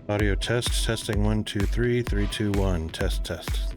Audio test, testing 1, 2, 3, 3, 2, 1, test, test.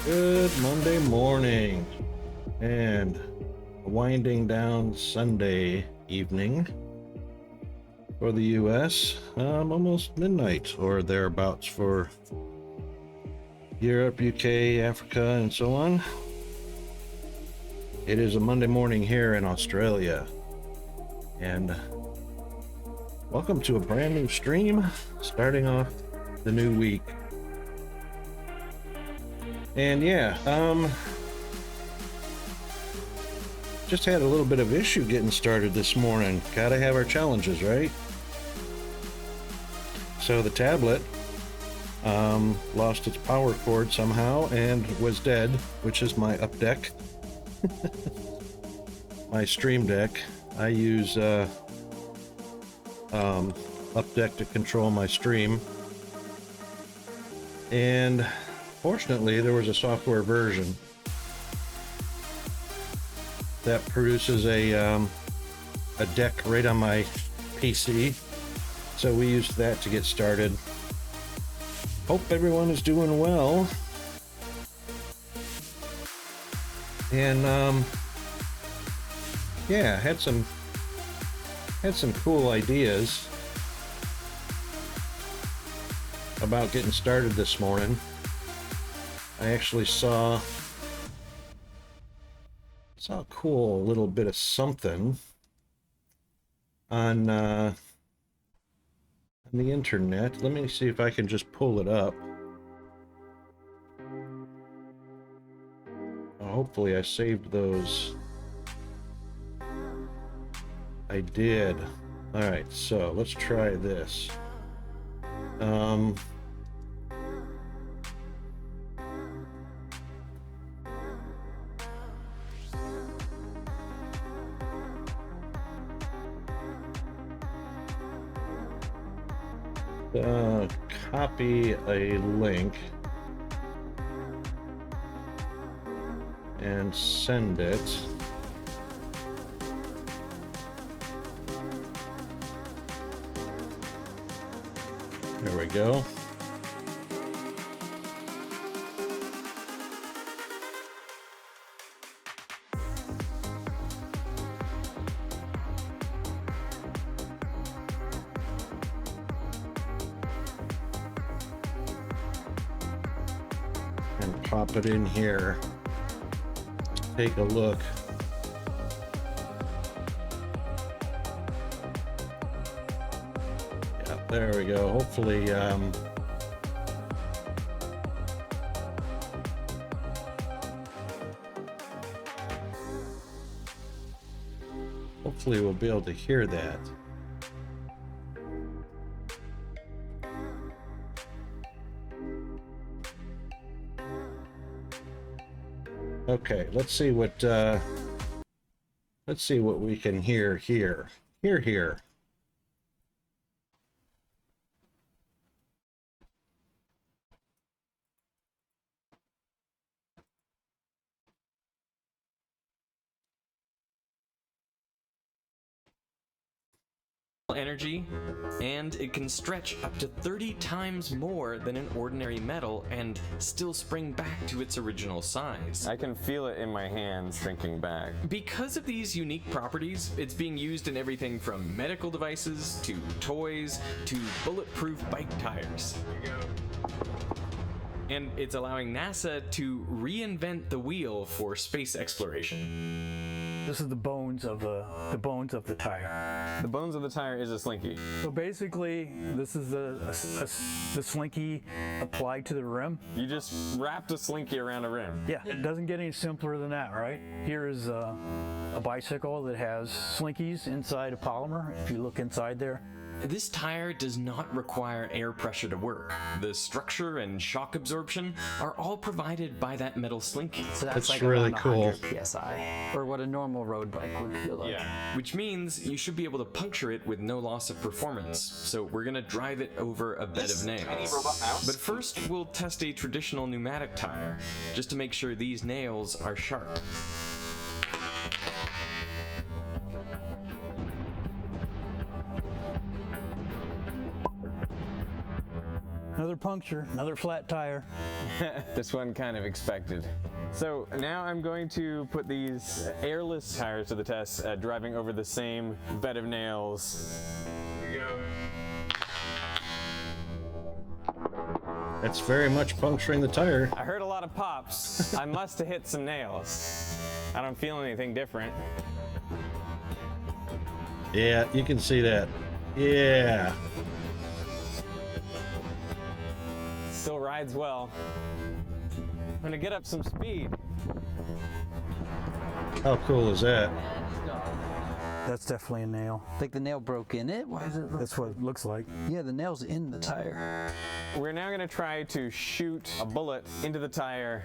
Good Monday morning and a winding down Sunday evening for the US. Almost midnight or thereabouts for Europe, UK, Africa, and so on. It is a Monday morning here in Australia, and welcome to a brand new stream starting off the new week. And yeah, just had a little bit of issue getting started this morning. Gotta have our challenges, right? So the tablet lost its power cord somehow and was dead, which is my up deck. My stream deck. I use up deck to control my stream. And fortunately, there was a software version that produces a deck right on my PC. So we used that to get started. Hope everyone is doing well. And yeah, had some cool ideas about getting started this morning. I actually saw a cool little bit of something on the internet. Let me see if I can just pull it up. Hopefully I saved those. I did. All right, so let's try this. Copy a link and send it. There we go. And pop it in here. Take a look. Yeah, there we go. Hopefully, hopefully we'll be able to hear that. Okay, let's see what we can hear here. Here. Energy, and it can stretch up to 30 times more than an ordinary metal and still spring back to its original size. I can feel it in my hands shrinking back. Because of these unique properties, it's being used in everything from medical devices to toys to bulletproof bike tires. And it's allowing NASA to reinvent the wheel for space exploration. This is the bones of the tire. The bones of the tire is a slinky. So basically, this is the slinky applied to the rim. You just wrapped a slinky around a rim. Yeah, it doesn't get any simpler than that, right? Here is a bicycle that has slinkies inside a polymer. If you look inside there. This tire does not require air pressure to work. The structure and shock absorption are all provided by that metal slinky. So That's like really around cool. 100 psi, or what a normal road bike would feel like. Yeah, which means you should be able to puncture it with no loss of performance. So we're gonna drive it over a bed of nails. But first, we'll test a traditional pneumatic tire, just to make sure these nails are sharp. Another puncture, another flat tire. This one kind of expected. So now I'm going to put these airless tires to the test, driving over the same bed of nails. Here you go. That's very much puncturing the tire. I heard a lot of pops. I must have hit some nails. I don't feel anything different. Yeah, you can see that. Yeah. Still rides well. I'm gonna get up some speed. How cool is that? That's definitely a nail. Like the nail broke in it? Why is it? That's what it looks like. Yeah, the nail's in the tire. We're now gonna try to shoot a bullet into the tire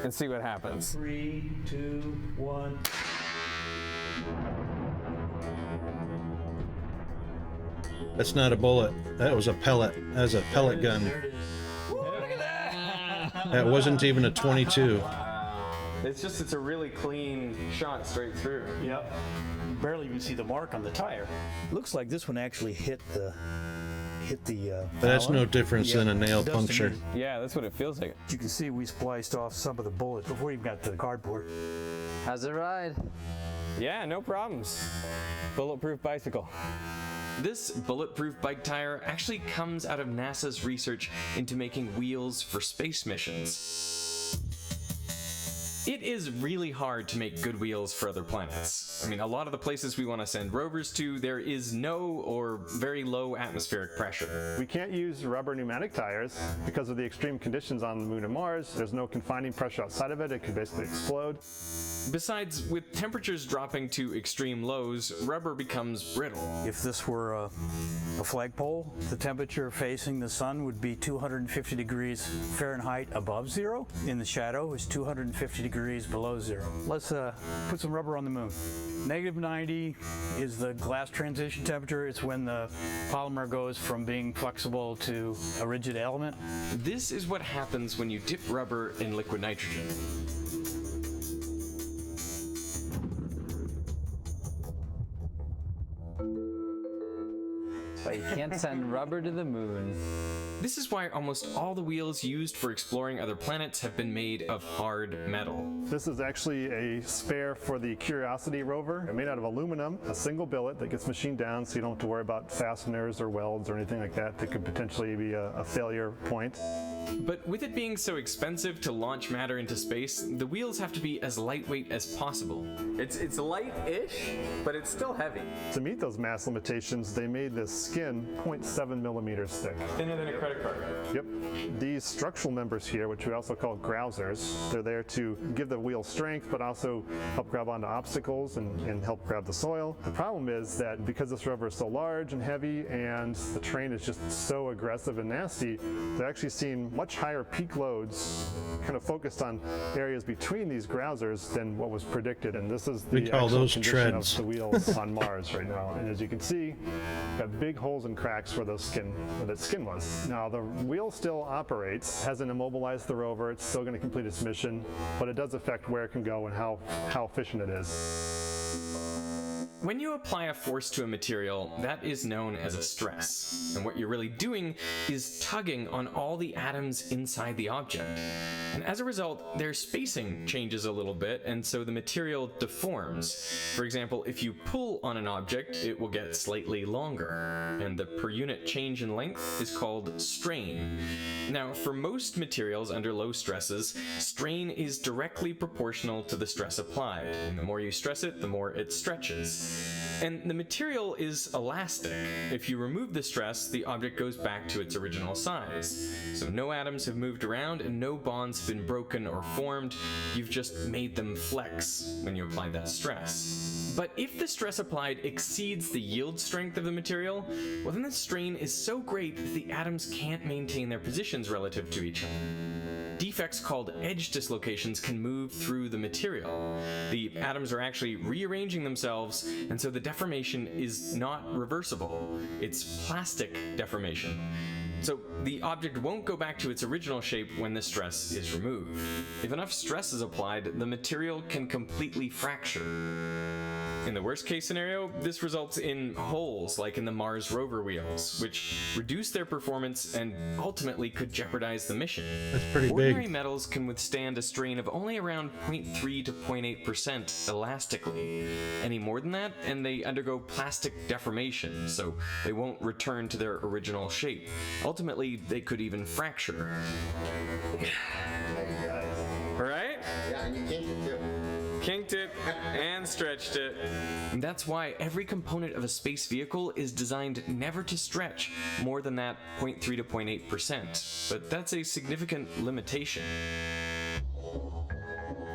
and see what happens. 3, 2, 1. That's not a bullet. That was a pellet. That was a pellet gun. Look at that! That wasn't even a 22. It's a really clean shot straight through. Yep. Barely even see the mark on the tire. Looks like this one actually hit the But that's no difference than a nail it does to puncture. me. Yeah, that's what it feels like. You can see we spliced off some of the bullets before we even got to the cardboard. How's it ride? Yeah, no problems. Bulletproof bicycle. This bulletproof bike tire actually comes out of NASA's research into making wheels for space missions. It is really hard to make good wheels for other planets. I mean, a lot of the places we want to send rovers to, there is no or very low atmospheric pressure. We can't use rubber pneumatic tires because of the extreme conditions on the moon and Mars. There's no confining pressure outside of it. It can basically explode. Besides, with temperatures dropping to extreme lows, rubber becomes brittle. If this were a flagpole, the temperature facing the sun would be 250 degrees Fahrenheit above zero. In the shadow is 250 degrees below zero. Let's put some rubber on the moon. -90 is the glass transition temperature. It's when the polymer goes from being flexible to a rigid element. This is what happens when you dip rubber in liquid nitrogen. But you can't send rubber to the moon. This is why almost all the wheels used for exploring other planets have been made of hard metal. This is actually a spare for the Curiosity rover. They're made out of aluminum, a single billet that gets machined down so you don't have to worry about fasteners or welds or anything like that that could potentially be a failure point. But with it being so expensive to launch matter into space, the wheels have to be as lightweight as possible. It's light-ish, but it's still heavy. To meet those mass limitations, they made this skin 0.7 millimeters thick. Thinner than a credit card. Yep. These structural members here, which we also call grousers, they're there to give the wheel strength, but also help grab onto obstacles and help grab the soil. The problem is that because this rubber is so large and heavy and the terrain is just so aggressive and nasty, they're actually seeing much higher peak loads kind of focused on areas between these grousers than what was predicted. And this is We the call actual those condition treads. of the wheels on Mars right now. And as you can see, got big holes and cracks where that skin was. Now the wheel still operates, hasn't immobilized the rover, it's still going to complete its mission, but it does affect where it can go and how efficient it is. When you apply a force to a material, that is known as a stress. And what you're really doing is tugging on all the atoms inside the object. And as a result, their spacing changes a little bit, and so the material deforms. For example, if you pull on an object, it will get slightly longer. And the per unit change in length is called strain. Now, for most materials under low stresses, strain is directly proportional to the stress applied. And the more you stress it, the more it stretches. And the material is elastic. If you remove the stress, the object goes back to its original size. So no atoms have moved around and no bonds have been broken or formed. You've just made them flex when you apply that stress. But if the stress applied exceeds the yield strength of the material, well then the strain is so great that the atoms can't maintain their positions relative to each other. Defects called edge dislocations can move through the material. The atoms are actually rearranging themselves, and so the deformation is not reversible. It's plastic deformation. So the object won't go back to its original shape when the stress is removed. If enough stress is applied, the material can completely fracture. In the worst case scenario, this results in holes like in the Mars rover wheels, which reduce their performance and ultimately could jeopardize the mission. That's pretty Ordinary big. metals can withstand a strain of only around 0.3 to 0.8% elastically. Any more than that, and they undergo plastic deformation, so they won't return to their original shape. Ultimately, they could even fracture. Right? Yeah, and you kinked it too. Kinked it and stretched it. And that's why every component of a space vehicle is designed never to stretch more than that 0.3 to 0.8%. But that's a significant limitation.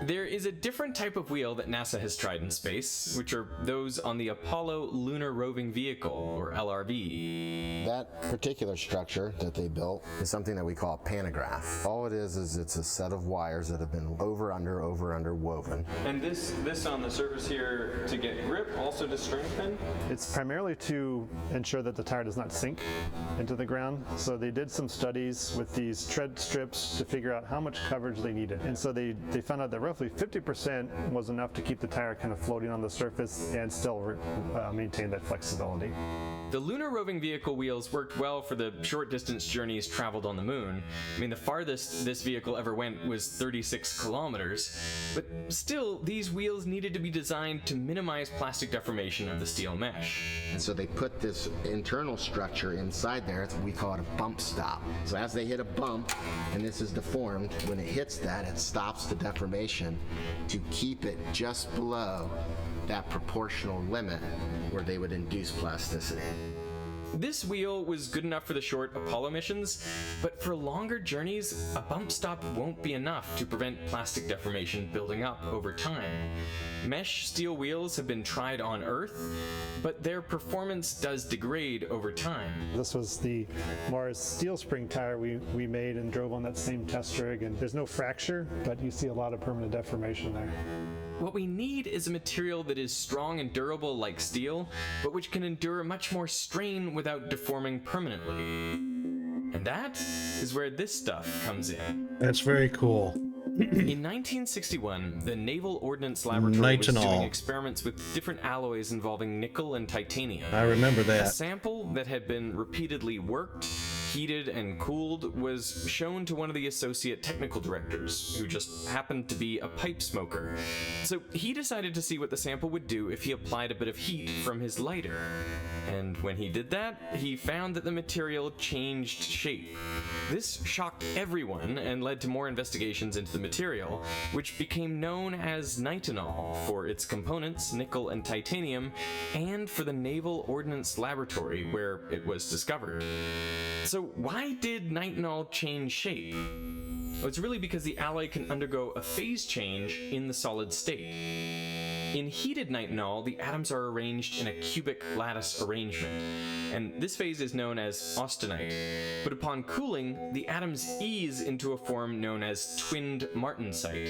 There is a different type of wheel that NASA has tried in space, which are those on the Apollo Lunar Roving Vehicle, or LRV. That particular structure that they built is something that we call a pantograph. All it is it's a set of wires that have been over, under woven. And this on the surface here to get grip, also to strengthen? It's primarily to ensure that the tire does not sink into the ground. So they did some studies with these tread strips to figure out how much coverage they needed. And so they found out that roughly 50% was enough to keep the tire kind of floating on the surface and still maintain that flexibility. The Lunar Roving Vehicle wheels worked well for the short distance journeys traveled on the moon. I mean, the farthest this vehicle ever went was 36 kilometers. But still, these wheels needed to be designed to minimize plastic deformation of the steel mesh. And so they put this internal structure inside there. We call it a bump stop. So as they hit a bump, and this is deformed, when it hits that, it stops the deformation to keep it just below that proportional limit where they would induce plasticity. This wheel was good enough for the short Apollo missions, but for longer journeys, a bump stop won't be enough to prevent plastic deformation building up over time. Mesh steel wheels have been tried on Earth, but their performance does degrade over time. This was the Mars steel spring tire we made and drove on that same test rig, and there's no fracture, but you see a lot of permanent deformation there. What we need is a material that is strong and durable like steel, but which can endure much more strain without deforming permanently. And that is where this stuff comes in. That's very cool. In 1961, the Naval Ordnance Laboratory was Nitinol. doing experiments with different alloys involving nickel and titanium. I remember A that. sample that had been repeatedly worked, heated, and cooled was shown to one of the associate technical directors, who just happened to be a pipe smoker. So he decided to see what the sample would do if he applied a bit of heat from his lighter. And when he did that, he found that the material changed shape. This shocked everyone and led to more investigations into the material, which became known as nitinol for its components, nickel and titanium, and for the Naval Ordnance Laboratory where it was discovered. So why did nitinol change shape? Well, it's really because the alloy can undergo a phase change in the solid state. In heated nitinol, the atoms are arranged in a cubic lattice arrangement, and this phase is known as austenite. But upon cooling, the atoms ease into a form known as twinned martensite.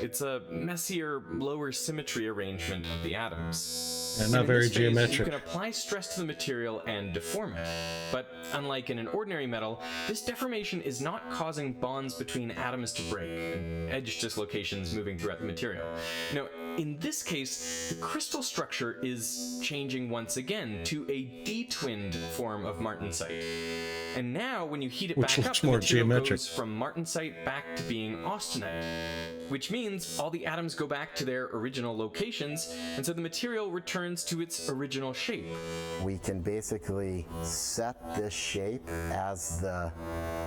It's a messier, lower symmetry arrangement of the atoms. And not In very this phase, geometric. You can apply stress to the material and deform it. But unlike in an ordinary metal, this deformation is not causing bonds between atoms to break and edge dislocations moving throughout the material. No, in this case, the crystal structure is changing once again to a detwinned form of martensite. And now, when you heat it Which back up, looks the more material geometric. goes from martensite back to being austenite, which means all the atoms go back to their original locations, and so the material returns to its original shape. We can basically set this shape as the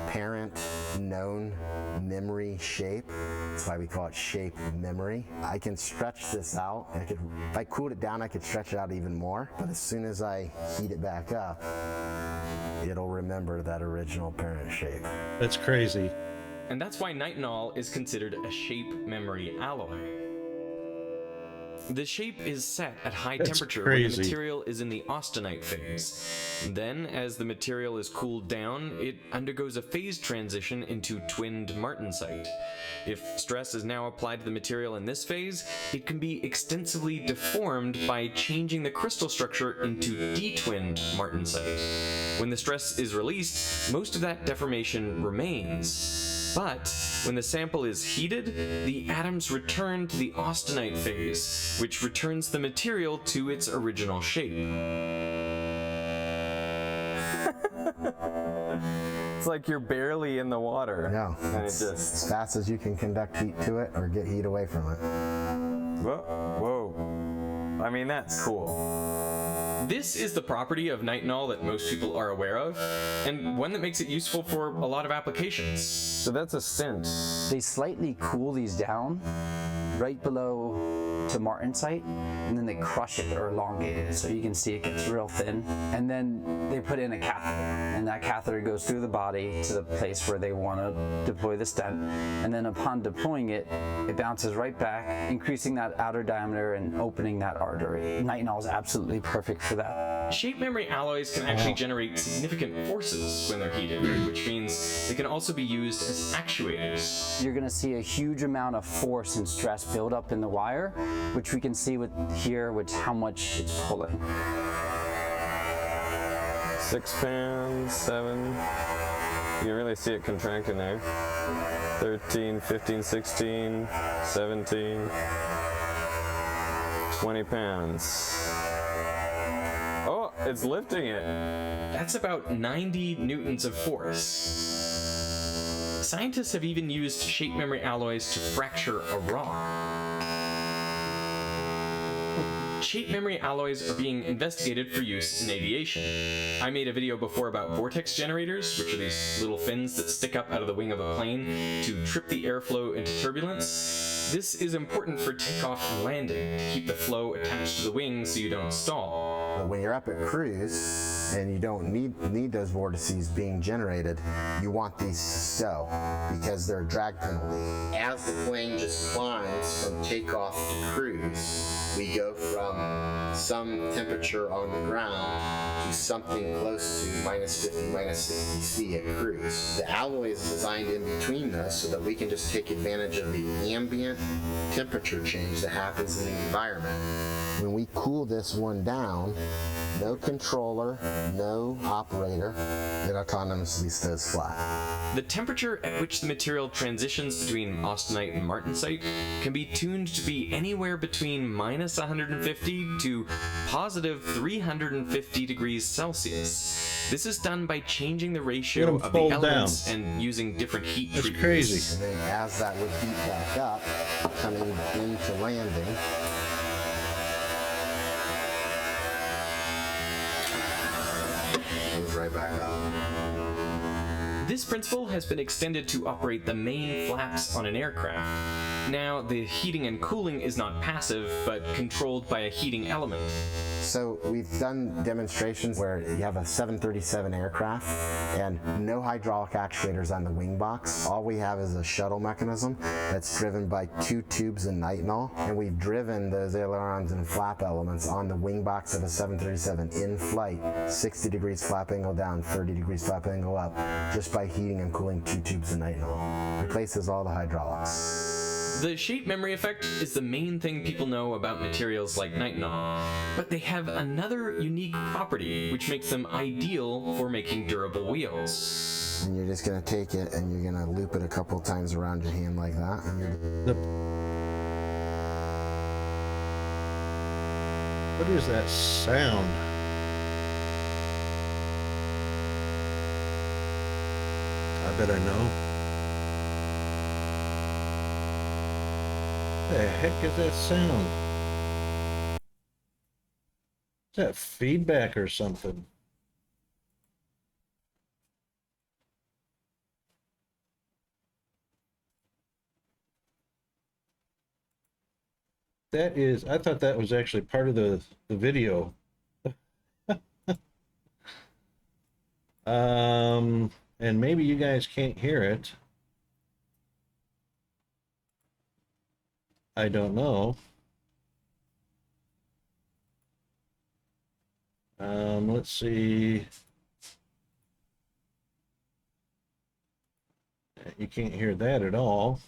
parent known memory shape. That's why we call it shape memory. I can stretch this out. If I cooled it down, I could stretch it out even more. But as soon as I heat it back up, it'll remember that original parent shape. That's crazy. And that's why nitinol is considered a shape memory alloy. The shape is set at high That's temperature when the crazy. material is in the austenite phase. Then, as the material is cooled down, it undergoes a phase transition into twinned martensite. If stress is now applied to the material in this phase, it can be extensively deformed by changing the crystal structure into detwinned martensite. When the stress is released, most of that deformation remains. But when the sample is heated, the atoms return to the austenite phase, which returns the material to its original shape. It's like you're barely in the water. No, And it it's just. as fast as you can conduct heat to it or get heat away from it. Whoa. I mean, that's cool. This is the property of nitinol that most people are aware of, and one that makes it useful for a lot of applications. So that's a stint. They slightly cool these down right below to martensite, and then they crush it or elongate it so you can see it gets real thin. And then they put in a catheter, and that catheter goes through the body to the place where they want to deploy the stent. And then upon deploying it, it bounces right back, increasing that outer diameter and opening that artery. Nitinol is absolutely perfect for that. Shape memory alloys can actually generate significant forces when they're heated, which means they can also be used as actuators. You're going to see a huge amount of force and stress build up in the wire, which we can see with here, which how much it's pulling. 6 pounds, 7. You can really see it contracting there. 13, 15, 16, 17, 20 pounds. Oh, it's lifting it. That's about 90 newtons of force. Scientists have even used shape memory alloys to fracture a rock. Shape memory alloys are being investigated for use in aviation. I made a video before about vortex generators, which are these little fins that stick up out of the wing of a plane to trip the airflow into turbulence. This is important for takeoff and landing, to keep the flow attached to the wing so you don't stall. But when you're up at cruise and you don't need those vortices being generated, you want these to stow because they're a drag penalty. As the plane just climbs from takeoff to cruise, we go from some temperature on the ground to something close to minus 50, minus 60 C at cruise. The alloy is designed in between those so that we can just take advantage of the ambient temperature change that happens in the environment. When we cool this one down, no controller, no operator, it autonomously stays flat. The temperature at which the material transitions between austenite and martensite can be tuned to be anywhere between minus 150 to positive 350 degrees Celsius. This is done by changing the ratio Get 'em of the fold elements down. and using different heat That's treatments. crazy. And then as that would heat back up, coming into landing, goes right back up. This principle has been extended to operate the main flaps on an aircraft. Now, the heating and cooling is not passive, but controlled by a heating element. So we've done demonstrations where you have a 737 aircraft and no hydraulic actuators on the wing box. All we have is a shuttle mechanism that's driven by 2 tubes of nitinol, and we've driven those ailerons and flap elements on the wing box of a 737 in flight, 60 degrees flap angle down, 30 degrees flap angle up, just by heating and cooling 2 tubes of nitinol. Replaces all the hydraulics. The shape memory effect is the main thing people know about materials like nitinol, but they have another unique property which makes them ideal for making durable wheels. And you're just going to take it and you're going to loop it a couple times around your hand like that. And you're... What is that sound? I bet I know. What the heck is that sound? Is that feedback or something? That is, I thought that was actually part of the video. And maybe you guys can't hear it. I don't know. Let's see. You can't hear that at all.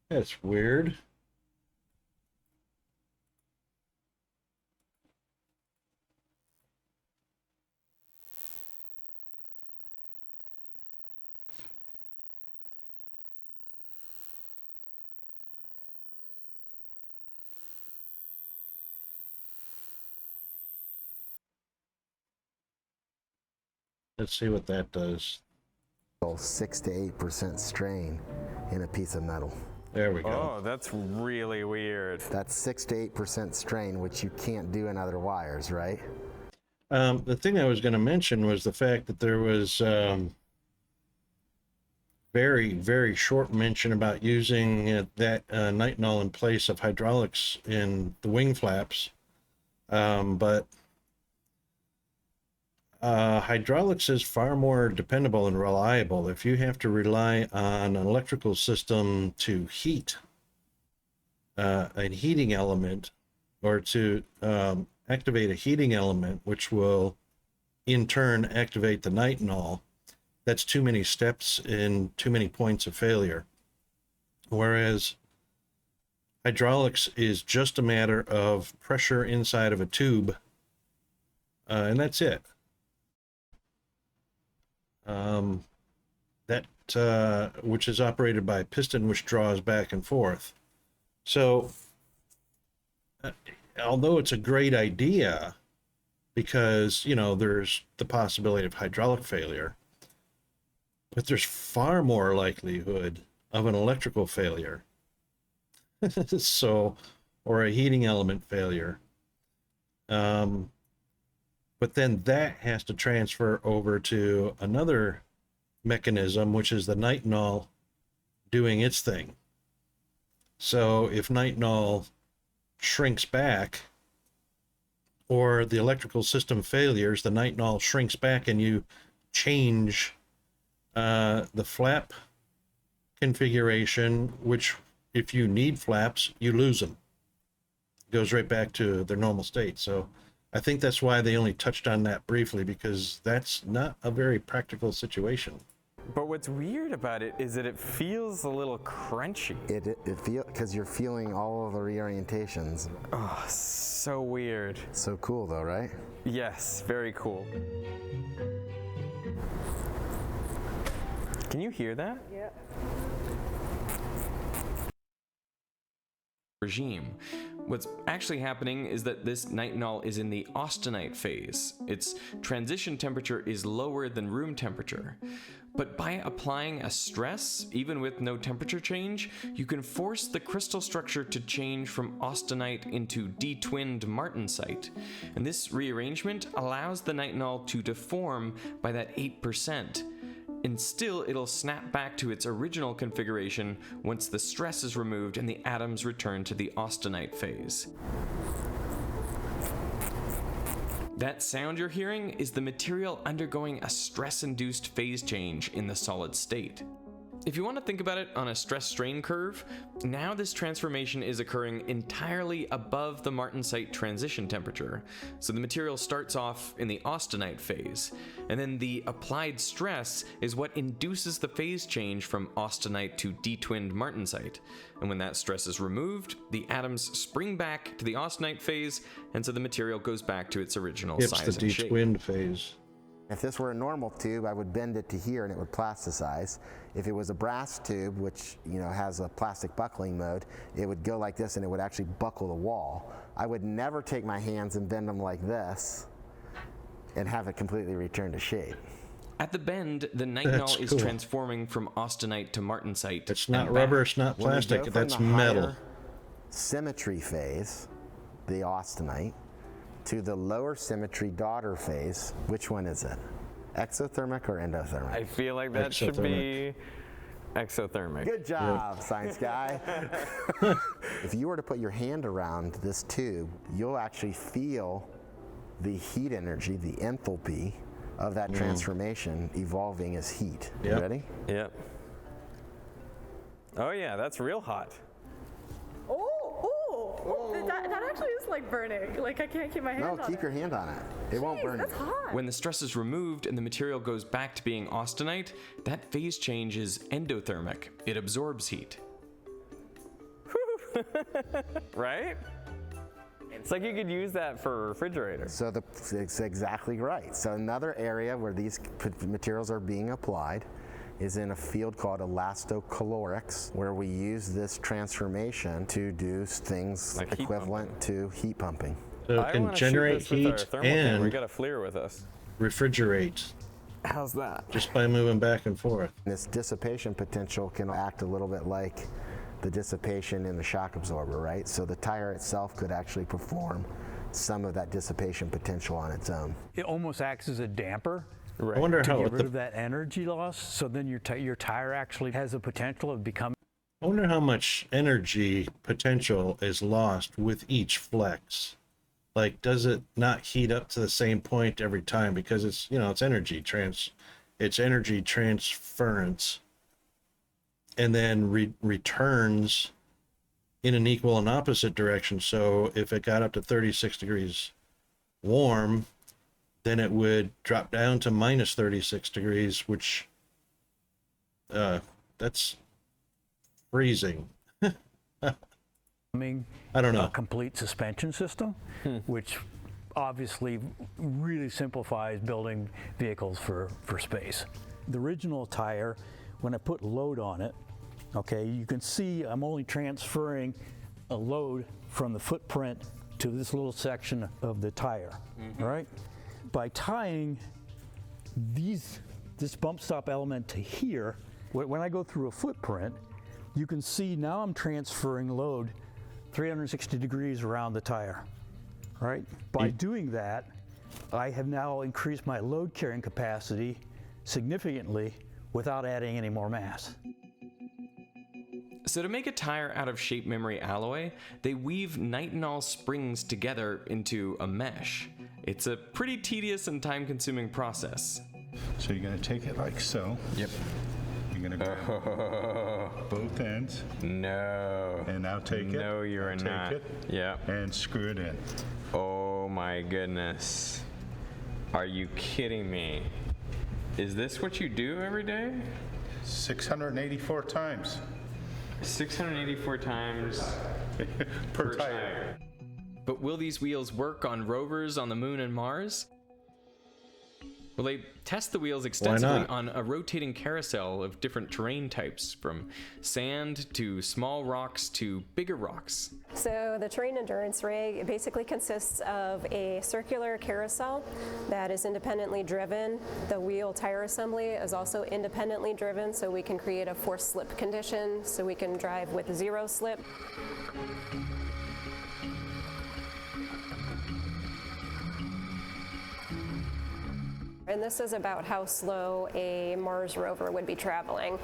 That's weird. Let's see what that does. 6 to 8% strain in a piece of metal. There we go. Oh, that's really weird. That's 6 to 8% strain, which you can't do in other wires, right? The thing I was going to mention was the fact that there was very, very short mention about using that nitinol in place of hydraulics in the wing flaps. But hydraulics is far more dependable and reliable. If you have to rely on an electrical system to heat a heating element, or to activate a heating element, which will in turn activate the nitinol, that's too many steps and too many points of failure. Whereas hydraulics is just a matter of pressure inside of a tube, and that's it. Which is operated by a piston which draws back and forth. So although it's a great idea, because there's the possibility of hydraulic failure, but there's far more likelihood of an electrical failure. Or a heating element failure. But then that has to transfer over to another mechanism, which is the nitinol doing its thing. So if nitinol shrinks back, or the electrical system failures, the nitinol shrinks back and you change the flap configuration, which if you need flaps, you lose them. It goes right back to their normal state. So I think that's why they only touched on that briefly, because that's not a very practical situation. But what's weird about it is that it feels a little crunchy. It feel because you're feeling all of the reorientations. Oh, so weird. So cool though, right? Yes, very cool. Can you hear that? Yeah. Regime. What's actually happening is that this nitinol is in the austenite phase. Its transition temperature is lower than room temperature. But by applying a stress, even with no temperature change, you can force the crystal structure to change from austenite into detwinned martensite. And this rearrangement allows the nitinol to deform by that 8%. And still, it'll snap back to its original configuration once the stress is removed and the atoms return to the austenite phase. That sound you're hearing is the material undergoing a stress-induced phase change in the solid state. If you want to think about it on a stress-strain curve, now this transformation is occurring entirely above the martensite transition temperature. So the material starts off in the austenite phase, and then the applied stress is what induces the phase change from austenite to detwinned martensite. And when that stress is removed, the atoms spring back to the austenite phase, and so the material goes back to its original size and shape. It's the detwinned phase. If this were a normal tube, I would bend it to here and it would plasticize. If it was a brass tube, which has a plastic buckling mode, it would go like this and it would actually buckle the wall. I would never take my hands and bend them like this and have it completely return to shape. At the bend, the nitinol is transforming from austenite to martensite. It's not rubber, it's not plastic, that's metal. Symmetry phase, the austenite, to the lower symmetry daughter phase. Which one is it? Exothermic or endothermic? I feel like that should be exothermic. Good job, science guy. If you were to put your hand around this tube, you'll actually feel the heat energy, the enthalpy of that transformation evolving as heat. Yep. You ready? Yep. Oh yeah, that's real hot. Oh, That actually is like burning. Like I can't keep my hand No, on keep it. your hand on it. It won't burn That's you. hot. When the stress is removed and the material goes back to being austenite, that phase change is endothermic. It absorbs heat. Right? It's like you could use that for a refrigerator. So it's exactly right. So another area where these materials are being applied is in a field called elastocalorics, where we use this transformation to do things Like heat equivalent to heat pumping. So it can generate heat We and got a FLIR with us. refrigerate How's that? just by moving back and forth. This dissipation potential can act a little bit like the dissipation in the shock absorber, right? So the tire itself could actually perform some of that dissipation potential on its own. It almost acts as a damper I wonder to how get rid of that energy loss. So then your tire actually has the potential of becoming. I wonder how much energy potential is lost with each flex. Like, does it not heat up to the same point every time? Because it's, it's energy transference, and then returns in an equal and opposite direction. So if it got up to 36 degrees warm, then it would drop down to minus 36 degrees, which that's freezing. I don't know. A complete suspension system, which obviously really simplifies building vehicles for space. The original tire, when I put load on it, okay, you can see I'm only transferring a load from the footprint to this little section of the tire, right? By tying this bump stop element to here, when I go through a footprint, you can see now I'm transferring load 360 degrees around the tire, right? By doing that, I have now increased my load carrying capacity significantly without adding any more mass. So to make a tire out of shape memory alloy, they weave nitinol springs together into a mesh. It's a pretty tedious and time-consuming process. So you're going to take it like so. Yep. You're going to grab both ends. No. And now take it. No, you're not. Take it. Yeah. And screw it in. Oh my goodness. Are you kidding me? Is this what you do every day? 684 times 684 times per tire. But will these wheels work on rovers on the moon and Mars? Well, they test the wheels extensively on a rotating carousel of different terrain types, from sand to small rocks to bigger rocks. So the terrain endurance rig basically consists of a circular carousel that is independently driven. The wheel tire assembly is also independently driven, so we can create a forced slip condition, so we can drive with zero slip. And this is about how slow a Mars rover would be traveling.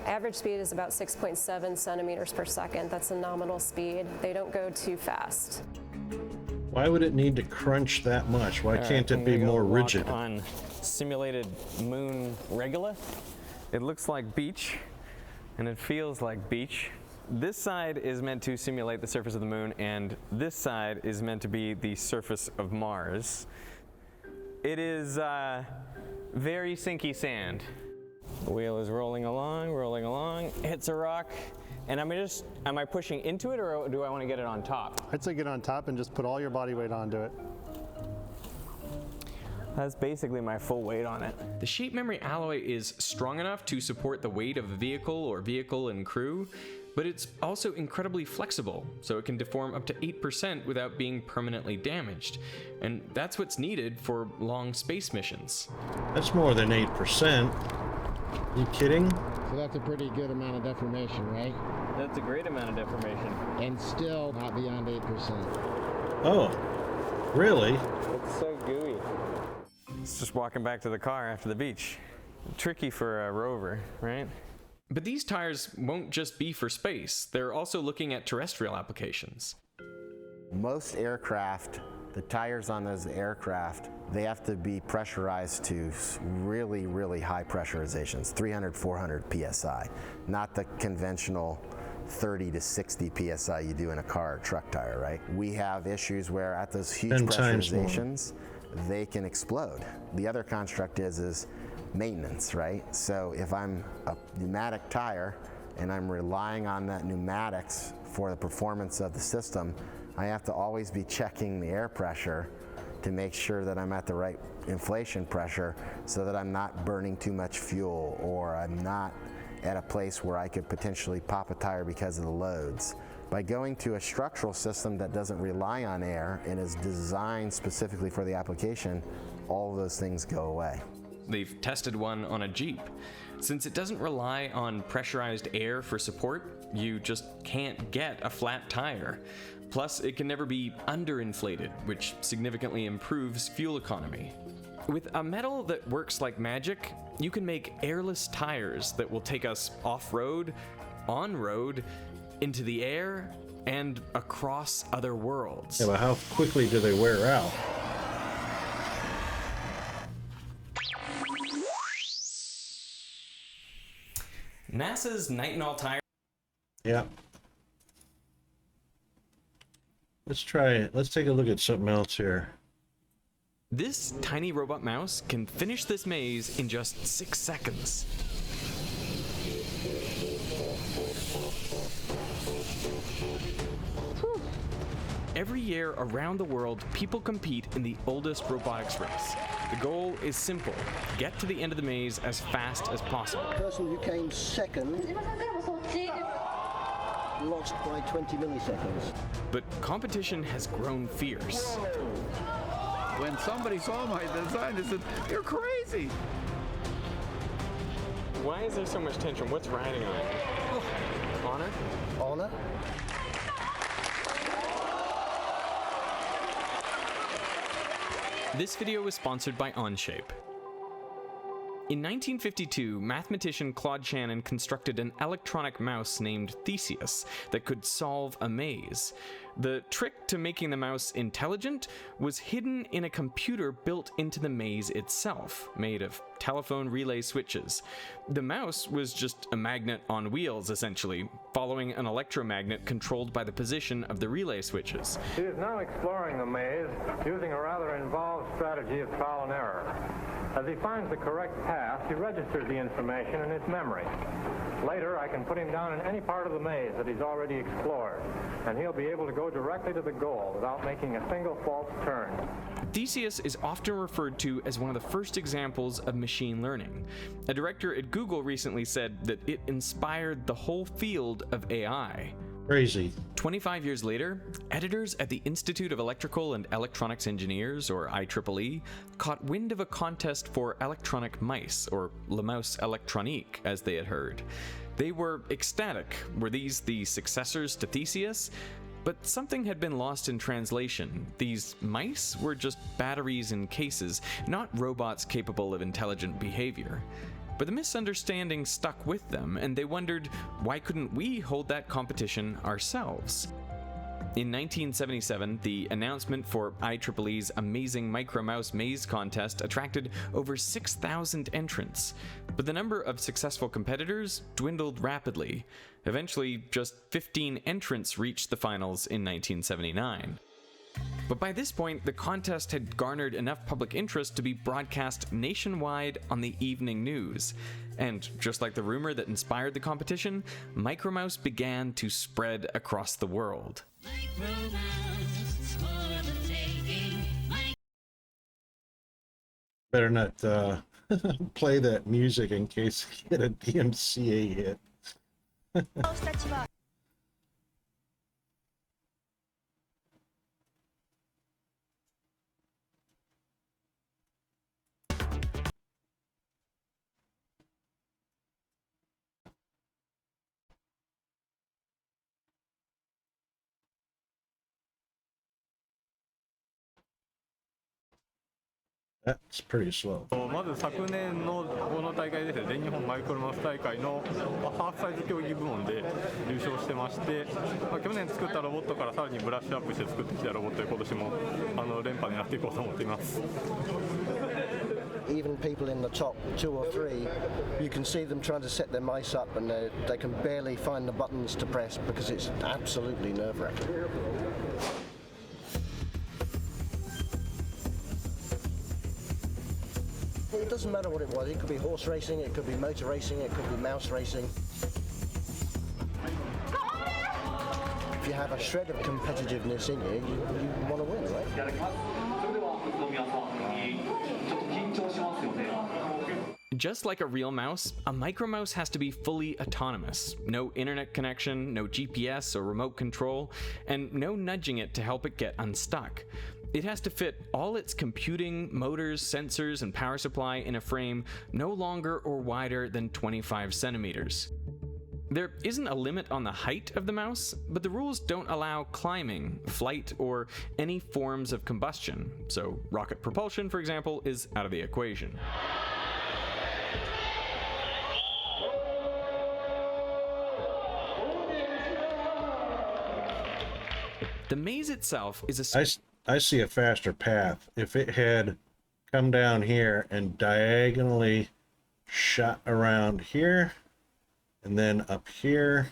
Average speed is about 6.7 centimeters per second. That's a nominal speed. They don't go too fast. Why would it need to crunch that much? Why can't it be more rigid? On simulated moon regolith. It looks like beach, and it feels like beach. This side is meant to simulate the surface of the moon, and this side is meant to be the surface of Mars. It is very sinky sand. The wheel is rolling along, hits a rock, and am I pushing into it, or do I want to get it on top? I'd say get on top and just put all your body weight onto it. That's basically my full weight on it. The shape memory alloy is strong enough to support the weight of a vehicle or vehicle and crew, but it's also incredibly flexible, so it can deform up to 8% without being permanently damaged. And that's what's needed for long space missions. That's more than 8%. You kidding? So that's a pretty good amount of deformation, right? That's a great amount of deformation. And still not beyond 8%. Oh, really? It's so gooey. It's just walking back to the car after the beach. Tricky for a rover, right? But these tires won't just be for space. They're also looking at terrestrial applications. Most aircraft, the tires on those aircraft, they have to be pressurized to really, really high pressurizations, 300, 400 PSI, not the conventional 30 to 60 psi you do in a car or truck tire, right? We have issues where at those huge 10 times more. pressurizations, they can explode. The other construct is maintenance, right? So if I'm a pneumatic tire and I'm relying on that pneumatics for the performance of the system, I have to always be checking the air pressure to make sure that I'm at the right inflation pressure so that I'm not burning too much fuel or I'm not at a place where I could potentially pop a tire because of the loads. By going to a structural system that doesn't rely on air and is designed specifically for the application, all of those things go away. They've tested one on a Jeep. Since it doesn't rely on pressurized air for support, you just can't get a flat tire. Plus, it can never be underinflated, which significantly improves fuel economy. With a metal that works like magic, you can make airless tires that will take us off-road, on-road, into the air, and across other worlds. Yeah, but how quickly do they wear out? NASA's Nightingale tire. Yeah. Let's try it. Let's take a look at something else here. This tiny robot mouse can finish this maze in just 6 seconds. Every year around the world, people compete in the oldest robotics race. The goal is simple: get to the end of the maze as fast as possible. The person who came second lost by 20 milliseconds. But competition has grown fierce. When somebody saw my design, they said, "You're crazy." Why is there so much tension? What's riding on it? Honor? Honor? This video was sponsored by Onshape. In 1952, mathematician Claude Shannon constructed an electronic mouse named Theseus that could solve a maze. The trick to making the mouse intelligent was hidden in a computer built into the maze itself, made of telephone relay switches. The mouse was just a magnet on wheels, essentially, following an electromagnet controlled by the position of the relay switches. He is now exploring the maze using a rather involved strategy of trial and error. As he finds the correct path, he registers the information in his memory. Later, I can put him down in any part of the maze that he's already explored, and he'll be able to go directly to the goal without making a single false turn. Theseus is often referred to as one of the first examples of machine learning. A director at Google recently said that it inspired the whole field of AI. Crazy. 25 years later, editors at the Institute of Electrical and Electronics Engineers, or IEEE, caught wind of a contest for electronic mice, or Le Mouse Electronique, as they had heard. They were ecstatic. Were these the successors to Theseus? But something had been lost in translation. These mice were just batteries in cases, not robots capable of intelligent behavior. But the misunderstanding stuck with them, and they wondered, why couldn't we hold that competition ourselves? In 1977, the announcement for IEEE's Amazing Micro Mouse Maze contest attracted over 6,000 entrants, but the number of successful competitors dwindled rapidly. Eventually, just 15 entrants reached the finals in 1979. But by this point, the contest had garnered enough public interest to be broadcast nationwide on the evening news. And just like the rumor that inspired the competition, Micromouse began to spread across the world. Better not play that music in case you get a DMCA hit. That's pretty slow. まず昨年のこの大会ですね、全日本マイクロマウス大会のハーフサイズ競技部門で優勝してまして、去年作ったロボットからさらにブラッシュアップして作ってきたロボットで今年も連覇狙っていこうと思っています。even people in the top 2 or 3, you can see them trying to set their mice up, and they can barely find the buttons to press because it's absolutely nerve-wracking. It doesn't matter what it was. It could be horse racing, it could be motor racing, it could be mouse racing. If you have a shred of competitiveness in you, you want to win, right? Just like a real mouse, a micro mouse has to be fully autonomous. No internet connection, no GPS or remote control, and no nudging it to help it get unstuck. It has to fit all its computing, motors, sensors, and power supply in a frame no longer or wider than 25 centimeters. There isn't a limit on the height of the mouse, but the rules don't allow climbing, flight, or any forms of combustion, so rocket propulsion, for example, is out of the equation. The maze itself is a... I see a faster path. If it had come down here and diagonally shot around here, and then up here,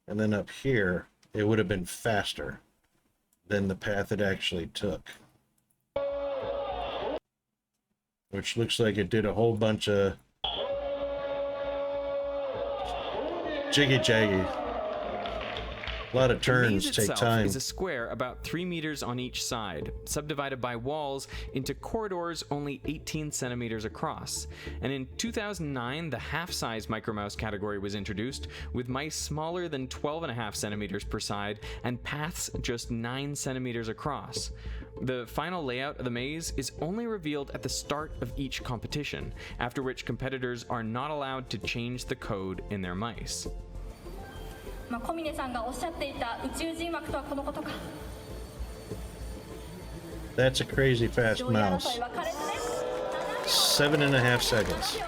and then up here, it would have been faster than the path it actually took. Which looks like it did a whole bunch of jiggy-jaggy. A lot of turns take itself time. Is a square about 3 meters on each side, subdivided by walls into corridors only 18 centimeters across. And in 2009, the half-size micromouse category was introduced, with mice smaller than 12.5 centimeters per side and paths just 9 centimeters across. The final layout of the maze is only revealed at the start of each competition, after which competitors are not allowed to change the code in their mice. 小峰さんがおっしゃっていた宇宙人枠とはこのことか。 That's a crazy fast mouse. 7.5 seconds.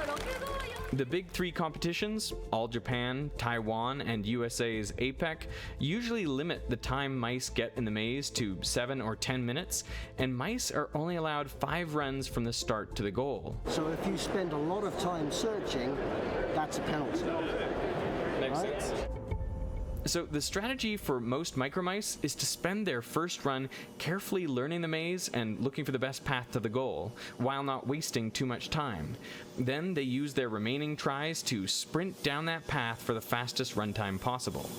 The big 3 competitions, All Japan, Taiwan, and USA's APEC, usually limit the time mice get in the maze to 7 or 10 minutes, and mice are only allowed 5 runs from the start to the goal. So if you spend a lot of time searching, that's a penalty. Makes sense. So the strategy for most micromice is to spend their first run carefully learning the maze and looking for the best path to the goal, while not wasting too much time. Then they use their remaining tries to sprint down that path for the fastest runtime possible.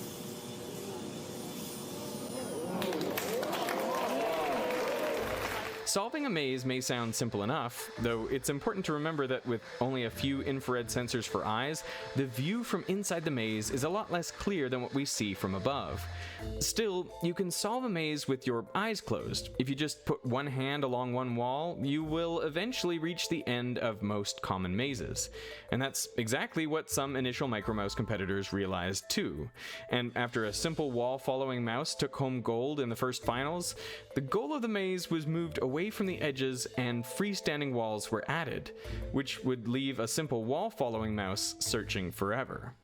Solving a maze may sound simple enough, though it's important to remember that with only a few infrared sensors for eyes, the view from inside the maze is a lot less clear than what we see from above. Still, you can solve a maze with your eyes closed. If you just put one hand along one wall, you will eventually reach the end of most common mazes. And that's exactly what some initial micromouse competitors realized too. And after a simple wall-following mouse took home gold in the first finals, the goal of the maze was moved away from the edges and freestanding walls were added, which would leave a simple wall-following mouse searching forever.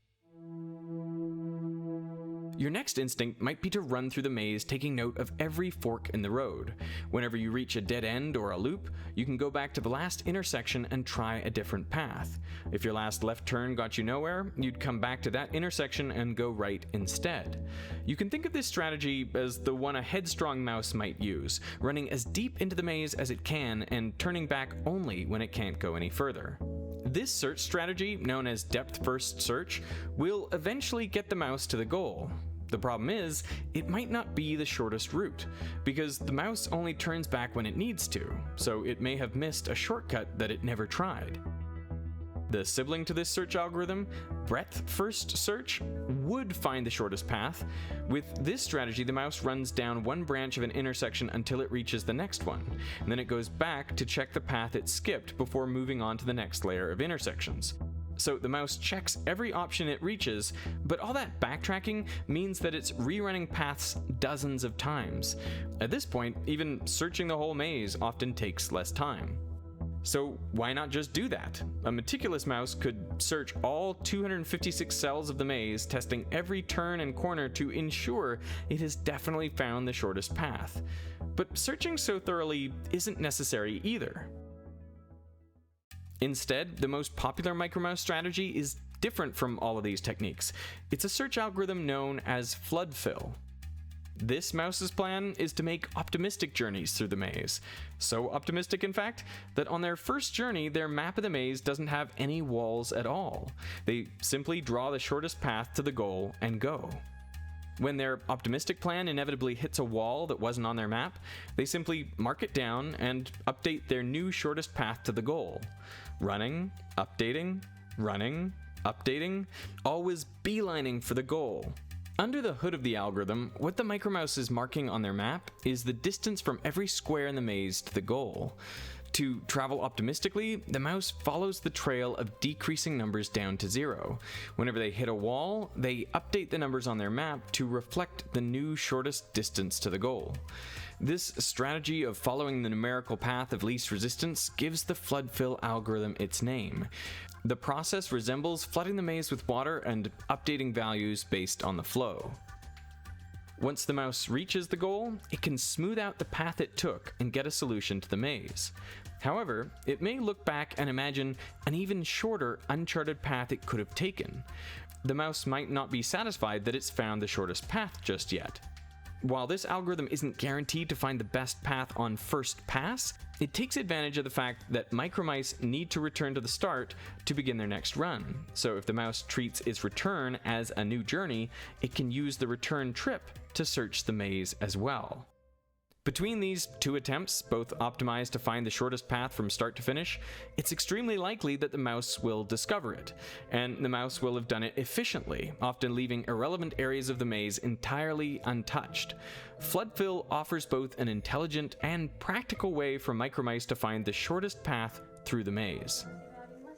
Your next instinct might be to run through the maze taking note of every fork in the road. Whenever you reach a dead end or a loop, you can go back to the last intersection and try a different path. If your last left turn got you nowhere, you'd come back to that intersection and go right instead. You can think of this strategy as the one a headstrong mouse might use, running as deep into the maze as it can and turning back only when it can't go any further. This search strategy, known as depth-first search, will eventually get the mouse to the goal. The problem is, it might not be the shortest route, because the mouse only turns back when it needs to, so it may have missed a shortcut that it never tried. The sibling to this search algorithm, breadth-first search, would find the shortest path. With this strategy, the mouse runs down one branch of an intersection until it reaches the next one, and then it goes back to check the path it skipped before moving on to the next layer of intersections. So the mouse checks every option it reaches, but all that backtracking means that it's rerunning paths dozens of times. At this point, even searching the whole maze often takes less time. So why not just do that? A meticulous mouse could search all 256 cells of the maze, testing every turn and corner to ensure it has definitely found the shortest path. But searching so thoroughly isn't necessary either. Instead, the most popular micromouse strategy is different from all of these techniques. It's a search algorithm known as flood fill. This mouse's plan is to make optimistic journeys through the maze. So optimistic, in fact, that on their first journey, their map of the maze doesn't have any walls at all. They simply draw the shortest path to the goal and go. When their optimistic plan inevitably hits a wall that wasn't on their map, they simply mark it down and update their new shortest path to the goal. Running, updating, always beelining for the goal. Under the hood of the algorithm, what the micromouse is marking on their map is the distance from every square in the maze to the goal. To travel optimistically, the mouse follows the trail of decreasing numbers down to 0. Whenever they hit a wall, they update the numbers on their map to reflect the new shortest distance to the goal. This strategy of following the numerical path of least resistance gives the flood fill algorithm its name. The process resembles flooding the maze with water and updating values based on the flow. Once the mouse reaches the goal, it can smooth out the path it took and get a solution to the maze. However, it may look back and imagine an even shorter, uncharted path it could have taken. The mouse might not be satisfied that it's found the shortest path just yet. While this algorithm isn't guaranteed to find the best path on first pass, it takes advantage of the fact that micromice need to return to the start to begin their next run. So if the mouse treats its return as a new journey, it can use the return trip to search the maze as well. Between these two attempts, both optimized to find the shortest path from start to finish, it's extremely likely that the mouse will discover it, and the mouse will have done it efficiently, often leaving irrelevant areas of the maze entirely untouched. Flood fill offers both an intelligent and practical way for micromice to find the shortest path through the maze.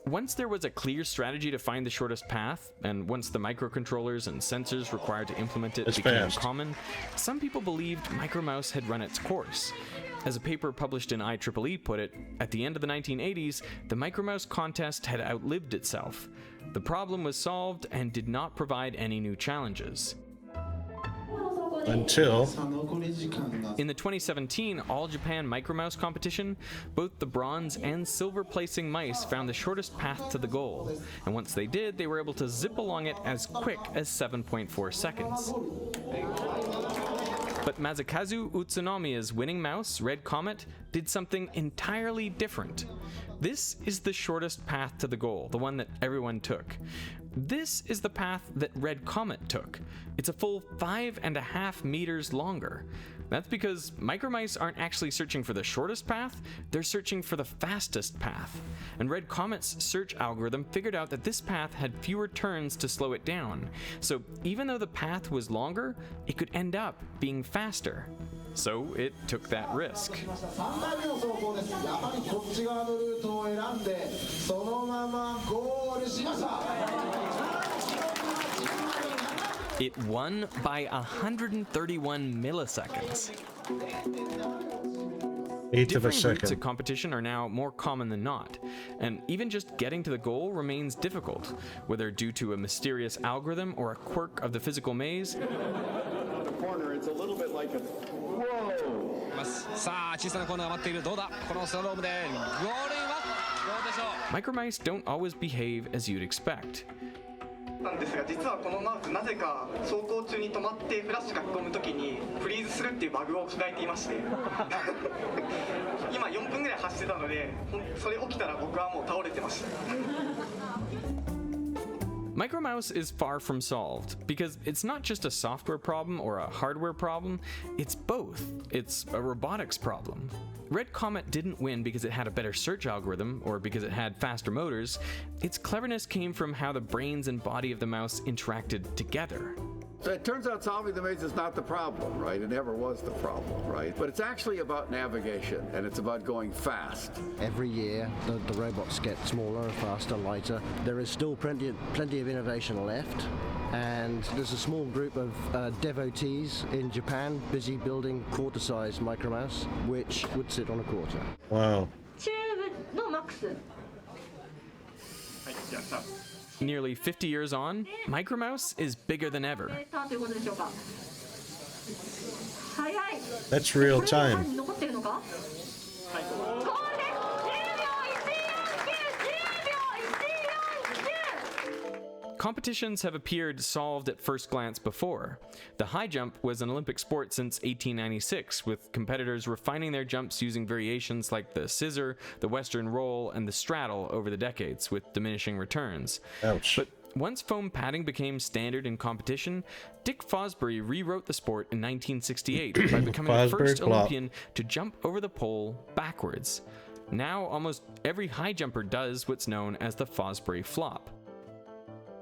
Once there was a clear strategy to find the shortest path, and once the microcontrollers and sensors required to implement it became common, some people believed micromouse had run its course. As a paper published in IEEE put it, at the end of the 1980s, the micromouse contest had outlived itself. The problem was solved and did not provide any new challenges. Until in the 2017 All Japan Micromouse competition, both the bronze and silver placing mice found the shortest path to the goal, and once they did, they were able to zip along it as quick as 7.4 seconds. But Masakazu Utsunomiya's winning mouse, Red Comet, did something entirely different. This is the shortest path to the goal, the one that everyone took. This is the path that Red Comet took. It's a full 5.5 meters longer. That's because micromice aren't actually searching for the shortest path, they're searching for the fastest path. And Red Comet's search algorithm figured out that this path had fewer turns to slow it down. So even though the path was longer, it could end up being faster. So it took that risk. It won by 131 milliseconds. Eighth of a Differing routes second. at competition are now more common than not, and even just getting to the goal remains difficult, whether due to a mysterious algorithm or a quirk of the physical maze. The corner, it's a little bit like a whoa. さあ、小さなコーナーが待っている。どうだ？このスロームでゴールインはどうでしょう。 Micromice don't always behave as you'd expect. なんですが、実はこのマウスなぜか走行中に止まってフラッシュ書き込むときにフリーズするっていうバグを抱えていまして今4分ぐらい走ってたのでそれ起きたら僕はもう倒れてました。 Micromouse is far from solved, because it's not just a software problem or a hardware problem, it's both. It's a robotics problem. Red Comet didn't win because it had a better search algorithm or because it had faster motors. Its cleverness came from how the brains and body of the mouse interacted together. So it turns out solving the maze is not the problem, right? It never was the problem, right? But it's actually about navigation, and it's about going fast. Every year, the robots get smaller, faster, lighter. There is still plenty of innovation left, and there's a small group of devotees in Japan busy building quarter-sized micromouse, which would sit on a quarter. Wow. Nearly 50 years on, Micromouse is bigger than ever. That's real time. competitions have appeared solved at first glance before. The high jump was an Olympic sport since 1896, with competitors refining their jumps using variations like the scissor, the western roll, and the straddle over the decades, with diminishing returns. Ouch. But once foam padding became standard in competition, Dick Fosbury rewrote the sport in 1968 by becoming the first Olympian to jump over the pole backwards. Now, almost every high jumper does what's known as the Fosbury flop.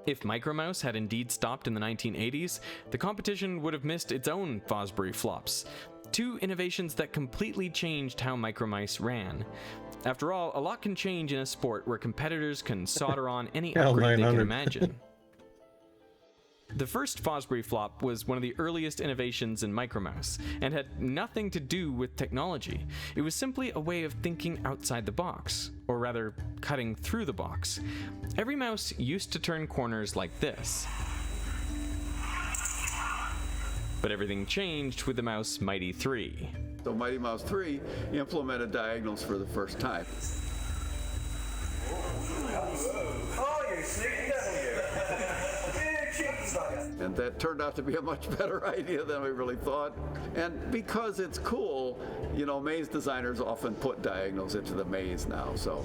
If Micromouse had indeed stopped in the 1980s, the competition would have missed its own Fosbury flops, two innovations that completely changed how Micromice ran. After all, a lot can change in a sport where competitors can solder on any upgrade they can imagine. The first Fosbury flop was one of the earliest innovations in Micromouse, and had nothing to do with technology. It was simply a way of thinking outside the box, or rather, cutting through the box. Every mouse used to turn corners like this. But everything changed with the Mouse Mighty 3. So Mighty Mouse 3 implemented diagonals for the first time. Oh, you sneaky devil, you! And that turned out to be a much better idea than we really thought. And because it's cool, you know, maze designers often put diagonals into the maze now. So,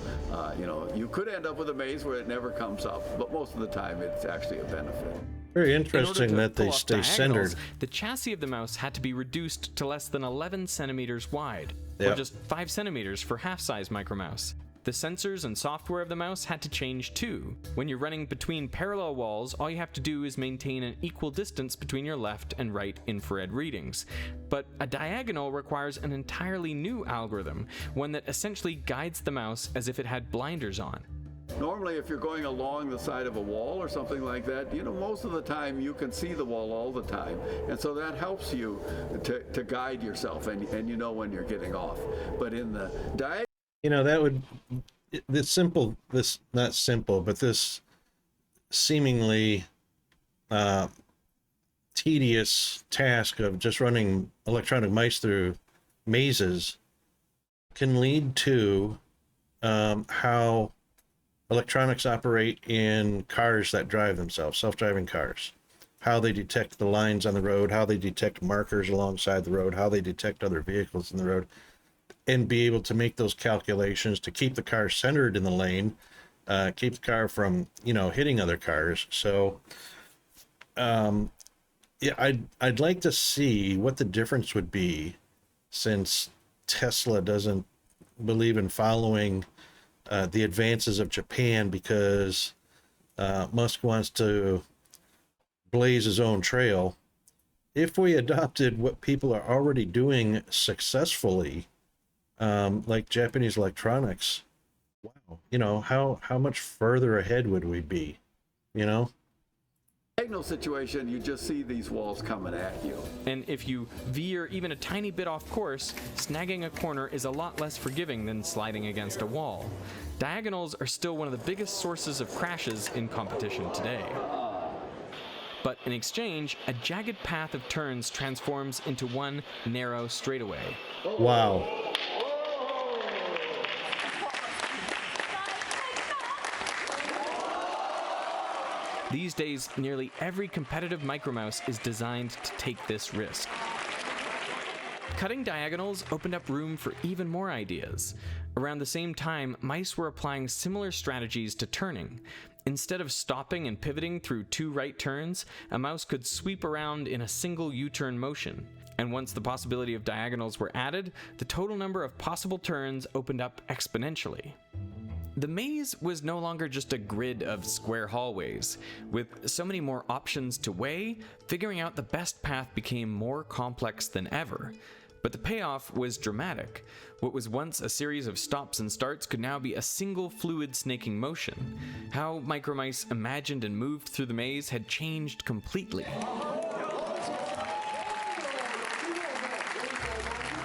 you know, you could end up with a maze where it never comes up, but most of the time it's actually a benefit. Very interesting that they stay centered. The chassis of the mouse had to be reduced to less than 11 centimeters wide, or just 5 centimeters for half-size Micromouse. The sensors and software of the mouse had to change too. When you're running between parallel walls, all you have to do is maintain an equal distance between your left and right infrared readings. But a diagonal requires an entirely new algorithm, one that essentially guides the mouse as if it had blinders on. Normally, if you're going along the side of a wall or something like that, you know, most of the time you can see the wall all the time. And so that helps you to guide yourself, and you know when you're getting off. But in the diagonal, you know, that would, not simple, but this seemingly tedious task of just running electronic mice through mazes can lead to how electronics operate in cars that drive themselves, self-driving cars. How they detect the lines on the road, how they detect markers alongside the road, how they detect other vehicles in the road, and be able to make those calculations to keep the car centered in the lane, keep the car from, you know, hitting other cars. So yeah, I'd like to see what the difference would be, since Tesla doesn't believe in following the advances of Japan, because Musk wants to blaze his own trail. If we adopted what people are already doing successfully, like Japanese electronics, wow, you know, how much further ahead would we be, you know? diagonal situation, you just see these walls coming at you. And if you veer even a tiny bit off course, snagging a corner is a lot less forgiving than sliding against a wall. Diagonals are still one of the biggest sources of crashes in competition today. But in exchange, a jagged path of turns transforms into one narrow straightaway. Wow. These days, nearly every competitive Micromouse is designed to take this risk. Cutting diagonals opened up room for even more ideas. Around the same time, mice were applying similar strategies to turning. Instead of stopping and pivoting through two right turns, a mouse could sweep around in a single U-turn motion. And once the possibility of diagonals were added, the total number of possible turns opened up exponentially. The maze was no longer just a grid of square hallways. With so many more options to weigh, figuring out the best path became more complex than ever. But the payoff was dramatic. What was once a series of stops and starts could now be a single fluid snaking motion. How Micromice imagined and moved through the maze had changed completely.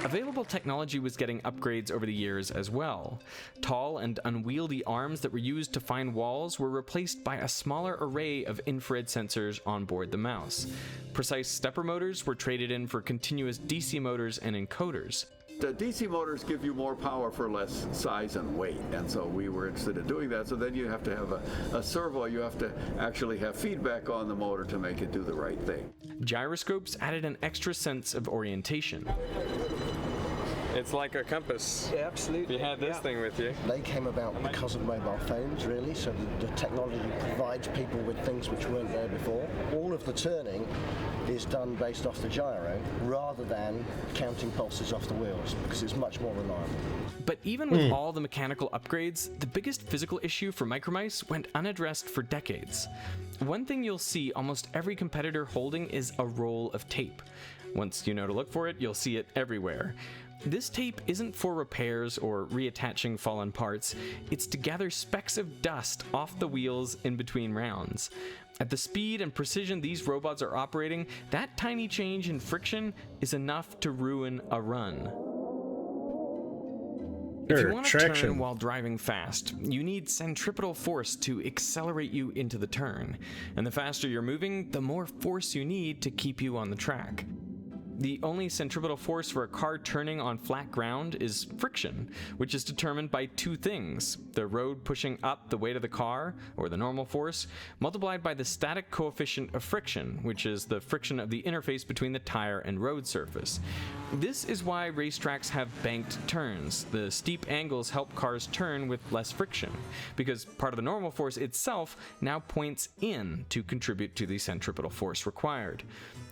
Available technology was getting upgrades over the years as well. Tall and unwieldy arms that were used to find walls were replaced by a smaller array of infrared sensors on board the mouse. Precise stepper motors were traded in for continuous DC motors and encoders. The DC motors give you more power for less size and weight, and so we were interested in doing that. So then you have to have a servo. You have to actually have feedback on the motor to make it do the right thing. Gyroscopes added an extra sense of orientation. It's like a compass. Yeah, absolutely. You had this thing with you. They came about because of mobile phones, really, so the technology provides people with things which weren't there before. All of the turning is done based off the gyro rather than counting pulses off the wheels, because it's much more reliable. But even with all the mechanical upgrades, the biggest physical issue for Micromice went unaddressed for decades. One thing you'll see almost every competitor holding is a roll of tape. Once you know to look for it, you'll see it everywhere. This tape isn't for repairs or reattaching fallen parts, it's to gather specks of dust off the wheels in between rounds. At the speed and precision these robots are operating, that tiny change in friction is enough to ruin a run. If you want to turn while driving fast, you need centripetal force to accelerate you into the turn. And the faster you're moving, the more force you need to keep you on the track. The only centripetal force for a car turning on flat ground is friction, which is determined by two things: the road pushing up the weight of the car, or the normal force, multiplied by the static coefficient of friction, which is the friction of the interface between the tire and road surface. This is why racetracks have banked turns. The steep angles help cars turn with less friction, because part of the normal force itself now points in to contribute to the centripetal force required.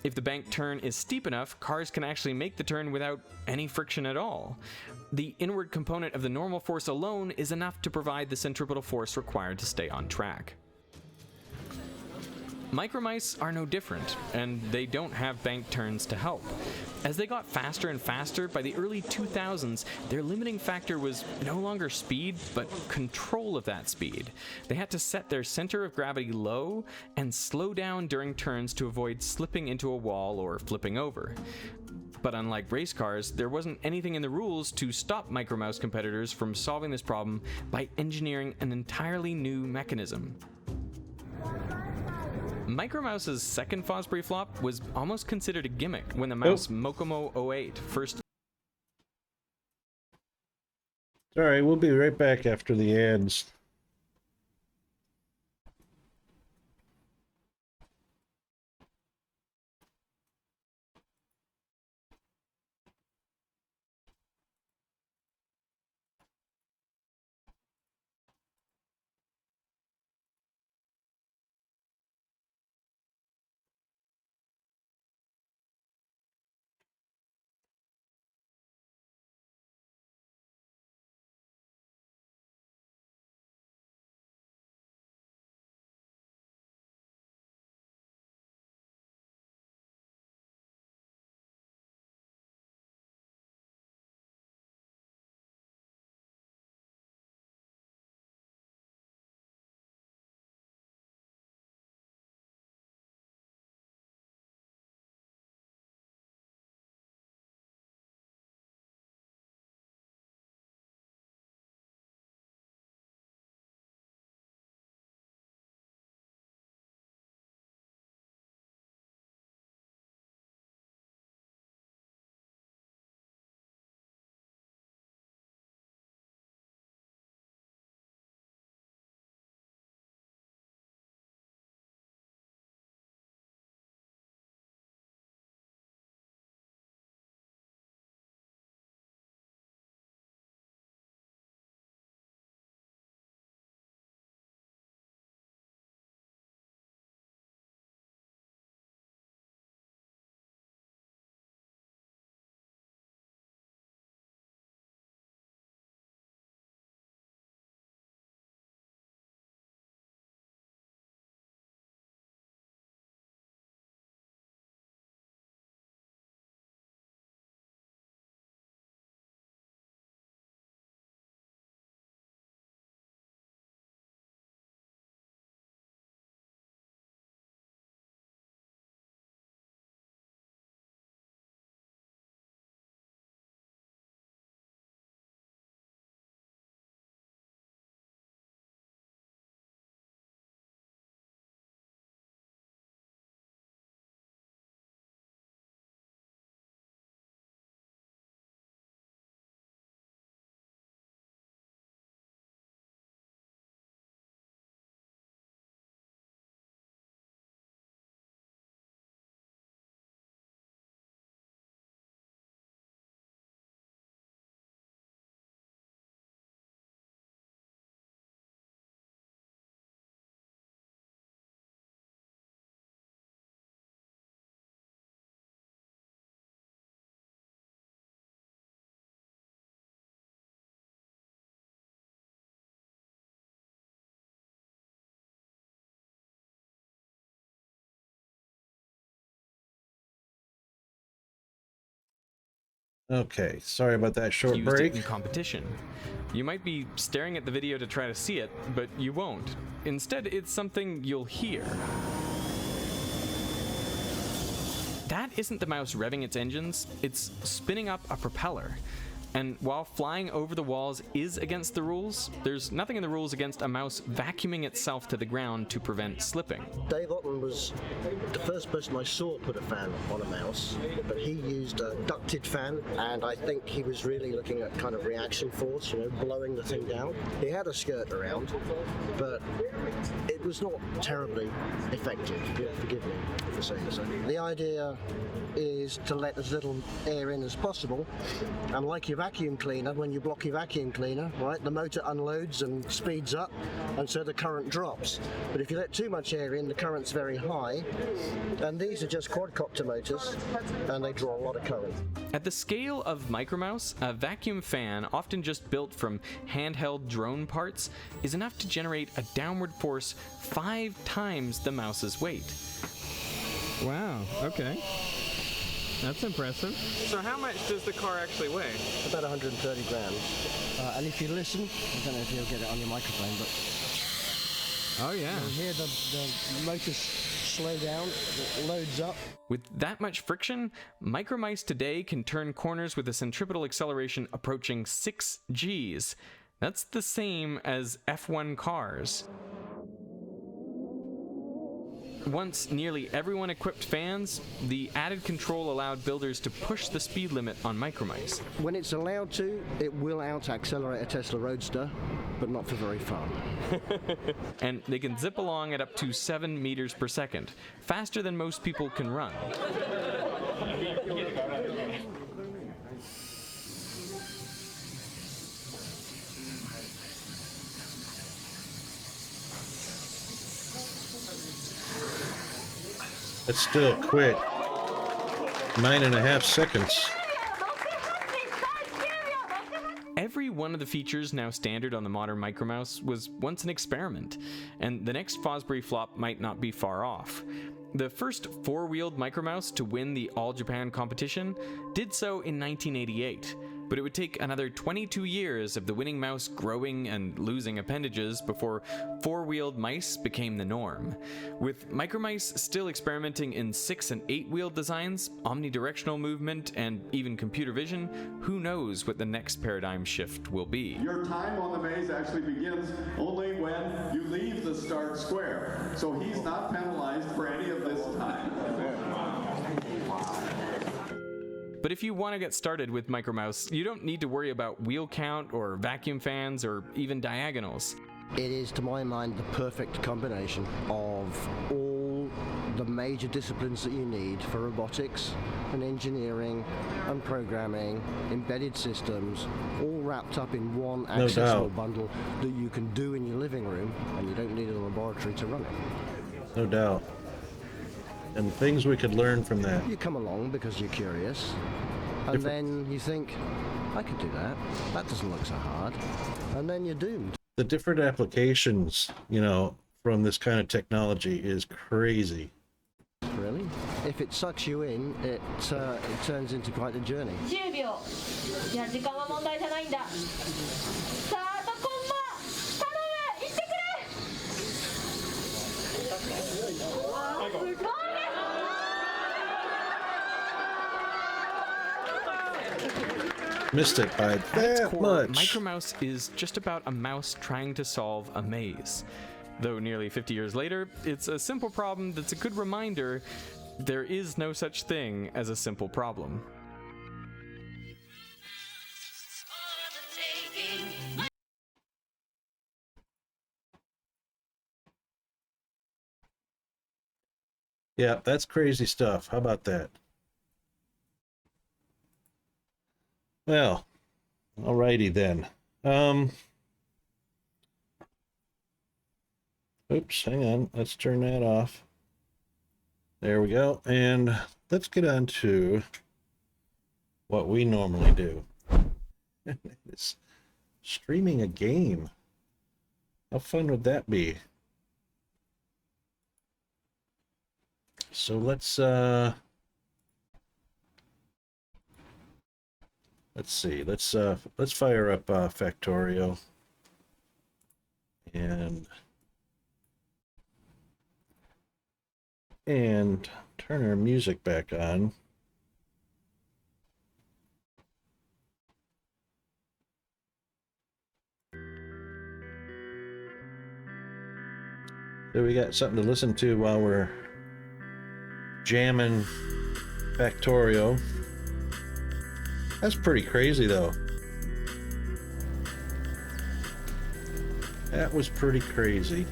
If the banked turn is steep enough, cars can actually make the turn without any friction at all. The inward component of the normal force alone is enough to provide the centripetal force required to stay on track. Micromice are no different, and they don't have banked turns to help. As they got faster and faster, by the early 2000s, their limiting factor was no longer speed, but control of that speed. They had to set their center of gravity low and slow down during turns to avoid slipping into a wall or flipping over. But unlike race cars, there wasn't anything in the rules to stop Micromouse competitors from solving this problem by engineering an entirely new mechanism. Micromouse's second Fosbury flop was almost considered a gimmick when the mouse Mokomo 08 first... Alright, we'll be right back after the ads. Okay, sorry about that short used break. it in competition. You might be staring at the video to try to see it, but you won't. Instead, it's something you'll hear. That isn't the mouse revving its engines, it's spinning up a propeller. And while flying over the walls is against the rules, there's nothing in the rules against a mouse vacuuming itself to the ground to prevent slipping. Dave Otten was the first person I saw put a fan on a mouse, but he used a ducted fan, and I think he was really looking at kind of reaction force, you know, blowing the thing down. He had a skirt around, but it was not terribly effective. Forgive me for saying so. The idea is to let as little air in as possible, and like your vacuum cleaner, when you block your vacuum cleaner, right, the motor unloads and speeds up, and so the current drops. But if you let too much air in, the current's very high, and these are just quadcopter motors, and they draw a lot of current. At the scale of Micromouse, a vacuum fan, often just built from handheld drone parts, is enough to generate a downward force 5 times the mouse's weight. Wow, okay. That's impressive. So how much does the car actually weigh? About 130 grams. And if you listen, I don't know if you'll get it on your microphone, but oh yeah, you'll hear the motor slow down, it loads up. With that much friction, Micromice today can turn corners with a centripetal acceleration approaching 6 Gs. That's the same as F1 cars. Once nearly everyone equipped fans, the added control allowed builders to push the speed limit on Micromice. When it's allowed to, it will out-accelerate a Tesla Roadster, but not for very far. And they can zip along at up to 7 meters per second, faster than most people can run. That's still quick. 9.5 seconds. Every one of the features now standard on the modern Micromouse was once an experiment, and the next Fosbury flop might not be far off. The first 4-wheeled Micromouse to win the All Japan competition did so in 1988, but it would take another 22 years of the winning mouse growing and losing appendages before 4-wheeled mice became the norm. With Micromice still experimenting in 6- and 8-wheeled designs, omnidirectional movement, and even computer vision, who knows what the next paradigm shift will be. Your time on the maze actually begins only when you leave the start square. So he's not penalized for any of this time. But if you want to get started with Micromouse, you don't need to worry about wheel count or vacuum fans or even diagonals. It is, to my mind, the perfect combination of all the major disciplines that you need for robotics and engineering and programming, embedded systems, all wrapped up in one accessible bundle that you can do in your living room, and you don't need a laboratory to run it. No doubt. And things we could learn from that. You come along because you're curious, and then you think, I could do that. That doesn't look so hard. And then you're doomed. The different applications, you know, from this kind of technology is crazy. Really? If it sucks you in, it turns into quite a journey. 10秒。いや、時間は問題じゃないんだ。スタートコンマ。頼む、行ってくれ。すごいです。 Missed it by that much. Micromouse is just about a mouse trying to solve a maze. Though nearly 50 years later, it's a simple problem that's a good reminder there is no such thing as a simple problem. Yeah, that's crazy stuff. How about that? Well, alrighty then. Oops, hang on. Let's turn that off. There we go. And let's get on to what we normally do. It's streaming a game. How fun would that be? So let's Let's see. Let's fire up Factorio and turn our music back on. So we got something to listen to while we're jamming Factorio. That's pretty crazy, though. That was pretty crazy.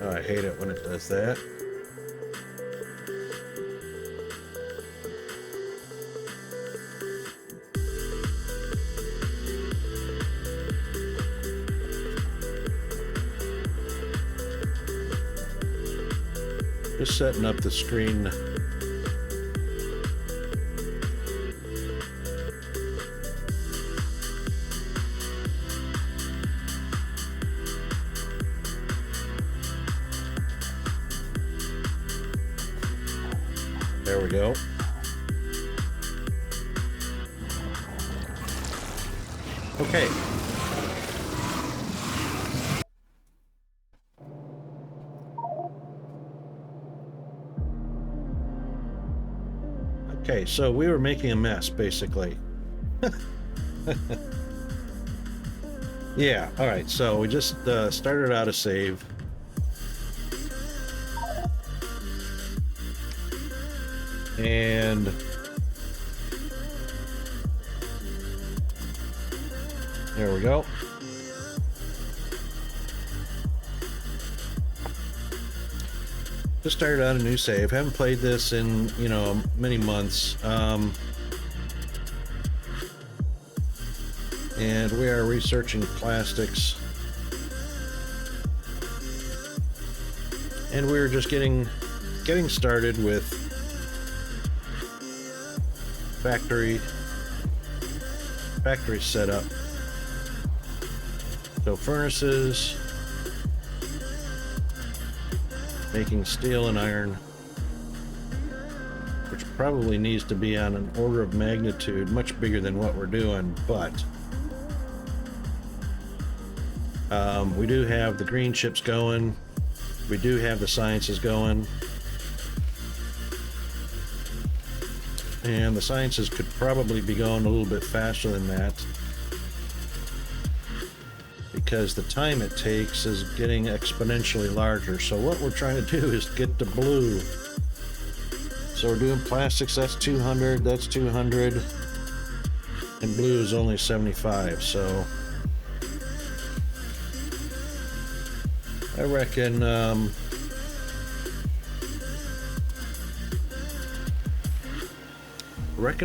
Oh, I hate it when it does that. Just setting up the screen. There we go. Okay. Okay, so we were making a mess, basically. Yeah, all right, so we just started out a save. And there we go. Just started out a new save. Haven't played this in, many months. And we are researching plastics. And we're just getting started with factory setup. So furnaces, making steel and iron, which probably needs to be on an order of magnitude much bigger than what we're doing, but we do have the green chips going. We do have the sciences going. And the sciences could probably be going a little bit faster than that, because the time it takes is getting exponentially larger. So what we're trying to do is get to blue. So we're doing plastics, that's 200, that's 200, and blue is only 75. So I reckon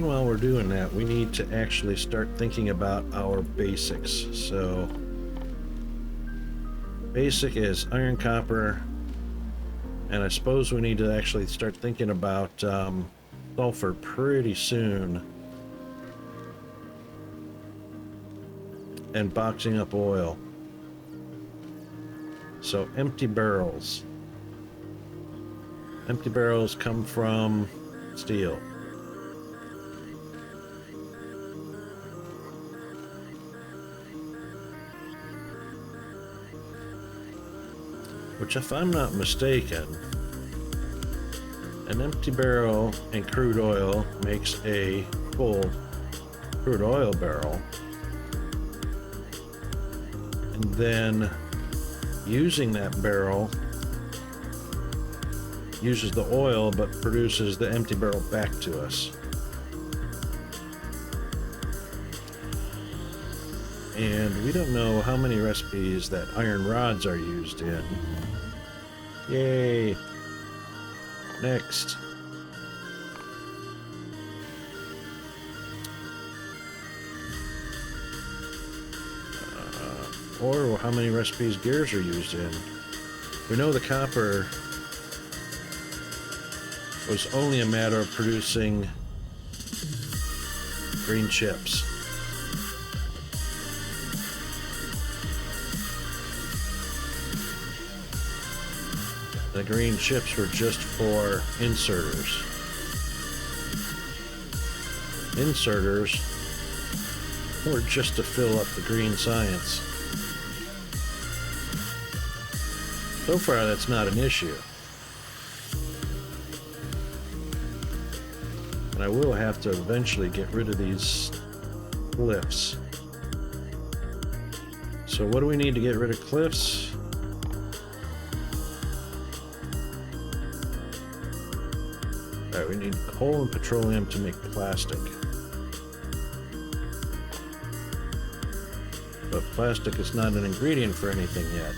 while we're doing that, we need to actually start thinking about our basics. So basic is iron, copper, and I suppose we need to actually start thinking about sulfur pretty soon, and boxing up oil. So empty barrels. Empty barrels come from steel. Which, if I'm not mistaken, an empty barrel in crude oil makes a full crude oil barrel. And then using that barrel uses the oil but produces the empty barrel back to us. And we don't know how many recipes that iron rods are used in. Yay! Next. Or how many recipes gears are used in. We know the copper was only a matter of producing green chips. The green chips were just for inserters. Inserters were just to fill up the green science. So far, that's not an issue. And I will have to eventually get rid of these cliffs. So what do we need to get rid of cliffs? Alright, we need coal and petroleum to make plastic. But plastic is not an ingredient for anything yet.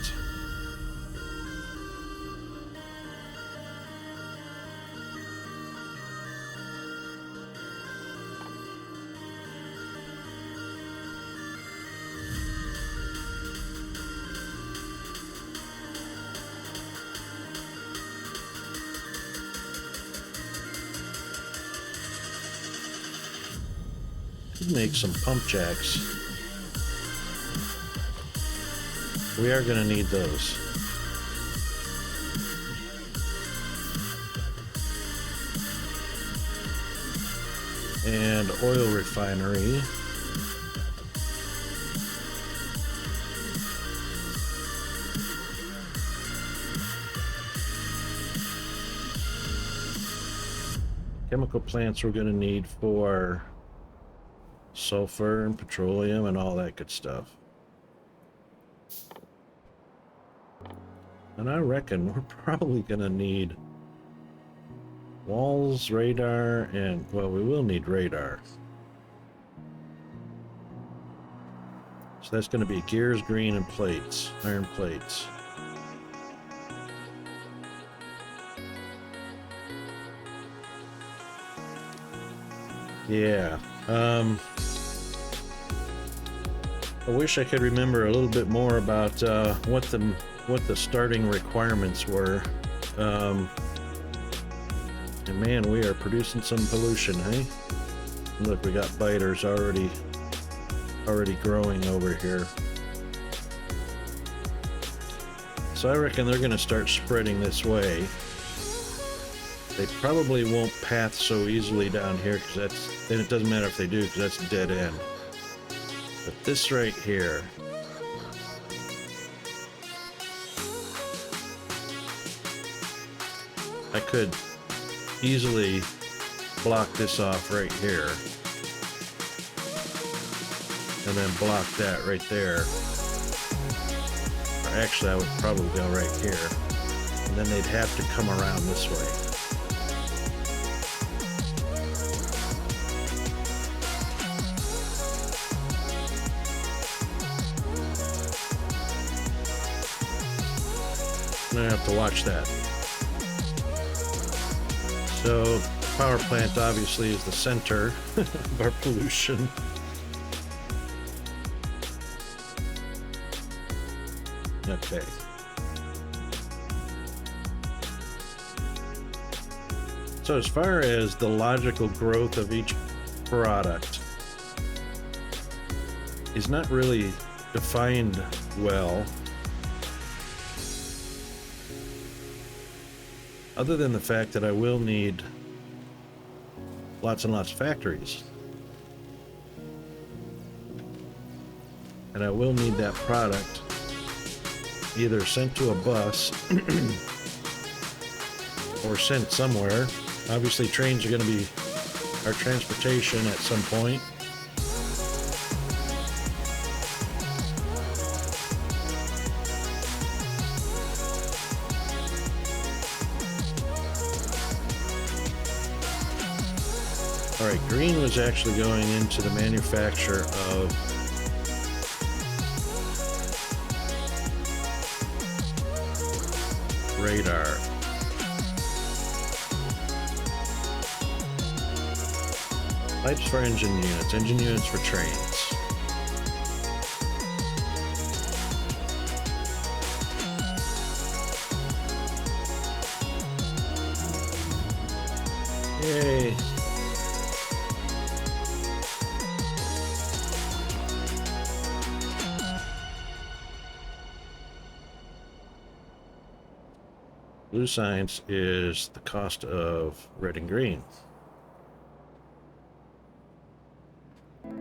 Could make some pump jacks. We are going to need those. And oil refinery. Chemical plants we're going to need for sulfur and petroleum and all that good stuff. And I reckon we're probably going to need walls, radar, and, well, we will need radar. So that's going to be gears, green, and plates, iron plates. Yeah. I wish I could remember a little bit more about what the starting requirements were. And man, we are producing some pollution, hey? Look, we got biters already growing over here. So I reckon they're going to start spreading this way. They probably won't path so easily down here, because then it doesn't matter if they do, because that's a dead end. But this right here, I could easily block this off right here, and then block that right there. Or actually, I would probably go right here, and then they'd have to come around this way. I'm gonna have to watch that. So, power plant obviously is the center of our pollution. Okay. So as far as the logical growth of each product is not really defined well, other than the fact that I will need lots and lots of factories. And I will need that product either sent to a bus or sent somewhere. Obviously, trains are going to be our transportation at some point. All right, green was actually going into the manufacture of radar. Pipes for engine units for trains. Yay. Blue science is the cost of red and green.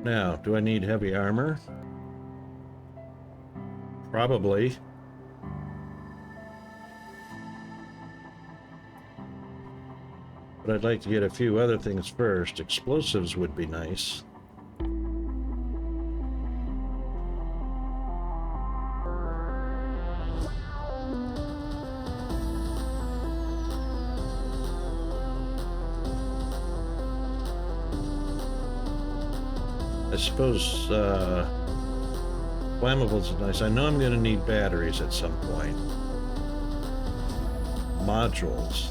Now, do I need heavy armor? Probably. But I'd like to get a few other things first. Explosives would be nice. I suppose flammables are nice. I know I'm going to need batteries at some point. Modules.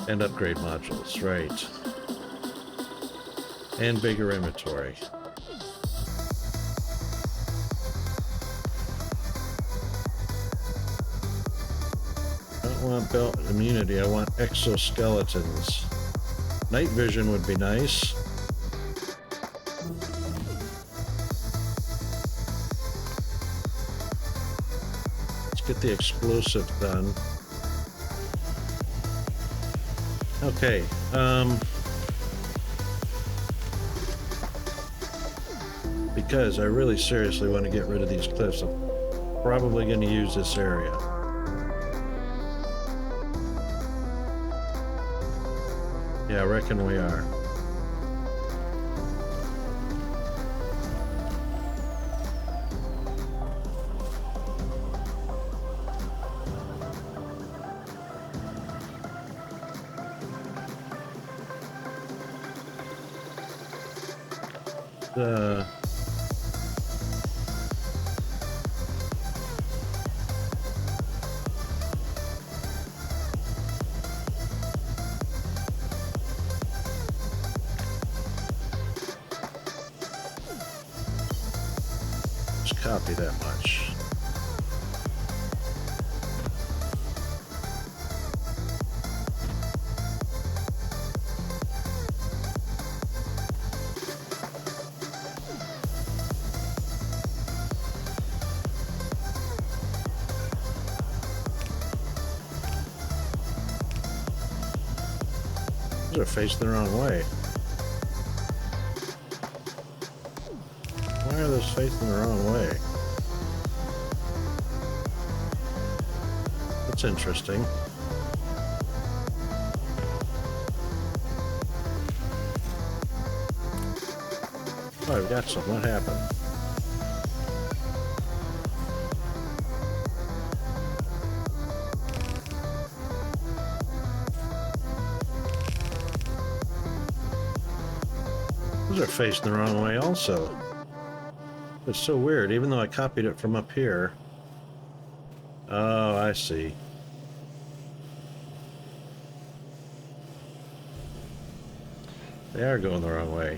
And upgrade modules, right. And bigger inventory. I don't want belt immunity, I want exoskeletons. Night vision would be nice. Let's get the explosive done. Okay, because I really seriously want to get rid of these cliffs, I'm probably going to use this area. Yeah, I reckon we are. Just copy that much. Those are facing the wrong way. Why are those facing the wrong way? That's interesting. Oh, I've got some. What happened? Those are facing the wrong way also. It's so weird, even though I copied it from up here. Oh, I see. They are going the wrong way.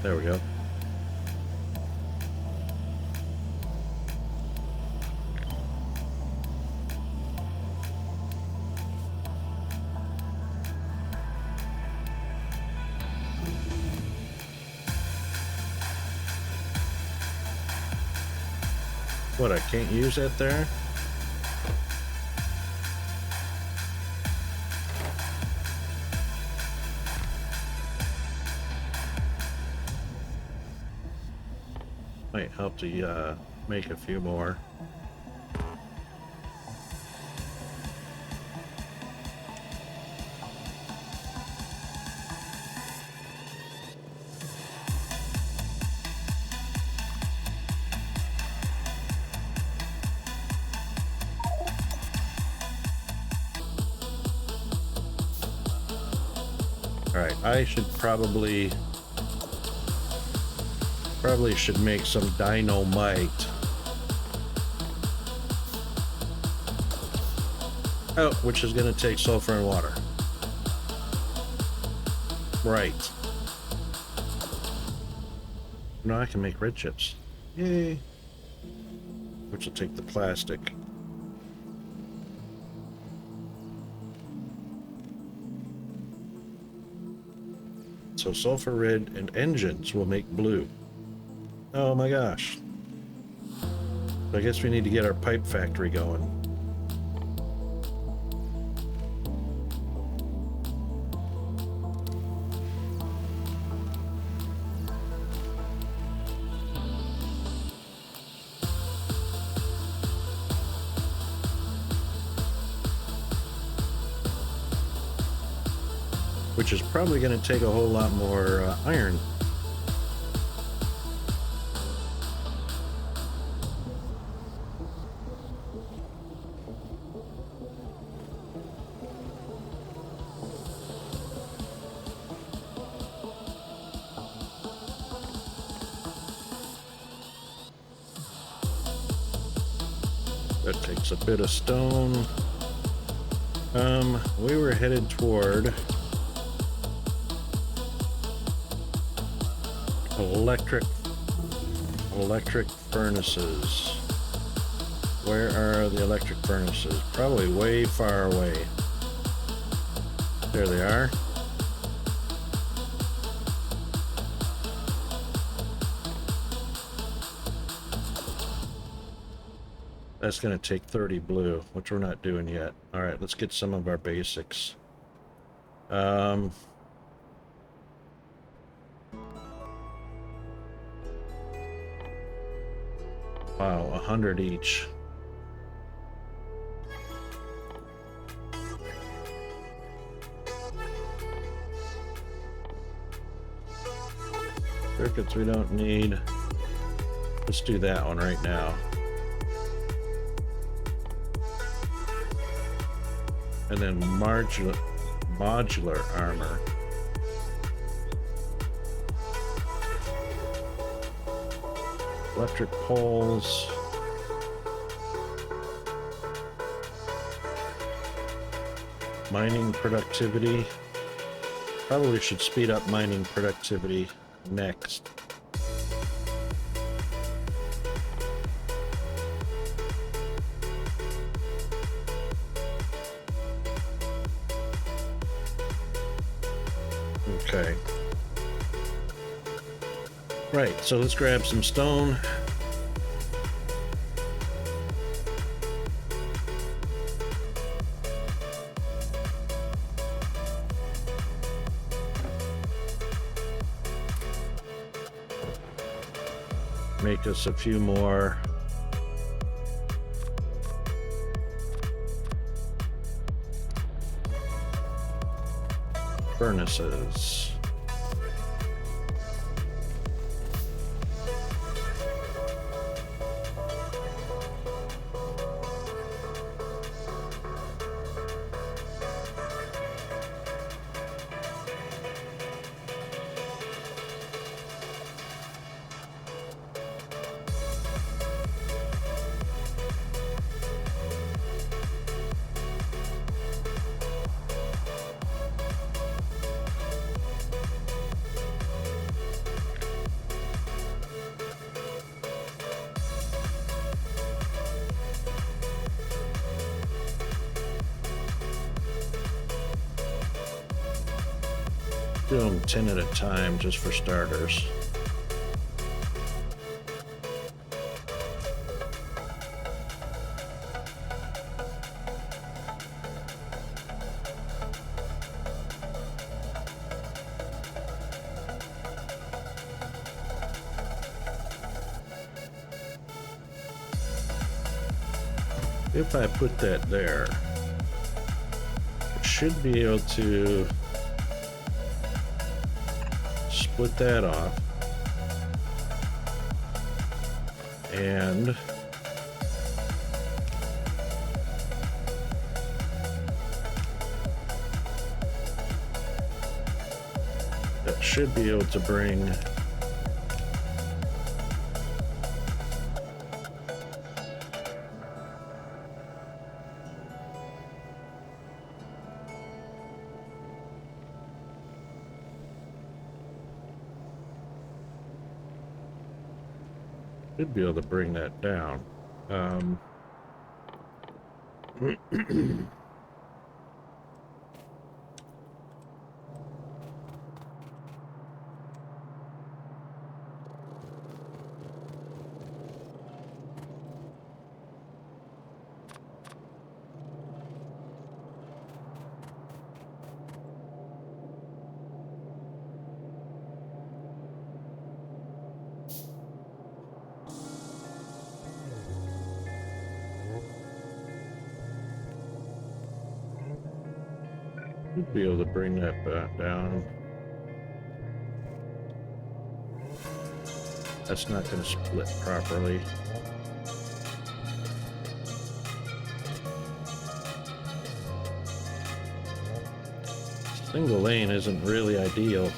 There we go. What, I can't use that there? Might help to make a few more. Alright, I should probably should make some dynamite. Oh, which is going to take sulfur and water. Right. No, I can make red chips. Yay. which will take the plastic. So sulfur red and engines will make blue. Oh my gosh. I guess we need to get our pipe factory going. Which is probably going to take a whole lot more iron. That takes a bit of stone. We were headed toward electric furnaces. Where are the electric furnaces? Probably way far away. There they are. That's going to take 30 blue, which we're not doing yet. All right, let's get some of our basics. Wow, 100 each. Circuits we don't need. Let's do that one right now. And then modular armor. Electric poles. Mining productivity. Probably should speed up mining productivity next. Okay. Right, so let's grab some stone. Make us a few more furnaces. Do them 10 at a time just for starters. If I put that there, it should be able to split that off, and that should be able to bring that down. Should be able to bring that back down. That's not going to split properly. Single lane isn't really ideal.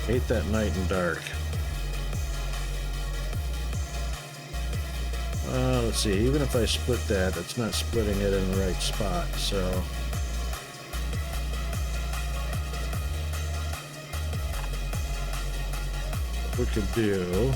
Hate that night and dark. Let's see, even if I split that, it's not splitting it in the right spot, so. What we could do.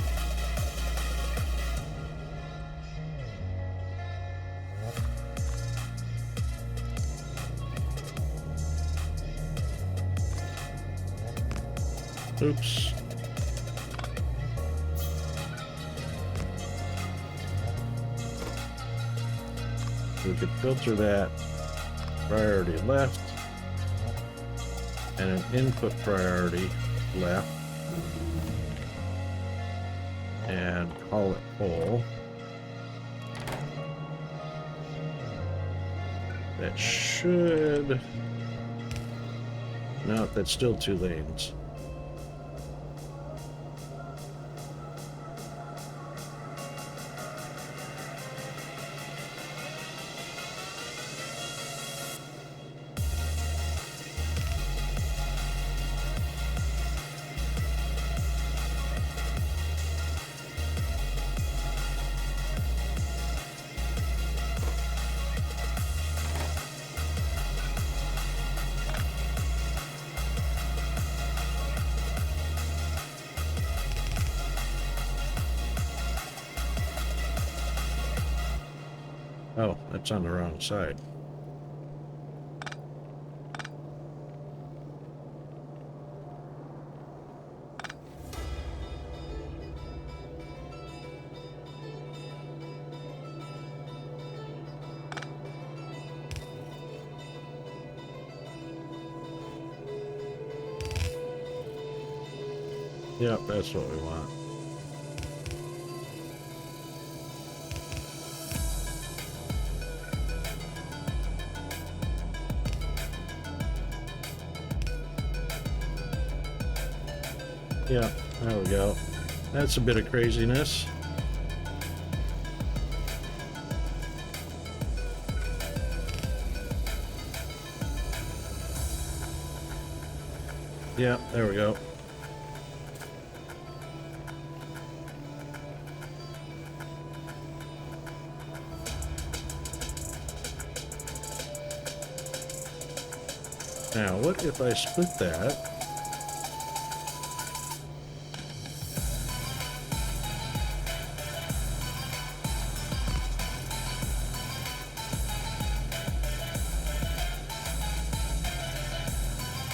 Oops. We could filter that priority left and an input priority left and call it pole. That should... No, that's still 2 lanes. Oh, that's on the wrong side. Yep, that's what we want. Yeah, there we go. That's a bit of craziness. Yeah, there we go. Now, what if I split that?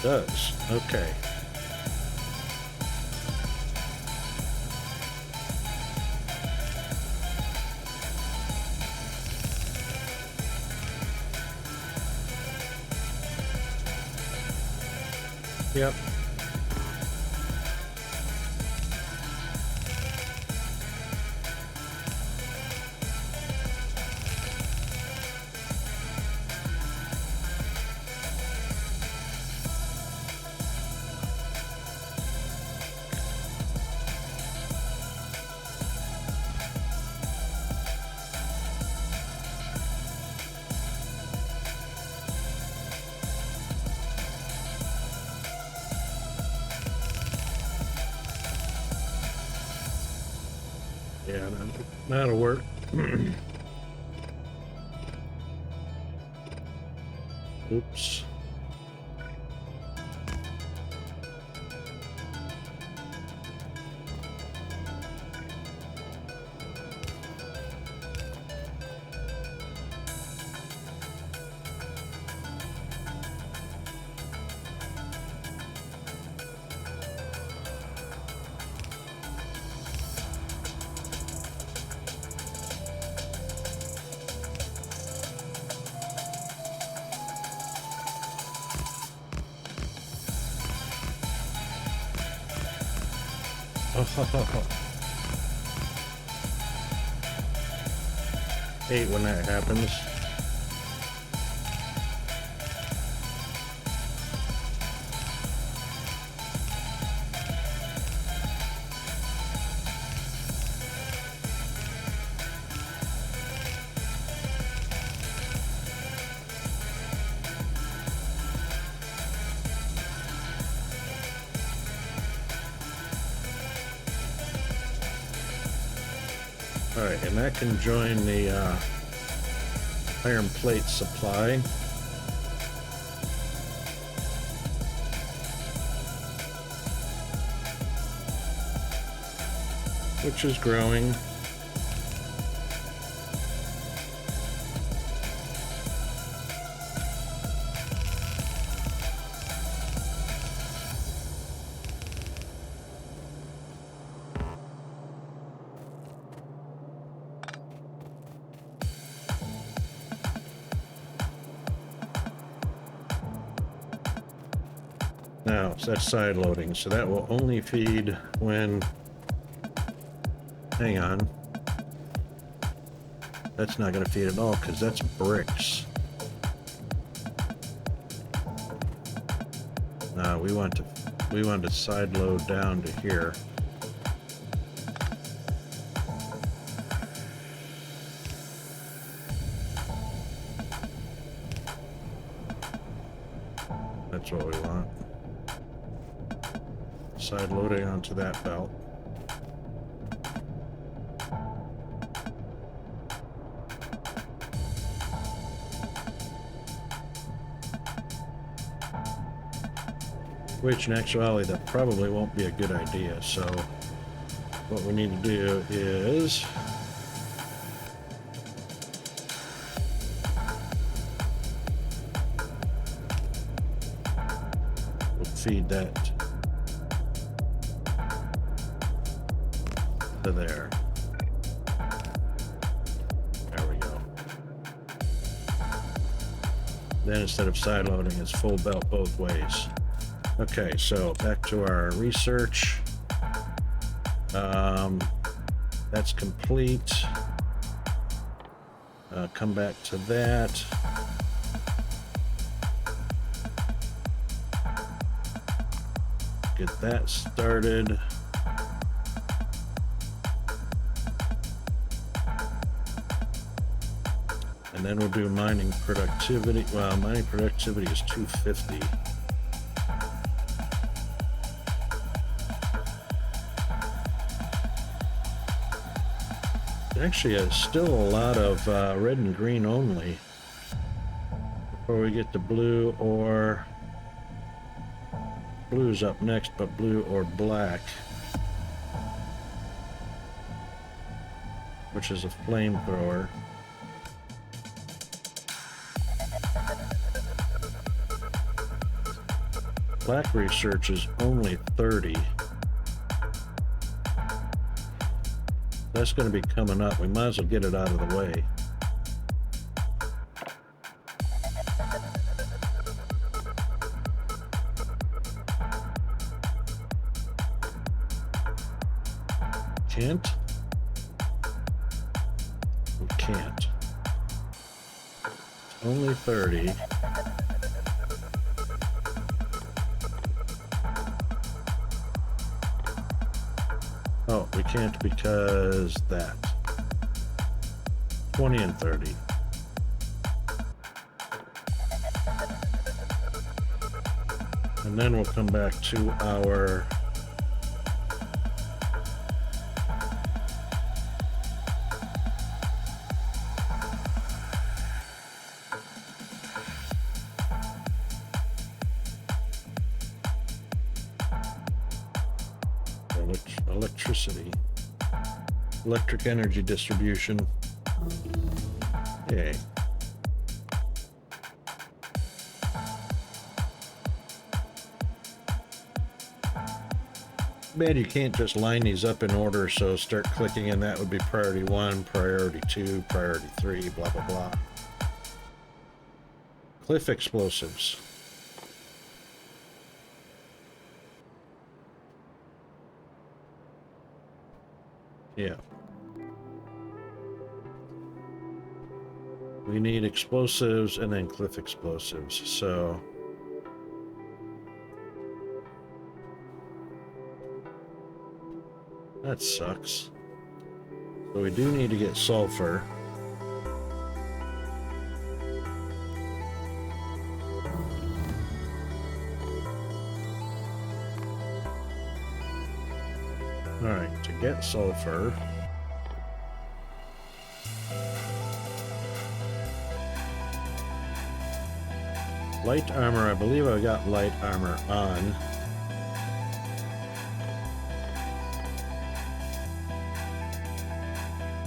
Does. Okay. Yep. That'll work. Oops. Hate when that happens. Alright, and that can join the iron plate supply. Which is growing. Now, so that's side loading, so that will only feed when... Hang on. That's not going to feed at all, because that's bricks. We want to side load down to here. That's what we want. Side loading onto that belt. Which in actuality that probably won't be a good idea, so what we need to do is we'll feed that to there. There we go. Then instead of side loading, it's full belt both ways. Okay, so back to our research. That's complete. Come back to that. Get that started. And then we'll do mining productivity. Well, mining productivity is 250. Actually, it's still a lot of red and green only before we get to blue, or blue's up next, but blue or black, which is a flamethrower. Black research is only 30. That's going to be coming up. We might as well get it out of the way. Can't? We can't. It's only 30. Oh, we can't because that. 20 and 30. And then we'll come back to our electricity. Electric energy distribution. Yay. Bad you can't just line these up in order, so start clicking and that would be priority 1, priority 2, priority 3, blah blah blah. Cliff explosives. Yeah. We need explosives and then cliff explosives, so that sucks. So we do need to get sulfur. Alright, to get sulfur, light armor, I believe I got light armor on.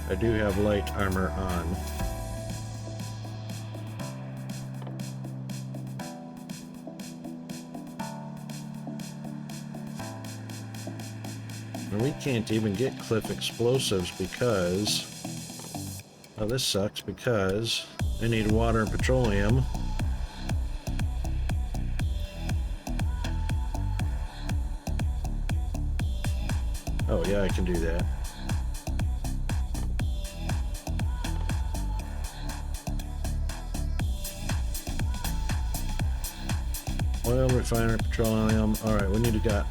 I do have light armor on. And we can't even get cliff explosives because... Oh, this sucks because I need water and petroleum. Oh yeah, I can do that. Oil, refinery, petroleum. Alright, we need to get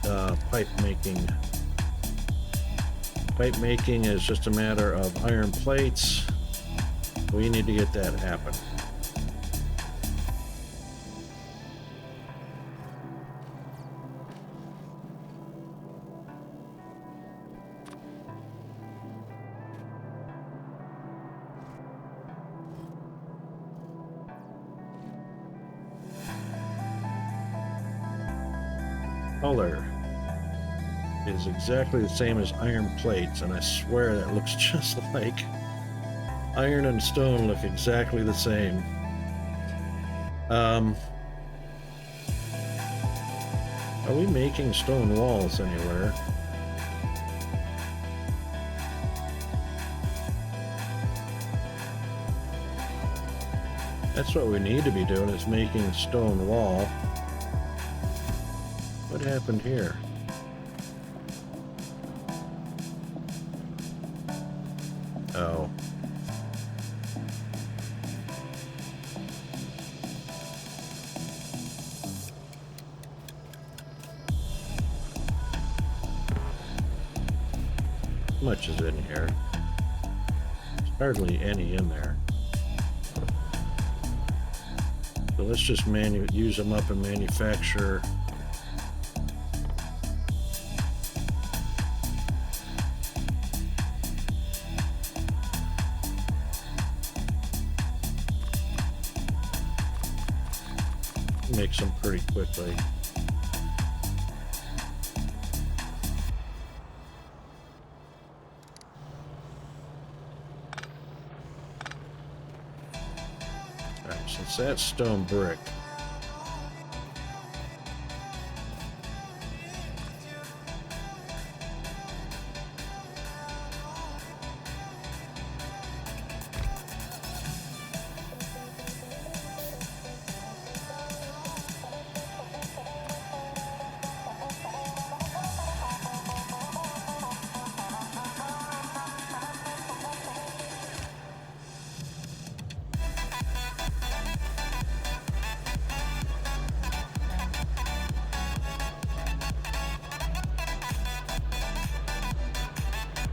pipe making. Pipe making is just a matter of iron plates. We need to get that happen. Color is exactly the same as iron plates, and I swear that looks just like iron and stone look exactly the same. Are we making stone walls anywhere? That's what we need to be doing, is making stone wall. What happened here? Oh. How much is in here? There's hardly any in there. So let's just use them up and manufacture. Make some pretty quickly. Alright, since that's stone brick,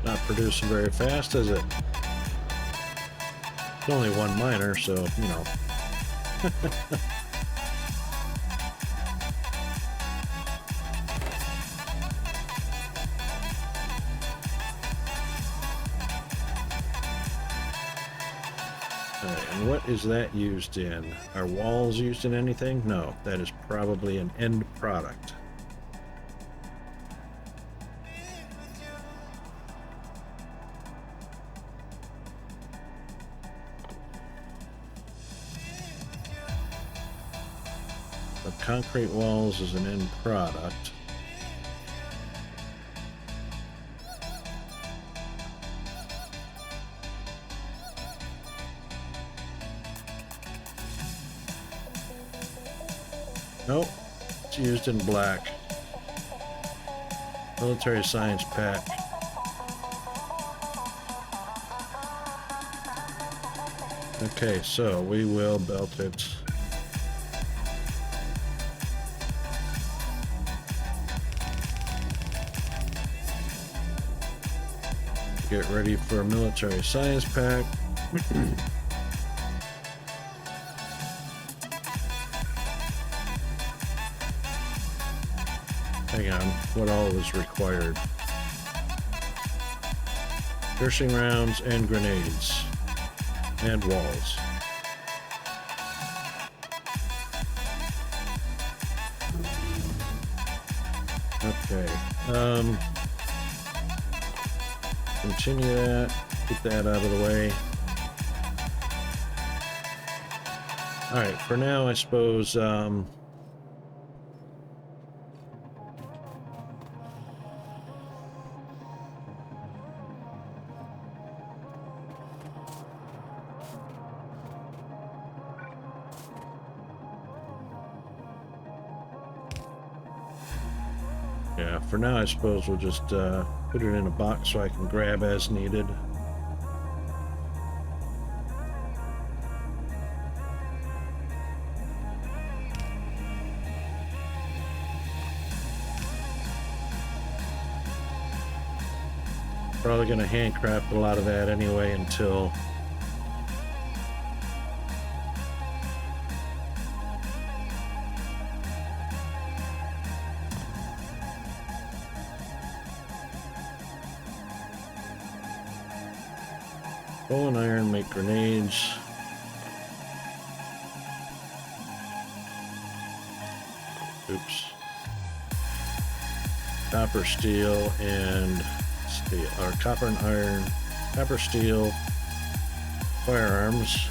not producing very fast, is it? It's only one miner, so, you know. Alright, and what is that used in? Are walls used in anything? No, that is probably an end product. But concrete walls is an end product. Nope, it's used in black. Military science pack. Okay, so we will belt it. Get ready for a military science pack. Hang on, what all is required? Piercing rounds and grenades. And walls. Okay. Continue that. Get that out of the way. Alright, for now I suppose yeah, for now I suppose we'll just put it in a box so I can grab as needed. Probably going to handcraft a lot of that anyway until coal and iron make grenades. Oops. Copper, steel, and steel, or copper and iron, copper, steel, firearms.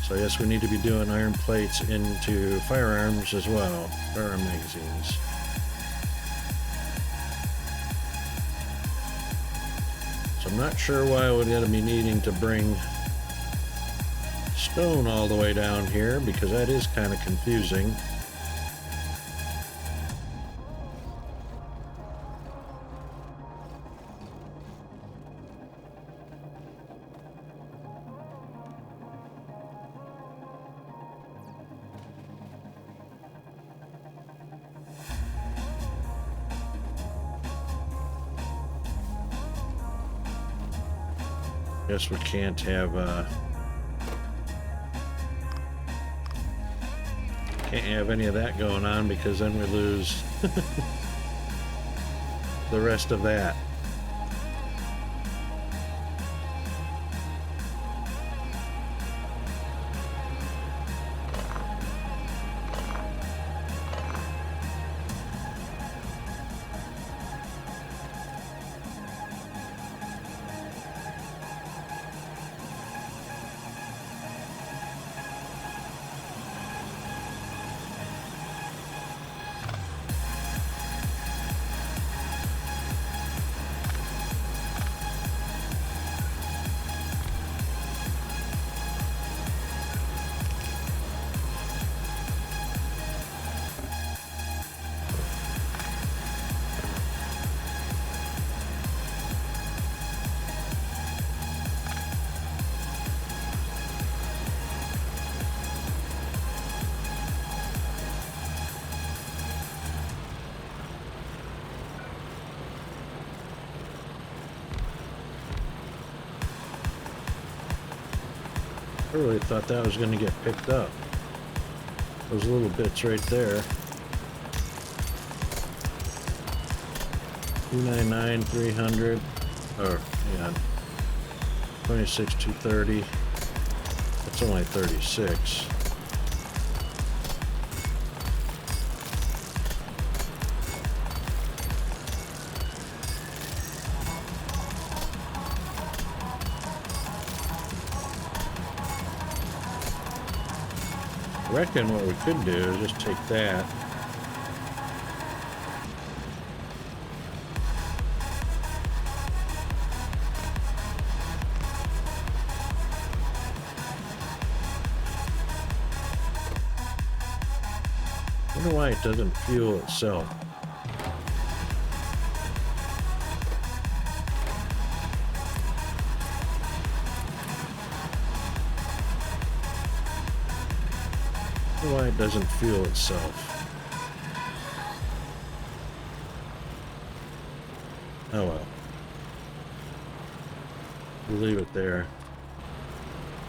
So I guess we need to be doing iron plates into firearms as well, firearm magazines. So I'm not sure why we're going to be needing to bring stone all the way down here, because that is kind of confusing. Guess we can't have any of that going on, because then we lose the rest of that. I really thought that was going to get picked up. Those little bits right there. 299, 300, or yeah, 26, 230. That's only 36. I reckon what we could do is just take that. I wonder why it doesn't fuel itself. I wonder why it doesn't fuel itself. Oh well. We'll leave it there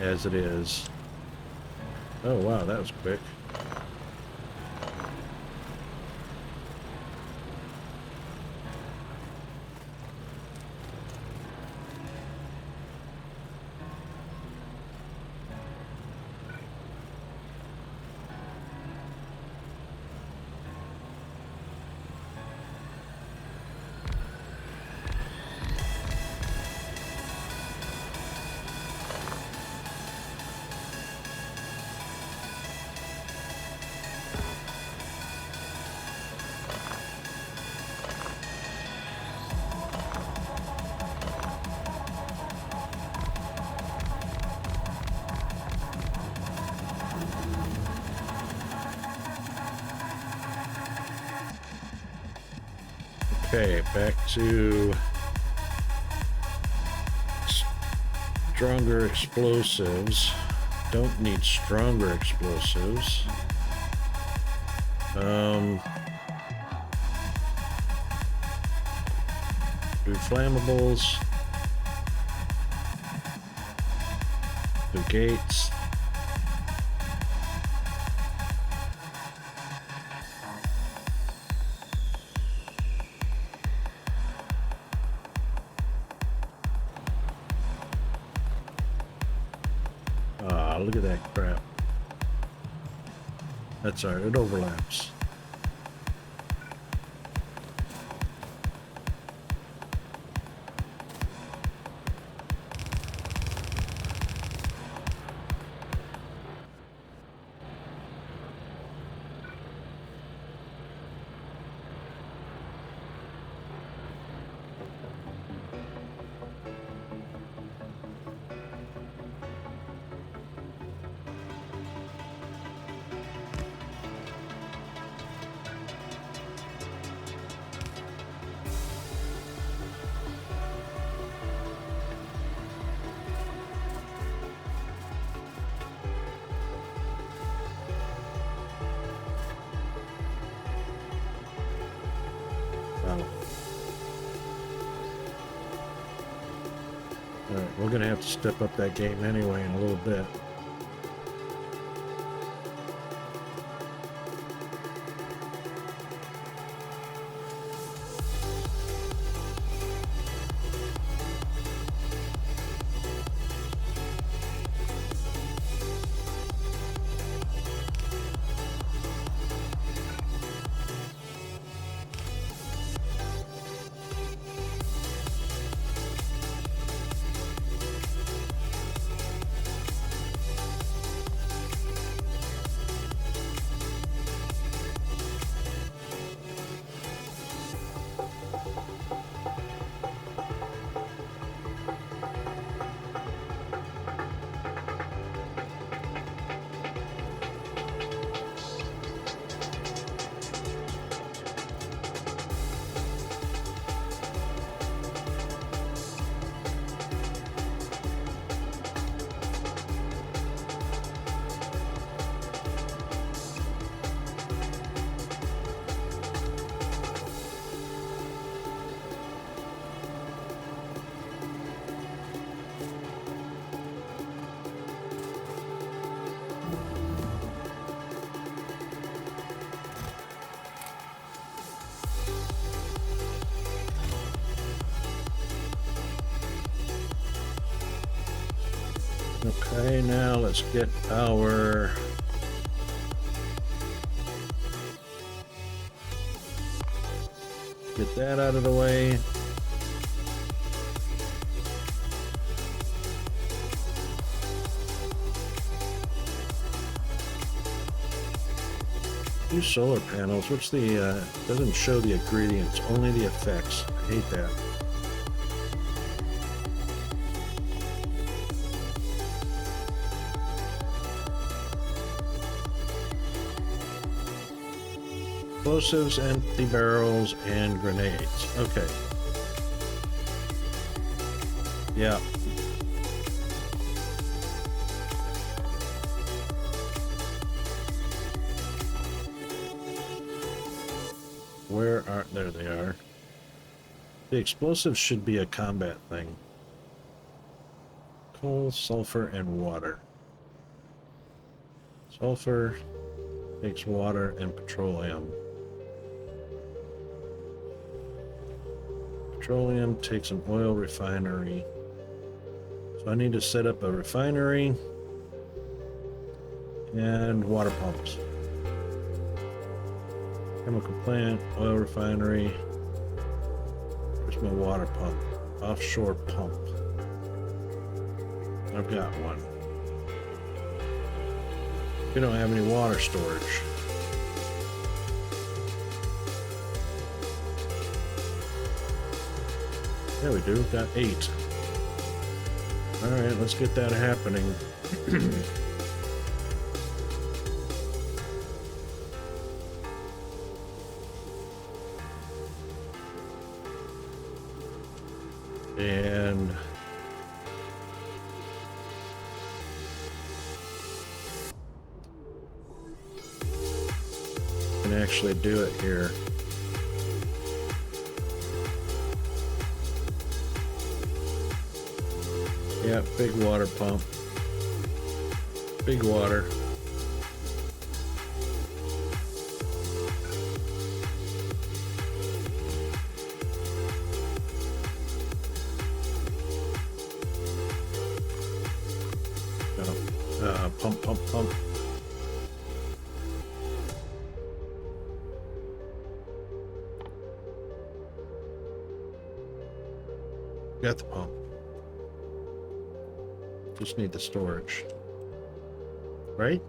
as it is. Oh wow, that was quick. Okay, back to stronger explosives. Don't need stronger explosives. Do flammables. Do gates. Look at that crap. That's alright, it overlaps. Alright, we're gonna have to step up that game anyway in a little bit. Okay, now let's get our get that out of the way. Use solar panels. What's the, doesn't show the ingredients, only the effects. I hate that. Explosives, empty barrels, and grenades. Okay. Yeah. Where are... There they are. The explosives should be a combat thing. Coal, sulfur, and water. Sulfur takes water and petroleum. Petroleum takes an oil refinery. So I need to set up a refinery and water pumps. Chemical plant, oil refinery. Where's my water pump? Offshore pump. I've got one. We don't have any water storage. Yeah, we do. Got 8. Alright, let's get that happening. And can actually do it here. Yeah, big water pump. Big water. Pump, pump, pump. Got the pump. Just need the storage. Right?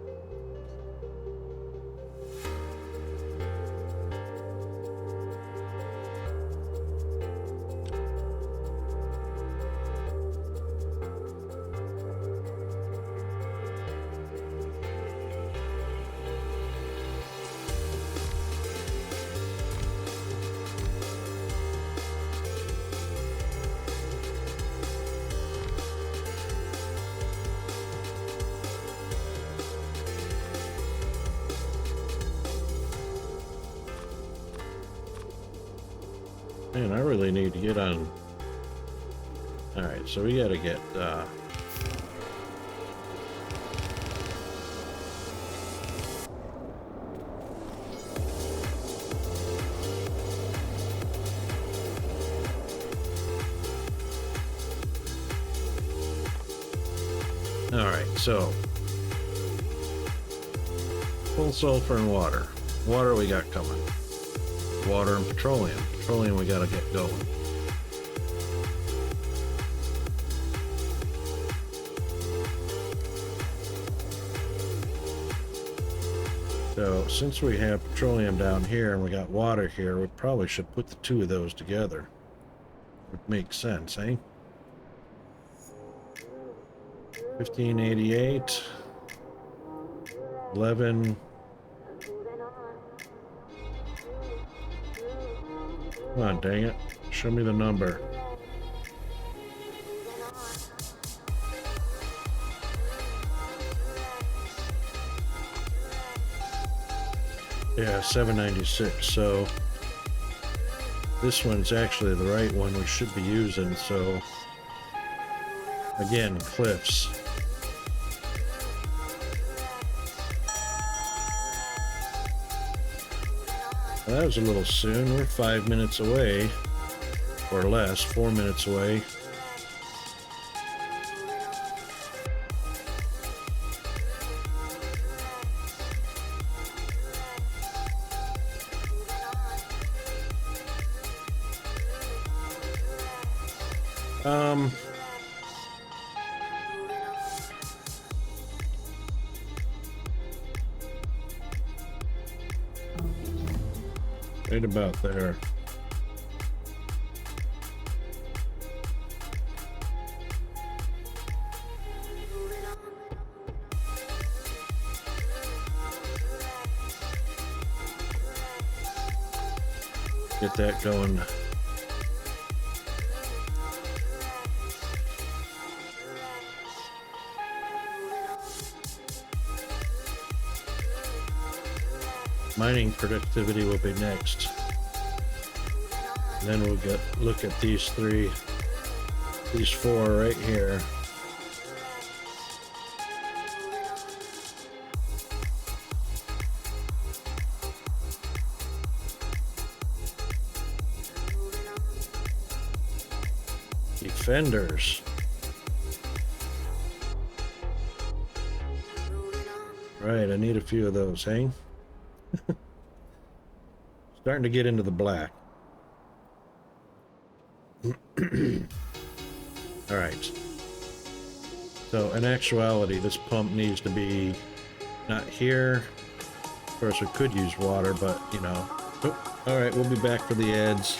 Man, I really need to get on. Alright, so we gotta get, Alright, so full sulfur and water. Water we got coming. Water and petroleum. Petroleum we gotta get going. So since we have petroleum down here and we got water here, we probably should put the two of those together. Would make sense, eh? 1588, 11. Come on, dang it. Show me the number. Yeah, 796. So this one's actually the right one we should be using. So again, cliffs. Well, that was a little soon. We're 5 minutes away, or less, 4 minutes away. Right about there. Get that going. Mining productivity will be next. And then we'll look at these four right here. Defenders. Right, I need a few of those, hey? Starting to get into the black. All right. So in actuality, this pump needs to be not here. Of course, we could use water, but you know. Oh, all right, we'll be back for the ads.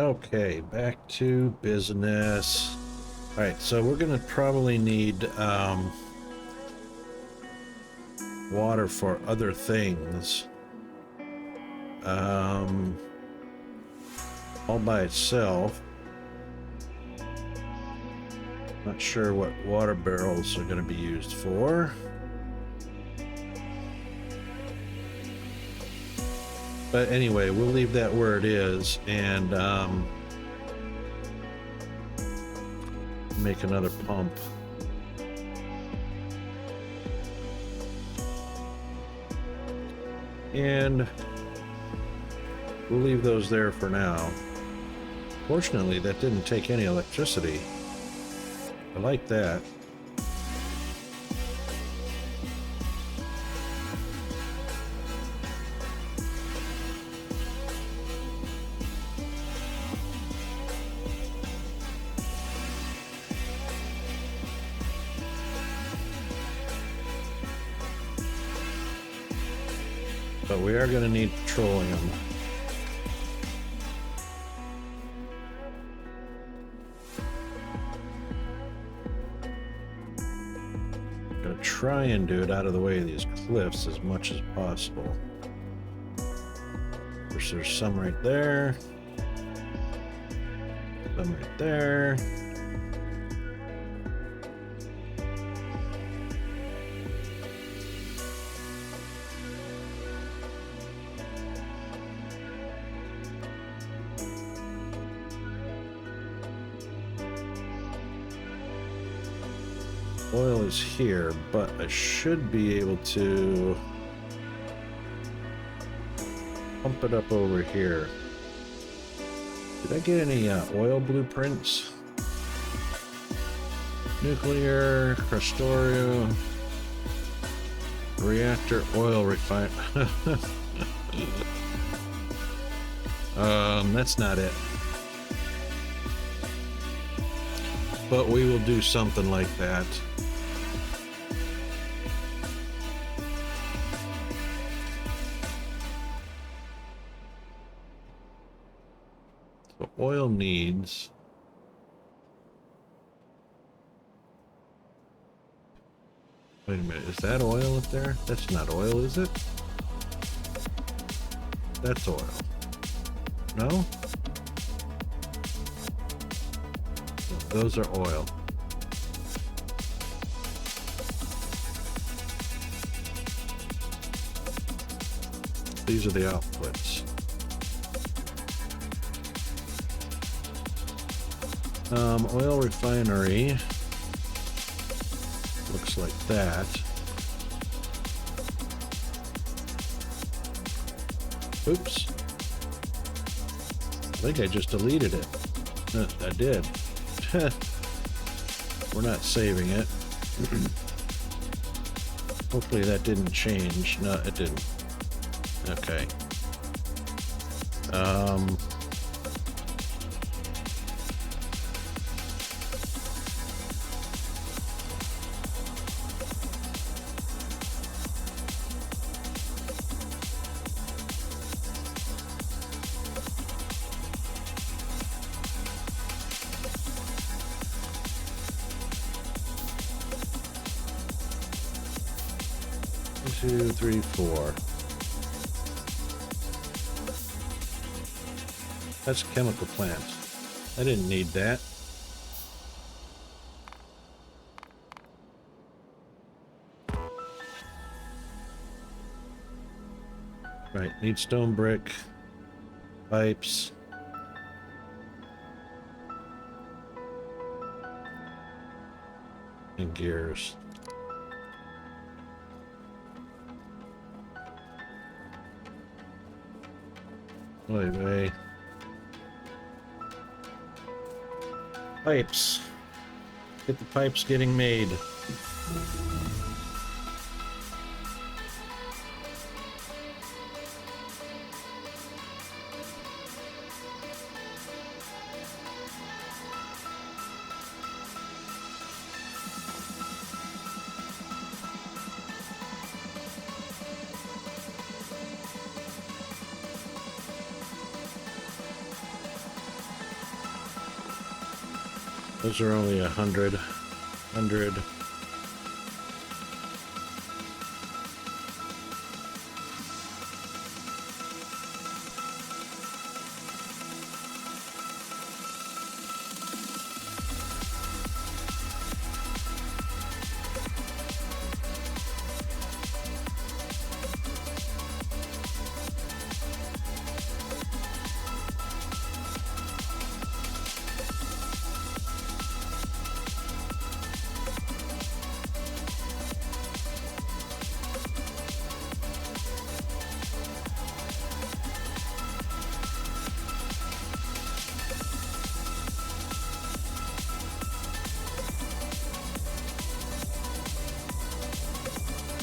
Okay, back to business. All right, so we're gonna probably need water for other things. All by itself. Not sure what water barrels are gonna be used for. But anyway, we'll leave that where it is and make another pump. And we'll leave those there for now. Fortunately, that didn't take any electricity. I like that. But we are going to need petroleum. Going to try and do it out of the way of these cliffs as much as possible. There's some right there. Some right there. Oil is here, but I should be able to pump it up over here. Did I get any oil blueprints? Nuclear, Factorio, reactor, oil refine. That's not it. But we will do something like that. So oil needs wait a minute, is that oil up there? That's not oil, is it? That's oil. No? Those are oil. These are the outputs. Oil refinery looks like that. Oops. I think I just deleted it. I did. We're not saving it. Hopefully that didn't change. No, it didn't. Okay. Two, three, four. That's chemical plants. I didn't need that. Right, need stone brick, pipes. And gears. Wait. Pipes. Get the pipes getting made. Those are only 100.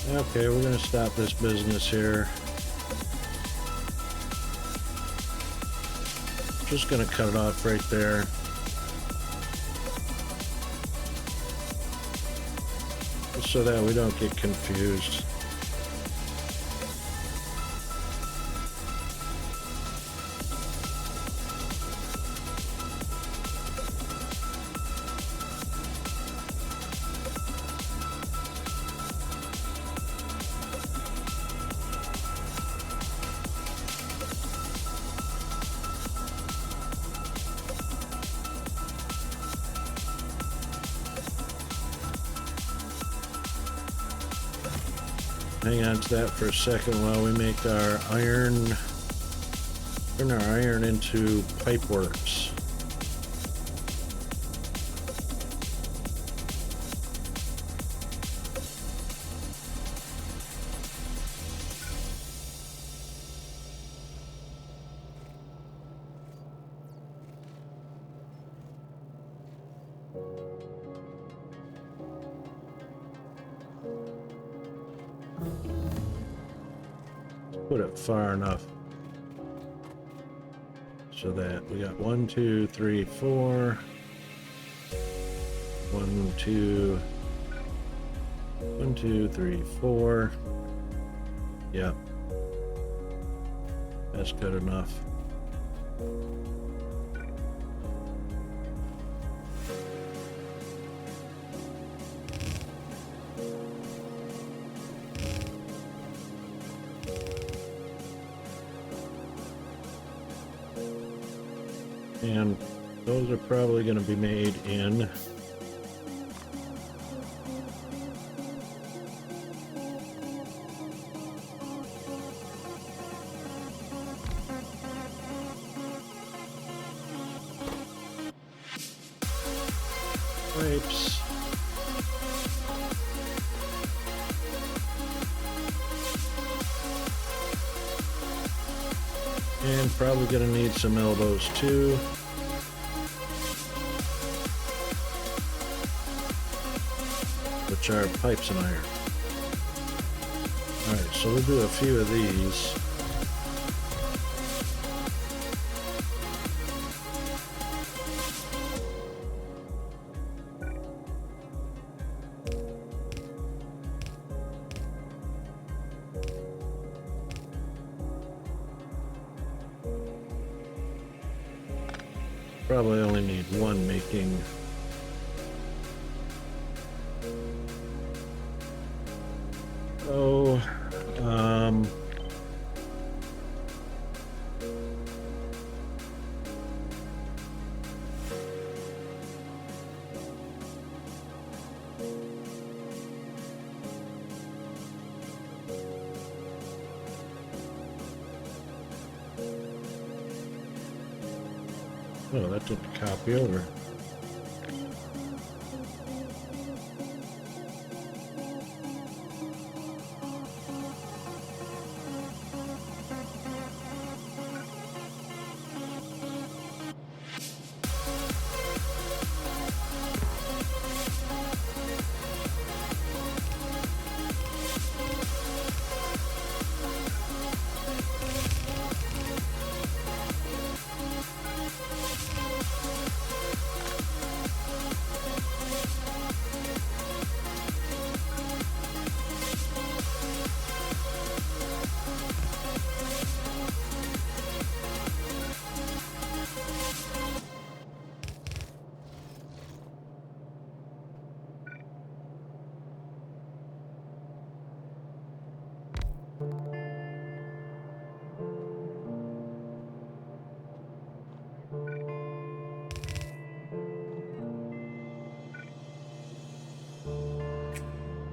Okay, we're gonna stop this business here. Just gonna cut it off right there. Just so that we don't get confused. Hang on to that for a second while we make our iron, turn our iron into pipeworks. Put it far enough so that we got 1, 2, 3, 4. 1, 2, 1, 2, 3, 4. Yep. That's good enough. And those are probably going to be made in pipes. And probably going to need some elbows too. Which are pipes and iron. Alright, so we'll do a few of these. Probably only need one making. Oh, oh, that didn't copy over.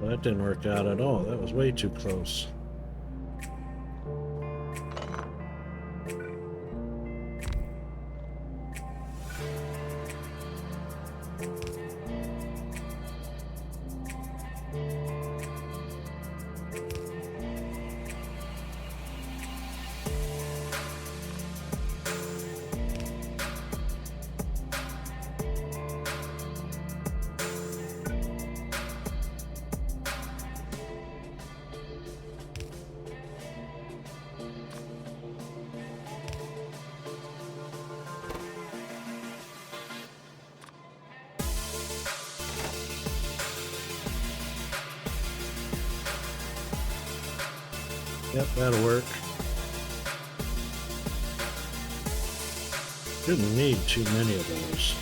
Well, that didn't work out at all. That was way too close. Yep, that'll work. Didn't need too many of those.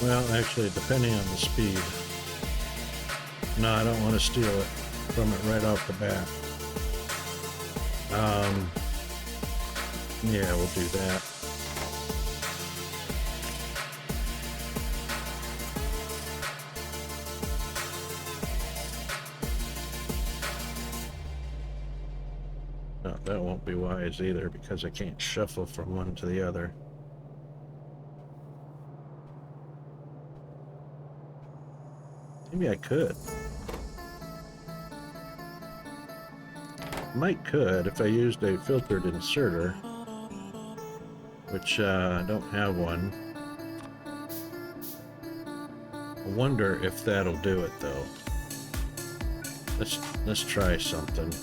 Well, actually, depending on the speed. No, I don't want to steal it from it right off the bat. Yeah, we'll do that. No, that won't be wise either because I can't shuffle from one to the other. Maybe I could. Might could if I used a filtered inserter, which I don't have one. I wonder if that'll do it though. Let's try something.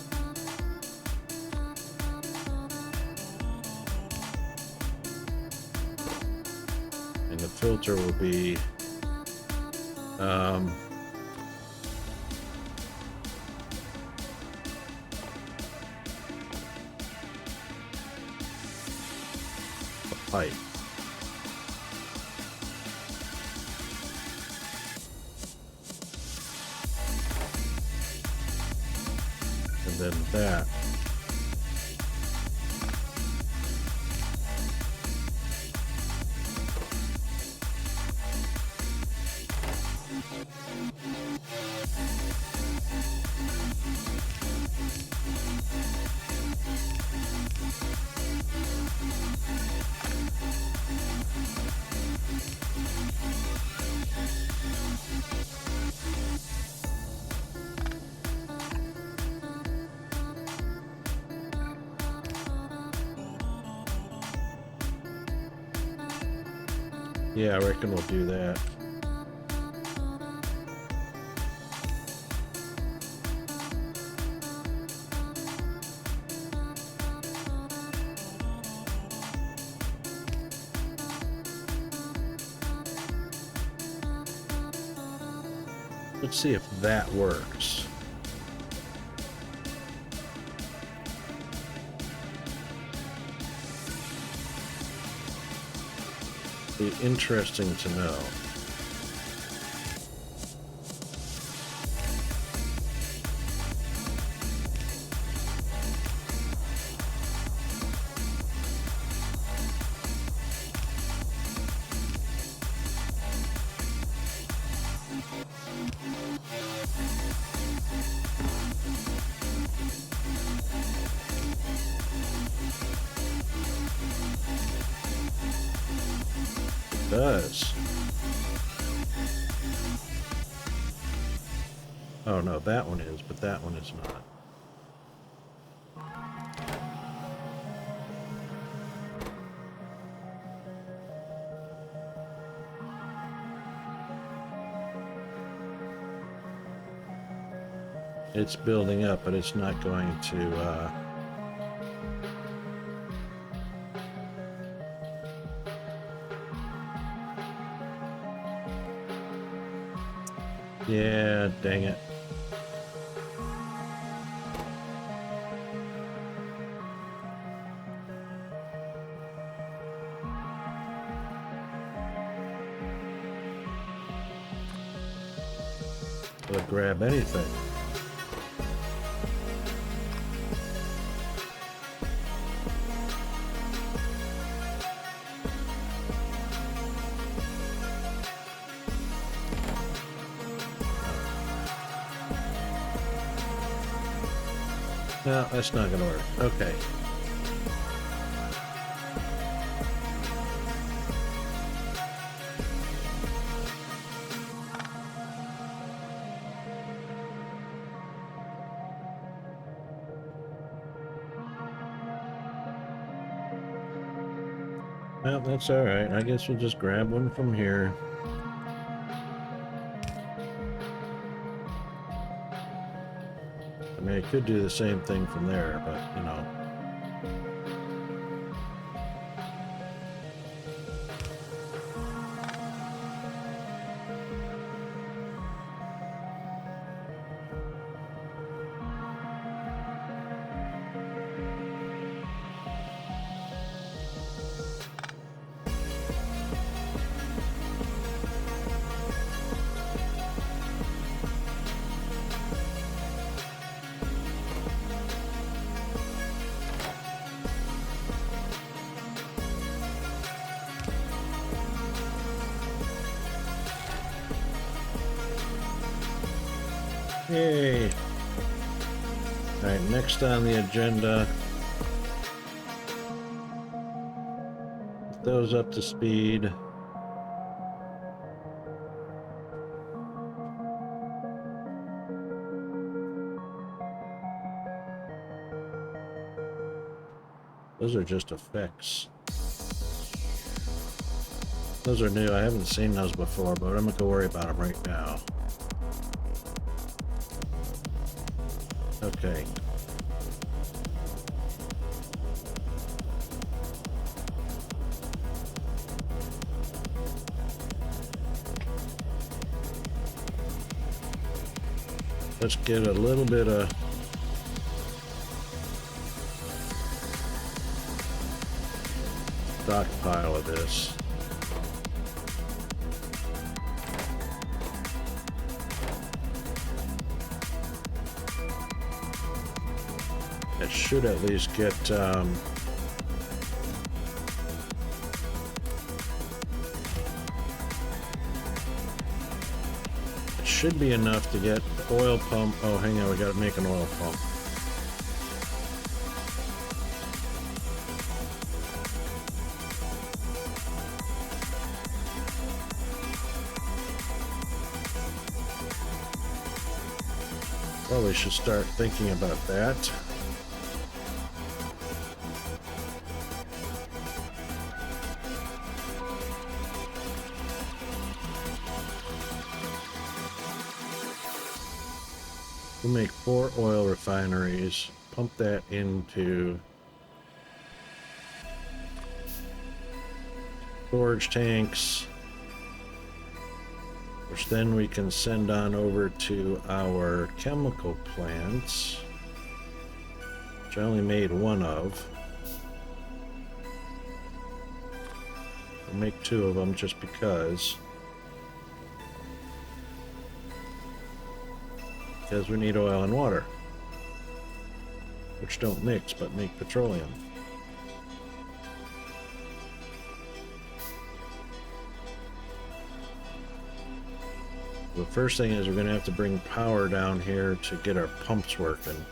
And the filter will be pipe. And then that. Yeah, I reckon we'll do that. Let's see if that works. Be interesting to know. Does. Oh no, that one is, but that one is not. It's building up, but it's not going to, yeah, dang it. Will grab anything. No, that's not going to work. Okay. Well, that's all right. I guess we'll just grab one from here. I mean, I could do the same thing from there, but, you know. Yay! Alright, next on the agenda. Get those up to speed. Those are just effects. Those are new. I haven't seen those before, but I'm not gonna worry about them right now. Okay. Let's get a little bit of stockpile of this. It should at least get it should be enough to get oil pump. Oh, hang on, we gotta make an oil pump. Probably should start thinking about that. We'll make 4 oil refineries, pump that into storage tanks, which then we can send on over to our chemical plants, which I only made 1 of. We'll make 2 of them just because we need oil and water, which don't mix but make petroleum. The first thing is we're going to have to bring power down here to get our pumps working.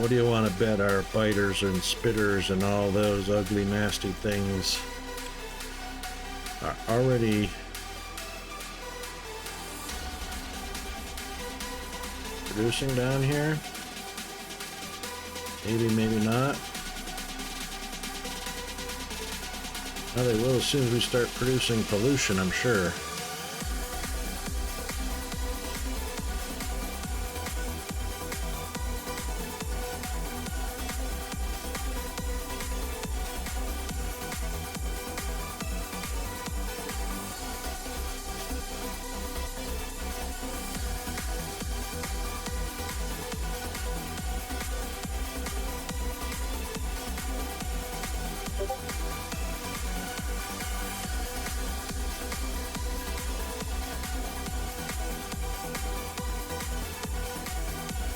What do you want to bet our biters and spitters and all those ugly, nasty things are already producing down here? Maybe, maybe not. Well, they will as soon as we start producing pollution, I'm sure.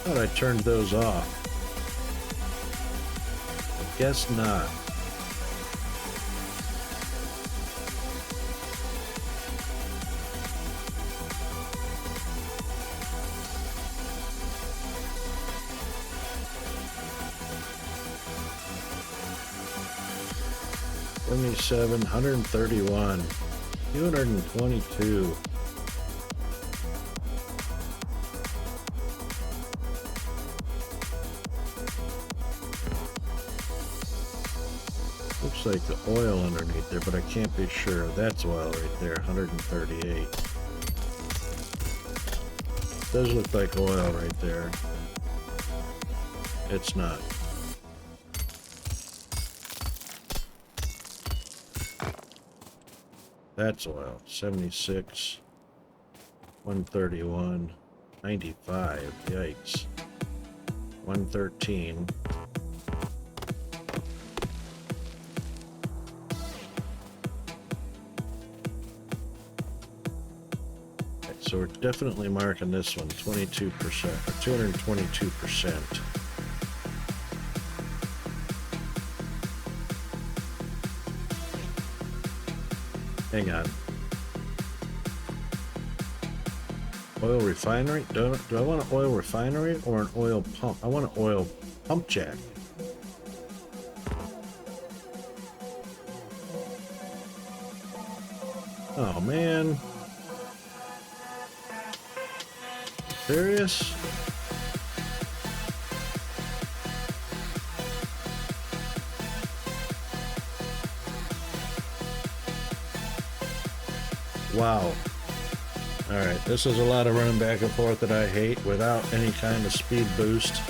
Thought I turned those off. I guess not. $77, $131, $222. Looks like the oil underneath there, but I can't be sure. That's oil right there, 138. Does look like oil right there. It's not. That's oil. 76, 131, 95. Yikes. 113. So we're definitely marking this one 22%, or 222%. Hang on. Oil refinery? Do I want an oil refinery or an oil pump? I want an oil pump jack. Oh man. Serious? Wow. Alright, this is a lot of running back and forth that I hate without any kind of speed boost.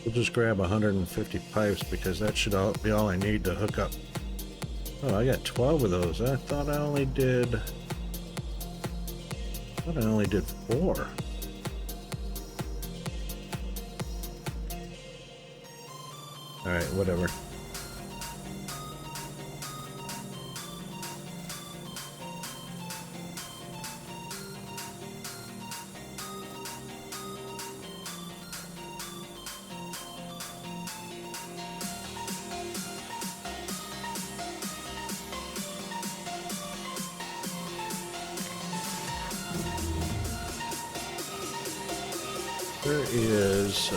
We'll just grab 150 pipes because that should be all I need to hook up. Oh, I got 12 of those. I thought I only did 4. All right, whatever. There is,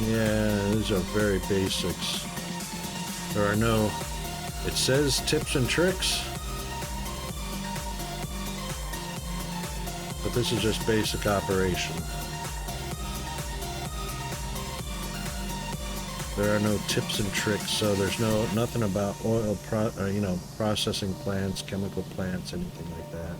yeah, these are very basics. There are no, it says tips and tricks, but this is just basic operation. There are no tips and tricks, so there's nothing about oil, processing plants, chemical plants, anything like that.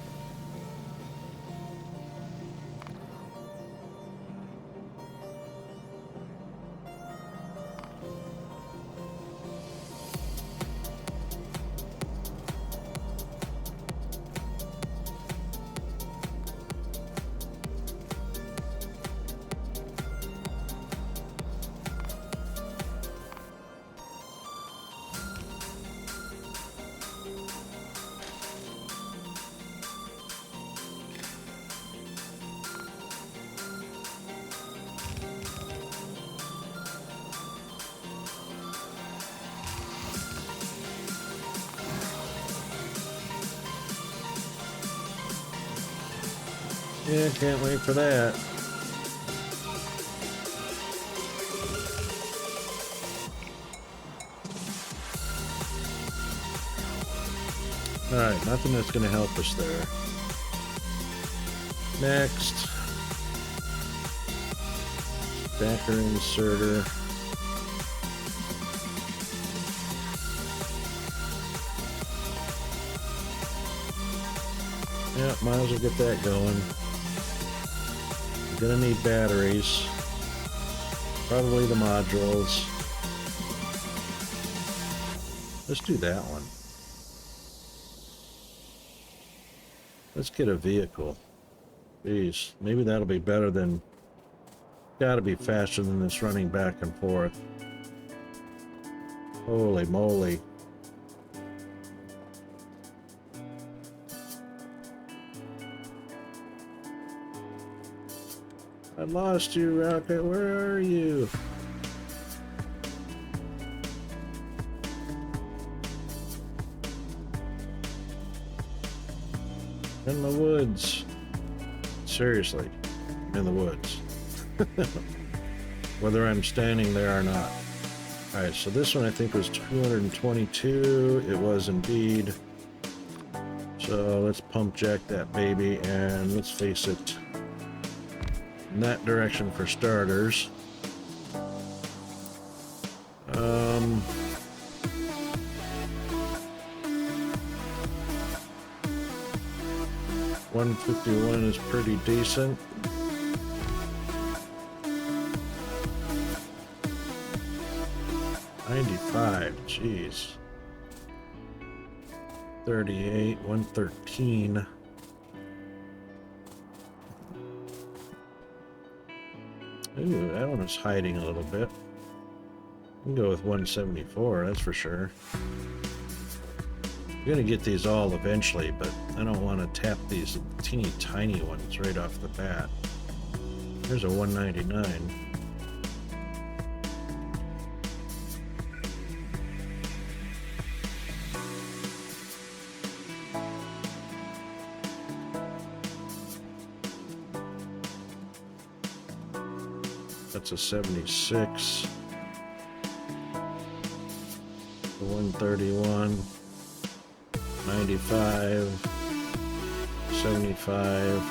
Yeah, can't wait for that. Alright, nothing that's going to help us there. Next. Backer inserter. Yeah, might as well get that going. Gonna need batteries. Probably the modules. Let's do that one. Let's get a vehicle. Jeez, maybe that'll be better than... Gotta be faster than this running back and forth. Holy moly. I lost you, Rocket. Where are you? In the woods. Seriously, in the woods. Whether I'm standing there or not. Alright, so this one I think was 222. It was indeed. So let's pump jack that baby and let's face it. In that direction for starters. 151 is pretty decent. $95, jeez. 38, 113. Ooh, that one is hiding a little bit. We can go with 174, that's for sure. I'm gonna get these all eventually, but I don't want to tap these teeny tiny ones right off the bat. Here's a 199. That's a 76. The 131. 95, 75,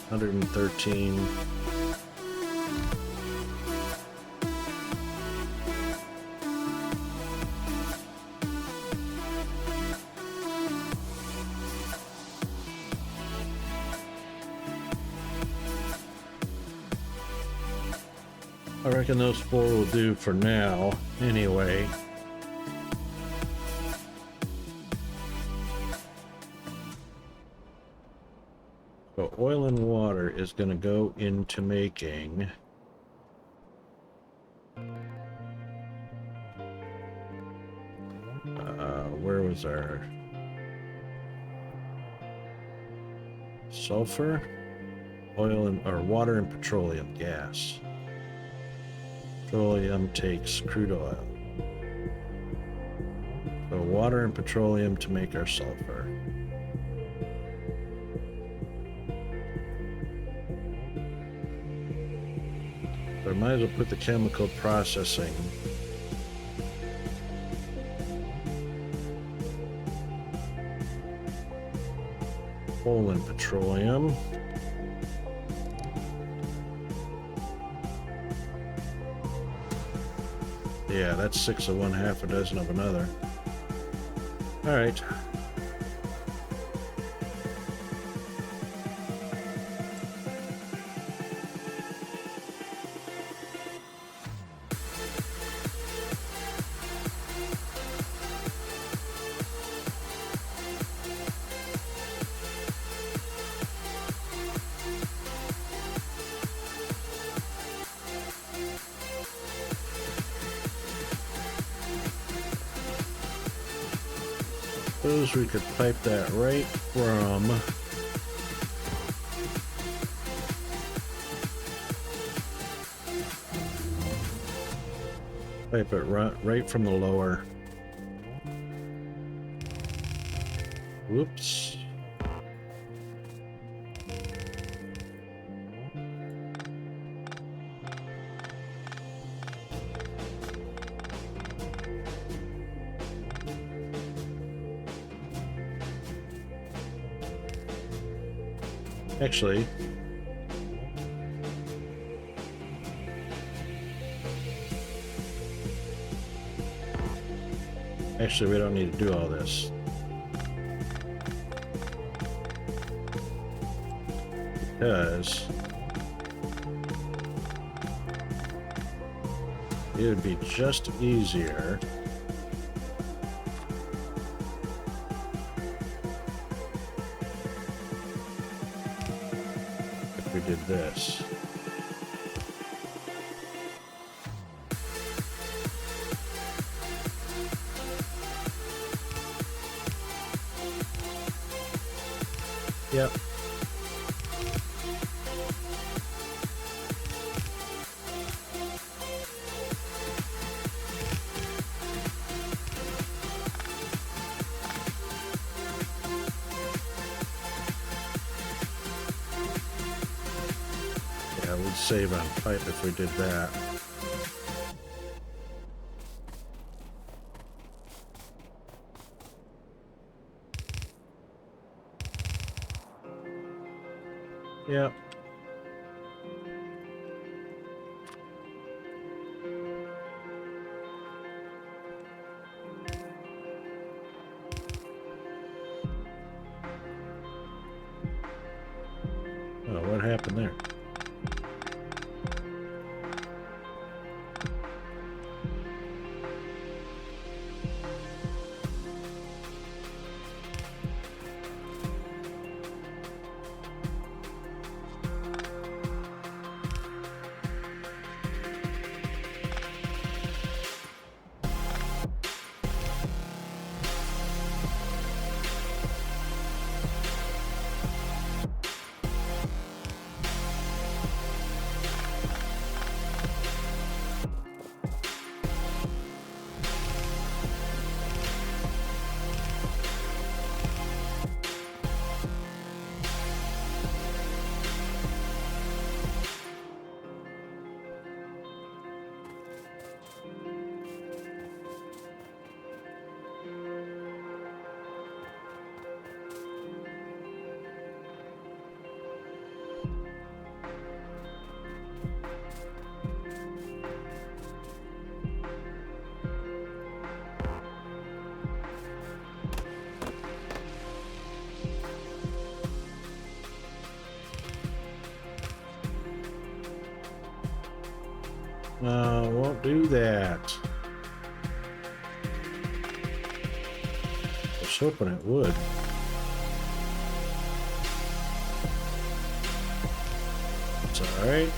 113. I reckon those 4 will do for now, anyway. So oil and water is going to go into making where was our sulfur, oil and or water and petroleum gas. Petroleum takes crude oil. So water and petroleum to make our sulfur. So I might as well put the chemical processing coal and petroleum. Yeah, that's 6 of one, half a dozen of another. All right. Suppose we could pipe that right from pipe it right from the lower. Whoops. Actually, we don't need to do all this. Because it would be just easier if we did this. Yep. Yeah, we'd save on pipe if we did that. Yep. Oh, what happened there? Won't do that. I was hoping it would. It's alright.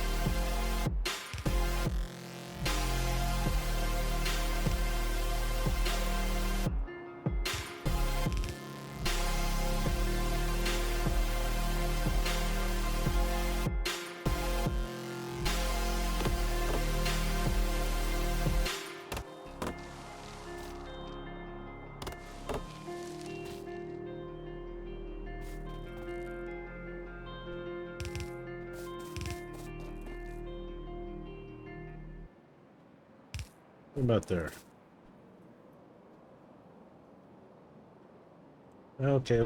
What about there? Okay.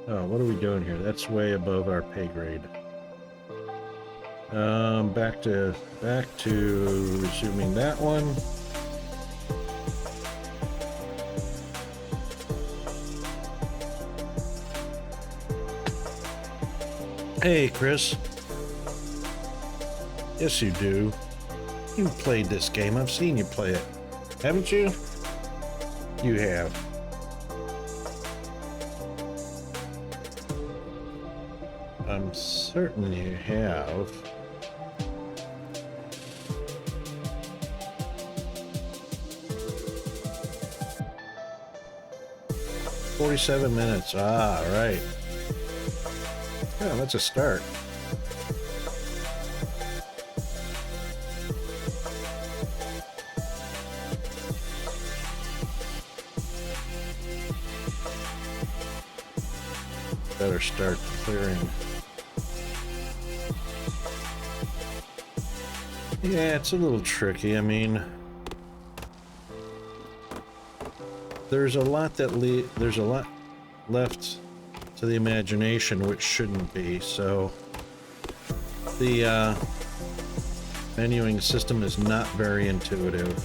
Oh, what are we doing here? That's way above our pay grade. Back to resuming that one. Hey, Chris. Yes, you do. You played this game. I've seen you play it. Haven't you? You have. I'm certain you have. "47 minutes. Ah, right. Yeah, that's a start. Better start clearing. Yeah, it's a little tricky. I mean, there's a lot left to the imagination, which shouldn't be. So the menuing system is not very intuitive.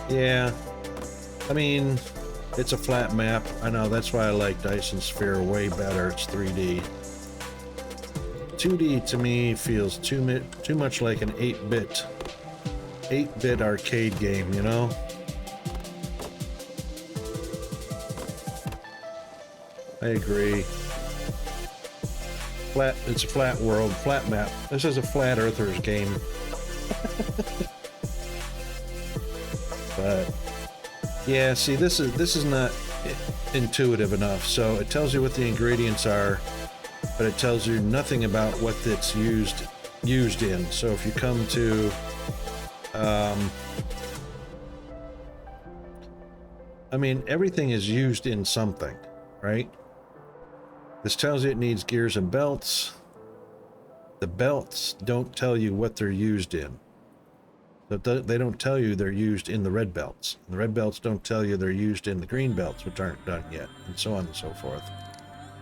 Yeah, I mean, it's a flat map. I know, that's why I like Dyson Sphere way better. It's 3D. 2D to me feels too much like an 8-bit arcade game, you know? I agree. It's a flat world, flat map. This is a flat earthers game. But yeah, see, this is not intuitive enough. So it tells you what the ingredients are, but it tells you nothing about what it's used in. So if you come to I mean, everything is used in something, right? This tells you it needs gears and belts. The belts don't tell you what they're used in. They don't tell you they're used in the red belts. And the red belts don't tell you they're used in the green belts, which aren't done yet, and so on and so forth.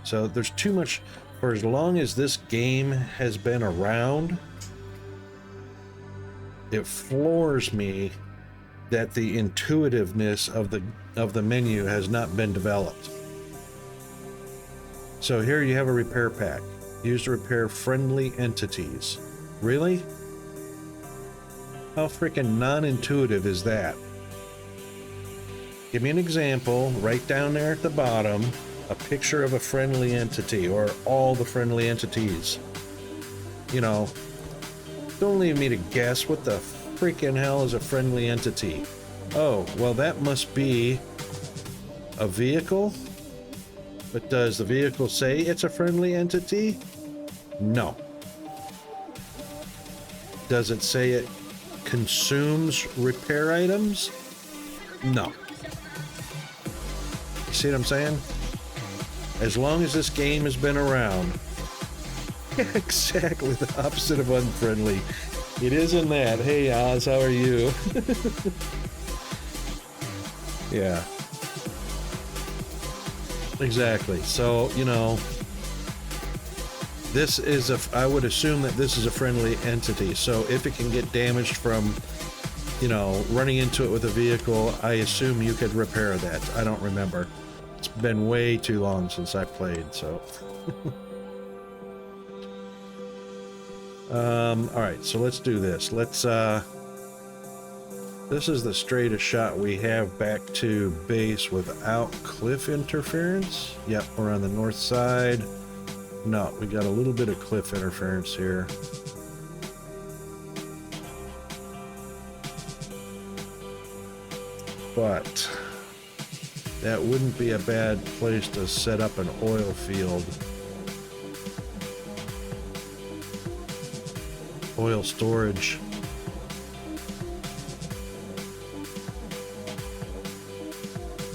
So there's too much. For as long as this game has been around, it floors me that the intuitiveness of the menu has not been developed. So here you have a repair pack used to repair friendly entities. Really? How freaking non-intuitive is that? Give me an example right down there at the bottom, a picture of a friendly entity or all the friendly entities. You know, don't leave me to guess. What the freaking hell is a friendly entity? Oh, well, that must be a vehicle. But does the vehicle say it's a friendly entity? No. Does it say it consumes repair items? No. You see what I'm saying? As long as this game has been around. Exactly the opposite of unfriendly. It isn't that. Hey Oz, how are you? Yeah. Exactly. So, you know, this is I would assume that this is a friendly entity. So if it can get damaged from, you know, running into it with a vehicle, I assume you could repair that. I don't remember. It's been way too long since I played, so. All right, so let's do this. This is the straightest shot we have back to base without cliff interference. Yep, we're on the north side. No, we got a little bit of cliff interference here. But that wouldn't be a bad place to set up an oil field. Oil storage.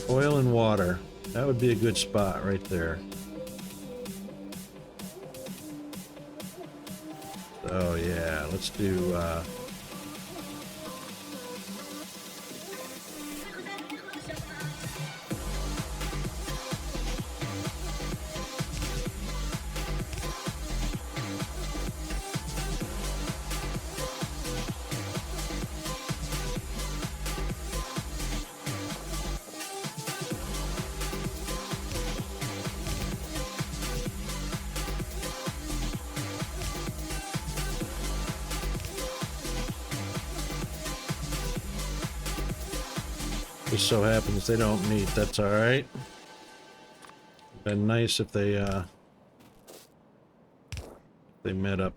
Oil and water. That would be a good spot right there. Oh yeah, let's do just so happens they don't meet. That's all right. Been nice if they met up.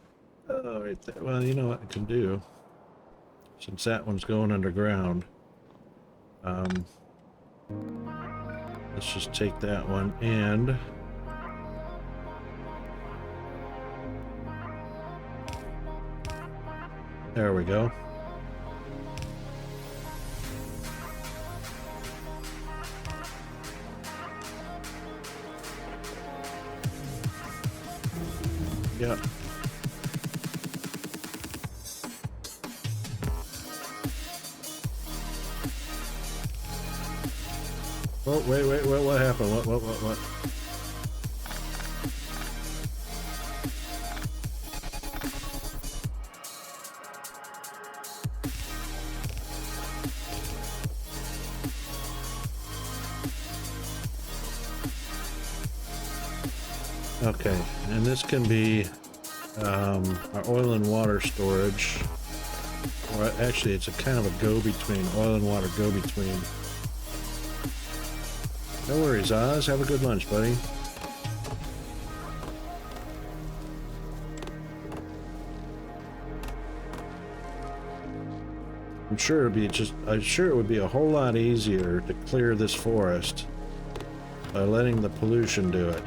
Oh, right there. Well, you know what I can do, since that one's going underground. Let's just take that one and there we go. Yeah. Oh, wait, what happened? What? Okay, and this can be our oil and water storage. Or actually, it's a kind of a go-between, oil and water go-between. No worries, Oz. Have a good lunch, buddy. I'm sure it would be a whole lot easier to clear this forest by letting the pollution do it.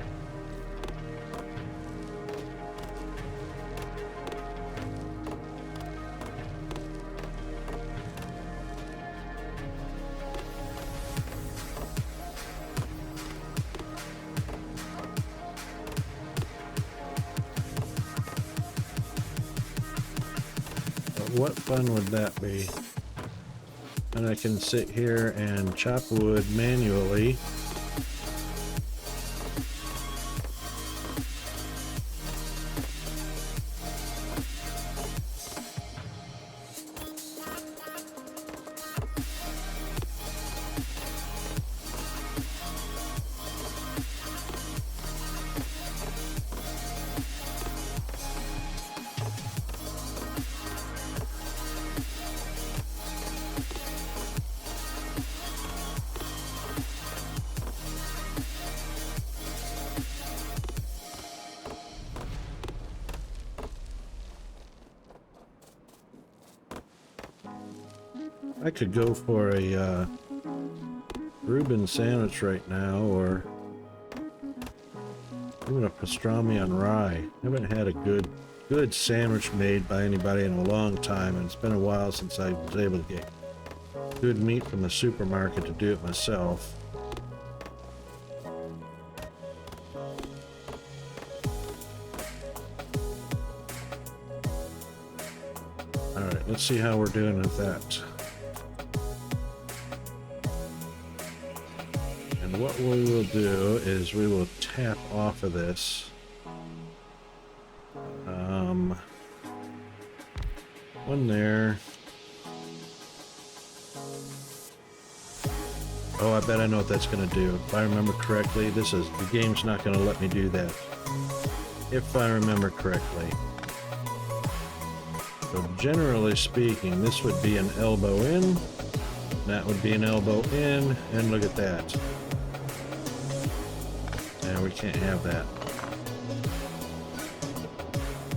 What fun would that be? And I can sit here and chop wood manually. I could go for a Reuben sandwich right now, or even a pastrami on rye. I haven't had a good sandwich made by anybody in a long time, and it's been a while since I was able to get good meat from the supermarket to do it myself. Alright, let's see how we're doing with that. What we will do is we will tap off of this. One there. Oh, I bet I know what that's going to do. If I remember correctly, the game's not going to let me do that. If I remember correctly. So generally speaking, this would be an elbow in, that would be an elbow in, and look at that. Yeah, we can't have that.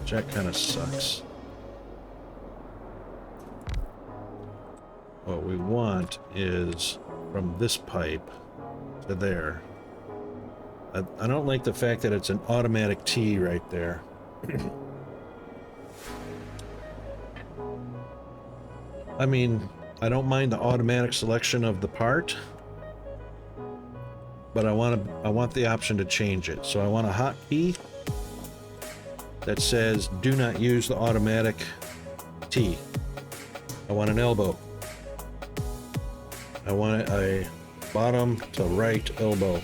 That kind of sucks. What we want is from this pipe to there. I don't like the fact that it's an automatic T right there. I mean, I don't mind the automatic selection of the part, but I want the option to change it. So I want a hotkey that says do not use the automatic T. I want an elbow. I want a bottom to right elbow.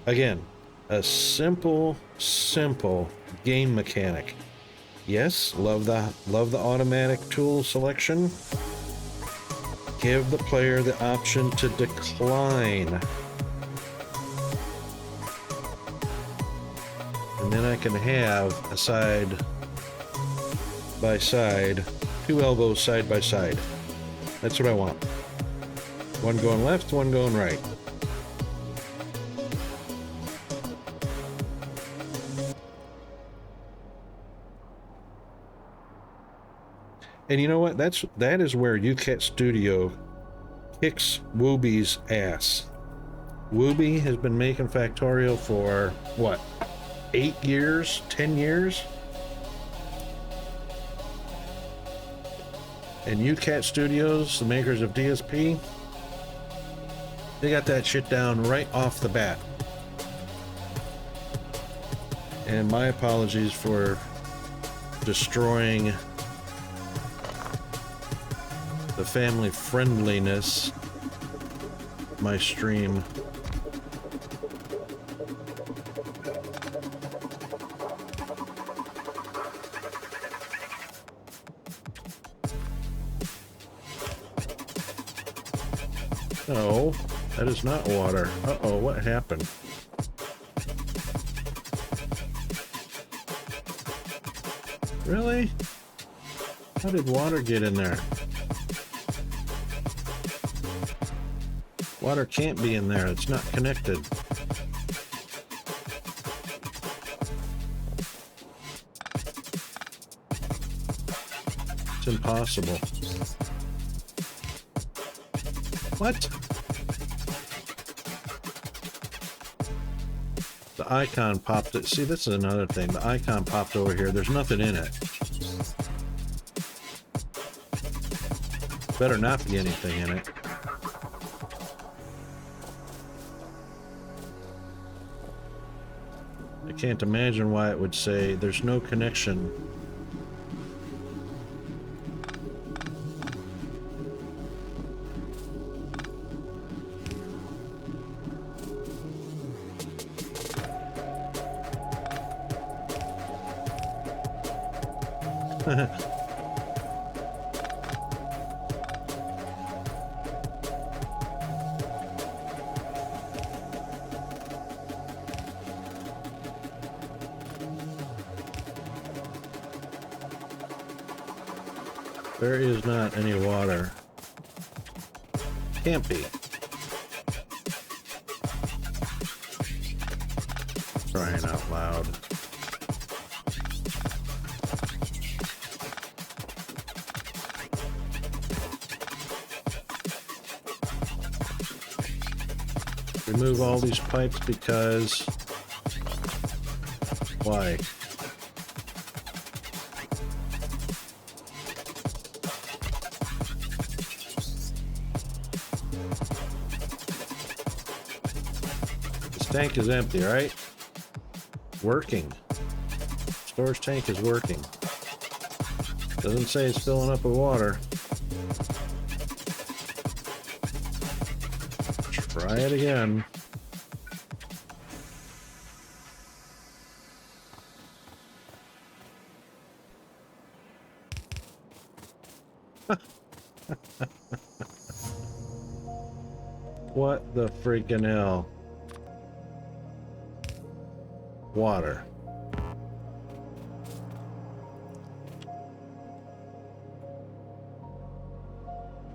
Again, a simple game mechanic. Yes, love the automatic tool selection. Give the player the option to decline. And then I can have a side by side, two elbows side by side. That's what I want. One going left, one going right. And you know what? That is where UCAT Studio kicks Wooby's ass. Wooby has been making Factorio for what? 8 years? 10 years? And UCAT Studios, the makers of DSP, they got that shit down right off the bat. And my apologies for destroying the family friendliness of my stream. No, that is not water. Uh-oh, what happened? Really? How did water get in there? Water can't be in there. It's not connected. It's impossible. What? The icon popped it. See, this is another thing. The icon popped over here. There's nothing in it. Better not be anything in it. I can't imagine why it would say there's no connection. There is not any water. Can't be. Crying out loud. Remove all these pipes because... Why? Tank is empty, right? Working. Storage tank is working. Doesn't say it's filling up with water. Try it again. What the freaking hell? Water.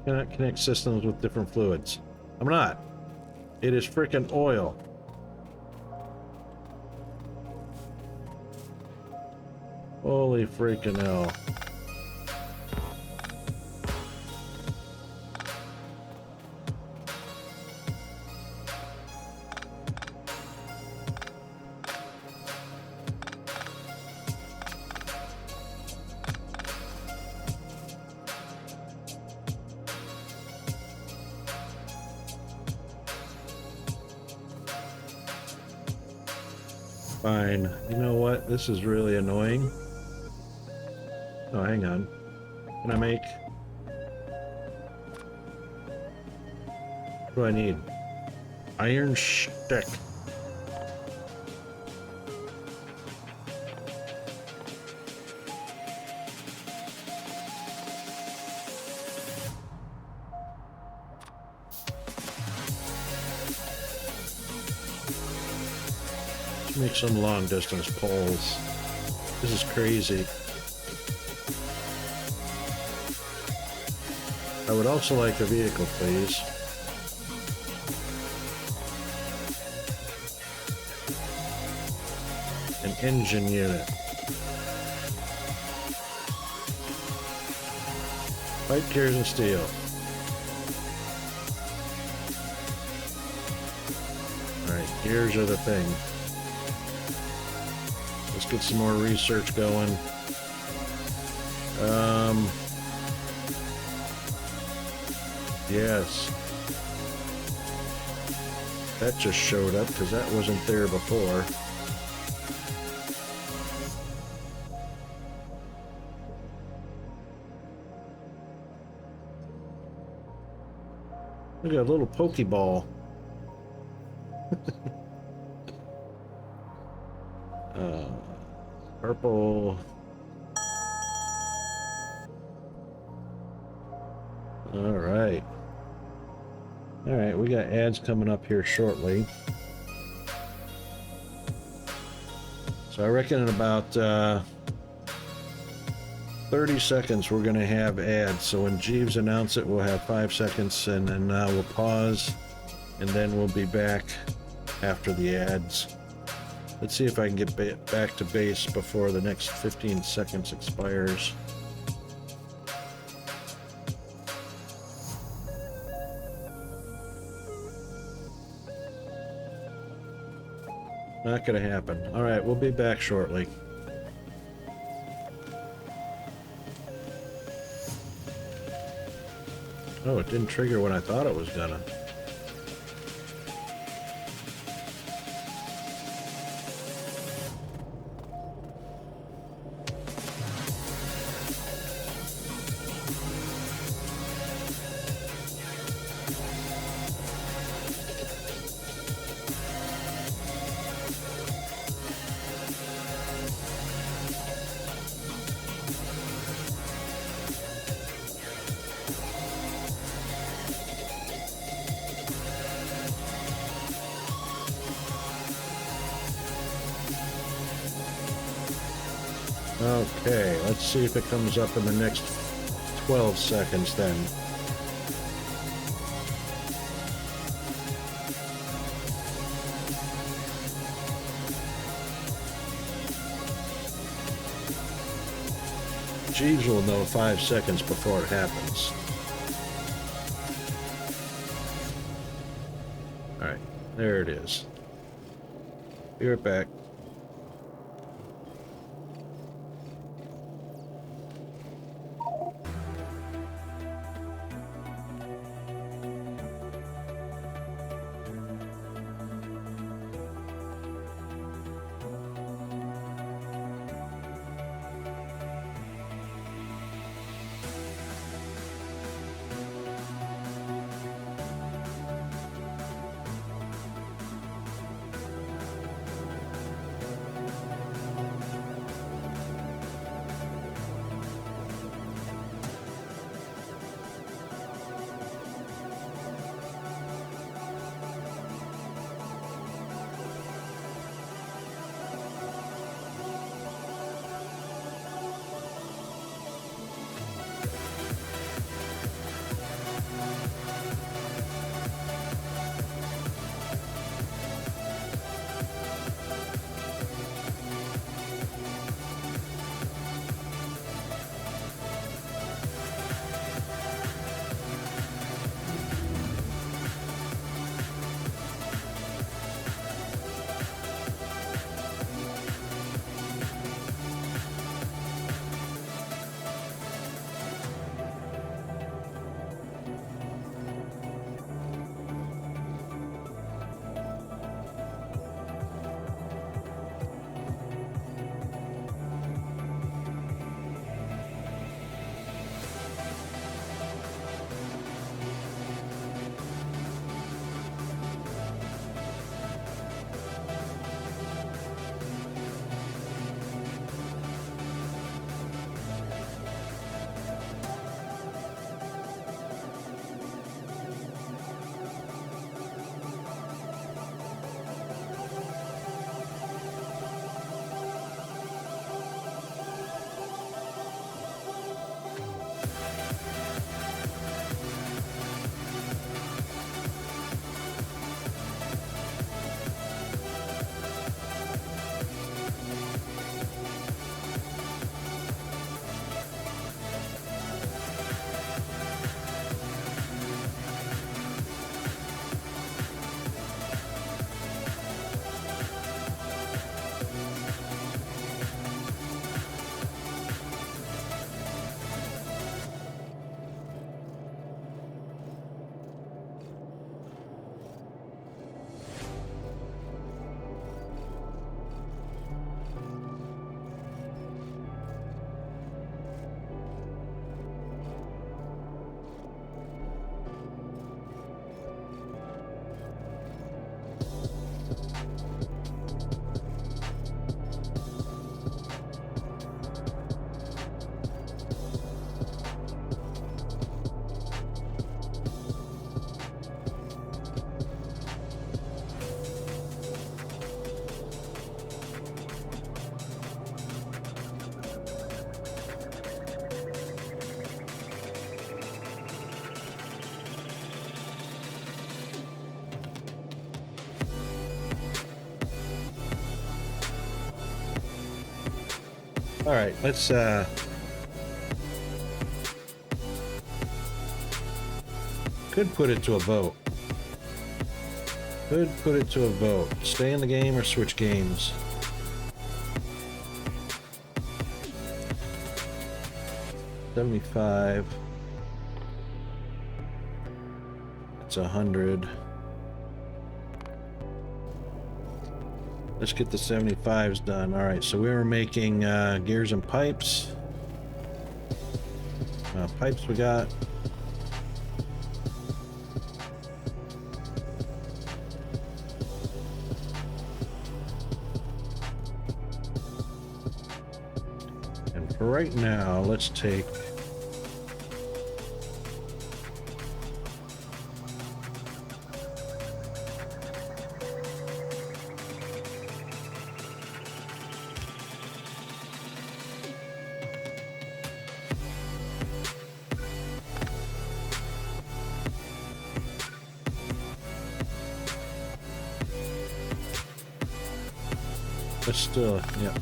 Cannot connect systems with different fluids. I'm not. It is freaking oil. Holy freaking hell. Fine. You know what? This is really annoying. Oh, hang on. Can I make... What do I need? Iron stick. Let's make some long distance poles. This is crazy. I would also like a vehicle, please. An engine unit. Pipe, gears, and steel. Alright, gears are the thing. Let's get some more research going. Yes. That just showed up because that wasn't there before. Look at a little Pokeball. Purple. All right. All right, we got ads coming up here shortly. So I reckon in about 30 seconds we're going to have ads. So when Jeeves announces it, we'll have 5 seconds, and then we'll pause, and then we'll be back after the ads. Let's see if I can get back to base before the next 15 seconds expires. Not gonna happen. All right, we'll be back shortly. Oh, it didn't trigger when I thought it was gonna. Okay, let's see if it comes up in the next 12 seconds then. Jeeves will know 5 seconds before it happens. Alright, there it is. Be right back. All right, let's could put it to a vote. Could put it to a vote. Stay in the game or switch games. $75. It's $100. Let's get the 75s done. All right, so we were making gears and pipes. Pipes we got. And for right now, let's take still, yeah.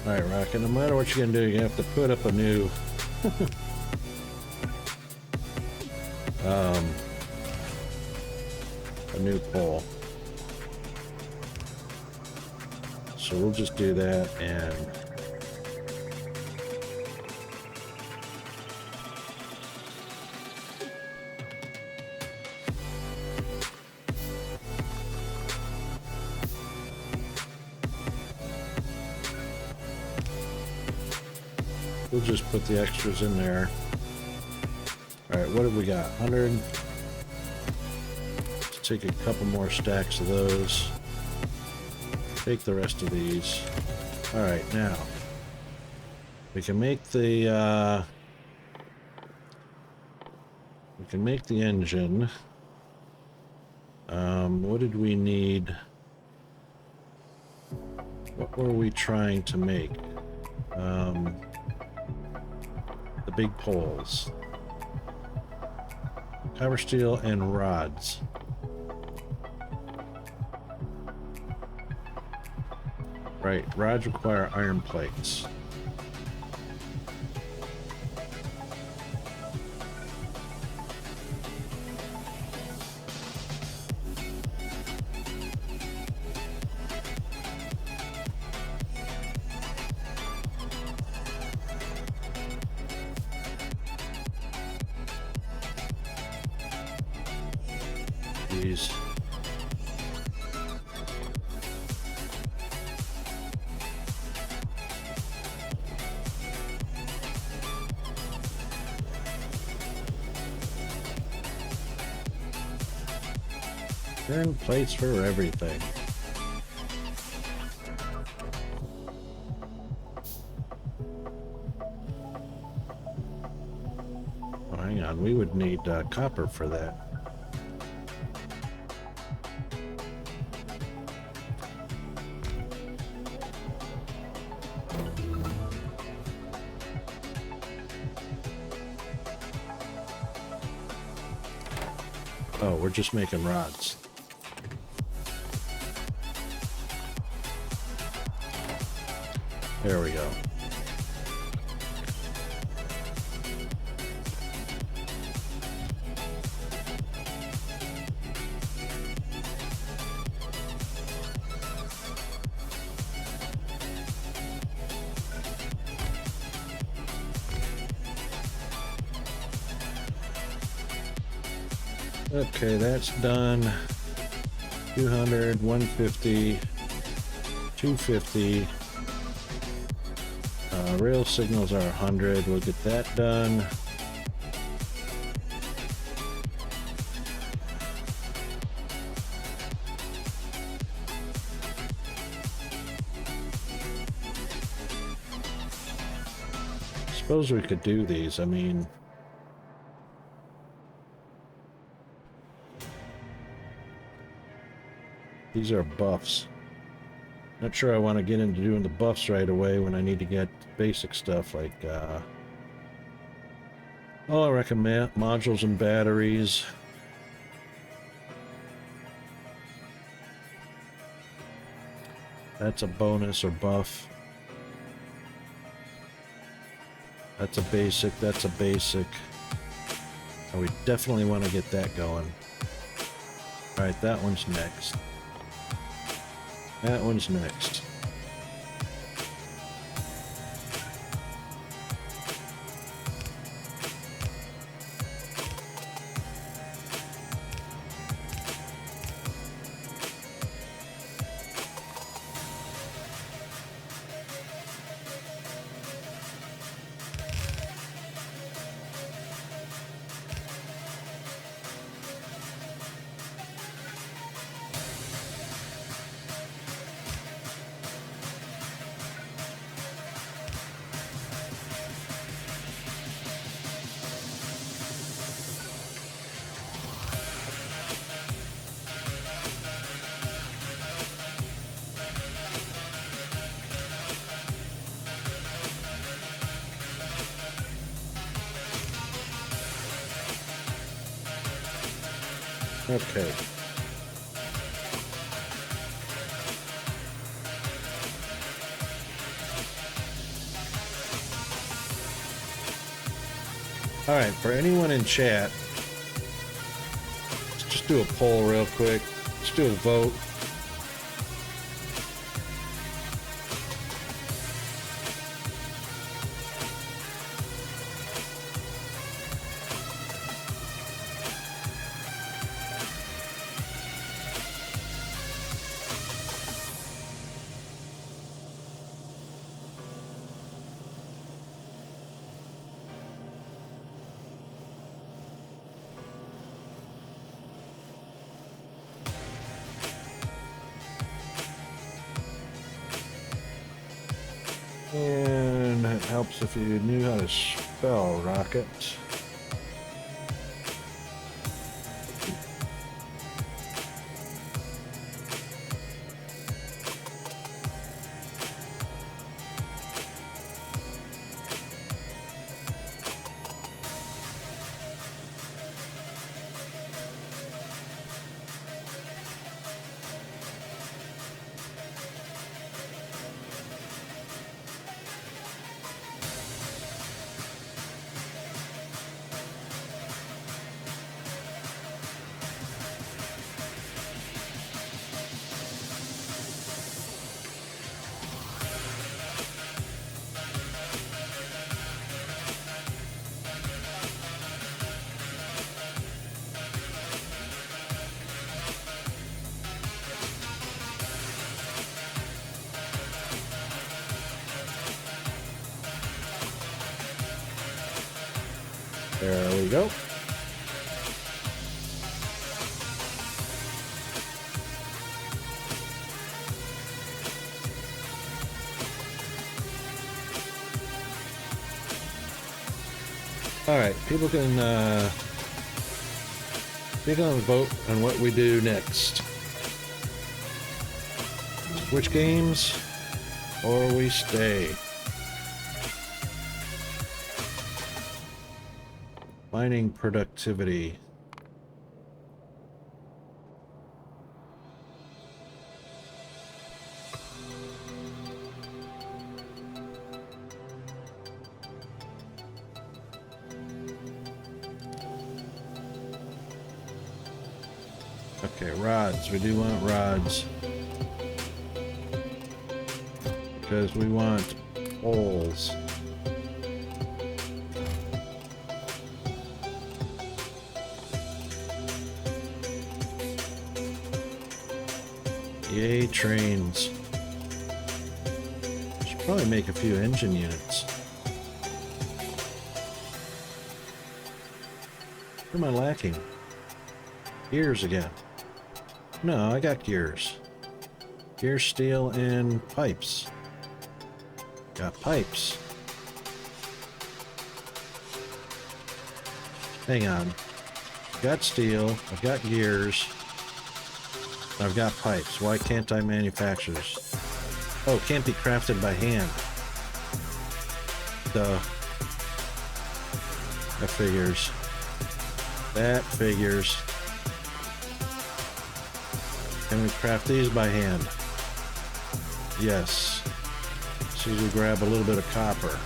All right, Rocket, no matter what you're gonna do, you have to put up a new a new pole. So we'll just do that, and we'll just put the extras in there. All right, what have we got? 100. Let's take a couple more stacks of those. Take the rest of these. All right, now we can make the engine. What did we need? What were we trying to make? The big poles. Copper, steel, and rods. Right, rods require iron plates. These. Turn plates for everything. Oh, hang on, we would need copper for that. Oh, we're just making rods. There we go. Okay, that's done. 200, 150, 250. Rail signals are 100. We'll get that done. Suppose we could do these. I mean, these are buffs. Not sure I want to get into doing the buffs right away when I need to get basic stuff like, I recommend modules and batteries. That's a bonus or buff. That's a basic, that's a basic. And we definitely want to get that going. Alright, that one's next. That one's next. Okay. All right, for anyone in chat, let's just do a poll real quick. Let's do a vote. And it helps if you knew how to spell rocket. There we go. All right, people can vote on what we do next. Switch games, or we stay. Mining productivity. Okay, rods. We do want rods. Because we want poles. Yay, trains. Should probably make a few engine units. What am I lacking? Gears again. No, I got gears. Gear, steel, and pipes. Got pipes. Hang on. I've got steel, I've got gears, I've got pipes. Why can't I manufacture this? Oh, it can't be crafted by hand. Duh. That figures. That figures. Can we craft these by hand? Yes. So we grab a little bit of copper.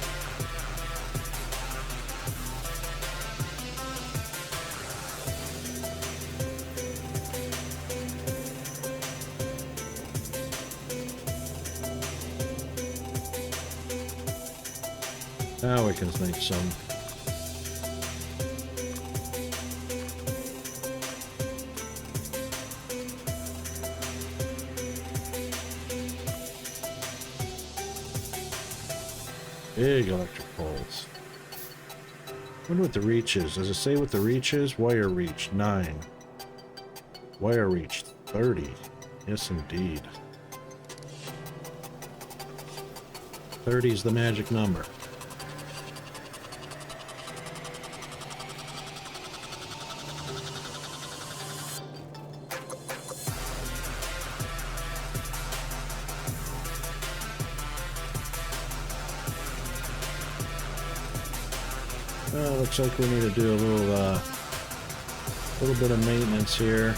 Now we can make some. Big electric poles. Wonder what the reach is. Does it say what the reach is? Wire reach 9. Wire reach 30. Yes, indeed. 30 is the magic number. Looks like we need to do a little bit of maintenance here.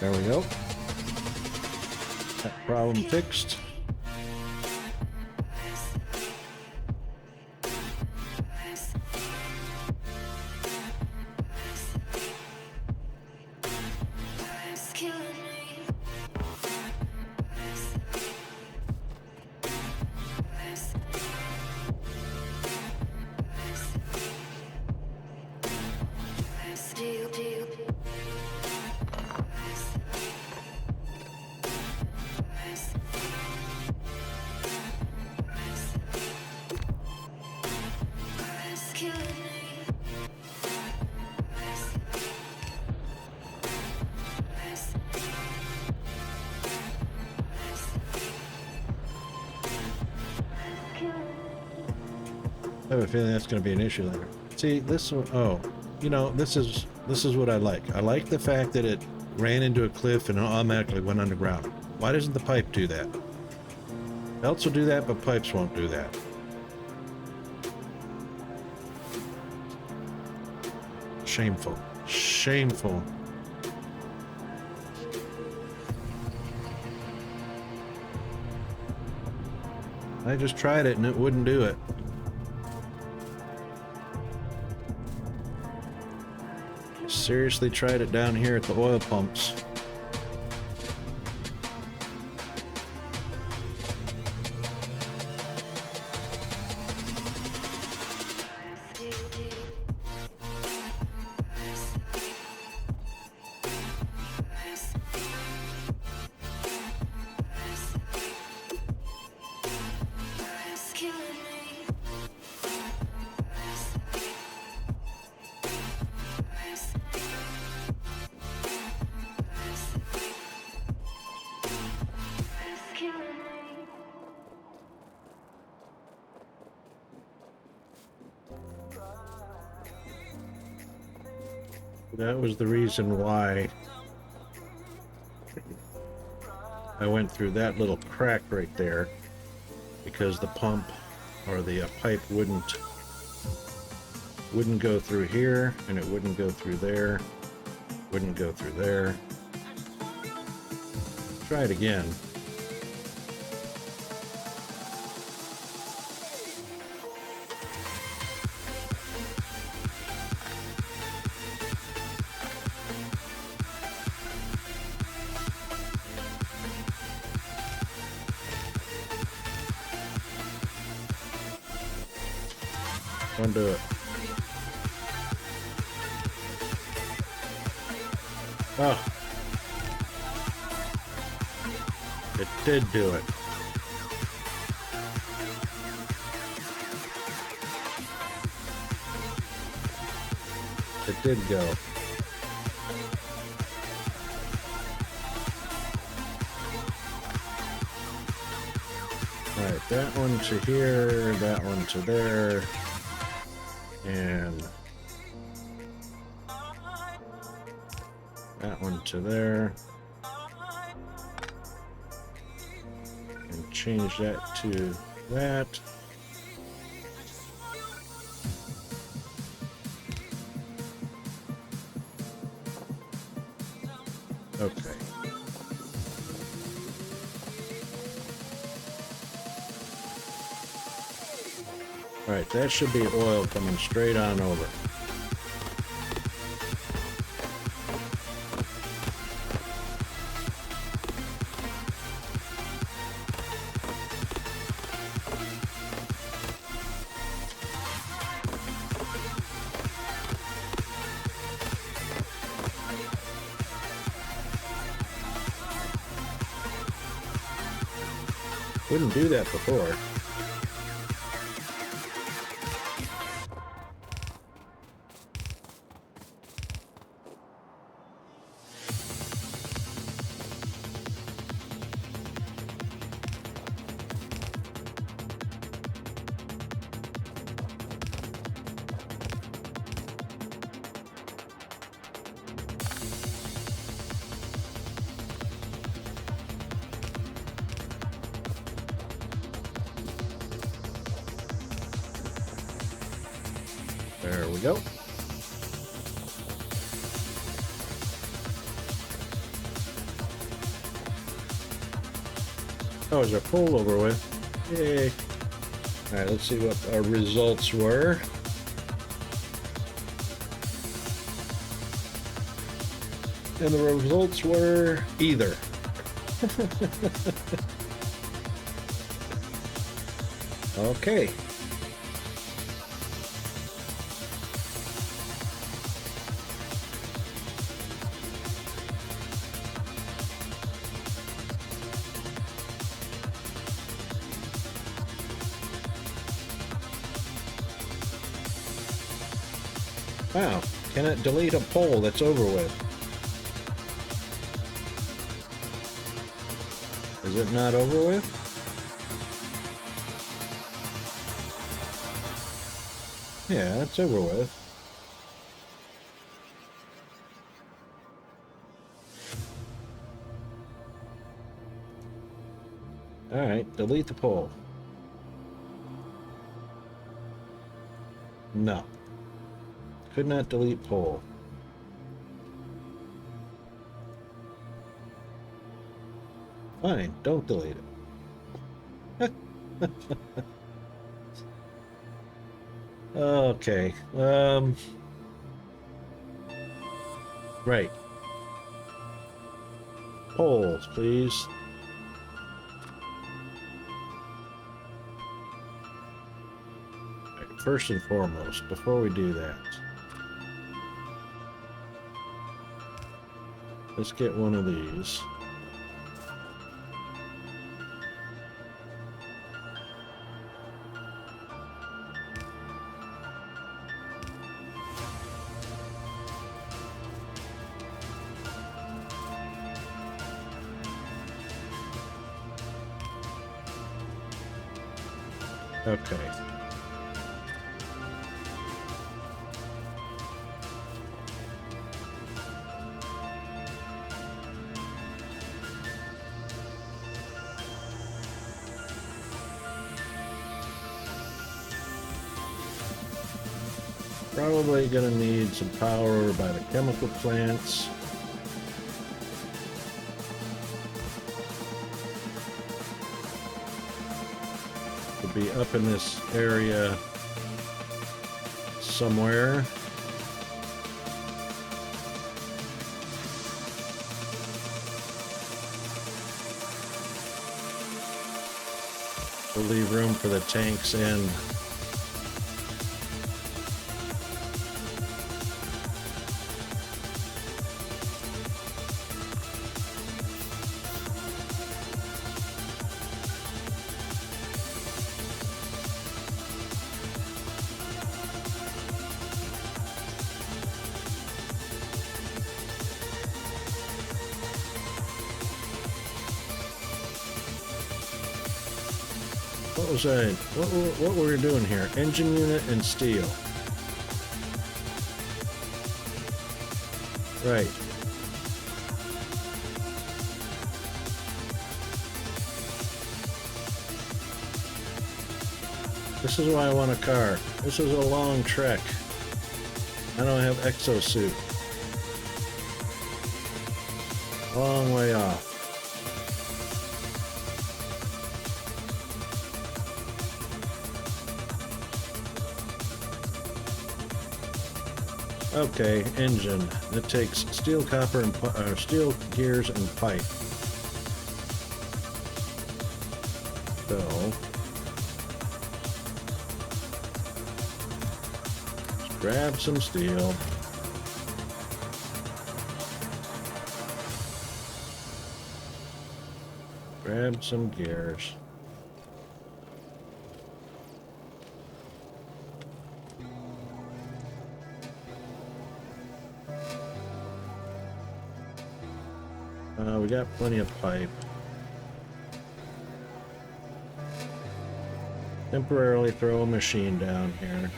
There we go. That problem fixed. I have a feeling that's going to be an issue later. See, this one, oh, you know, this is what I like. I like the fact that it ran into a cliff and automatically went underground. Why doesn't the pipe do that? Belts will do that, but pipes won't do that. Shameful. Shameful. I just tried it and it wouldn't do it. Seriously tried it down here at the oil pumps. That was the reason why I went through that little crack right there, because the pump or the pipe wouldn't go through here and it wouldn't go through there. Wouldn't go through there. Try it again. Don't do it. Oh. It did do it. It did go. Alright, that one to here, that one to there, and that one to there. And change that to that. Okay. All right, that should be oil coming straight on over. Wouldn't do that before. There we go. Oh, is our poll over with? Yay. All right, let's see what our results were. And the results were either. Okay. Wow, cannot delete a poll that's over with. Is it not over with? Yeah, it's over with. All right, delete the poll. No. Could not delete poll. Fine, don't delete it. Okay. Right. Polls, please. Right, first and foremost, before we do that, let's get one of these. Okay. Probably gonna need some power by the chemical plants. be up in this area somewhere. We'll leave room for the tanks and what was I? What were we doing here? Engine unit and steel. Right. This is why I want a car. This is a long trek. I don't have exosuit. Long way off. Okay, engine. That takes steel, copper, and steel gears and pipe. So let's grab some steel. Grab some gears. We got plenty of pipe. Temporarily throw a machine down here.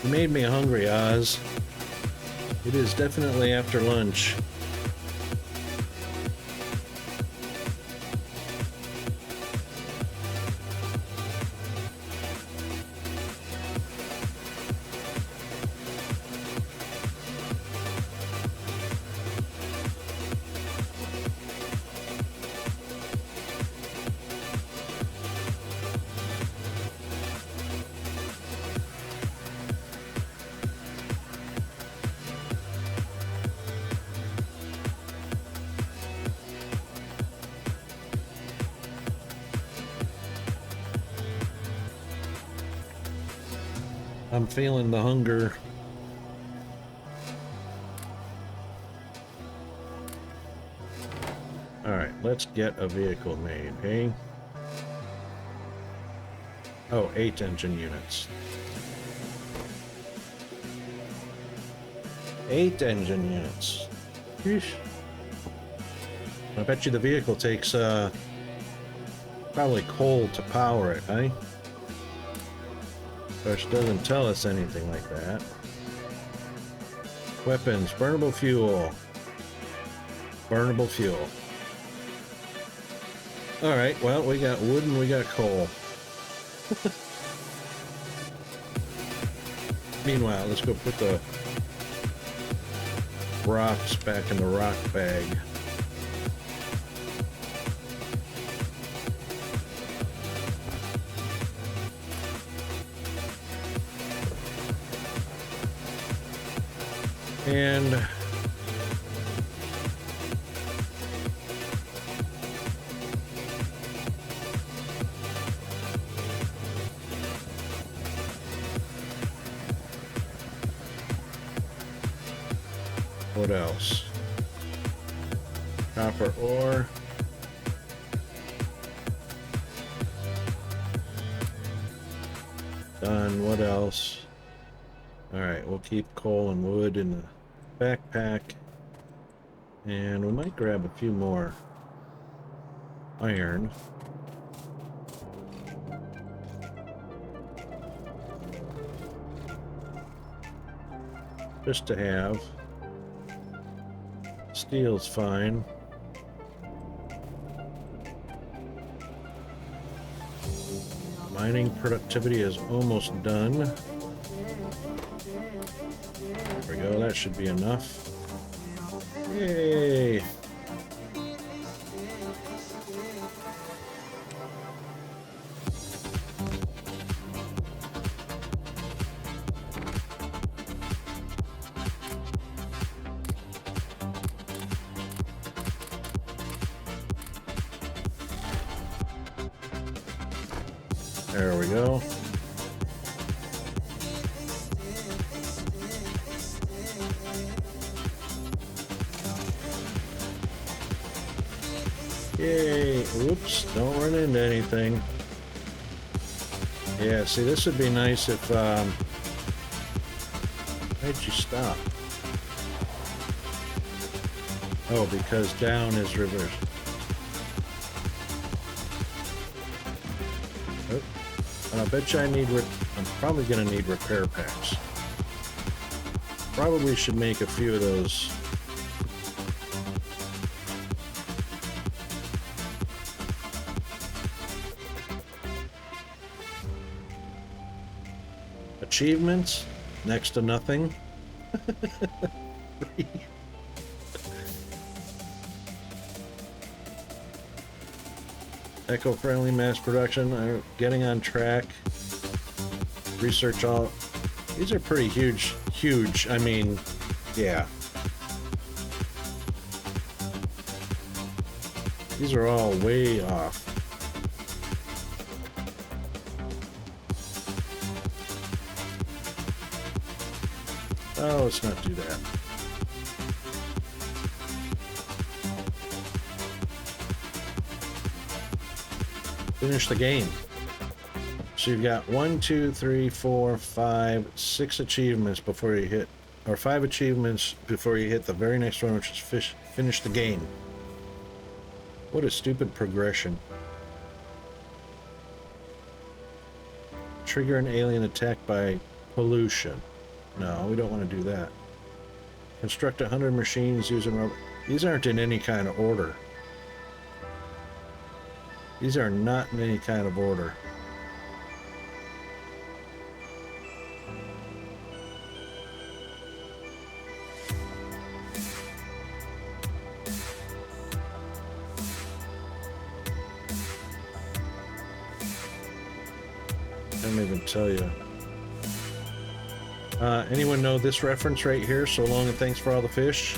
You made me hungry, Oz. It is definitely after lunch. I'm feeling the hunger. Alright, let's get a vehicle made, hey? Oh, 8 engine units. 8 engine units. Yeesh. I bet you the vehicle takes probably coal to power it, eh? Of course, it doesn't tell us anything like that. Weapons, burnable fuel. Burnable fuel. Alright, well, we got wood and we got coal. Meanwhile, let's go put the rocks back in the rock bag. And what else? Copper ore. Done. What else? Alright, we'll keep coal and wood in the backpack. And we might grab a few more iron. just to have. Steel's fine. Mining productivity is almost done. There we go, that should be enough. Yay! There we go. Yay! Whoops! Don't run into anything. Yeah, see, this would be nice if, why'd you stop? Oh, because down is reverse. Oh, I bet you I'm probably gonna need repair packs. Probably should make a few of those. Achievements, next to nothing. Eco-friendly mass production, getting on track. Research all. These are pretty huge. I mean, yeah. These are all way off. Oh, let's not do that. Finish the game. So you've got 1, 2, 3, 4, 5, 6 achievements before you hit, or 5 achievements before you hit the very next one, which is finish the game. What a stupid progression. Trigger an alien attack by pollution. No, we don't want to do that. Construct 100 machines using rubber. These aren't in any kind of order. These are not in any kind of order. I don't even tell you. Anyone know this reference right here? So long and thanks for all the fish.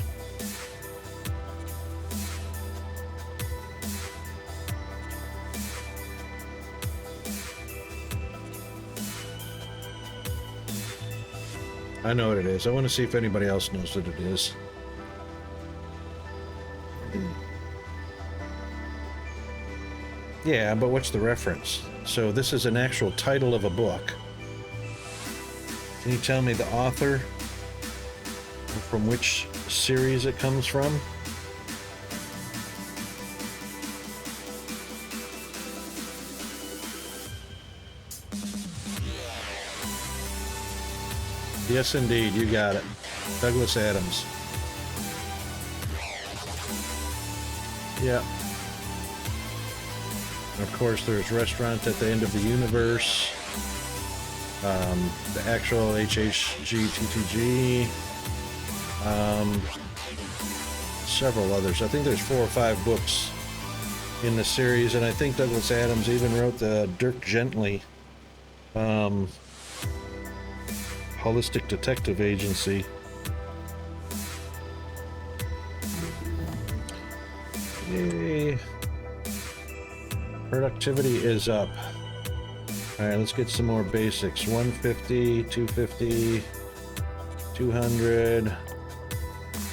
I know what it is. I want to see if anybody else knows what it is. Yeah, but what's the reference? So this is an actual title of a book. Can you tell me the author? From which series it comes from? Yes, indeed, you got it. Douglas Adams. Yeah. Of course, there's Restaurant at the End of the Universe. The actual HHGTTG. Several others. I think there's 4 or 5 books in the series, and I think Douglas Adams even wrote the Dirk Gently Holistic Detective Agency. Yay. Productivity is up. All right, let's get some more basics. 150, 250, 200,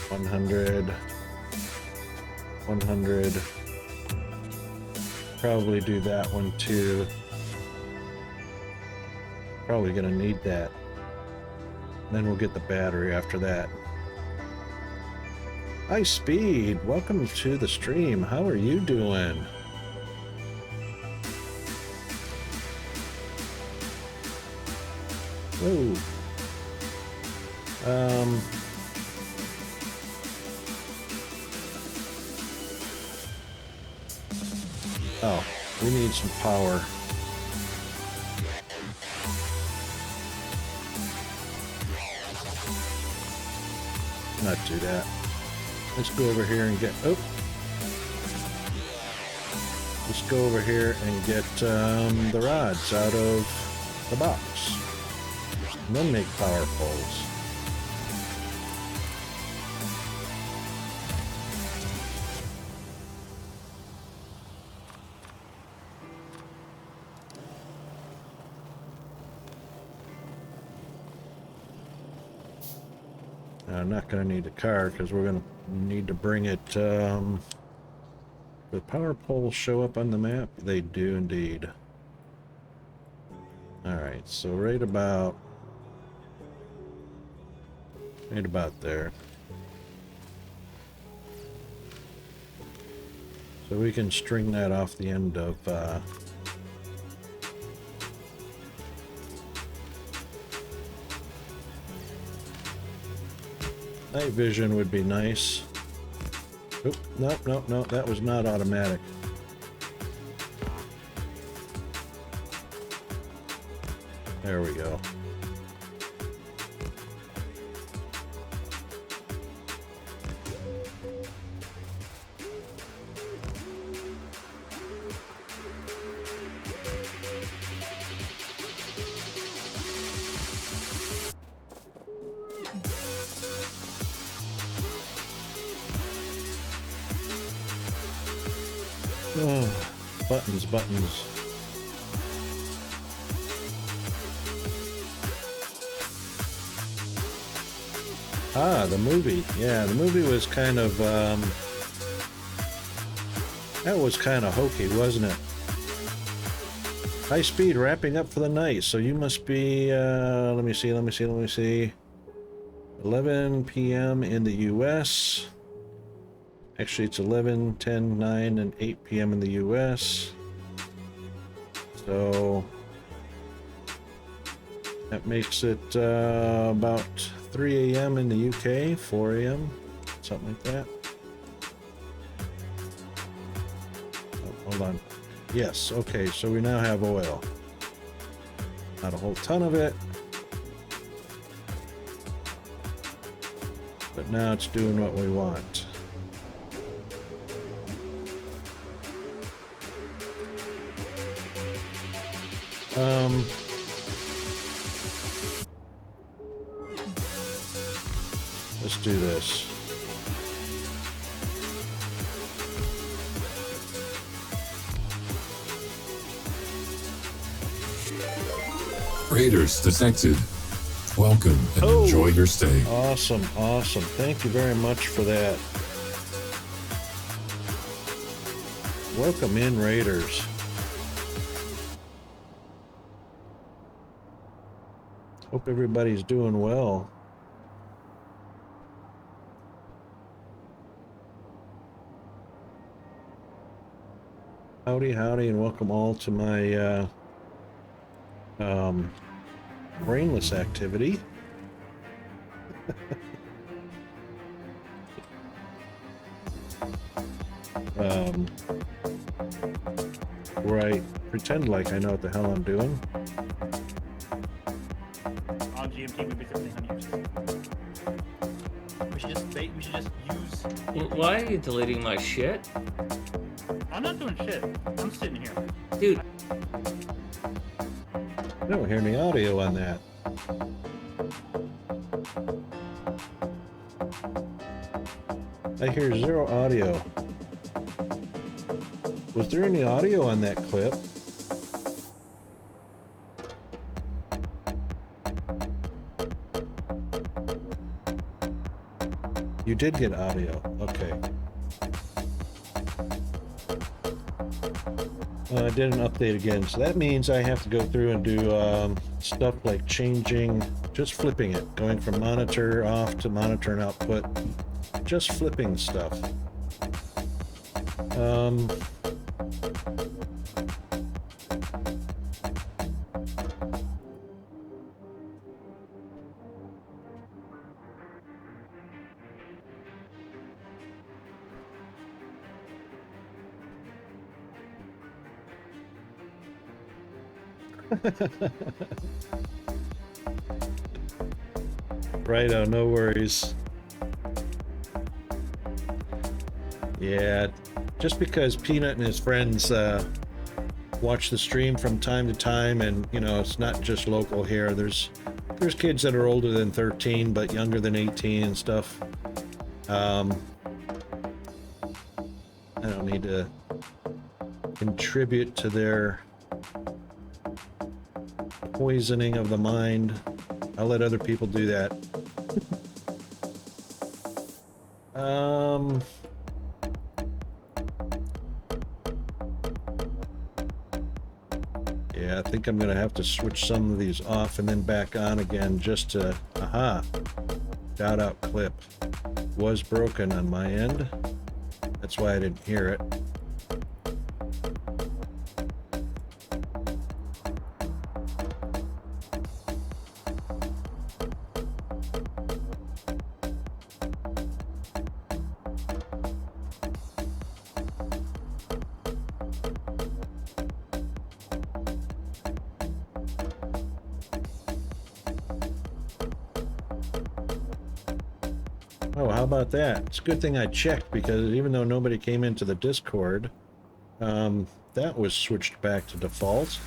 100, 100. Probably do that one too. Probably gonna need that. Then we'll get the battery after that. Hi Speed, welcome to the stream. How are you doing? Whoa. Oh, we need some power. Not do that. Let's go over here and get, oh. Let's go over here and get the rods out of the box. And then make power poles. I'm not going to need a car because we're going to need to bring it. The power poles show up on the map? They do indeed. Alright, so right about there. So we can string that off the end of night vision would be nice. Oop, no, that was not automatic. There we go. Oh, buttons. Ah, the movie. Yeah, the movie was kind of, that was kind of hokey, wasn't it? High speed wrapping up for the night, so you must be, let me see. 11 p.m. in the U.S. Actually, it's 11, 10, 9, and 8 p.m. in the U.S. So that makes it about 3 a.m. in the UK, 4 a.m., something like that. Oh, hold on. Yes, okay, so we now have oil. Not a whole ton of it, but now it's doing what we want. Let's do this. Raiders detected. Welcome and enjoy your stay. Awesome. Thank you very much for that. Welcome in, Raiders. Hope everybody's doing well. Howdy, and welcome all to my brainless activity. Where I pretend like I know what the hell I'm doing. On GMT, we basically we should just use. Why are you deleting my shit? I'm not doing shit. I'm sitting here. Dude. I don't hear any audio on that. I hear zero audio. Was there any audio on that clip? You did get audio. Okay. I did an update again, so that means I have to go through and do stuff like changing, just flipping it, going from monitor off to monitor and output, just flipping stuff. Righto, no worries. Yeah, just because Peanut and his friends watch the stream from time to time, and you know, it's not just local here. There's kids that are older than 13 but younger than 18 and stuff. I don't need to contribute to their poisoning of the mind. I'll let other people do that. Yeah, I think I'm gonna have to switch some of these off and then back on again just to, aha, shout out clip was broken on my end. That's why I didn't hear it. Oh, how about that? It's a good thing I checked, because even though nobody came into the Discord, that was switched back to default.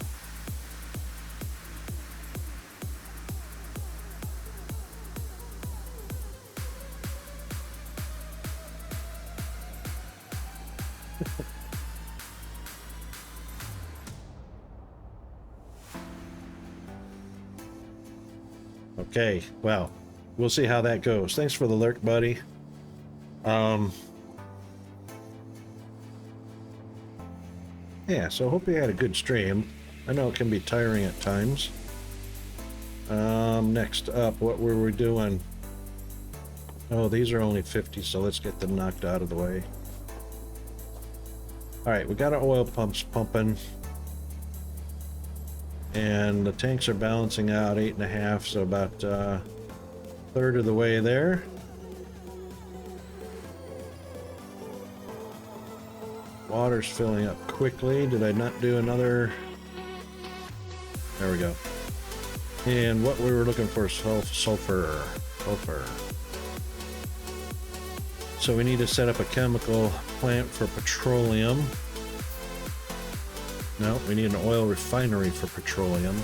Okay, well, we'll see how that goes. Thanks for the lurk, buddy. Yeah, so hope you had a good stream. I know it can be tiring at times. Next up, what were we doing? Oh, these are only 50, so let's get them knocked out of the way. Alright, we got our oil pumps pumping. And the tanks are balancing out 8.5, so about a third of the way there. Water's filling up quickly. Did I not do another? There we go. And what we were looking for is sulfur. So we need to set up a chemical plant for petroleum. No, we need an oil refinery for petroleum.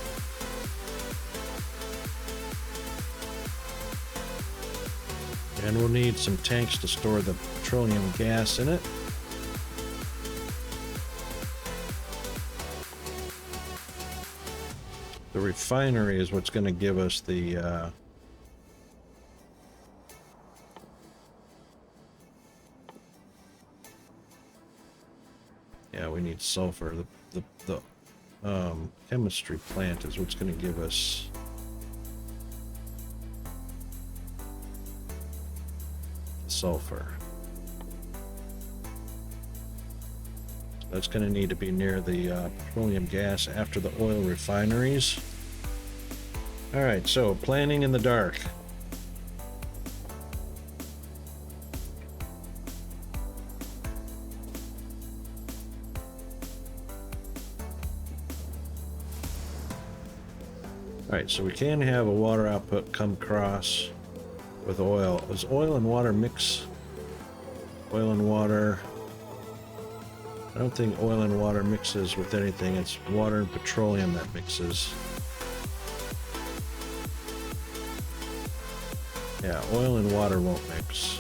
And we'll need some tanks to store the petroleum gas in it. The refinery is what's going to give us the yeah, we need sulfur. The chemistry plant is what's going to give us sulfur. That's going to need to be near the petroleum gas after the oil refineries. All right, so planning in the dark. All right, so we can have a water output come across with oil. Does oil and water mix? Oil and water. I don't think oil and water mixes with anything. It's water and petroleum that mixes. Yeah, oil and water won't mix.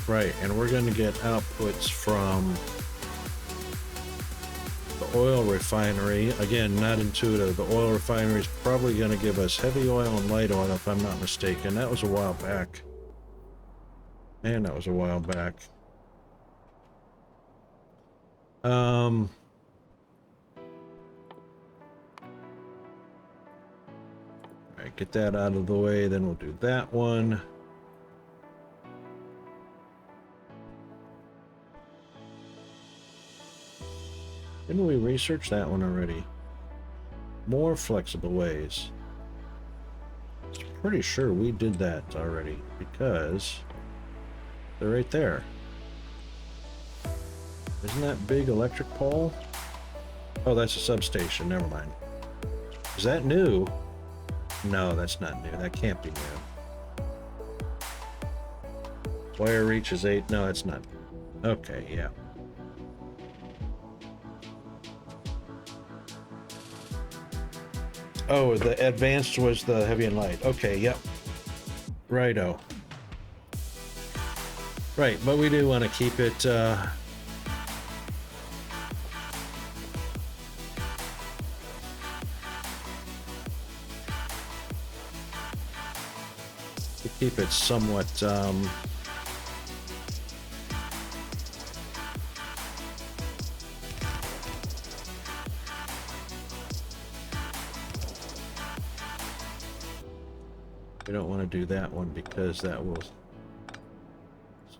Right, and we're going to get outputs from the oil refinery. Again, not intuitive. The oil refinery is probably going to give us heavy oil and light oil, if I'm not mistaken. That was a while back. Man, that was a while back. All right, get that out of the way, then we'll do that one. Didn't we research that one already? More flexible ways. pretty sure we did that already because they're right there. Isn't that big electric pole? Oh, that's a substation. Never mind. Is that new? No, that's not new. That can't be new. Wire reach is 8. No, it's not. Okay, yeah. Oh, the advanced was the heavy and light. Okay, yep. Righto. Right, but we do want to keep it to keep it somewhat we don't want to do that one because that will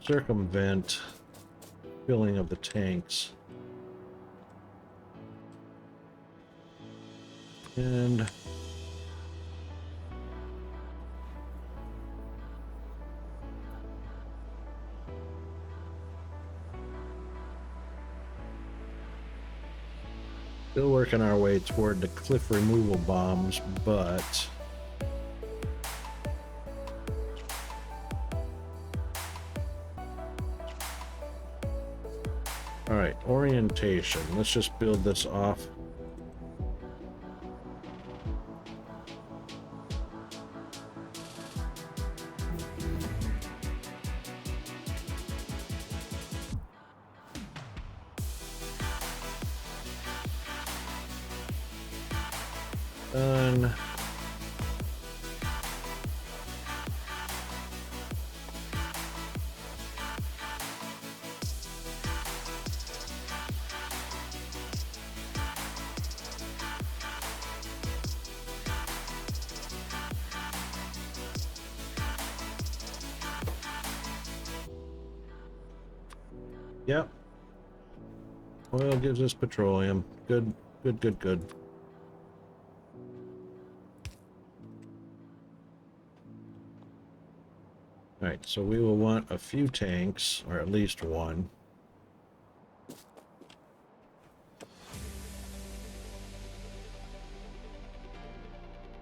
circumvent filling of the tanks. And still working our way toward the cliff removal bombs, but all right, orientation. Let's just build this off. Done. Yep. Oil gives us petroleum. Good, good, good, good. All right, so we will want a few tanks, or at least one.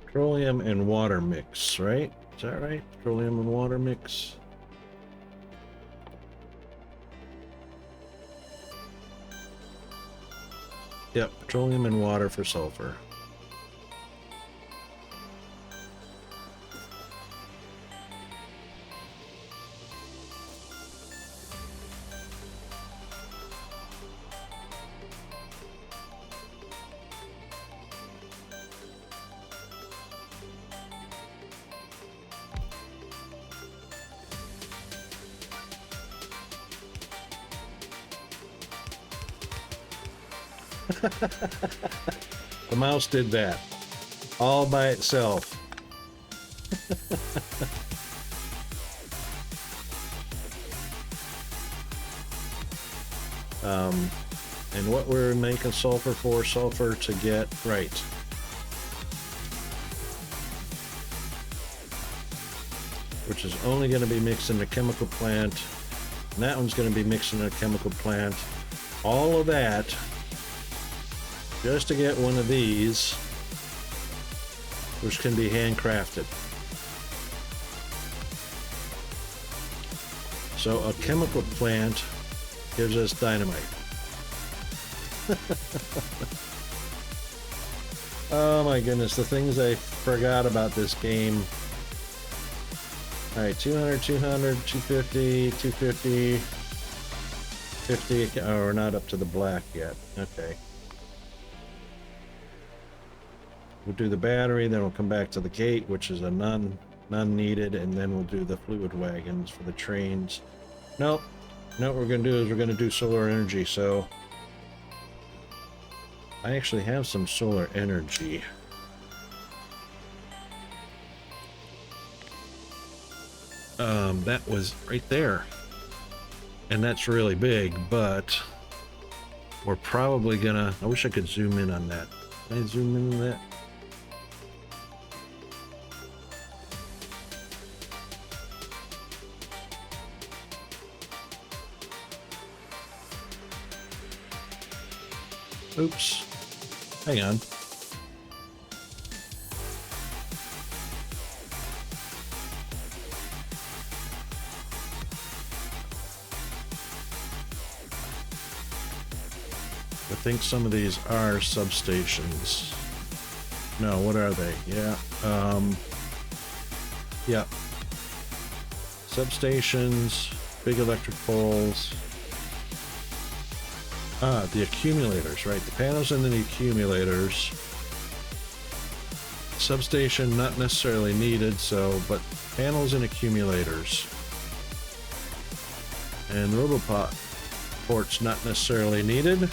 Petroleum and water mix, right? Is that right? Petroleum and water mix. Yep, petroleum and water for sulfur. The mouse did that all by itself. And what we're making sulfur for, sulfur to get right. Which is only going to be mixed in the chemical plant. And that one's going to be mixed in a chemical plant. All of that just to get one of these, which can be handcrafted. So a chemical plant gives us dynamite. Oh my goodness, the things I forgot about this game. All right, 200, 200, 250, 250, 50. Oh, we're not up to the black yet. Okay. We'll do the battery, then we'll come back to the gate, which is a none needed, and then we'll do the fluid wagons for the trains. Nope. No, what we're going to do is we're going to do solar energy. So I actually have some solar energy. That was right there. And that's really big, but we're probably gonna, I wish I could zoom in on that. Can I zoom in on that? Oops. Hang on. I think some of these are substations. No, what are they? Yeah. Yeah. Substations, big electric poles. Ah, the accumulators, right? The panels and the accumulators. Substation not necessarily needed, but panels and accumulators. And robopot ports not necessarily needed.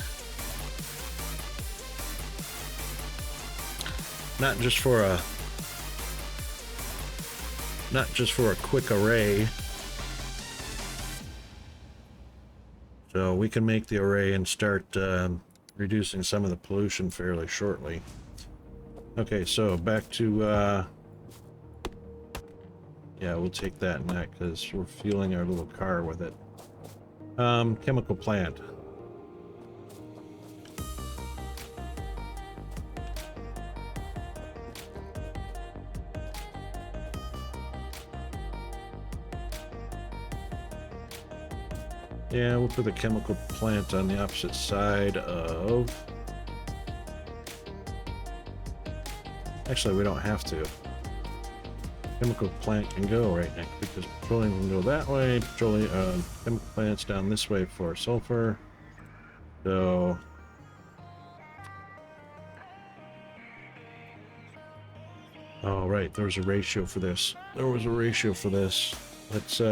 Not just for a quick array. So we can make the array and start reducing some of the pollution fairly shortly. Okay, so back to yeah, we'll take that and that because we're fueling our little car with it. Chemical plant. Yeah, we'll put the chemical plant on the opposite side of... Actually, we don't have to. Chemical plant can go right next because petroleum can go that way. Petroleum, chemical plant's down this way for sulfur. So... Oh, right, there was a ratio for this. Let's,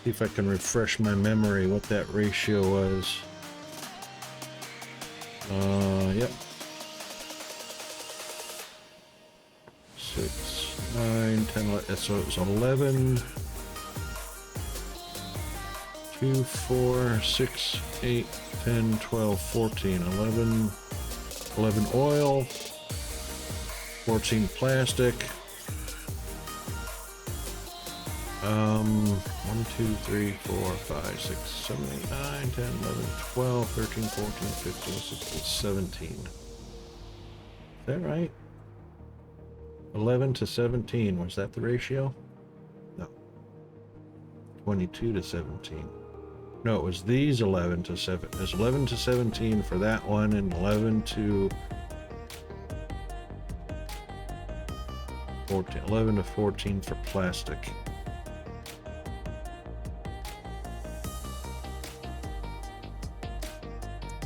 see if I can refresh my memory what that ratio was. Yep. 6, 9, 10, 11, so it was 11, 2, 4, 6, 8, 10, 12, 14, 11 oil, 14 plastic. 1, 2, 3, 4, 5, 6, 7, 8, 9, 10, 11, 12, 13, 14, 15, 16, 17. Is that right? 11 to 17, was that the ratio? No. 22 to 17. No, it was these 11 to 7. There's 11 to 17 for that one and 11 to 14. 11 to 14 for plastic.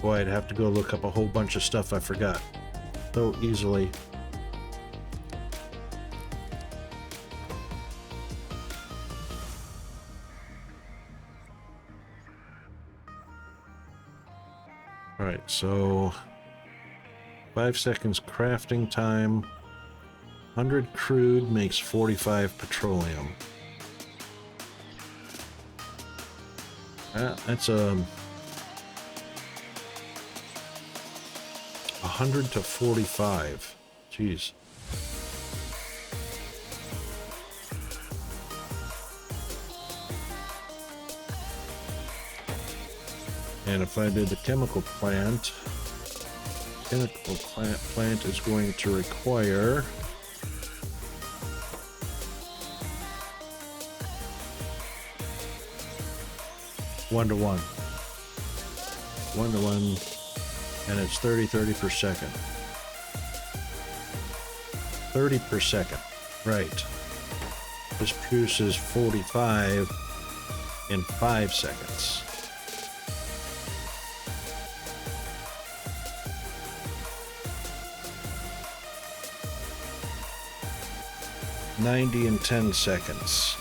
Boy, I'd have to go look up a whole bunch of stuff I forgot so easily. Alright, so 5 seconds crafting time. 100 crude makes 45 petroleum. That's 100 to 45. Jeez. And if I did the chemical plant is going to require 1 to 1. 1 to 1. And it's 30 per second. 30 per second. Right. This produces 45 in 5 seconds. $90 in 10 seconds.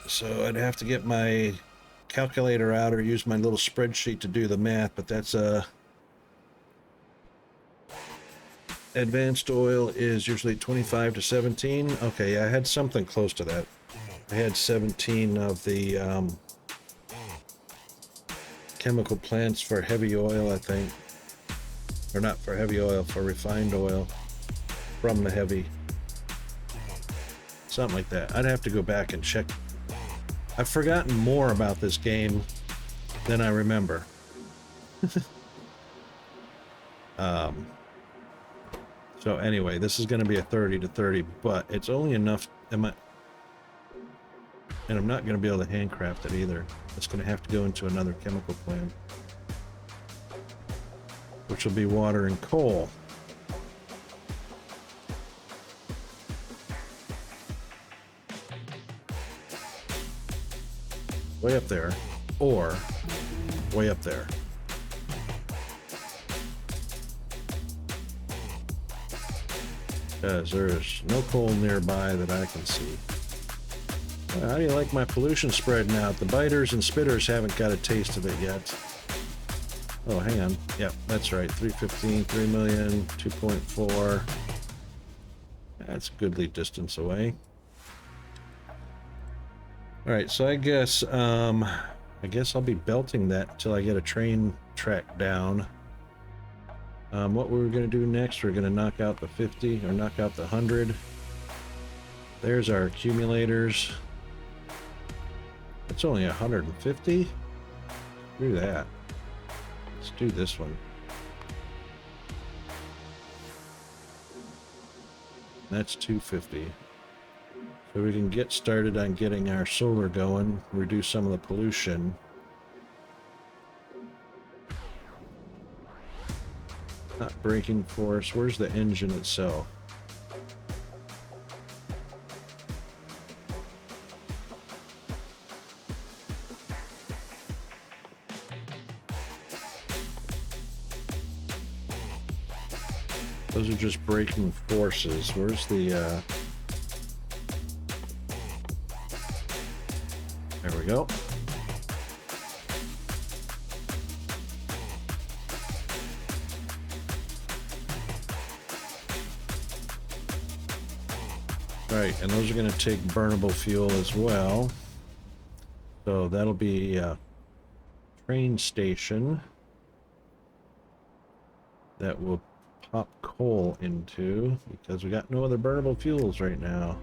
So I'd have to get my calculator out or use my little spreadsheet to do the math, but that's advanced oil is usually 25 to 17. Okay, I had something close to that. I had 17 of the chemical plants for heavy oil, I think. Or not for heavy oil, for refined oil from the heavy. Something like that. I'd have to go back and check. I've forgotten more about this game then I remember. So anyway, this is going to be a 30 to 30, but it's only enough. And I'm not going to be able to handcraft it either. It's going to have to go into another chemical plant, which will be water and coal. Way up there, or way up there. Because there's no coal nearby that I can see. How do you like my pollution spreading out? The biters and spitters haven't got a taste of it yet. Oh, hang on. Yep, that's right. 315, 3 million, 2.4. That's a goodly distance away. All right, so I guess I'll be belting that until I get a train track down. What we're going to do next, we're going to knock out the 50 or knock out the 100. There's our accumulators. It's only 150. Do that. Let's do this one. That's 250. So we can get started on getting our solar going, reduce some of the pollution. Not braking force. Where's the engine itself? Those are just braking forces. Where's the there we go. Right, and those are going to take burnable fuel as well. So that'll be a train station that will pop coal into, because we got no other burnable fuels right now.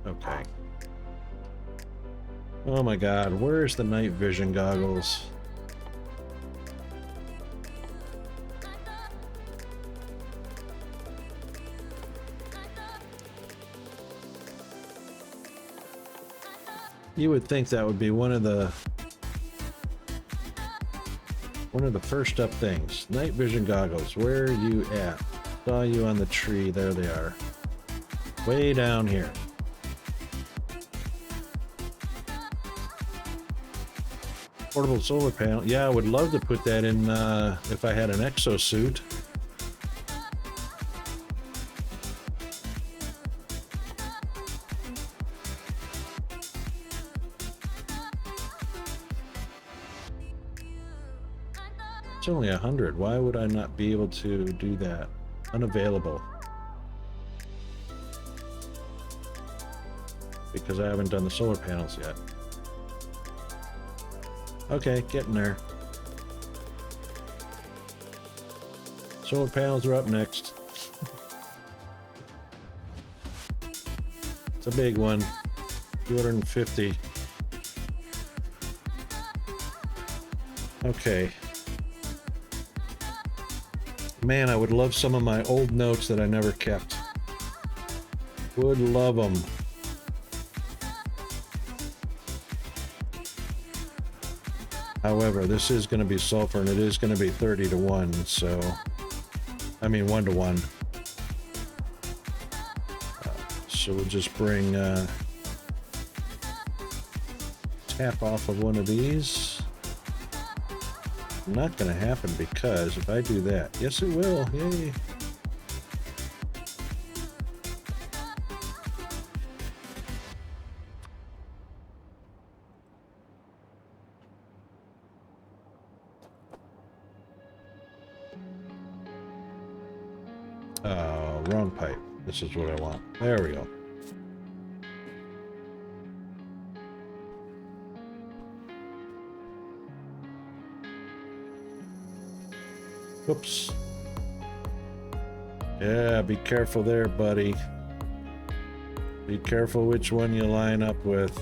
Okay. Oh my god, where's the night vision goggles? You would think that would be one of the first up things. Night vision goggles, where are you at? Saw you on the tree, there they are. Way down here. Portable solar panel, yeah, I would love to put that in if I had an exosuit. It's only 100. Why would I not be able to do that? Unavailable. Because I haven't done the solar panels yet. Okay, getting there. Solar panels are up next. It's a big one. 250. Okay. Man, I would love some of my old notes that I never kept. Would love them. However, this is going to be sulfur, and it is going to be 30 to 1, so... I mean, 1 to 1. So we'll just bring... tap off of one of these. Not going to happen, because if I do that... Yes, it will. Yay! Wrong pipe. This is what I want. There we go. Whoops. Yeah, be careful there, buddy. Be careful which one you line up with.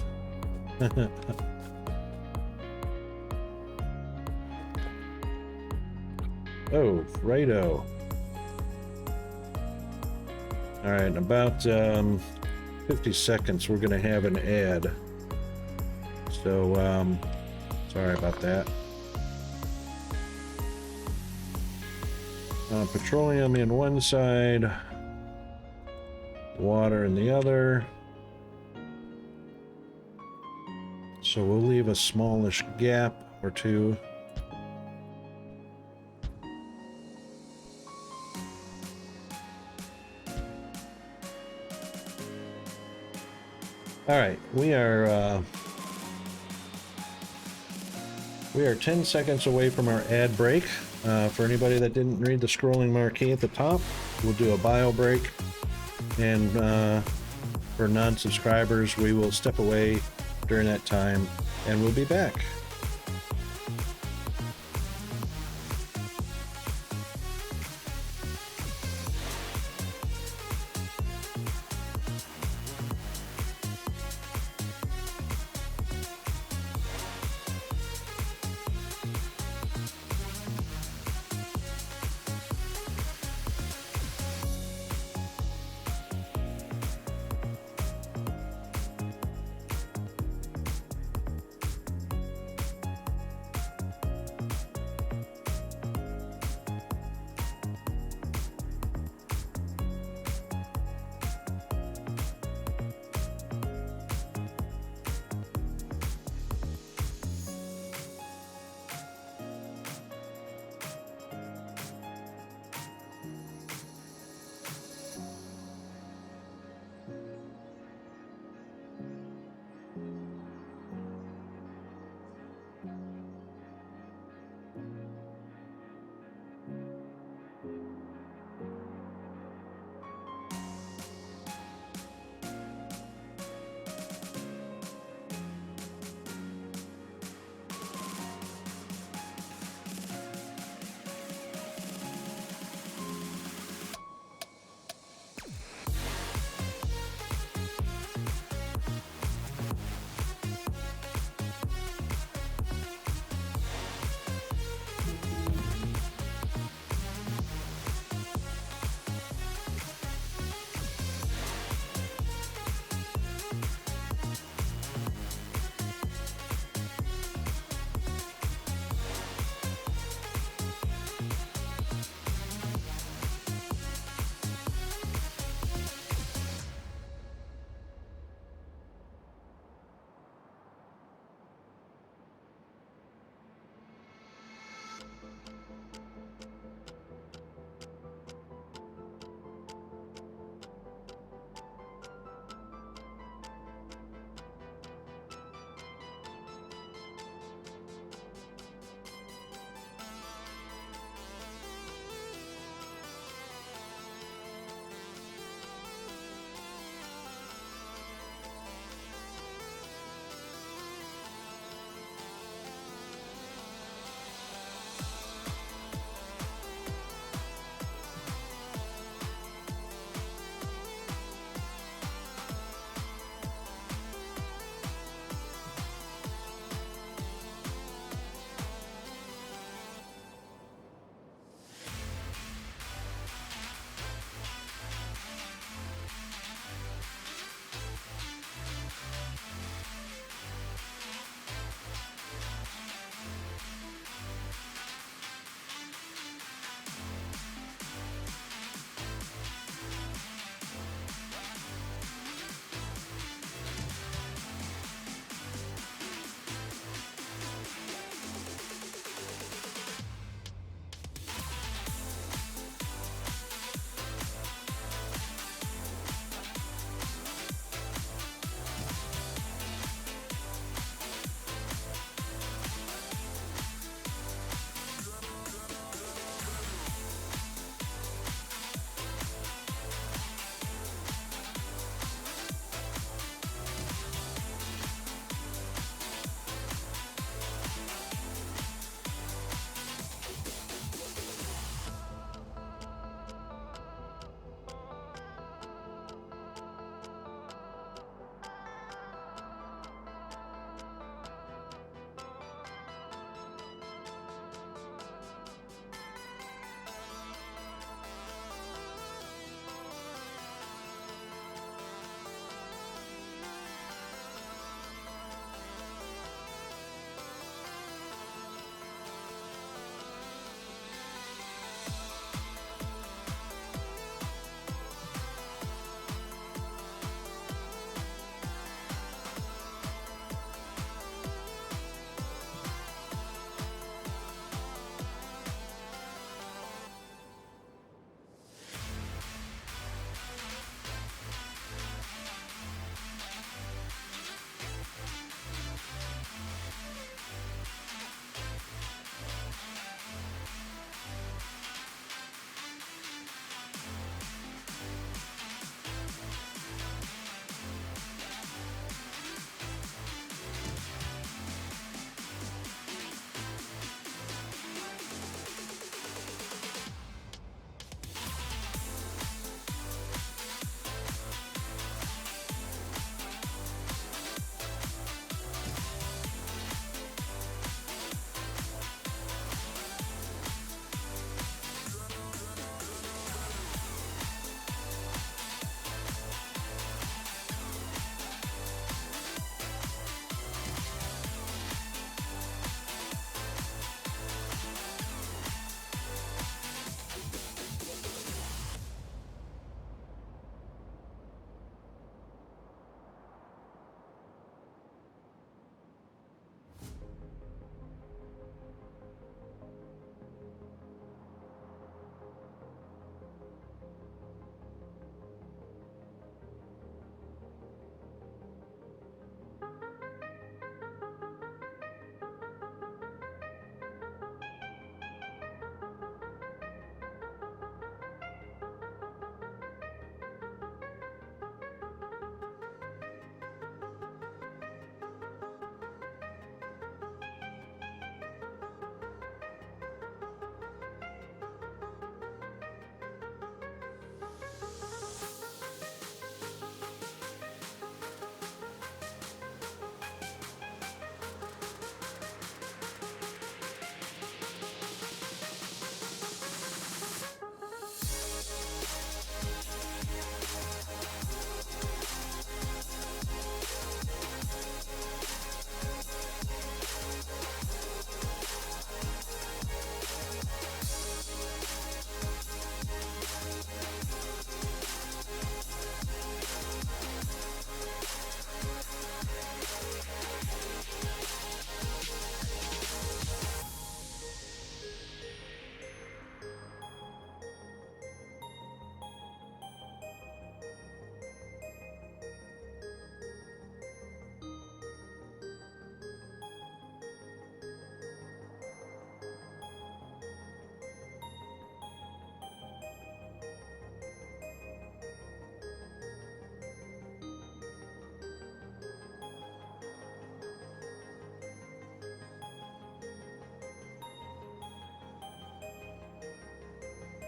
Oh, righto. All right, in about 50 seconds, we're going to have an ad. So, sorry about that. Petroleum in one side, water in the other. So we'll leave a smallish gap or two. All right, we are 10 seconds away from our ad break. For anybody that didn't read the scrolling marquee at the top, we'll do a bio break. And for non-subscribers, we will step away during that time and we'll be back.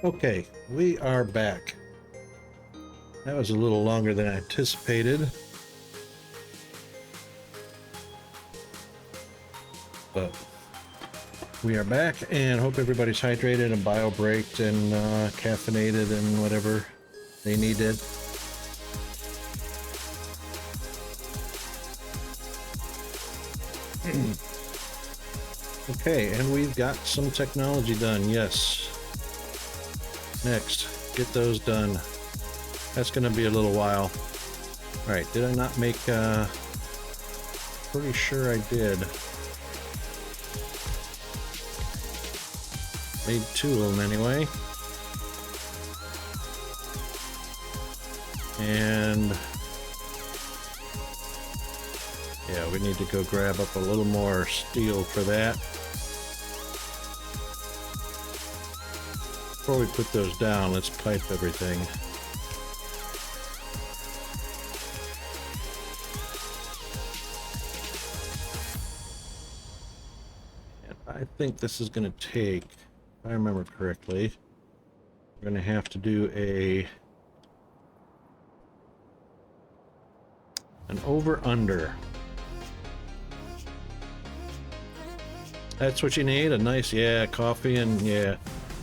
Okay, we are back. That was a little longer than I anticipated. But we are back and hope everybody's hydrated and bio-braked and caffeinated and whatever they needed. Okay, and we've got some technology done, yes. Next, get those done. That's going to be a little while. All right, did I not make, pretty sure I did. Made 2 of them anyway. And yeah, we need to go grab up a little more steel for that. Before we put those down, let's pipe everything. And I think this is going to take, if I remember correctly, we're going to have to do an over-under. That's what you need, a nice, yeah, coffee and yeah.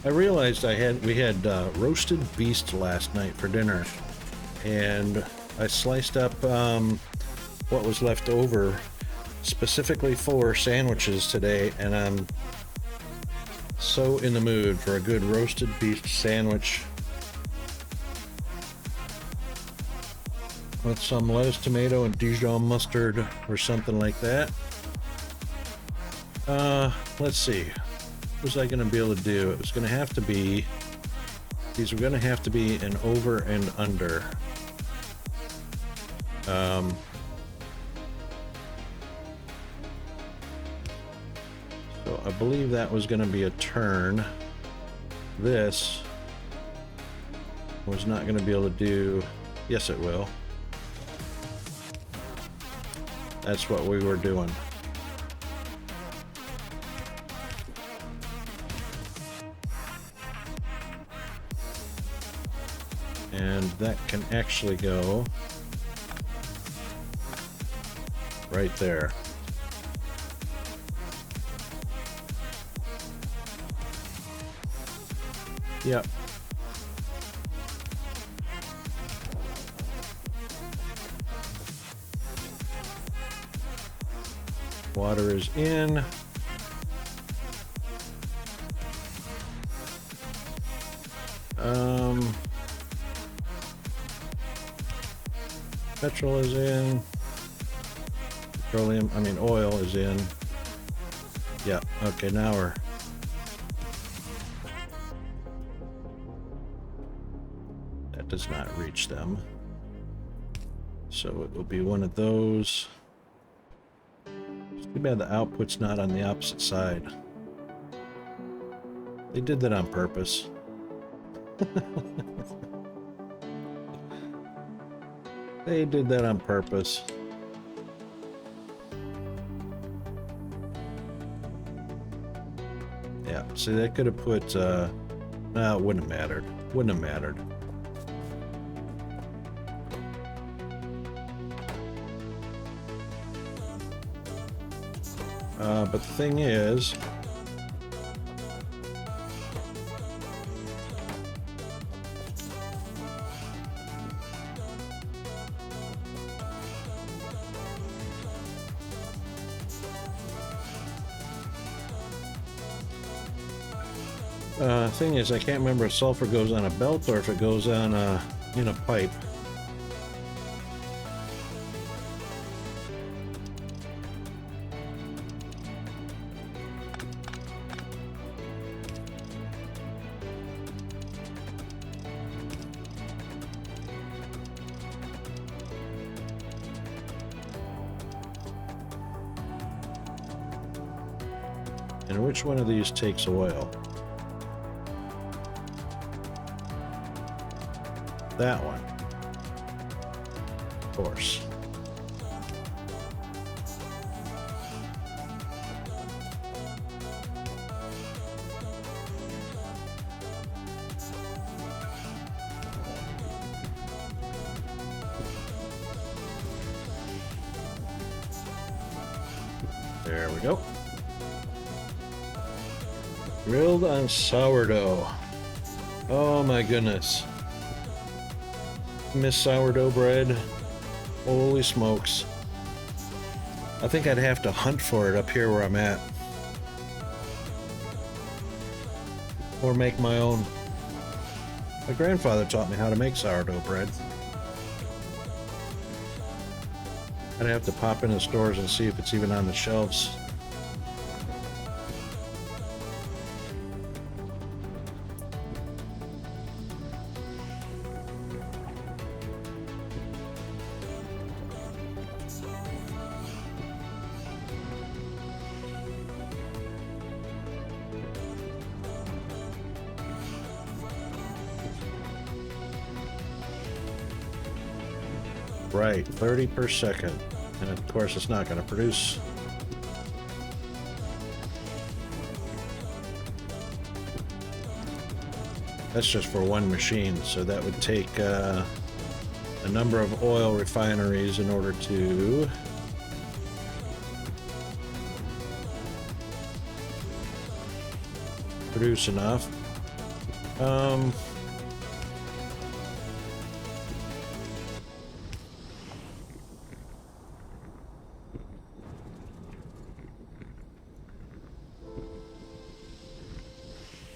I realized we had roasted beast last night for dinner, and I sliced up what was left over specifically for sandwiches today, and I'm so in the mood for a good roasted beast sandwich with some lettuce, tomato, and Dijon mustard or something like that. Let's see. What was I going to be able to do? It was going to have to be, these were going to have to be an over and under. So I believe that was going to be a turn. This was not going to be able to do, yes it will. That's what we were doing. And that can actually go right there. Yep. Water is in. Petrol is in. Oil is in. Yeah, okay, now we're... That does not reach them. So it will be one of those. It's too bad the output's not on the opposite side. They did that on purpose. They did that on purpose. Yeah, see, they could have put, no, it wouldn't have mattered. Wouldn't have mattered. But the thing is, I can't remember if sulfur goes on a belt or if it goes on in a pipe. And which one of these takes oil? That one. Of course. There we go. Grilled on sourdough. Oh my goodness. Miss sourdough bread. Holy smokes. I think I'd have to hunt for it up here where I'm at. Or make my own. My grandfather taught me how to make sourdough bread. I'd have to pop in the stores and see if it's even on the shelves. Right, 30 per second. And of course it's not going to produce. That's just for one machine, so that would take a number of oil refineries in order to produce enough.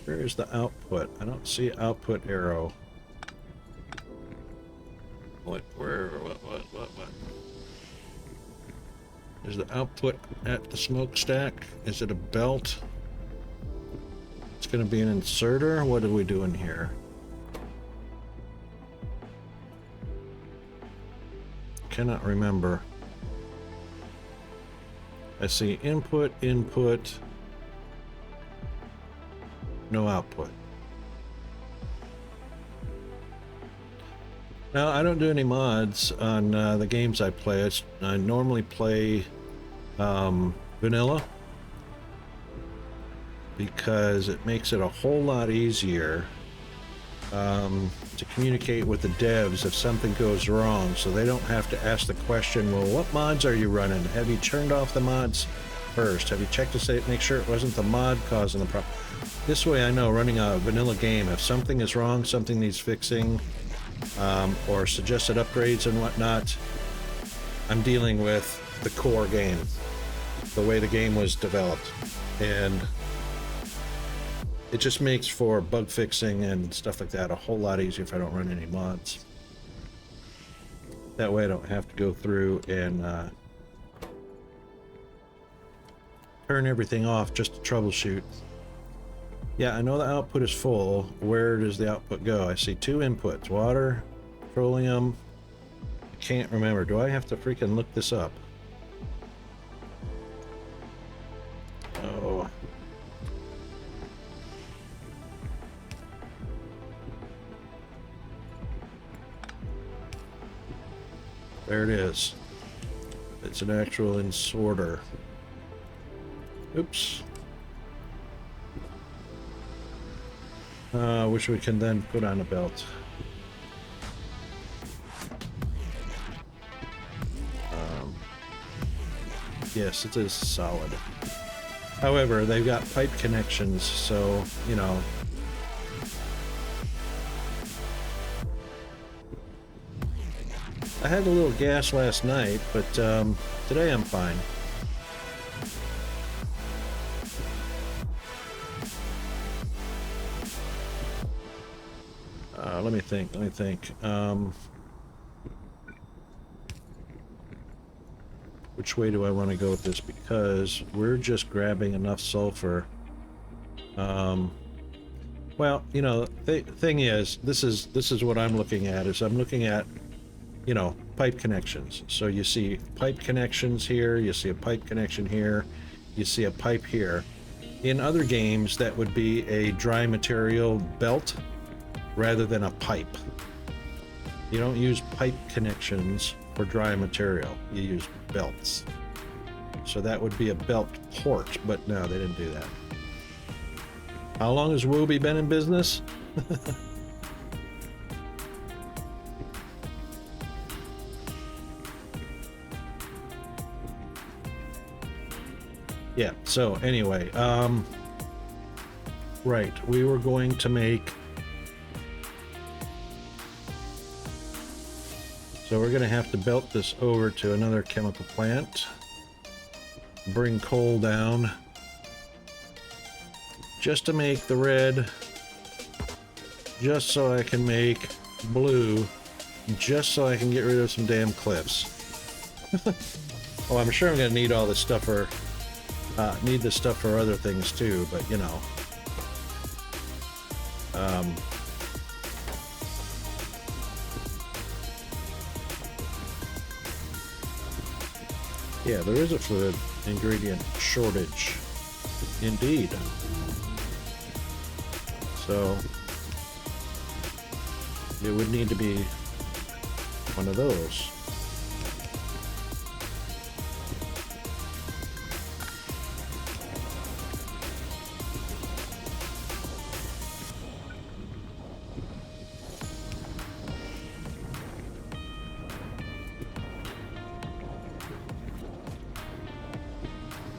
Where is the output? I don't see output arrow. What? Where? What? Is the output at the smokestack? Is it a belt? It's going to be an inserter? What are we doing here? Cannot remember. I see input, no output. Now, I don't do any mods on the games I play. I normally play vanilla because it makes it a whole lot easier to communicate with the devs if something goes wrong, so they don't have to ask the question, well, what mods are you running? Have you turned off the mods first? Have you checked to say, make sure it wasn't the mod causing the problem? This way I know, running a vanilla game, if something is wrong, something needs fixing, or suggested upgrades and whatnot, I'm dealing with the core game, the way the game was developed. And it just makes for bug fixing and stuff like that a whole lot easier if I don't run any mods. That way I don't have to go through and turn everything off just to troubleshoot. Yeah, I know the output is full. Where does the output go? I see two inputs, water, petroleum. I can't remember. Do I have to freaking look this up? Oh. There it is. It's an actual insorter. Oops. Which we can then put on a belt. Yes, it is solid. However, they've got pipe connections, so, you know. I had a little gas last night, but today I'm fine. Let me think. Which way do I want to go with this? Because we're just grabbing enough sulfur. Well, you know, the thing is, this is what I'm looking at. Is I'm looking at, you know, pipe connections. So you see pipe connections here, you see a pipe connection here, you see a pipe here. In other games, that would be a dry material belt rather than a pipe. You don't use pipe connections for dry material. You use belts. So that would be a belt port, but no, they didn't do that. How long has Wooby been in business? Yeah, so anyway, right, we were going to make, so we're going to have to belt this over to another chemical plant, bring coal down, just to make the red, just so I can make blue, just so I can get rid of some damn cliffs. Oh, I'm sure I'm going to need all this stuff for, need this stuff for other things too, but you know. Yeah, there is a fluid ingredient shortage. Indeed. So, it would need to be one of those.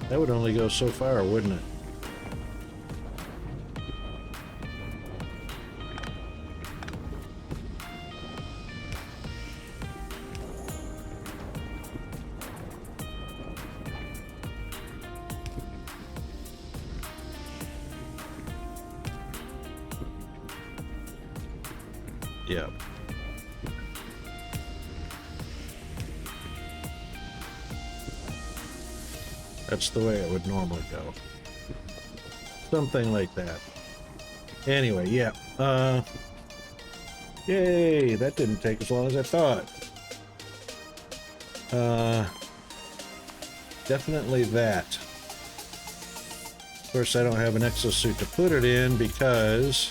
That would only go so far, wouldn't it? Yeah. That's the way it would normally go. Something like that. Anyway, yeah. Yay! That didn't take as long as I thought. Definitely that. Of course, I don't have an exosuit to put it in because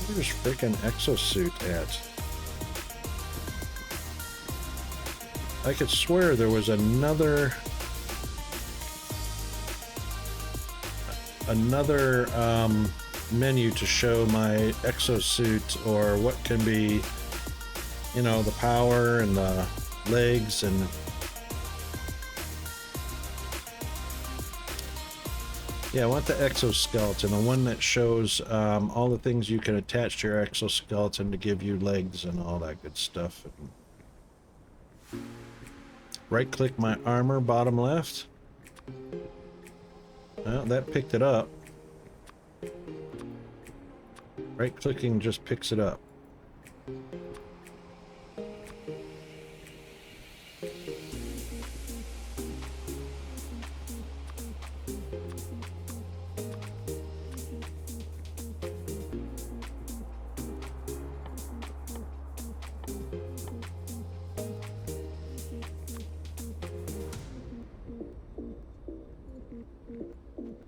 where's freaking exosuit at? I could swear there was another menu to show my exosuit, or what can be, you know, the power and the legs and yeah, I want the exoskeleton, the one that shows all the things you can attach to your exoskeleton to give you legs and all that good stuff. Right click my armor, bottom left. Well, that picked it up. Right clicking just picks it up.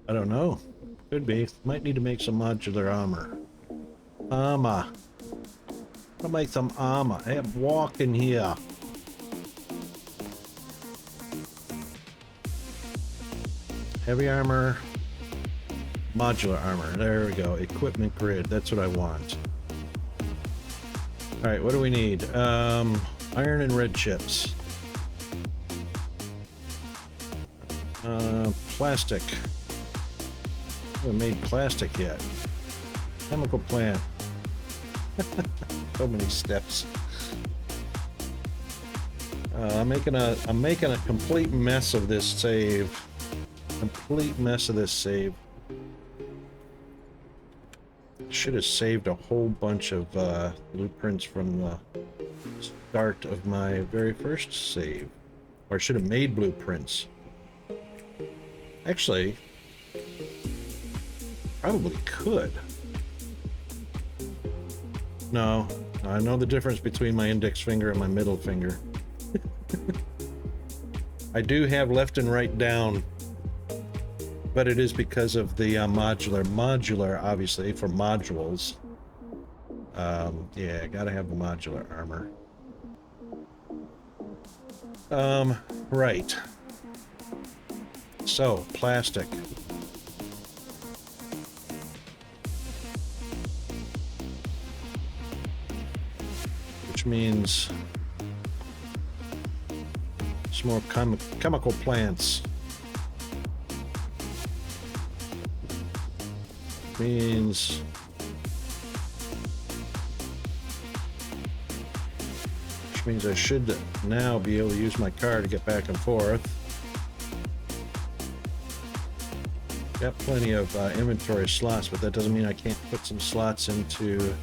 I don't know. Could be. Might need to make some modular armor. Armor. I'll make some armor. I have walk in here. Heavy armor. Modular armor. There we go. Equipment grid. That's what I want. Alright, what do we need? Iron and red chips. Plastic. I haven't made plastic yet. Chemical plant. So many steps. I'm making a complete mess of this save. Complete mess of this save. Should have saved a whole bunch of blueprints from the start of my very first save. Or I should have made blueprints. Actually, probably could. No, I know the difference between my index finger and my middle finger. I do have left and right down, but it is because of the modular, obviously, for modules. Yeah, gotta have the modular armor. Right. So, plastic. Which which means some more chemical plants. Means which means I should now be able to use my car to get back and forth. Got plenty of inventory slots, but that doesn't mean I can't put some slots into,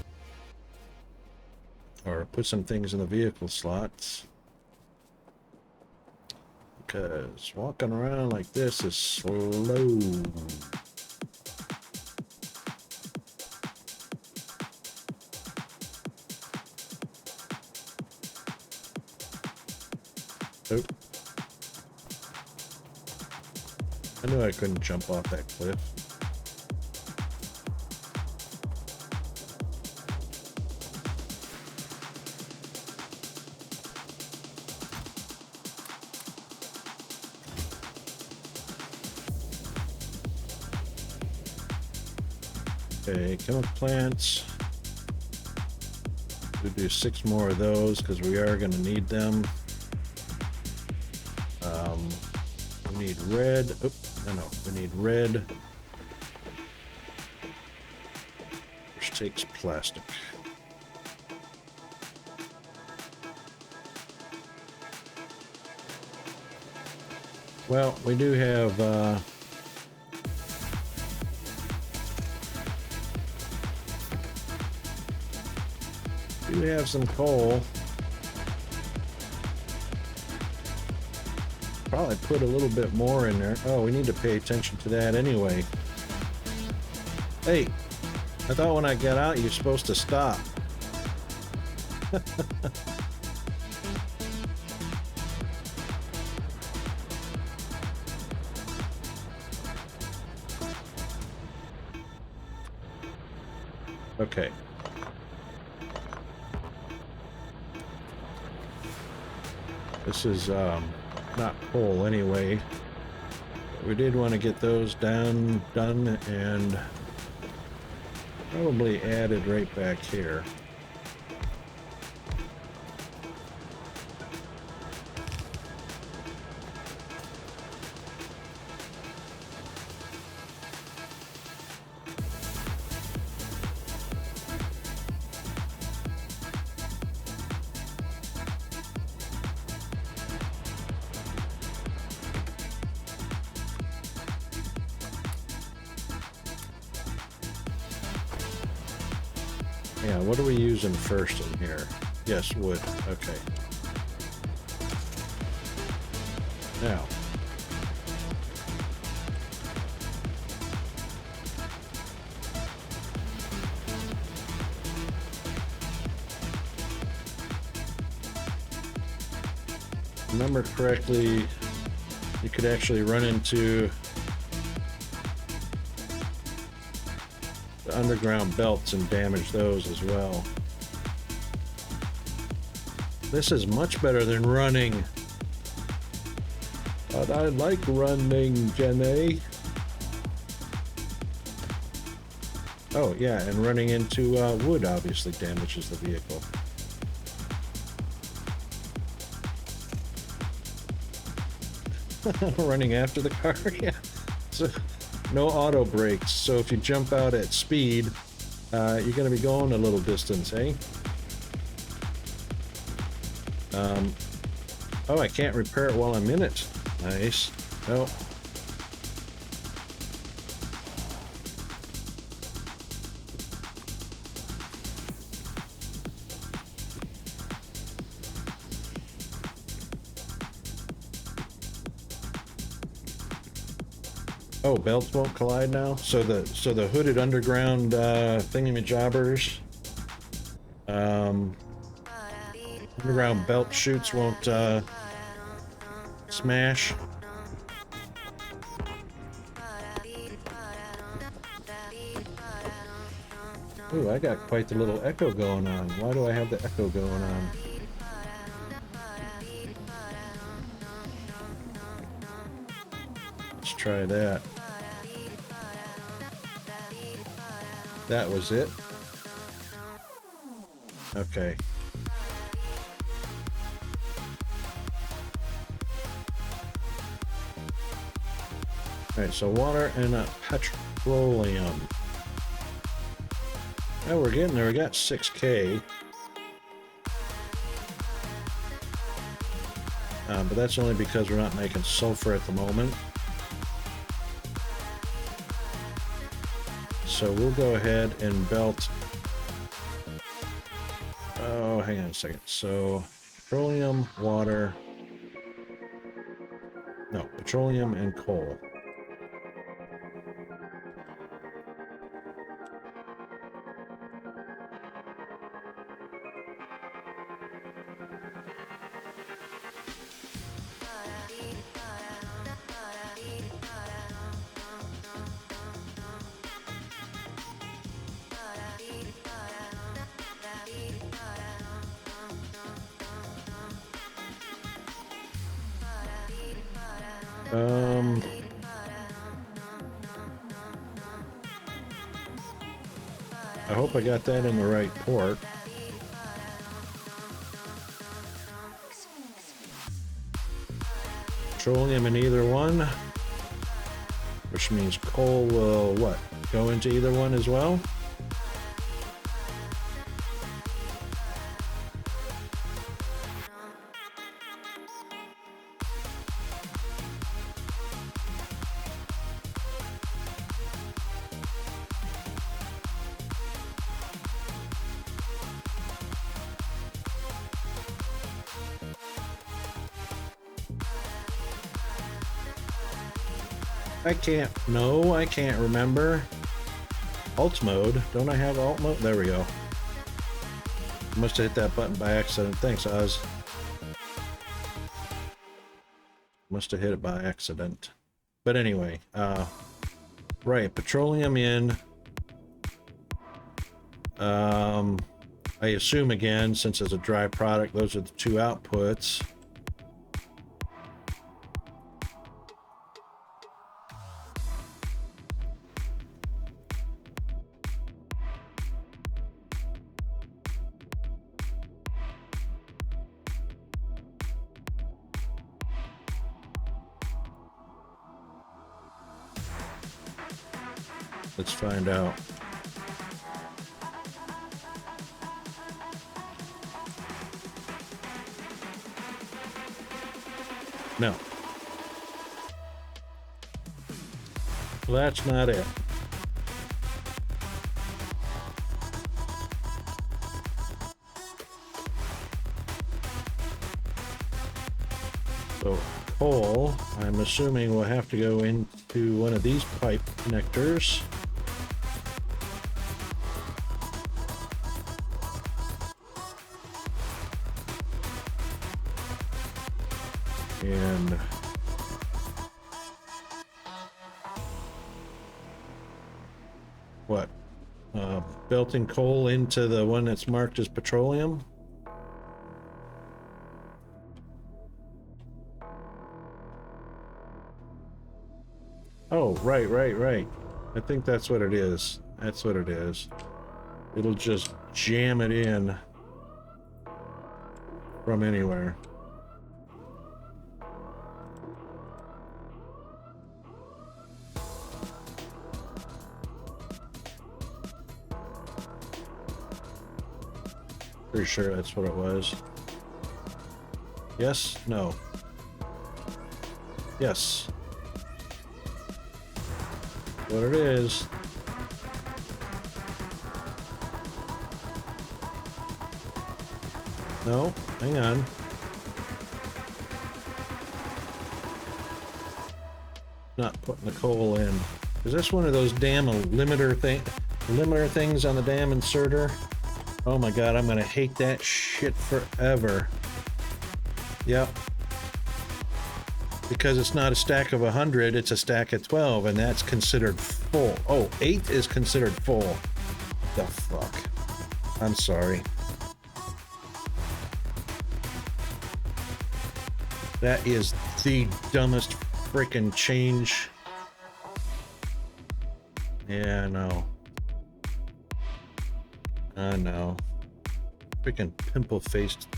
or put some things in the vehicle slots. Because walking around like this is slow. Oh. I knew I couldn't jump off that cliff. Okay, chemical plants. We'll do 6 more of those because we are going to need them. We need red. Oh, no, we need red. Which takes plastic. Well, we do have some coal. Probably put a little bit more in there. Oh, we need to pay attention to that anyway. Hey, I thought when I got out you're supposed to stop. Okay. This is not coal anyway. We did want to get those done and probably added right back here. Yeah, what are we using first in here? Yes, wood. Okay. Now. Remember correctly, you could actually run into the underground belts and damage those as well. This is much better than running. But I like running, Jenny. Oh yeah, and running into wood obviously damages the vehicle. Running after the car, yeah. So, no auto brakes, so if you jump out at speed, you're going to be going a little distance, eh? Oh, I can't repair it while I'm in it. Nice. Oh. Oh, belts won't collide now. So the hooded underground thingamajobbers, underground belt chutes won't smash. Ooh, I got quite the little echo going on. Why do I have the echo going on? Let's try that. That was it. Okay. All right, so water and petroleum. Oh, we're getting there. We got 6K. But that's only because we're not making sulfur at the moment. So we'll go ahead and belt. Oh, hang on a second. So petroleum, water. No, petroleum and coal. I hope I got that in the right port. Petroleum in either one, which means coal will what? Go into either one as well? I can't remember. Alt mode. Don't I have alt mode? There we go. Must have hit that button by accident. Thanks, Oz. Must have hit it by accident. But anyway, right, petroleum in. I assume again, since it's a dry product, those are the two outputs. Let's find out. No. Well, that's not it. So coal, I'm assuming we'll have to go into one of these pipe connectors. And what? Belting coal into the one that's marked as petroleum? Oh, right. I think that's what it is. That's what it is. It'll just jam it in from anywhere. Pretty sure that's what it was. Yes? No. Yes. What it is. No, hang on. Not putting the coal in. Is this one of those damn limiter things on the damn inserter? Oh my god, I'm gonna hate that shit forever. Yep. Because it's not a stack of 100, it's a stack of 12, and that's considered full. Oh, 8 is considered full. What the fuck? I'm sorry. That is the dumbest freaking change. Yeah, I know. I know. Freaking pimple-faced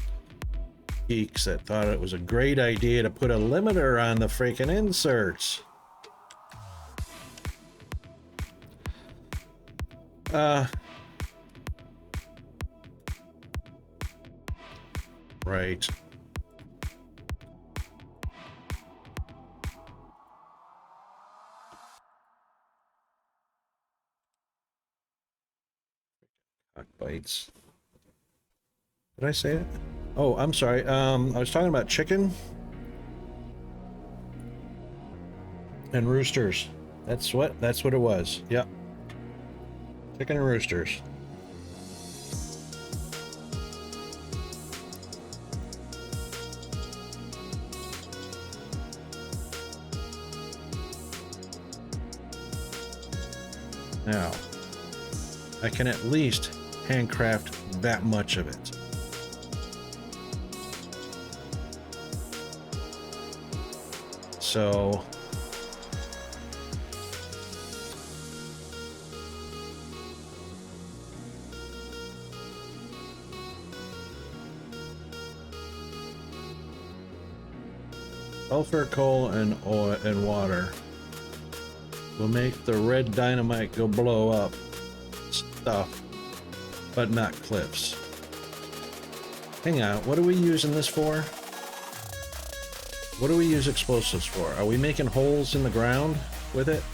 geeks that thought it was a great idea to put a limiter on the freaking inserts. Right. Cock bites. Did I say it? Oh, I'm sorry. I was talking about chicken and roosters. That's what it was. Yep. Chicken and roosters. Now, I can at least handcraft that much of it. So sulfur, coal, and oil and water will make the red dynamite go blow up stuff, but not cliffs. Hang on, what are we using this for? What do we use explosives for? Are we making holes in the ground with it?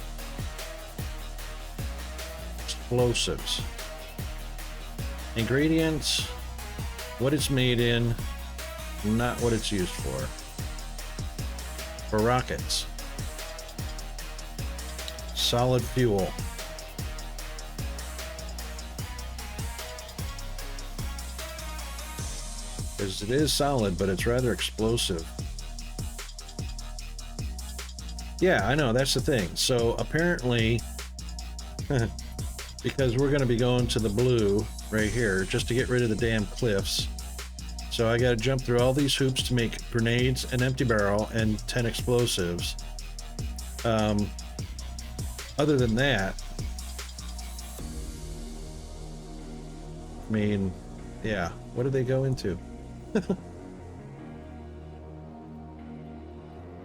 Explosives. Ingredients, what it's made in, not what it's used for. For rockets. Solid fuel. Because it is solid, but it's rather explosive. Yeah, I know, that's the thing. So apparently, because we're going to be going to the blue right here, just to get rid of the damn cliffs. So I got to jump through all these hoops to make grenades, an empty barrel, and 10 explosives. Other than that, I mean, yeah, what do they go into?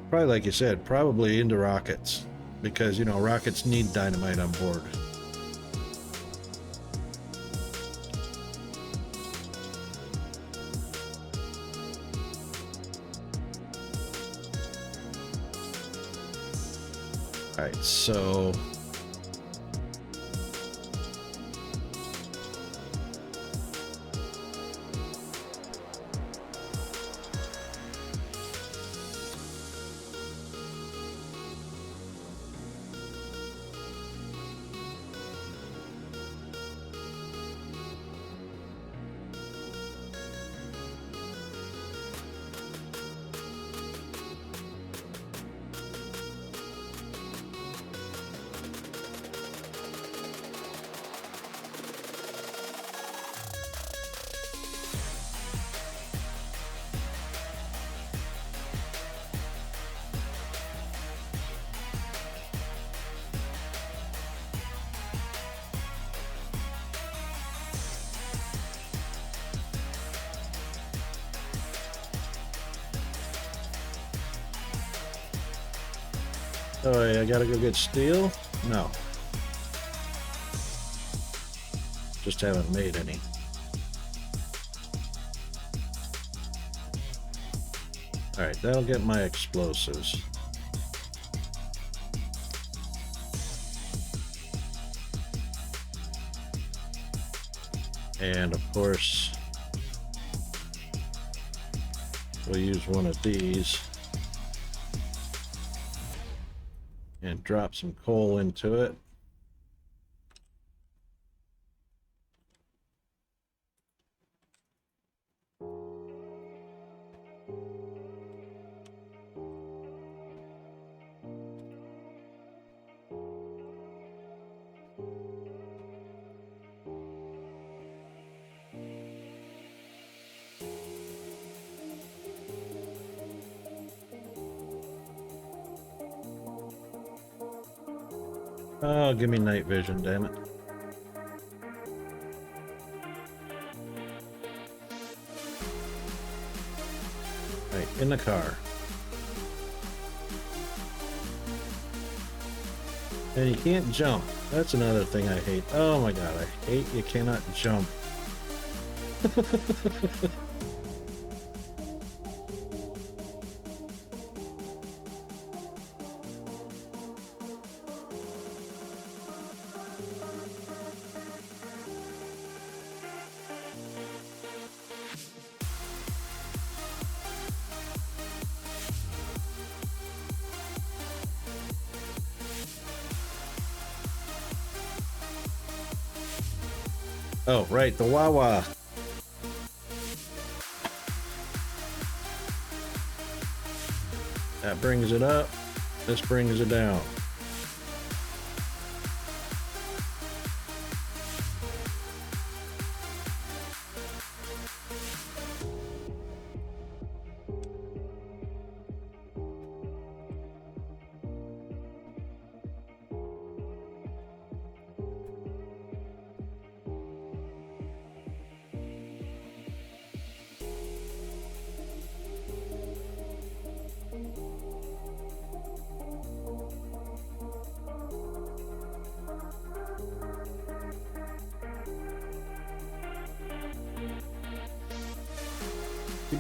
Probably, like you said, probably into rockets, because, you know, rockets need dynamite on board. All right, so oh, yeah, I gotta go get steel? No. Just haven't made any. Alright, that'll get my explosives. And of course, we'll use one of these. And drop some coal into it. Oh, give me night vision, damn it. Right, in the car. And you can't jump. That's another thing I hate. Oh my god, I hate you cannot jump. Oh, right, the Wawa. That brings it up. This brings it down.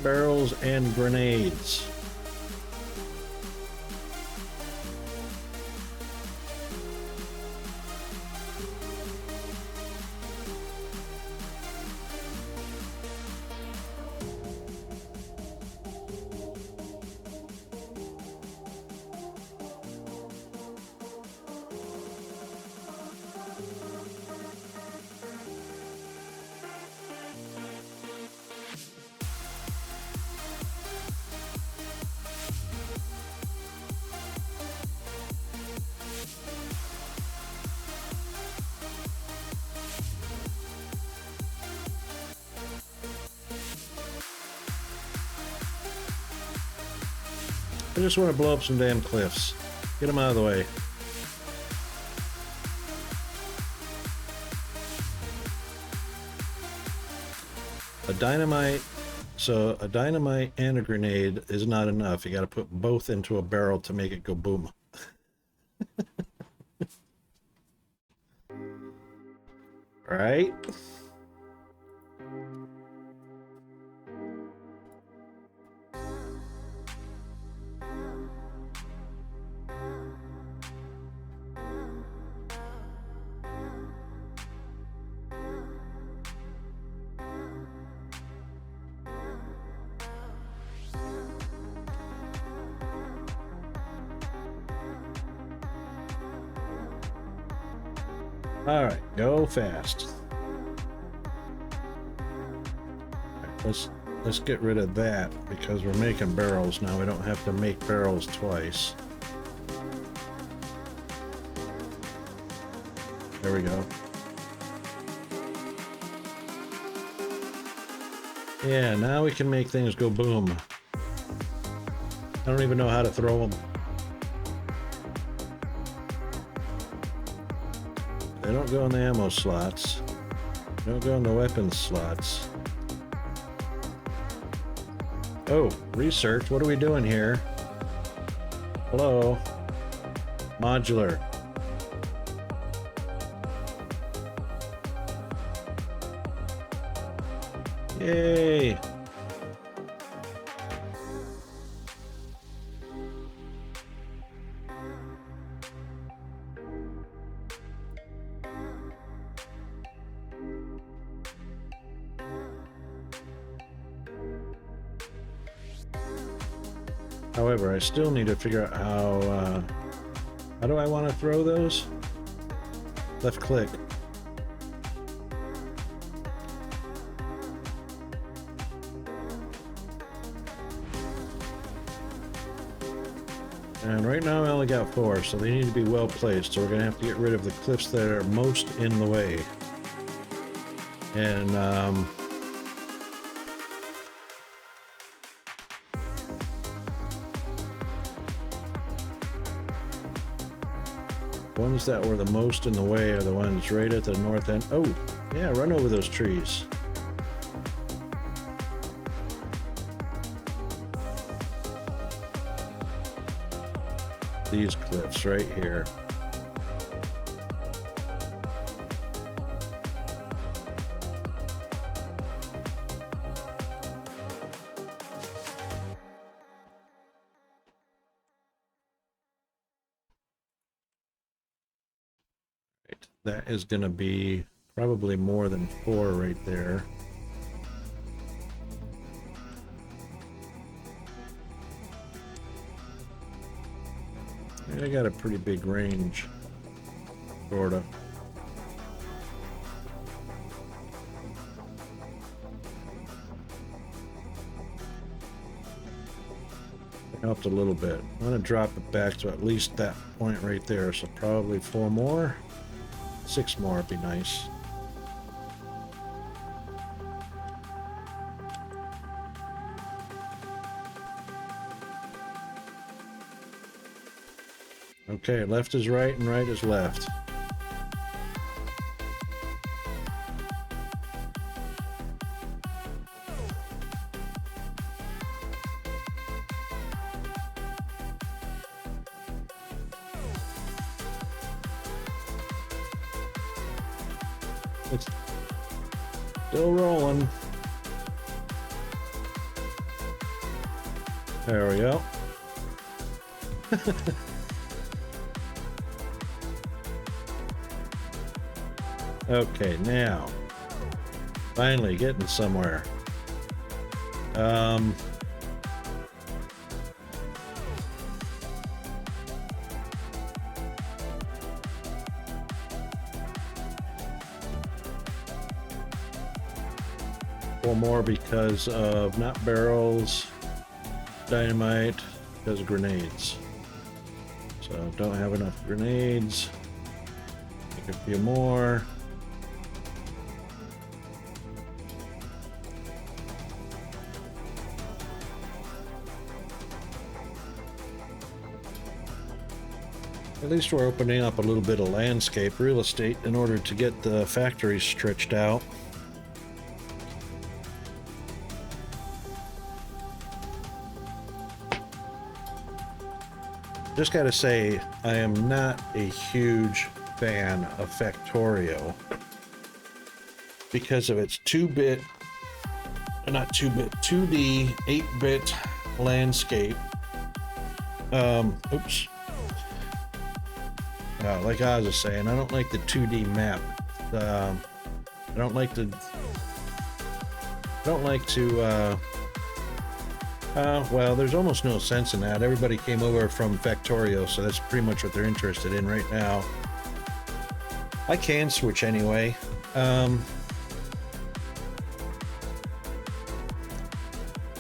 Barrels and grenades. I just want to blow up some damn cliffs. Get them out of the way. A dynamite and a grenade is not enough. You got to put both into a barrel to make it go boom. Right? All right, go fast. Let's get rid of that because we're making barrels now. We don't have to make barrels twice. There we go. Yeah, now we can make things go boom. I don't even know how to throw them. They don't go in the ammo slots. They don't go in the weapons slots. Oh, research. What are we doing here? Hello? Modular. Yay! However, I still need to figure out how do I want to throw those? Left click. And right now I only got 4, so they need to be well placed. So we're going to have to get rid of the cliffs that are most in the way. And ones that were the most in the way are the ones right at the north end. Oh, yeah, run over those trees. These cliffs right here. That is going to be probably more than 4 right there. I got a pretty big range, sorta. Helped a little bit. I'm gonna drop it back to at least that point right there, so probably 4 more. 6 more would be nice. Okay, left is right and right is left. It's still rolling. There we go. Okay, now finally getting somewhere. Four more because of not barrels, dynamite, because of grenades. So don't have enough grenades. Take a few more. At least we're opening up a little bit of landscape real estate in order to get the factories stretched out. Just gotta say, I am not a huge fan of Factorio because of its 2D, 8-bit landscape. Oops. Like I was just saying, I don't like the 2D map. I don't like to. Well, there's almost no sense in that. Everybody came over from Factorio, so that's pretty much what they're interested in right now. I can switch anyway.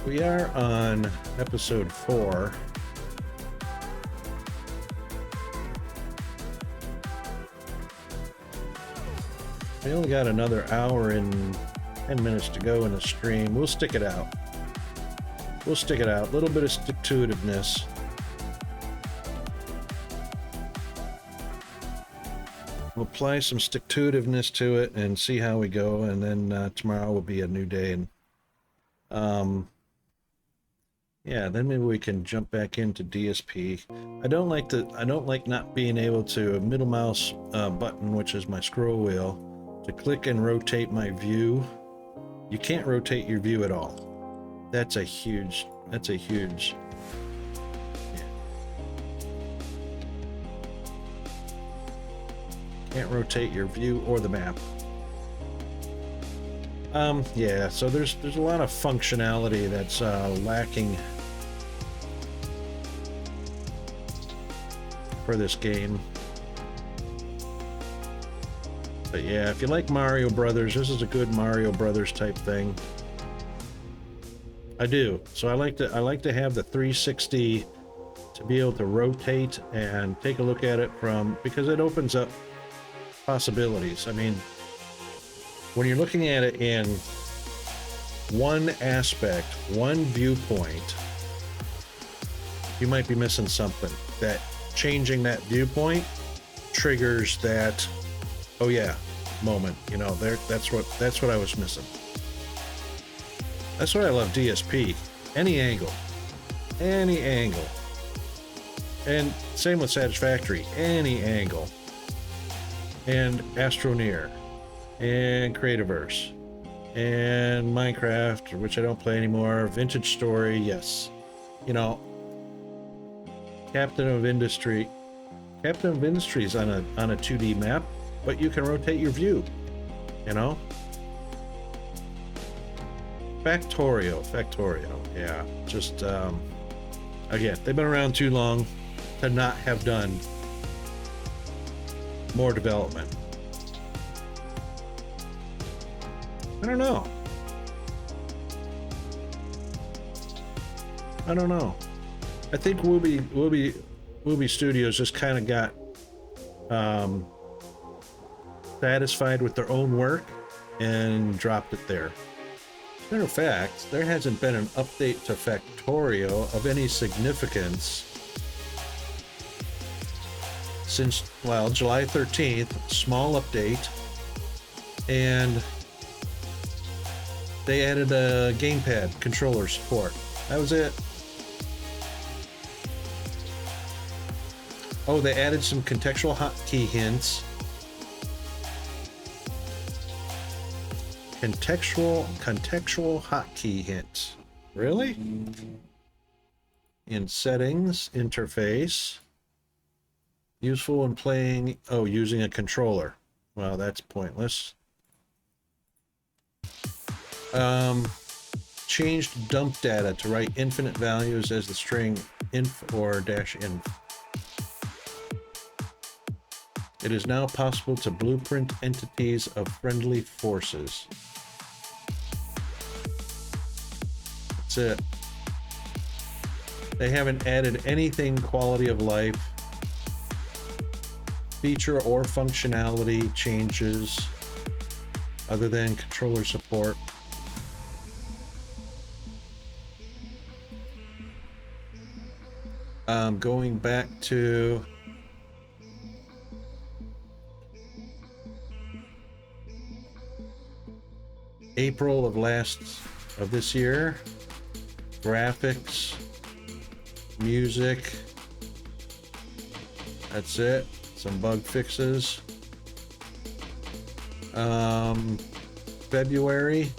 We are on episode 4. We only got another hour and 10 minutes to go in the stream. We'll stick it out. We'll stick it out. A little bit of stick-to-itiveness. We'll apply some stick-to-itiveness to it and see how we go. And then tomorrow will be a new day. And yeah, then maybe we can jump back into DSP. I don't like not being able to middle mouse button, which is my scroll wheel, to click and rotate my view. You can't rotate your view at all. That's a huge. Yeah. Can't rotate your view or the map. Yeah, so there's a lot of functionality that's lacking for this game. But yeah, if you like Mario Brothers, this is a good Mario Brothers type thing. I do. So I like to have the 360 to be able to rotate and take a look at it because it opens up possibilities. I mean, when you're looking at it in one aspect, one viewpoint, you might be missing something. That changing that viewpoint triggers that, oh yeah, moment. You know, that's what I was missing. That's why I love DSP. Any angle. And same with Satisfactory. Any angle. And Astroneer. And Creativerse. And Minecraft, which I don't play anymore. Vintage Story, yes. You know, Captain of Industry is on a 2D map. but you can rotate your view, you know? Factorio, yeah. Just, again, they've been around too long to not have done more development. I don't know. I think Wooby Studios just kind of got satisfied with their own work and dropped it there. Matter of fact, there hasn't been an update to Factorio of any significance since, well, July 13th, small update, and they added a gamepad controller support. That was it. Oh, they added some contextual hotkey hints. Contextual hotkey hints. Really? In settings, interface. Useful when playing, using a controller. Well, that's pointless. Changed dump data to write infinite values as the string inf or -inf. It is now possible to blueprint entities of friendly forces. That's it. They haven't added anything quality of life, feature or functionality changes other than controller support. Going back to April of this year, graphics, music, that's it. Some bug fixes. February,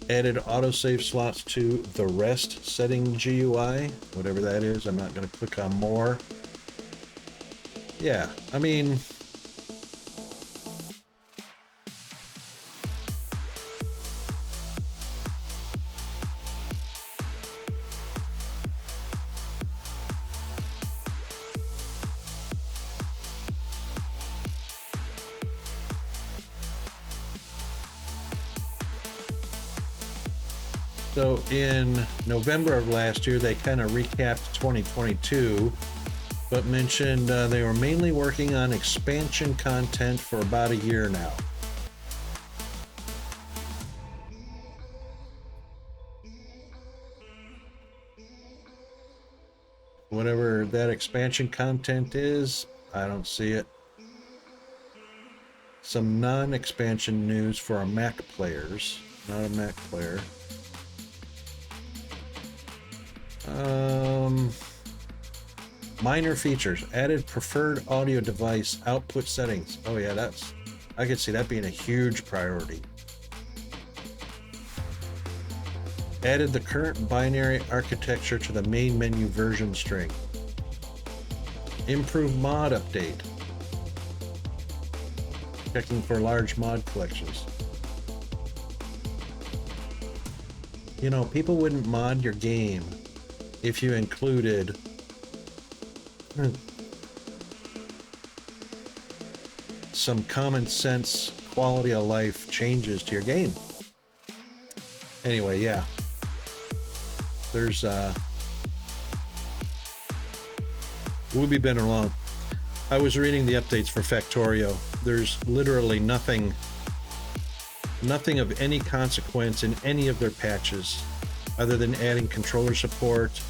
added autosave slots to the rest setting GUI, whatever that is. I'm not going to click on more. Yeah, I mean, so in November of last year, they kind of recapped 2022, but mentioned they were mainly working on expansion content for about a year now. Whatever that expansion content is, I don't see it. Some non-expansion news for our Mac players. Not a Mac player. Minor features. Added preferred audio device output settings. Oh yeah, I could see that being a huge priority. Added the current binary architecture to the main menu version string. Improved mod update. Checking for large mod collections. You know, people wouldn't mod your game if you included some common sense quality of life changes to your game. Anyway, yeah. There's we'll be been along. I was reading the updates for Factorio. There's literally nothing of any consequence in any of their patches other than adding controller support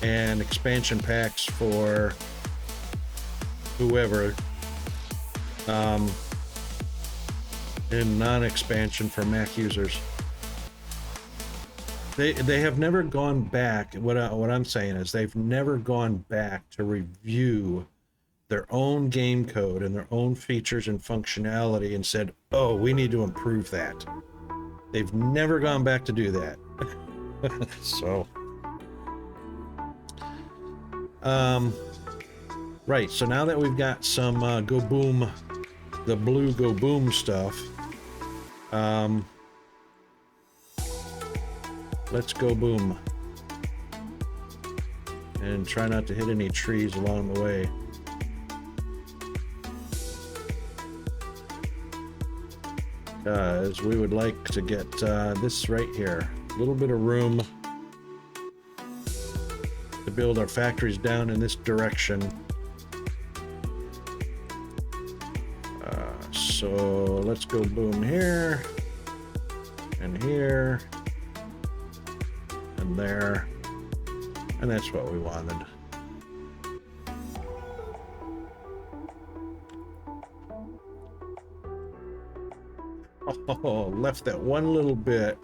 and expansion packs for whoever, and non-expansion for Mac users. They have never gone back. What I'm saying is they've never gone back to review their own game code and their own features and functionality and said, oh, we need to improve that. They've never gone back to do that. So Right, so now that we've got some Go Boom, the blue Go Boom stuff, let's Go Boom. And try not to hit any trees along the way. Because we would like to get this right here. A little bit of room to build our factories down in this direction. So let's Go Boom here, and here, and there, and that's what we wanted. Oh, left that one little bit.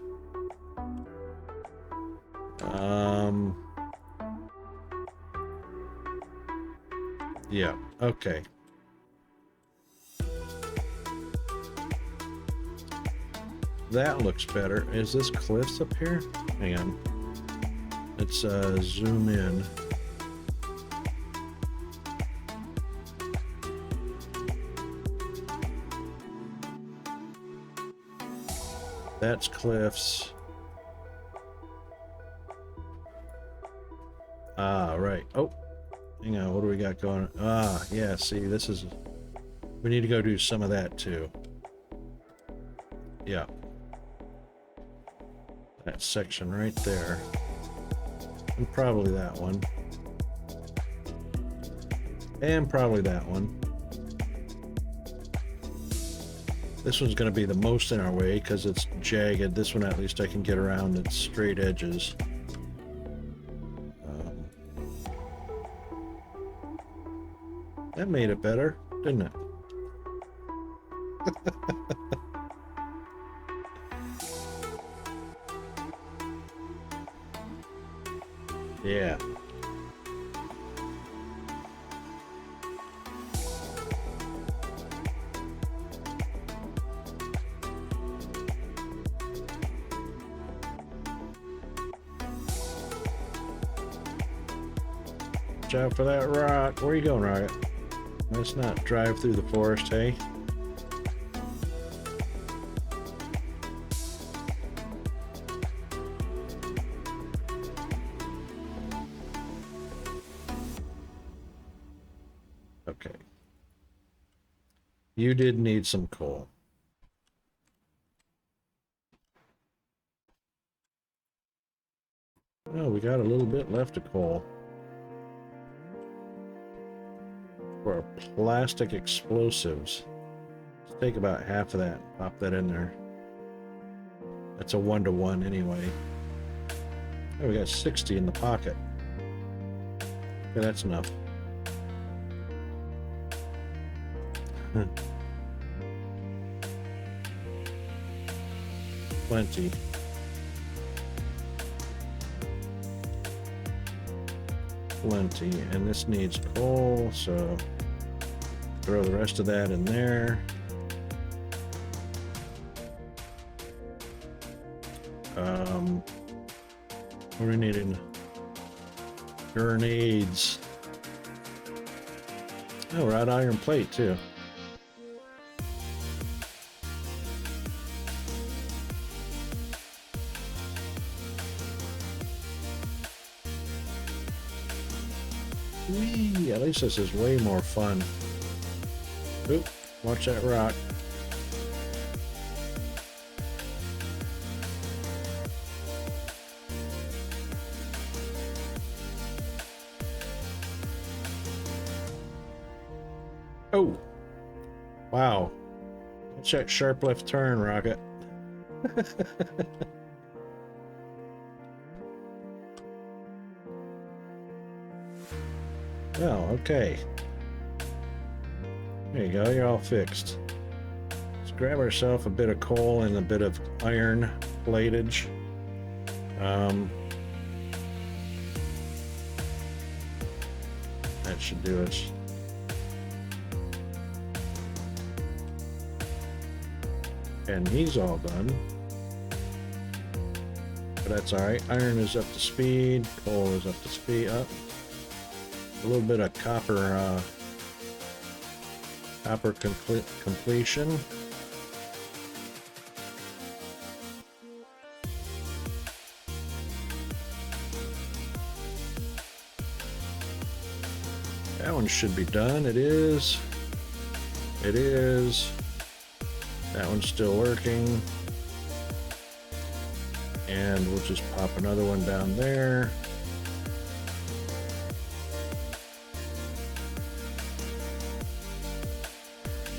Yeah, okay. That looks better. Is this cliffs up here? Hang on. Let's zoom in. That's cliffs. Ah, right. Oh, hang on. What do we got going? Ah, yeah. See, this is. We need to go do some of that too. Yeah. That section right there. And probably that one. And probably that one. This one's going to be the most in our way because it's jagged. This one at least I can get around its straight edges. That made it better, didn't it? Yeah. Watch out for that rock. Where are you going, Rocket? Let's not drive through the forest, hey? Okay. You did need some coal. Oh, we got a little bit left of coal. For our plastic explosives. Let's take about half of that and pop that in there. That's a 1-to-1 anyway. Oh, we got 60 in the pocket. Okay, that's enough. Plenty. Plenty, and this needs coal, so throw the rest of that in there. What are we needing? Grenades. Oh, wrought iron plate too. Whee! At least this is way more fun. Oop, watch that rock. Oh! Wow. Watch that sharp left turn, Rocket. Oh, okay. There you go, you're all fixed. Let's grab ourselves a bit of coal and a bit of iron platage. That should do it. And he's all done. But that's alright. Iron is up to speed. Coal is up to speed. Up. a little bit of copper completion. That one should be done. It is. It is. That one's still working. And we'll just pop another one down there.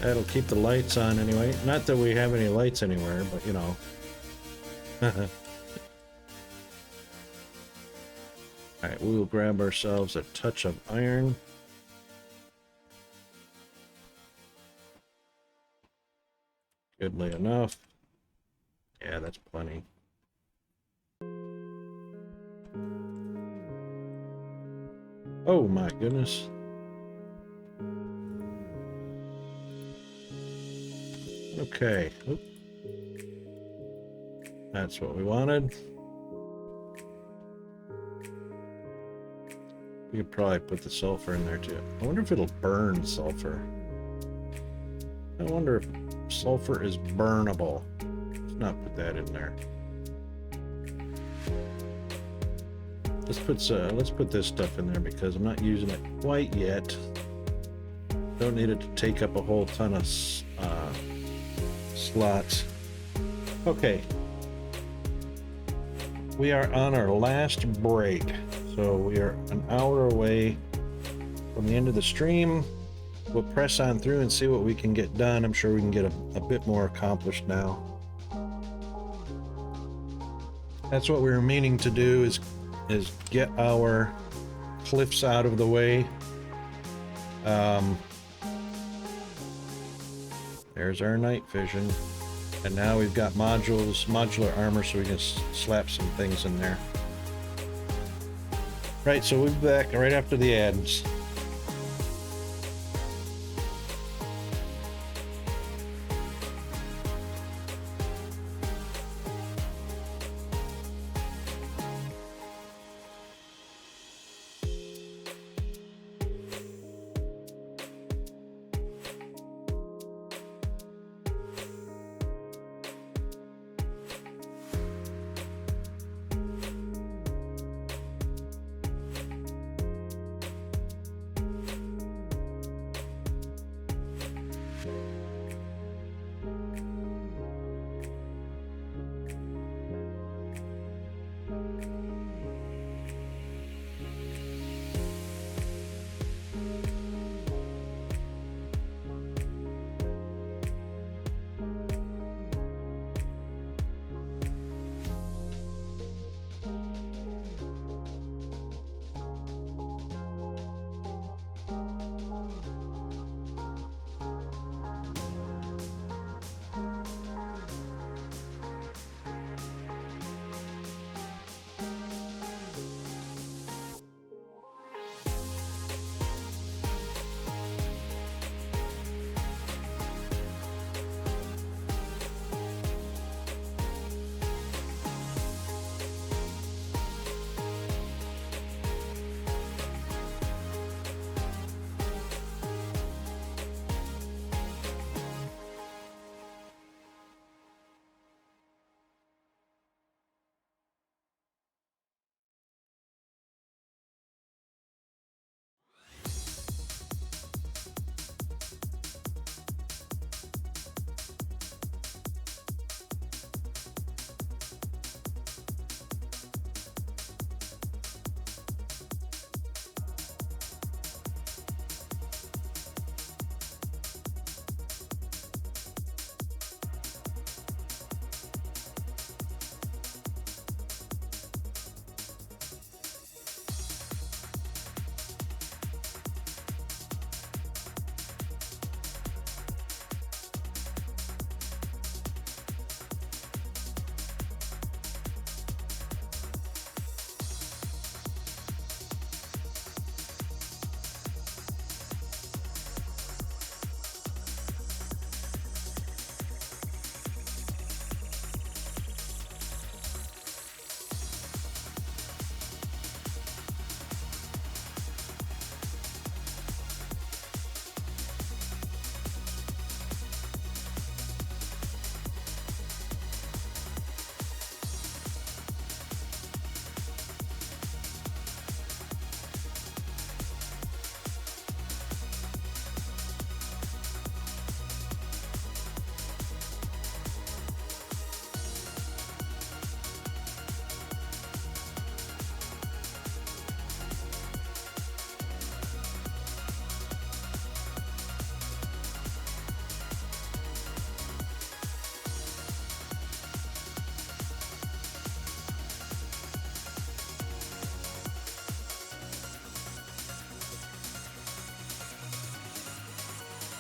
That'll keep the lights on anyway. Not that we have any lights anywhere, but you know. Alright, we will grab ourselves a touch of iron. Goodly enough. Yeah, that's plenty. Oh my goodness. Okay. Oop. That's what we wanted. We could probably put the sulfur in there too. I wonder if it'll burn sulfur. I wonder if sulfur is burnable. Let's not put that in there. Let's put this stuff in there because I'm not using it quite yet. Don't need it to take up a whole ton of slots. Okay. We are on our last break. So we are an hour away from the end of the stream. We'll press on through and see what we can get done. I'm sure we can get a bit more accomplished now. That's what we were meaning to do is get our cliffs out of the way. There's our night vision. And now we've got modular armor, so we can slap some things in there. Right, so we'll be back right after the ads.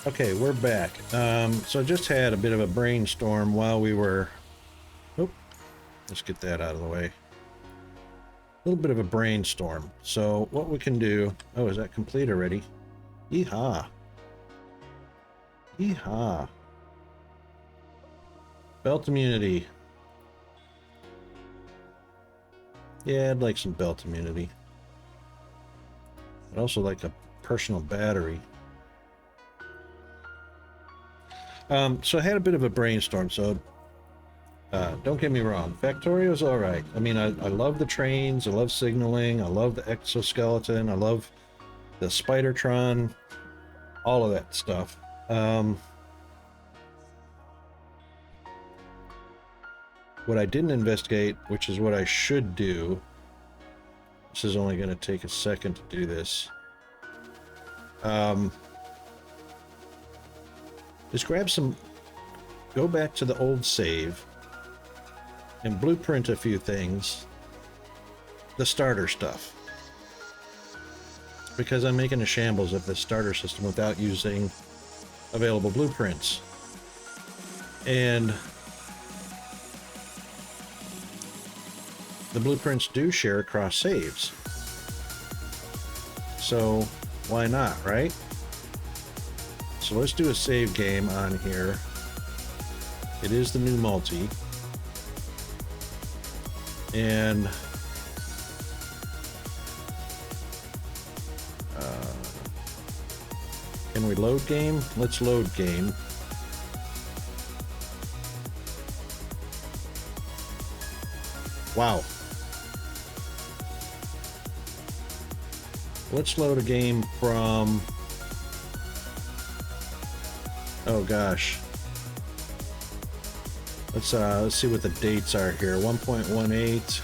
Okay, we're back. So I just had a bit of a brainstorm while we were... Oh, let's get that out of the way. A little bit of a brainstorm. So what we can do... Oh, is that complete already? Yeehaw. Yeehaw. Belt immunity. Yeah, I'd like some belt immunity. I'd also like a personal battery. So I had a bit of a brainstorm, so don't get me wrong. Factorio's all right. I mean, I love the trains, I love signaling, I love the exoskeleton, I love the Spidertron, all of that stuff. What I didn't investigate, which is what I should do, this is only going to take a second to do this, is go back to the old save and blueprint a few things, the starter stuff, because I'm making a shambles of the starter system without using available blueprints. And the blueprints do share across saves, so why not, right? So let's do a save game on here. It is the new multi, and can we load game? Let's load game. Wow. Let's load a game from, oh gosh, let's see what the dates are here. 1.18.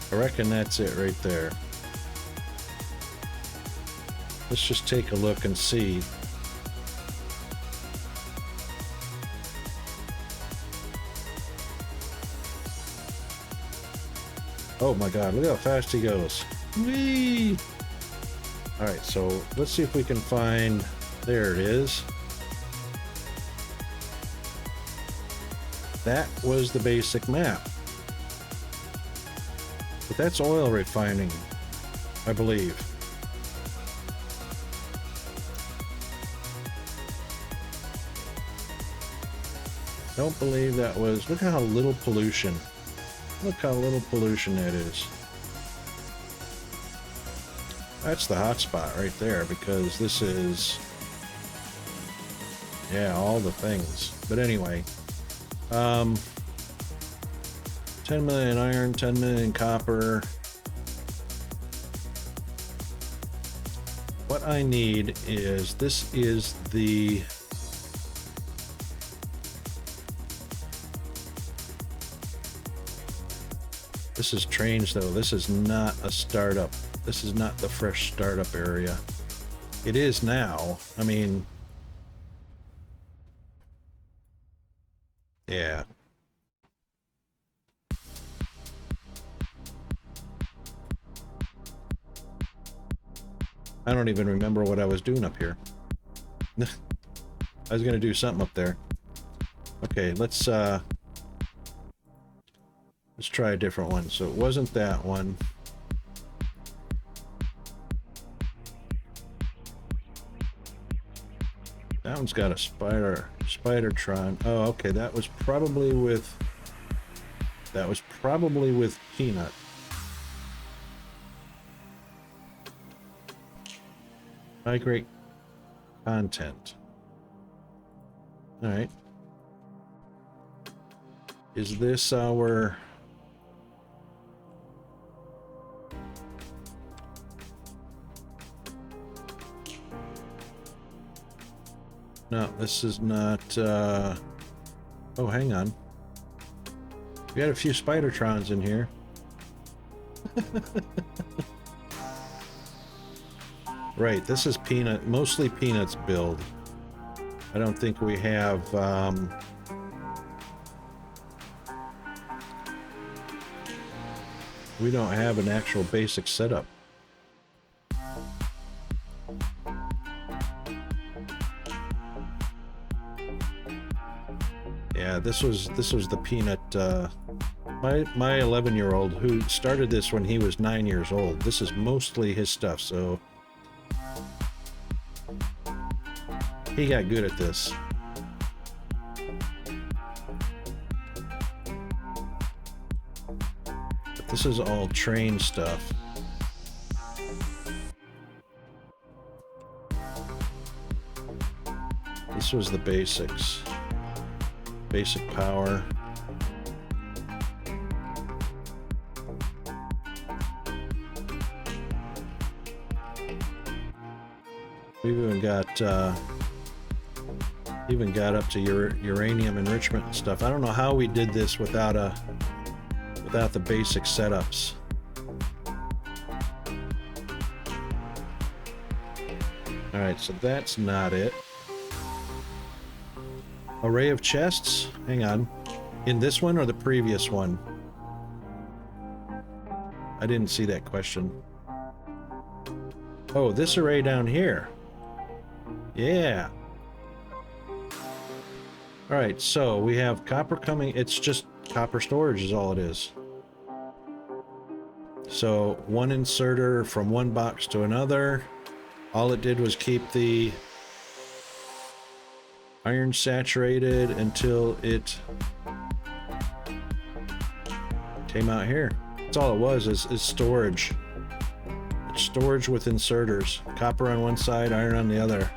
I reckon that's it right there. Let's just take a look and see. Oh my god, look how fast he goes. Whee! Alright, so let's see if we can find... There it is. That was the basic map. But that's oil refining, I believe. Don't believe that was... Look how little pollution. Look how little pollution that is. That's the hot spot right there, because this is... Yeah, all the things. But anyway. 10 million iron, 10 million copper. What I need is... This is the... This is trains though. This is not a startup. This is not the fresh startup area. It is now. I mean, yeah. I don't even remember what I was doing up here. I was gonna do something up there. Okay, let's try a different one. So it wasn't that one. That one's got a Spidertron. Oh, okay, that was probably with Peanut. Migrate content. All right. Is this our... No, this is not, oh, hang on. We had a few Spidertrons in here. Right, this is Peanut, mostly Peanut's build. I don't think we have, we don't have an actual basic setup. Yeah, this was the peanut. My 11-year-old who started this when he was 9 years old. This is mostly his stuff, so he got good at this. But this is all train stuff. This was the basics. Basic power. We've even got up to uranium enrichment and stuff. I don't know how we did this without the basic setups. All right, so that's not it. Array of chests? Hang on. In this one or the previous one? I didn't see that question. Oh, this array down here. Yeah. All right, so we have copper coming. It's just copper storage is all it is. So one inserter from one box to another. All it did was keep the iron saturated until it came out here. That's all it was, is storage. It's storage with inserters. Copper on one side, iron on the other.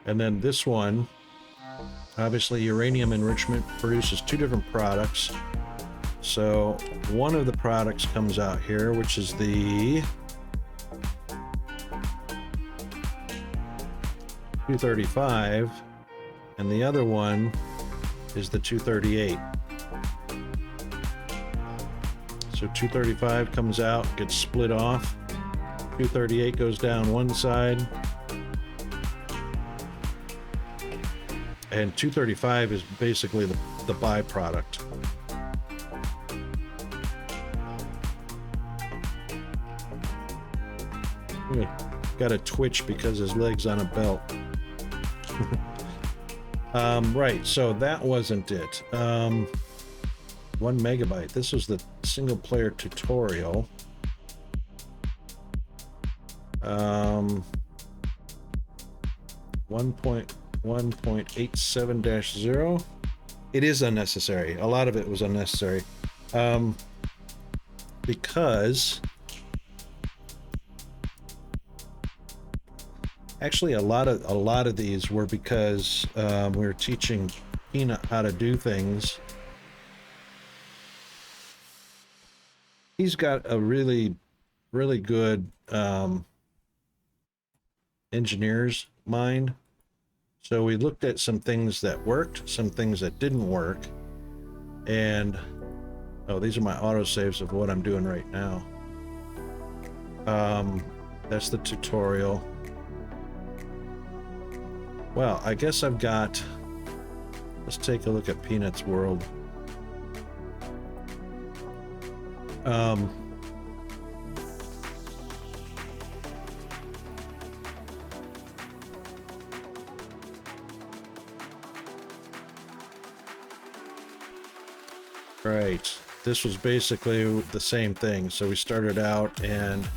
And then this one, obviously uranium enrichment produces two different products. So one of the products comes out here, which is the 235, and the other one is the 238. So 235 comes out, gets split off. 238 goes down one side. And 235 is basically the byproduct. Got a twitch because his leg's on a belt. Right, so that wasn't it. 1 megabyte. This was the single player tutorial. 1.1.87-0. It is unnecessary. A lot of it was unnecessary. Because actually a lot of these were because we were teaching Peanut how to do things. He's got a really good engineer's mind. So we looked at some things that worked, some things that didn't work, and these are my autosaves of what I'm doing right now. That's the tutorial. Well, I guess I've got, let's take a look at Peanut's world. Right, this was basically the same thing. So we started out and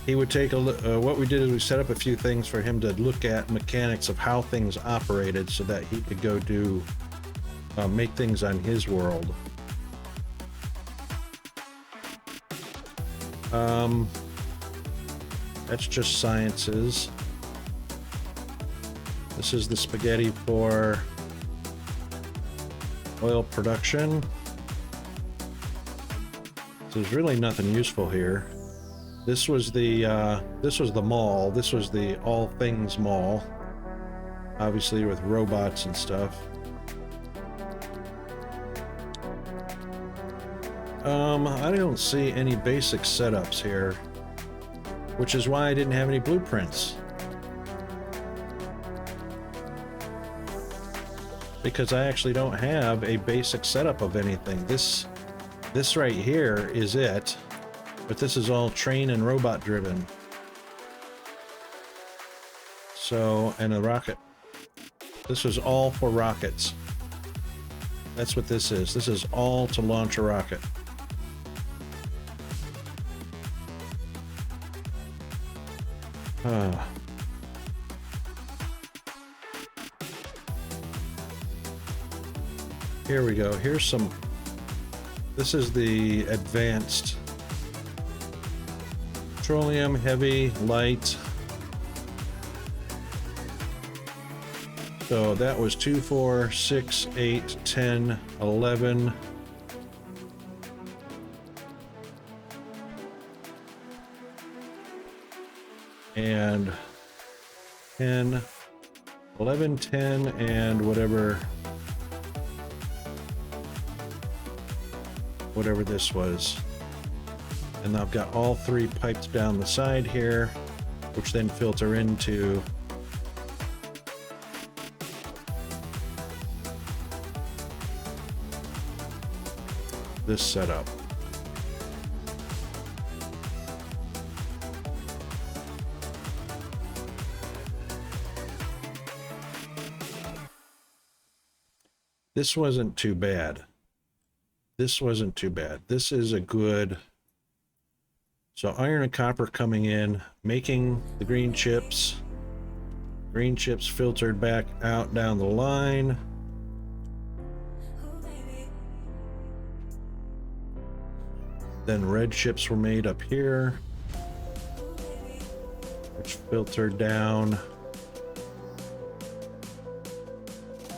he would take a look. What we did is we set up a few things for him to look at mechanics of how things operated so that he could go do make things on his world. That's just sciences. This is the spaghetti for oil production. So there's really nothing useful here. This was the mall. This was the all things mall, obviously with robots and stuff. I don't see any basic setups here, which is why I didn't have any blueprints. because I actually don't have a basic setup of anything. This right here is it, but this is all train and robot driven. So, and a rocket. This was all for rockets. That's what this is. This is all to launch a rocket. Here we go. Here's some. This is the advanced petroleum, heavy, light. So that was 2, 4, 6, 8, 10, 11. And 10, 11, 10, and whatever this was. And I've got all 3 piped down the side here, which then filter into this setup. This wasn't too bad. This wasn't too bad. This is a good. So iron and copper coming in, making the green chips. Green chips filtered back out down the line. Then red chips were made up here, which filtered down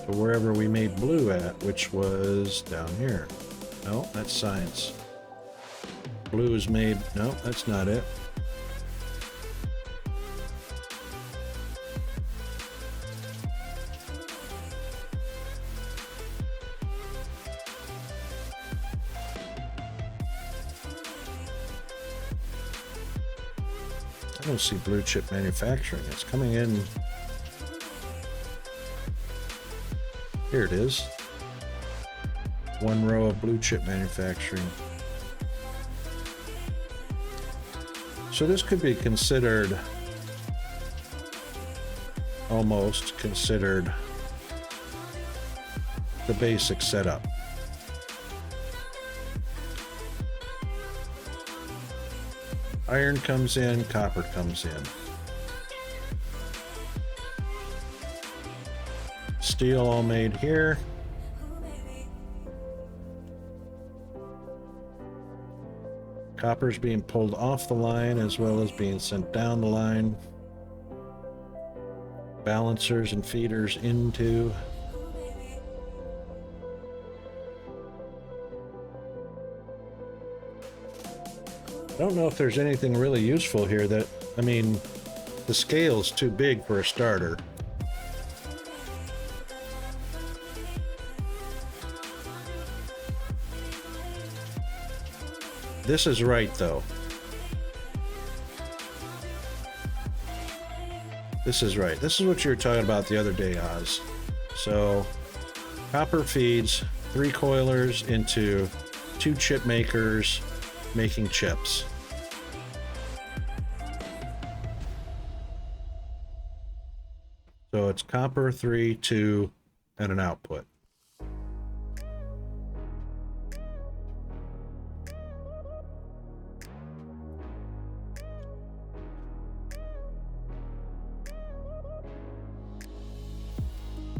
to wherever we made blue at, which was down here. No, that's science. Blue is made, no, that's not it. I don't see blue chip manufacturing. It's coming in. Here it is. 1 row of blue chip manufacturing. So this could be considered, almost considered, the basic setup. Iron comes in, copper comes in. Steel all made here. Copper's being pulled off the line as well as being sent down the line. Balancers and feeders into. I don't know if there's anything really useful here that, I mean, the scale's too big for a starter. This is right, though. This is right. This is what you were talking about the other day, Oz. So, copper feeds 3 coilers into 2 chip makers making chips. So it's copper, 3, 2, and an output.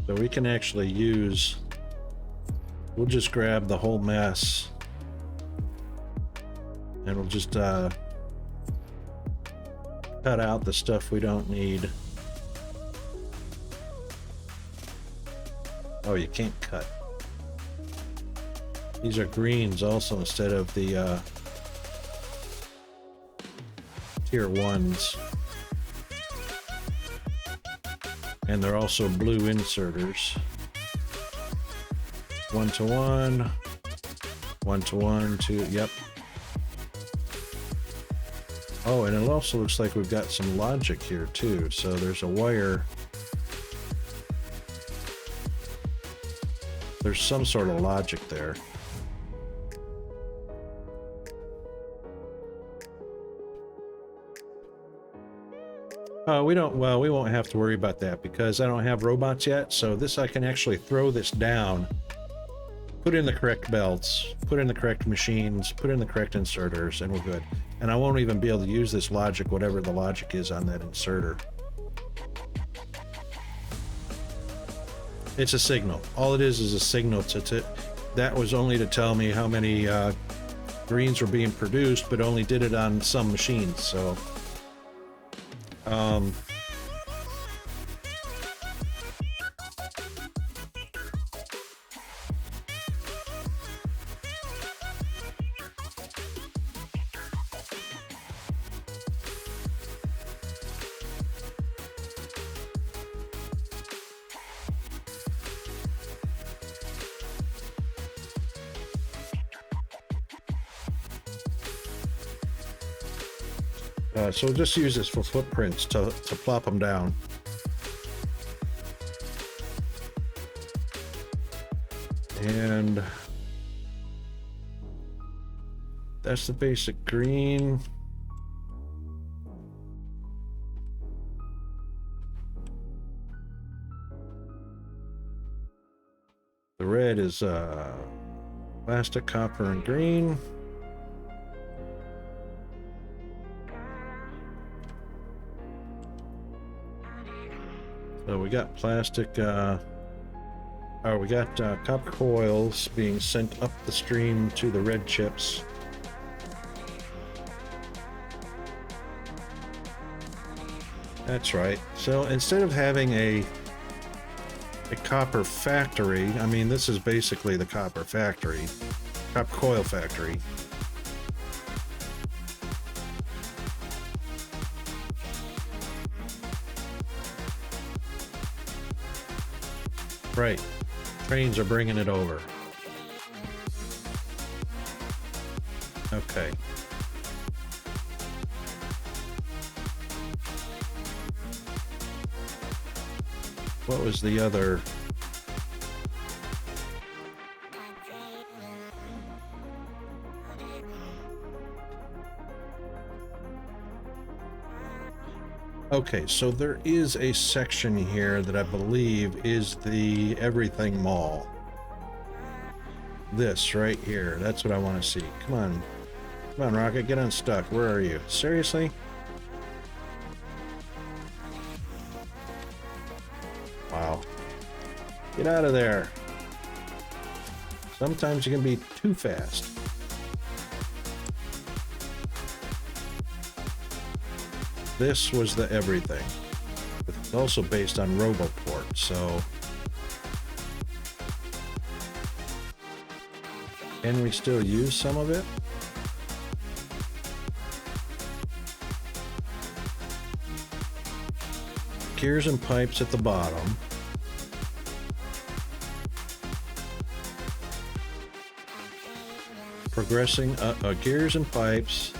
So we can actually use, we'll just grab the whole mess and we'll just cut out the stuff we don't need. Oh, you can't cut. These are greens also instead of the tier 1s. And they're also blue inserters. 1 to 1, 1 to 1, 2, yep. Oh, and it also looks like we've got some logic here too. So there's a wire There's some sort of logic there. We won't have to worry about that because I don't have robots yet. So this, I can actually throw this down, put in the correct belts, put in the correct machines, put in the correct inserters, and we're good. And I won't even be able to use this logic, whatever the logic is on that inserter. It's a signal. All it is a signal that was only to tell me how many greens were being produced, but only did it on some machines. So so we'll just use this for footprints to plop them down. And that's the basic green. The red is plastic, copper, and green. So we got plastic, we got copper coils being sent up the stream to the red chips. That's right. So instead of having a copper factory, I mean, this is basically the copper factory, copper coil factory. Right. Trains are bringing it over. Okay. What was the other? Okay, so there is a section here that I believe is the Everything Mall. This right here, that's what I want to see. Come on. Come on, Rocket, get unstuck. Where are you? Seriously? Wow. Get out of there. Sometimes you can be too fast. This was the Everything. It's also based on Roboport, so can we still use some of it? Gears and pipes at the bottom. Progressing gears and pipes.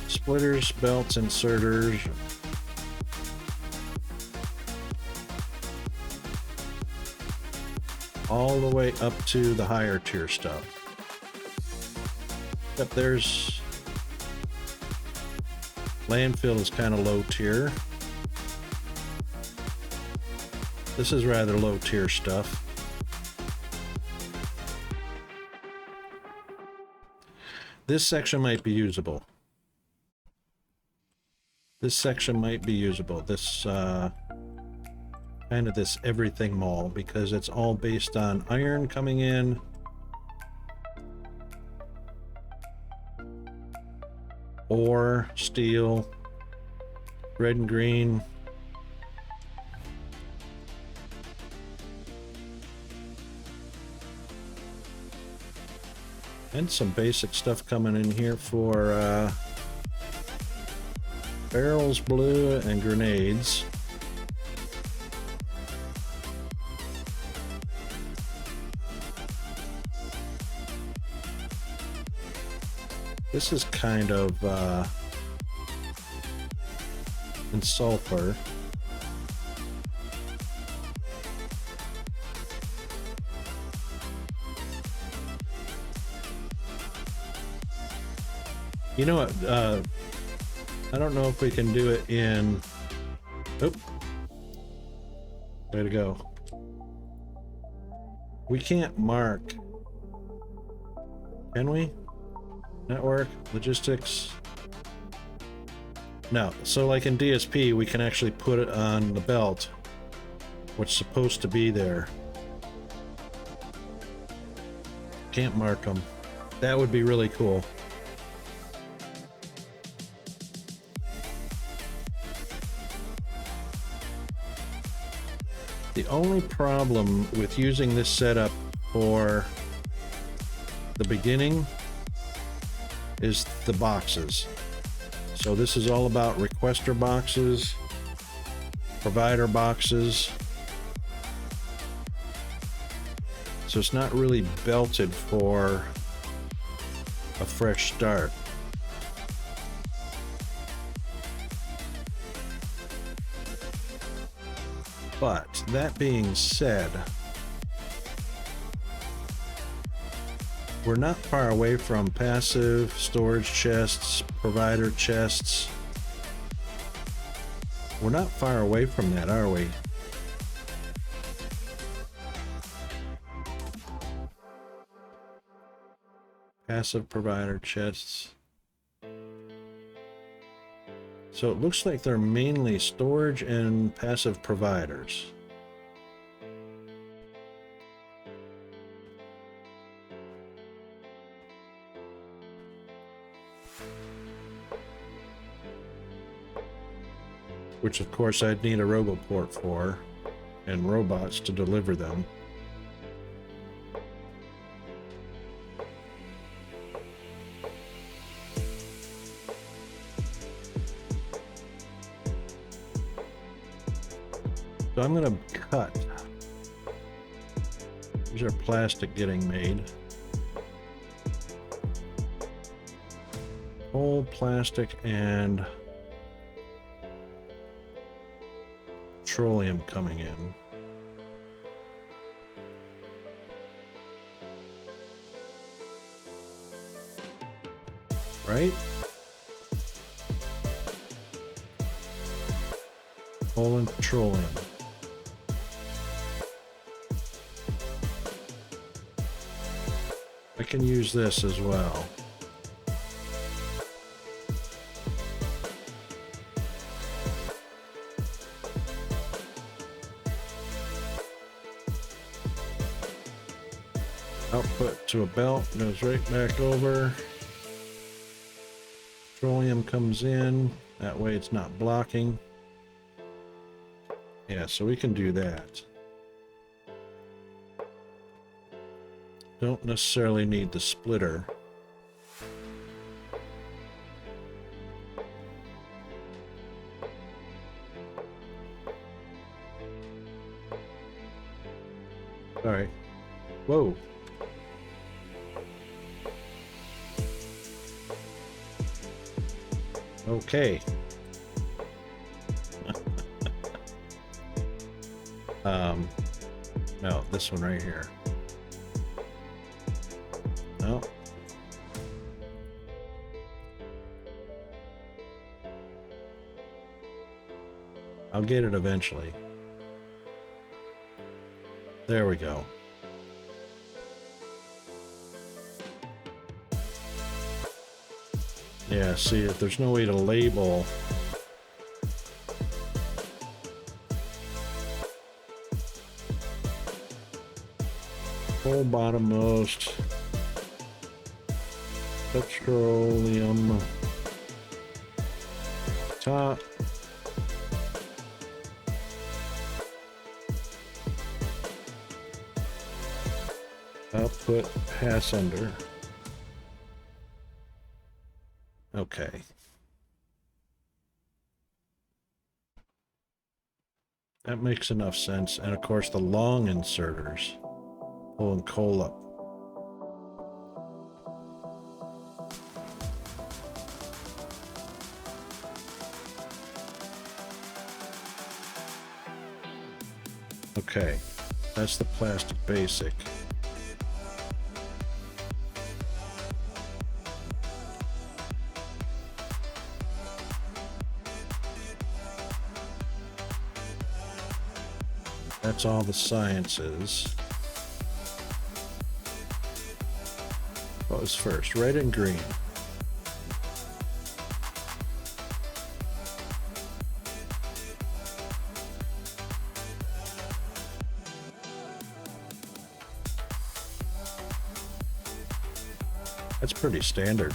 Splitters, belts, inserters. All the way up to the higher tier stuff. But there's landfill is kind of low tier. This is rather low tier stuff. This section might be usable. This section might be usable. This kind of this Everything Mall, because it's all based on iron coming in. Ore, steel, red and green. And some basic stuff coming in here for barrels, blue, and grenades. This is kind of in sulfur. You know what? I don't know if we can do it in. Oop. Way to go. We can't mark. Can we? Network, logistics. No. So like in DSP, we can actually put it on the belt, what's supposed to be there. Can't mark them. That would be really cool. The only problem with using this setup for the beginning is the boxes. So this is all about requester boxes, provider boxes. So it's not really belted for a fresh start. But that being said, we're not far away from passive storage chests, provider chests. We're not far away from that, are we? Passive provider chests. So it looks like they're mainly storage and passive providers. Which of course I'd need a RoboPort for, and robots to deliver them. So I'm going to cut. These are plastic getting made. Whole plastic and petroleum coming in. Right? Coal and petroleum. I can use this as well. Output to a belt, goes right back over. Petroleum comes in, that way it's not blocking. Yeah, so we can do that. Don't necessarily need the splitter. Sorry. Whoa. Okay. No, this one right here. No. I'll get it eventually. There we go. Yeah, see, if there's no way to label. Full bottommost. Petroleum. Top. Output pass under. Okay. That makes enough sense. And of course the long inserters. Pulling coal up. Okay. That's the plastic basic. That's all the sciences. What was first? Red and green. That's pretty standard.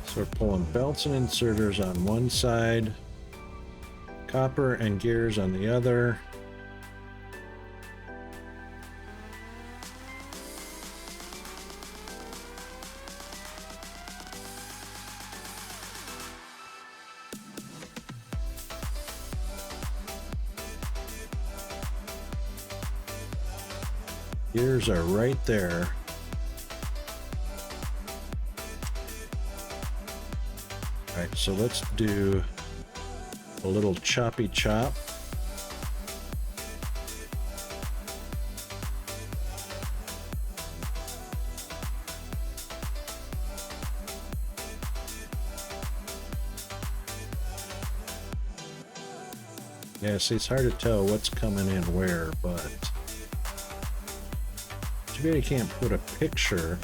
So we're pulling belts and inserters on one side, copper and gears on the other. Gears are right there. All right, so let's do a little choppy chop. Yeah, see, it's hard to tell what's coming in where, but too bad you can't put a picture.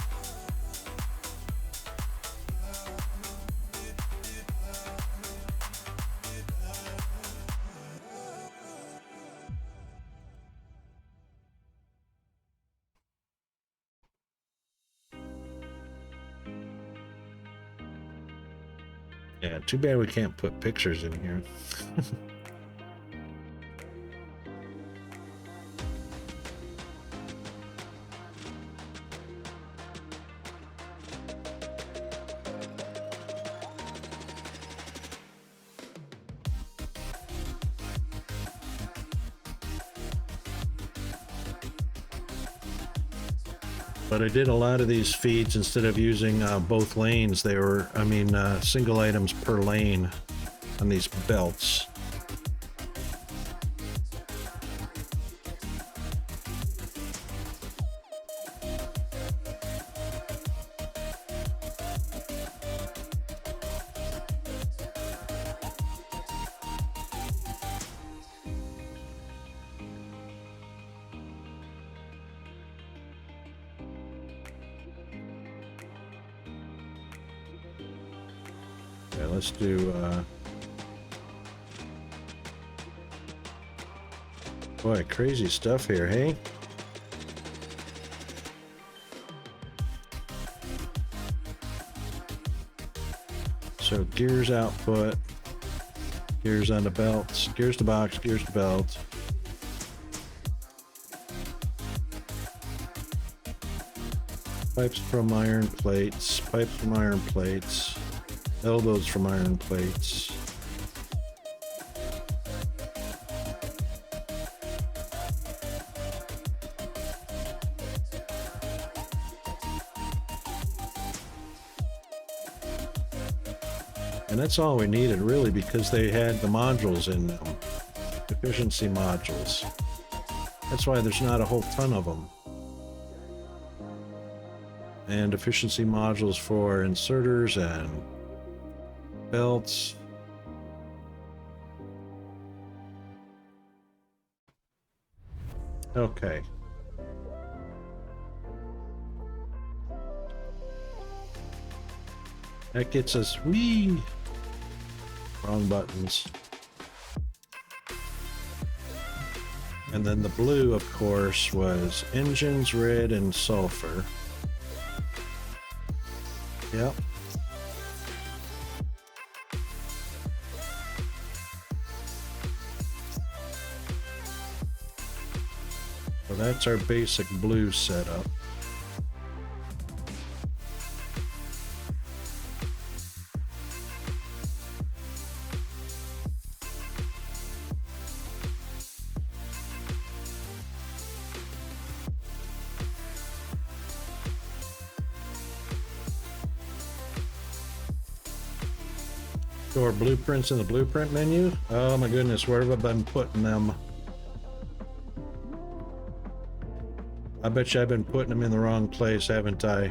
Yeah, too bad we can't put pictures in here. But I did a lot of these feeds instead of using both lanes. They were, single items per lane on these belts. Okay, let's do, boy, crazy stuff here, hey? So gears output, gears on the belts, gears to box, gears to belt. Pipes from iron plates, pipes from iron plates. Elbows from iron plates. And that's all we needed really, because they had the modules in them. Efficiency modules. That's why there's not a whole ton of them. And efficiency modules for inserters and belts. Okay. That gets us, whee! Wrong buttons. And then the blue, of course, was engines, red, and sulfur. Yep. So that's our basic blue setup. So our blueprints in the blueprint menu. Oh my goodness, where have I been putting them? I bet you I've been putting them in the wrong place, haven't I?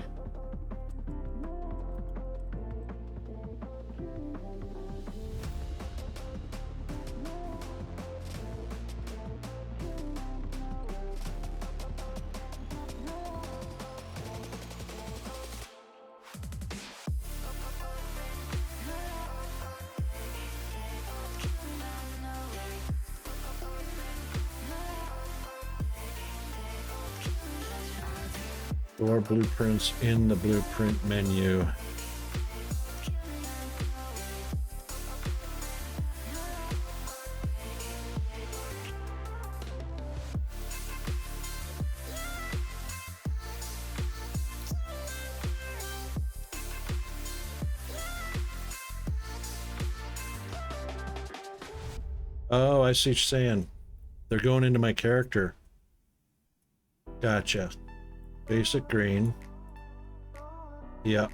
Store blueprints in the blueprint menu. Oh, I see what you're saying. They're going into my character. Gotcha. Basic green. Yep.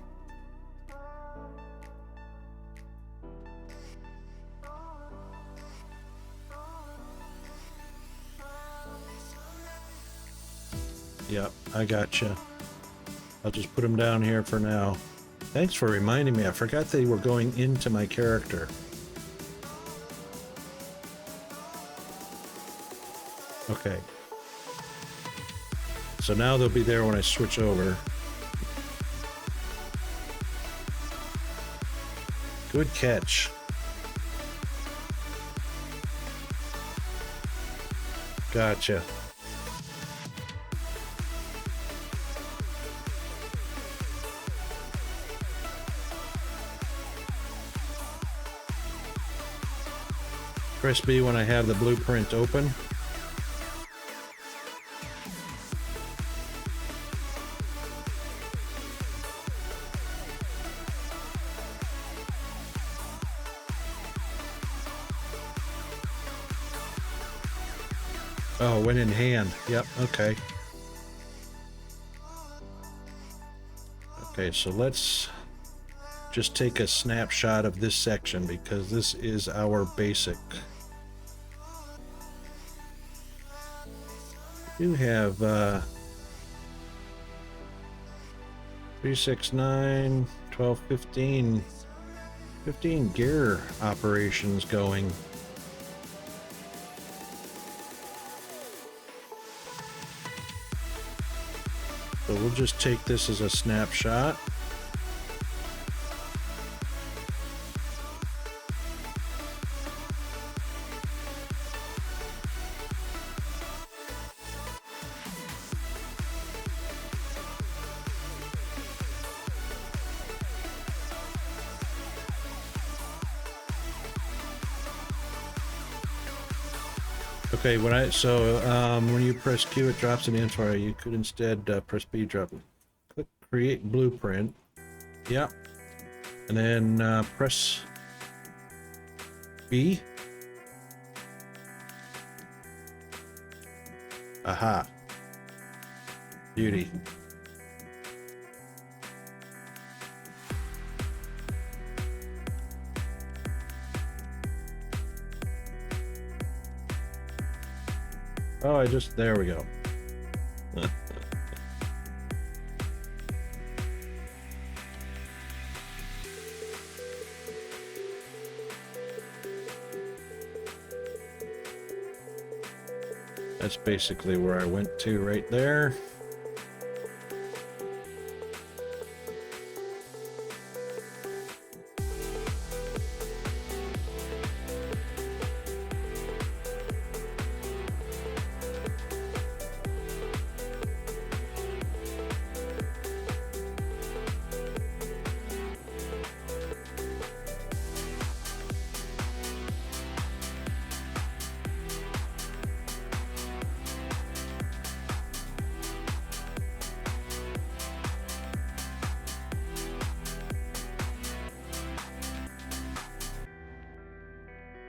Yep, I gotcha. I'll just put them down here for now. Thanks for reminding me. I forgot they were going into my character. Okay. So now they'll be there when I switch over. Good catch. Gotcha. Press B when I have the blueprint open. Oh, went in hand. Yep, okay. Okay, so let's just take a snapshot of this section because this is our basic. We do have 3, 6, 9, 12, 15 gear operations going. So we'll just take this as a snapshot. Okay, when you press Q, it drops an info. You could instead press B, drop it. Click Create Blueprint. Yep. And then press B. Aha. Beauty. Oh, there we go. That's basically where I went to right there.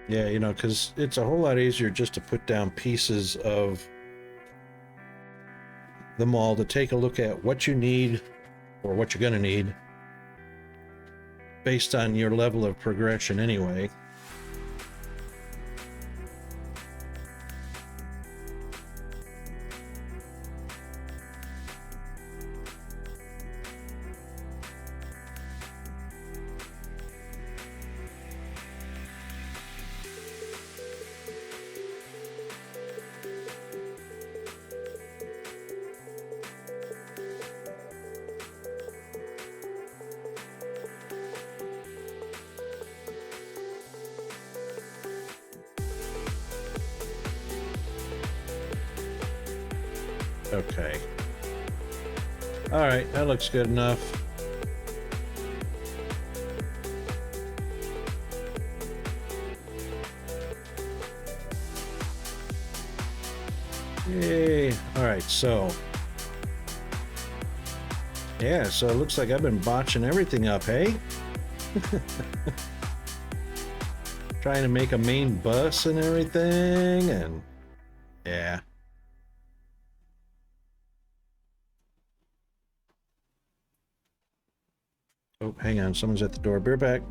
Yeah, you know, because it's a whole lot easier just to put down pieces of the mall to take a look at what you need or what you're going to need based on your level of progression anyway. Okay. All right, that looks good enough. Yay. All right, so. Yeah, so it looks like I've been botching everything up, hey? Trying to make a main bus and everything, and yeah. Oh, hang on, someone's at the door. Bear back.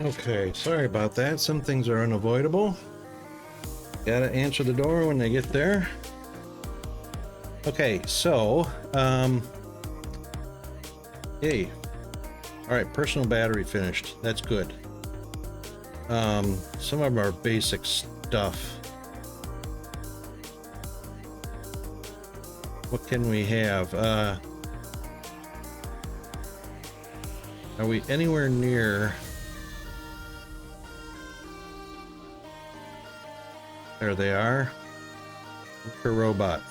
Okay, sorry about that. Some things are unavoidable. Gotta answer the door when they get there. Okay, so, hey. All right, personal battery finished. That's good. Some of our basic stuff. What can we have? Are we anywhere near? There they are. Per robot.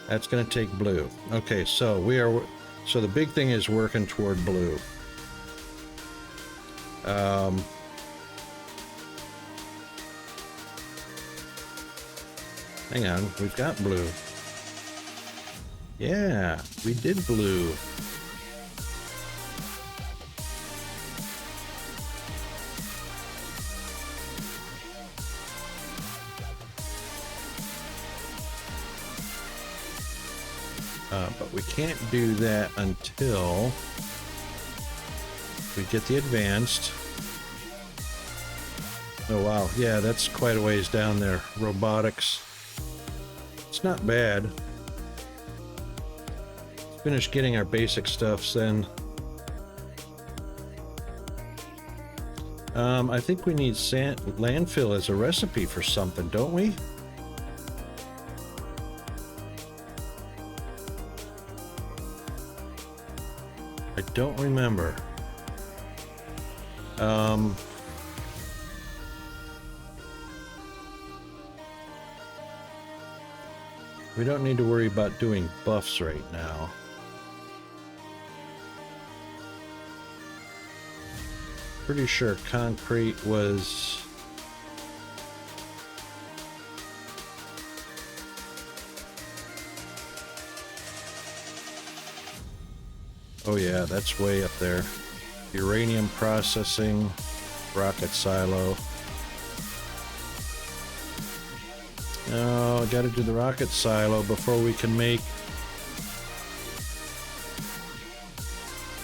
That's going to take blue. Okay, so we are. So the big thing is working toward blue. Hang on, we've got blue. Yeah, we did blue. But we can't do that until we get the advanced. Oh wow, yeah, that's quite a ways down there. Robotics. It's not bad. Let's finish getting our basic stuffs then. I think we need landfill as a recipe for something, don't we? I don't remember. We don't need to worry about doing buffs right now. Pretty sure concrete was Oh yeah, that's way up there. Uranium processing, rocket silo. Oh, I gotta do the rocket silo before we can make...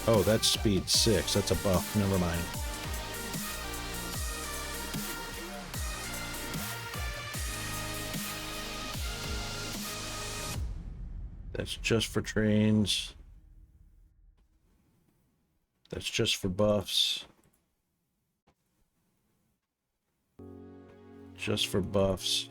Oh, that's speed 6. That's a buff. Never mind. That's just for trains. That's just for buffs. Just for buffs.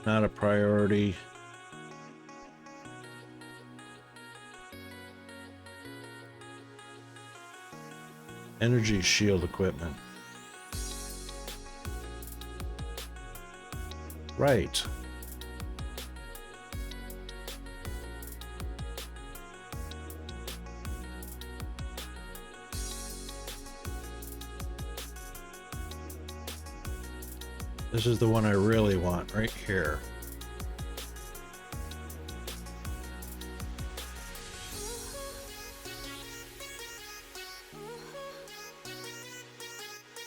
Not a priority. Energy shield equipment. Right. This is the one I really want right here.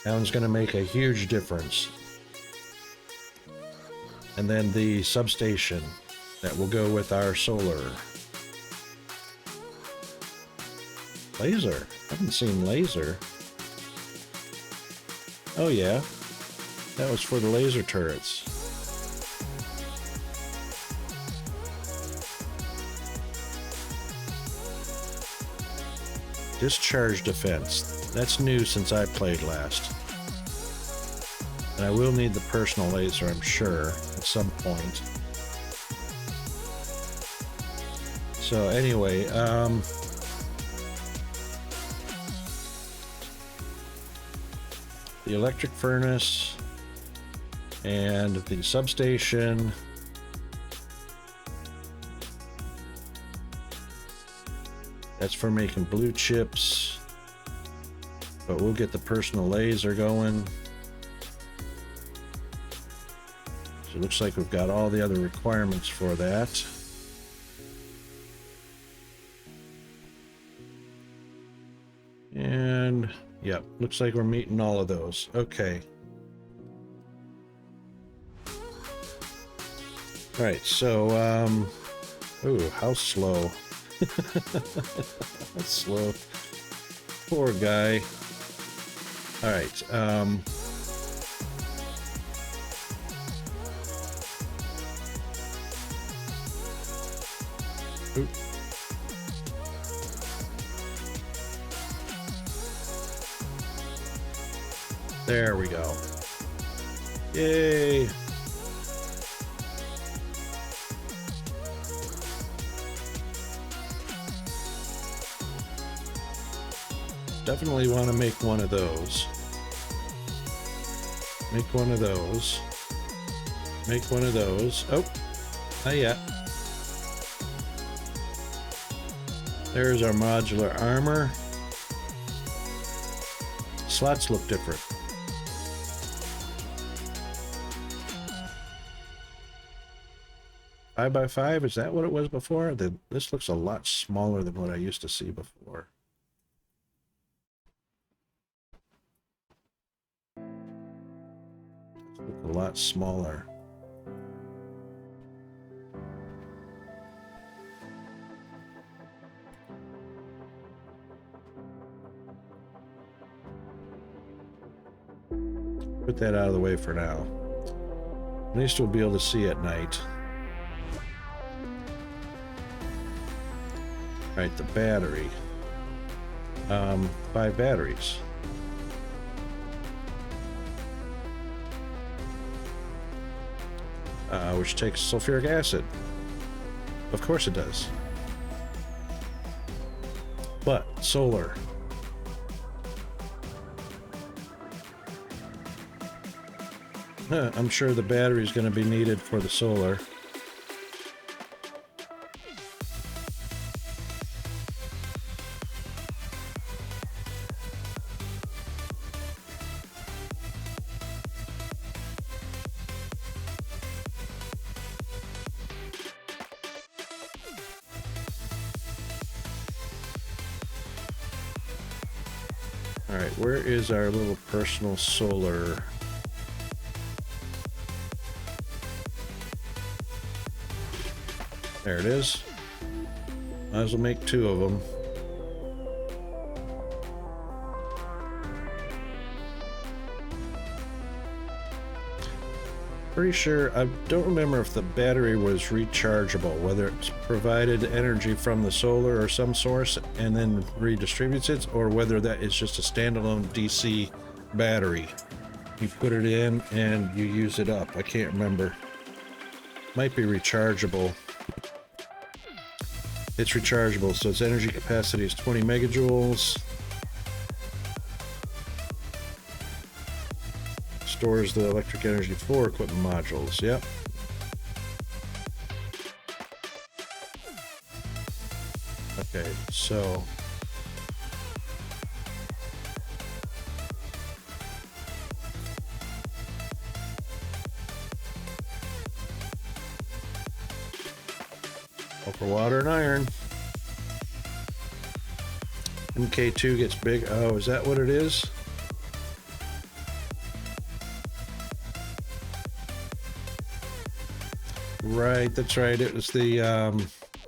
That one's going to make a huge difference. And then the substation that will go with our solar. Laser. I haven't seen laser. Oh yeah. That was for the laser turrets. Discharge defense. That's new since I played last. And I will need the personal laser, I'm sure, at some point. So anyway, the electric furnace and the substation. That's for making blue chips, but we'll get the personal laser going. So it looks like we've got all the other requirements for that. And yep, looks like we're meeting all of those. Okay. All right, so ooh, how slow. That's slow. Poor guy. All right, oop. There we go. Yay. Definitely want to make one of those. Make one of those. Make one of those. Oh, not yet. There's our modular armor. Slots look different. Five by 5, is that what it was before? This looks a lot smaller than what I used to see before. Look a lot smaller. Put that out of the way for now. At least we'll be able to see at night. Right, the battery. 5 batteries. Which takes sulfuric acid. Of course it does. But solar. I'm sure the battery is going to be needed for the solar. All right, where is our little personal solar? There it is. Might as well make 2 of them. Pretty sure, I don't remember if the battery was rechargeable, whether it's provided energy from the solar or some source and then redistributes it, or whether that is just a standalone DC battery. You put it in and you use it up. I can't remember. Might be rechargeable. It's rechargeable, so its energy capacity is 20 megajoules. Stores the electric energy for equipment modules. Yep. Okay, so for water and iron. MK2 gets big. Oh, is that what it is? Right, that's right. It was the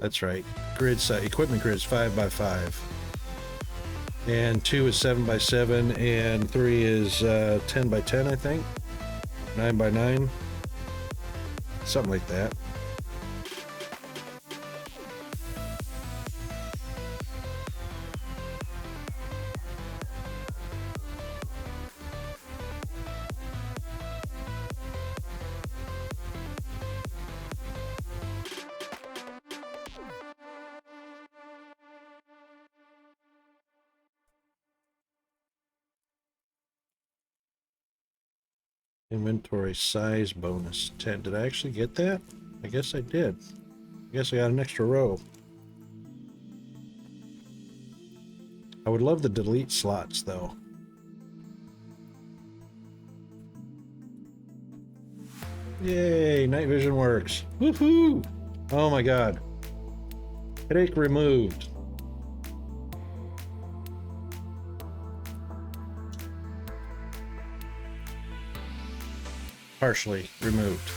that's right. Grid size, equipment grid is 5x5, and 2 is 7x7, and 3 is 10x10, I think. 9x9, something like that. Inventory size bonus 10. Did I actually get that? I guess I did. I guess I got an extra row. I would love the delete slots though. Yay, night vision works. Woohoo! Oh my god. Headache removed. Partially removed.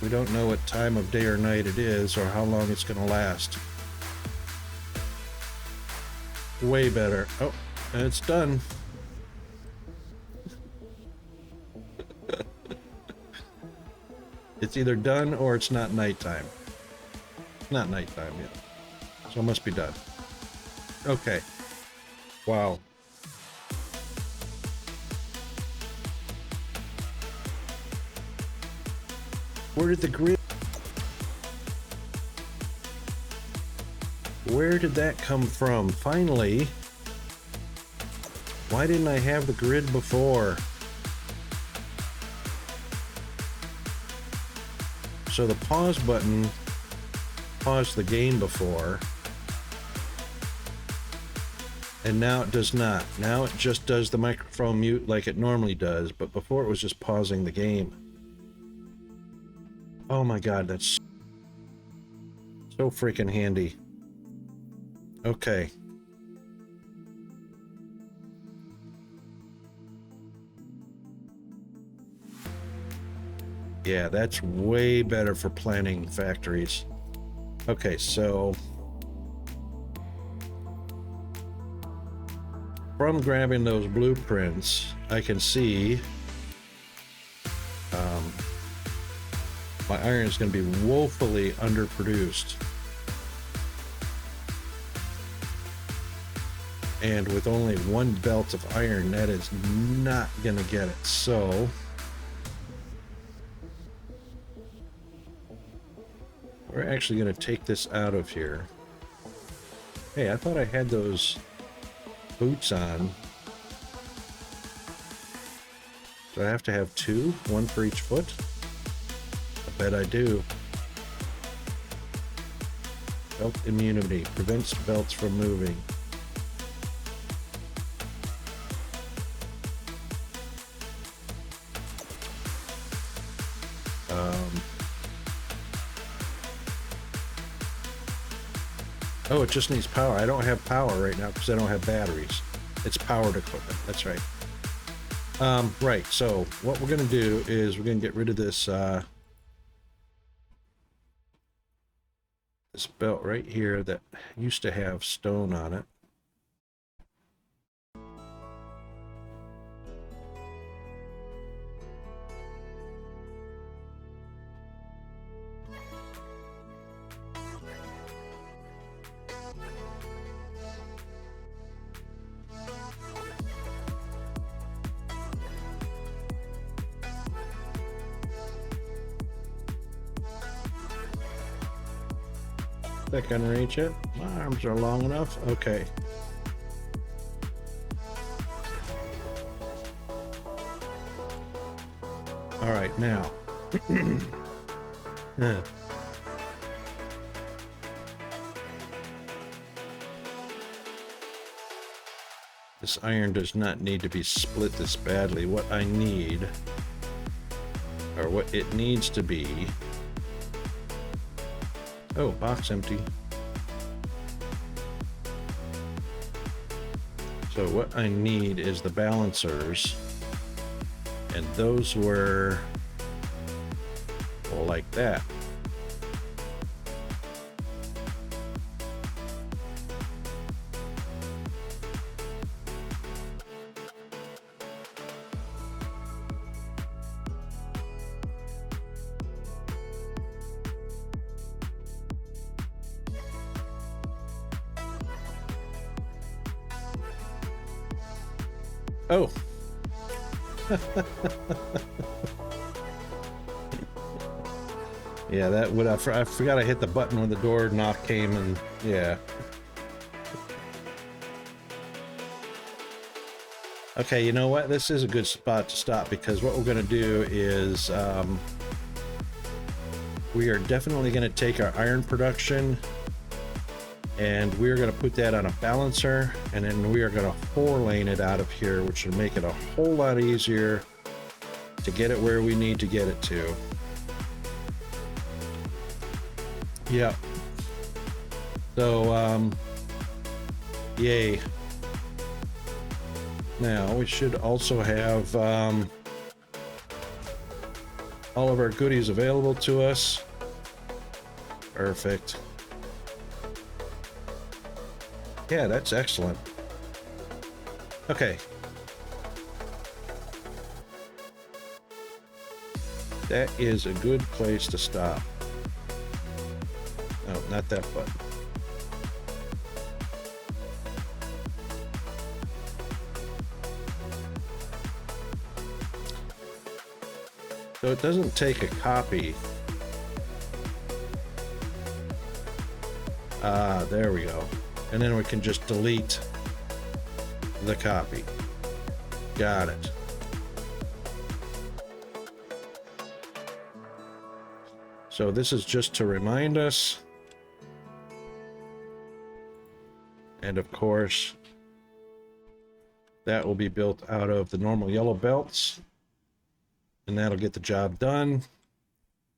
We don't know what time of day or night it is or how long it's going to last. Way better. Oh, and it's done. It's either done or it's not nighttime. Not nighttime yet. So it must be done. Okay. Wow. Where did the grid? Where did that come from? Finally. Why didn't I have the grid before? So the pause button paused the game before. And now it does not. Now it just does the microphone mute like it normally does, but before it was just pausing the game. Oh my god, that's so freaking handy. Okay. Yeah, that's way better for planning factories. Okay, so from grabbing those blueprints, I can see my iron is going to be woefully underproduced. And with only 1 belt of iron, that is not going to get it. So we're actually going to take this out of here. Hey, I thought I had those boots on. Do I have to have 2? 1 for each foot? I bet I do. Belt immunity. Prevents belts from moving. Oh, it just needs power. I don't have power right now because I don't have batteries. It's powered equipment. That's right. Right, so what we're going to do is we're going to get rid of this this belt right here that used to have stone on it. That can reach it. My arms are long enough. Okay. All right, now. This iron does not need to be split this badly. What I need, or what it needs to be. Oh, box empty. So what I need is the balancers, and those were, well, like that. Oh. Yeah, that would I forgot I hit the button when the door knock came, and yeah. Okay, you know what? This is a good spot to stop, because what we're going to do is we are definitely going to take our iron production and we're going to put that on a balancer, and then we are going to 4-lane it out of here, which will make it a whole lot easier to get it where we need to get it to. Yeah. So, yay. Now, we should also have all of our goodies available to us. Perfect. Yeah, that's excellent. Okay. That is a good place to stop. No, not that button. So it doesn't take a copy. Ah, there we go. And then we can just delete the copy. Got it. So this is just to remind us. And of course, that will be built out of the normal yellow belts. And that'll get the job done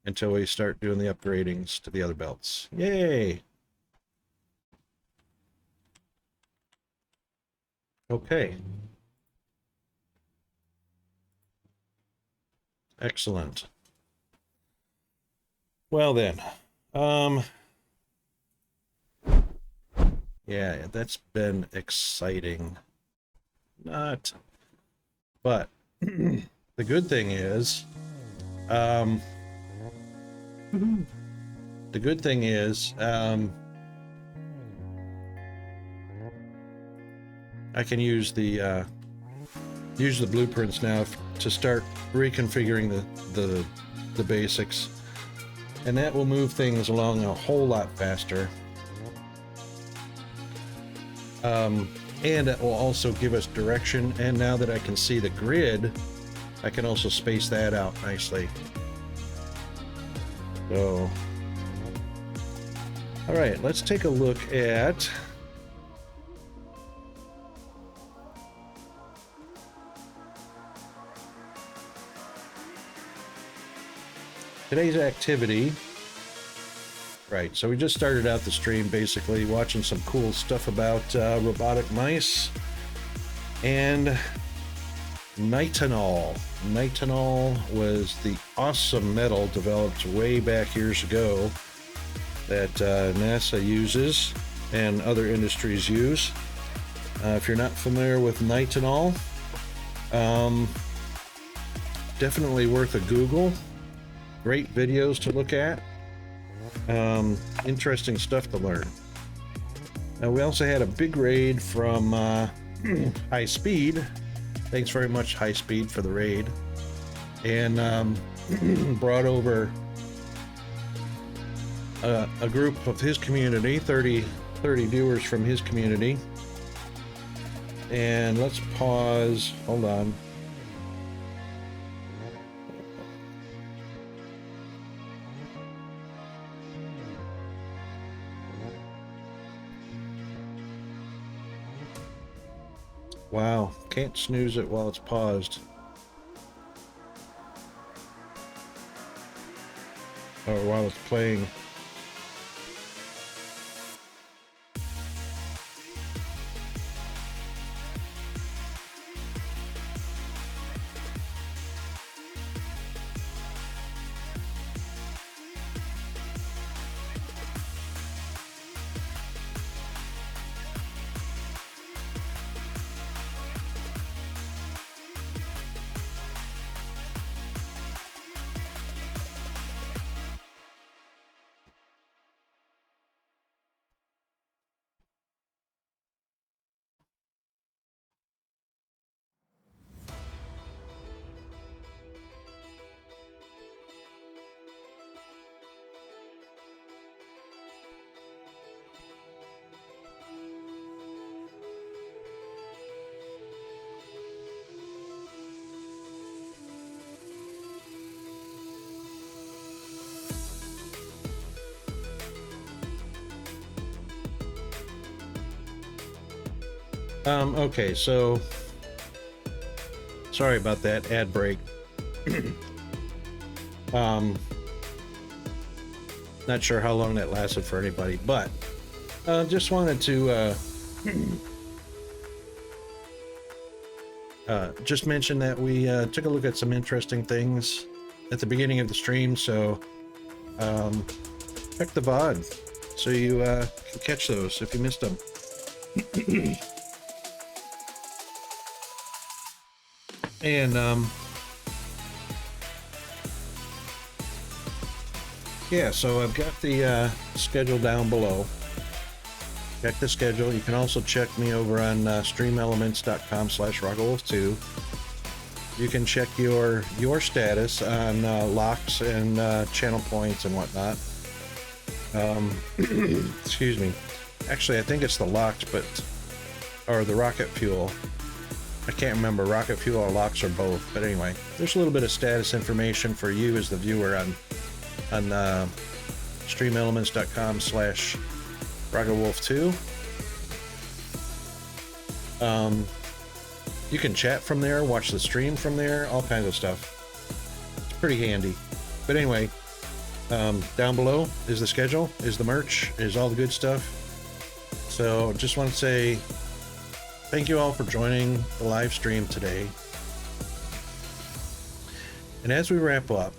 until we start doing the upgradings to the other belts. Yay! Okay. Excellent. Well then, yeah, that's been exciting. Not, but the good thing is, I can use the blueprints now to start reconfiguring the basics, and that will move things along a whole lot faster. And it will also give us direction, and now that I can see the grid, I can also space that out nicely. So, all right, let's take a look at today's activity, Right, so we just started out the stream basically watching some cool stuff about robotic mice and nitinol. Nitinol was the awesome metal developed way back years ago that NASA uses and other industries use. If you're not familiar with nitinol, definitely worth a Google. Great videos to look at. Interesting stuff to learn. We also had a big raid from High Speed. Thanks very much, High Speed, for the raid. And brought over a group of his community, 30 viewers from his community. And let's pause. Hold on. Wow, can't snooze it while it's paused. Or while it's playing. Okay, so sorry about that ad break. Not sure how long that lasted for anybody, but just wanted to just mention that we took a look at some interesting things at the beginning of the stream, so check the VOD so you can catch those if you missed them. And yeah, so I've got the schedule down below. Check the schedule. You can also check me over on streamelements.com/RocketWolf2. You can check your status on locks and channel points and whatnot. Excuse me. Actually, I think it's the locked, or the rocket fuel. I can't remember, rocket fuel or locks or both, but anyway, there's a little bit of status information for you as the viewer on streamelements.com/RocketWolf2. You can chat from there, watch the stream from there, all kinds of stuff. It's pretty handy. But anyway, down below is the schedule, is the merch, is all the good stuff. So just want to say thank you all for joining the live stream today. And as we wrap up,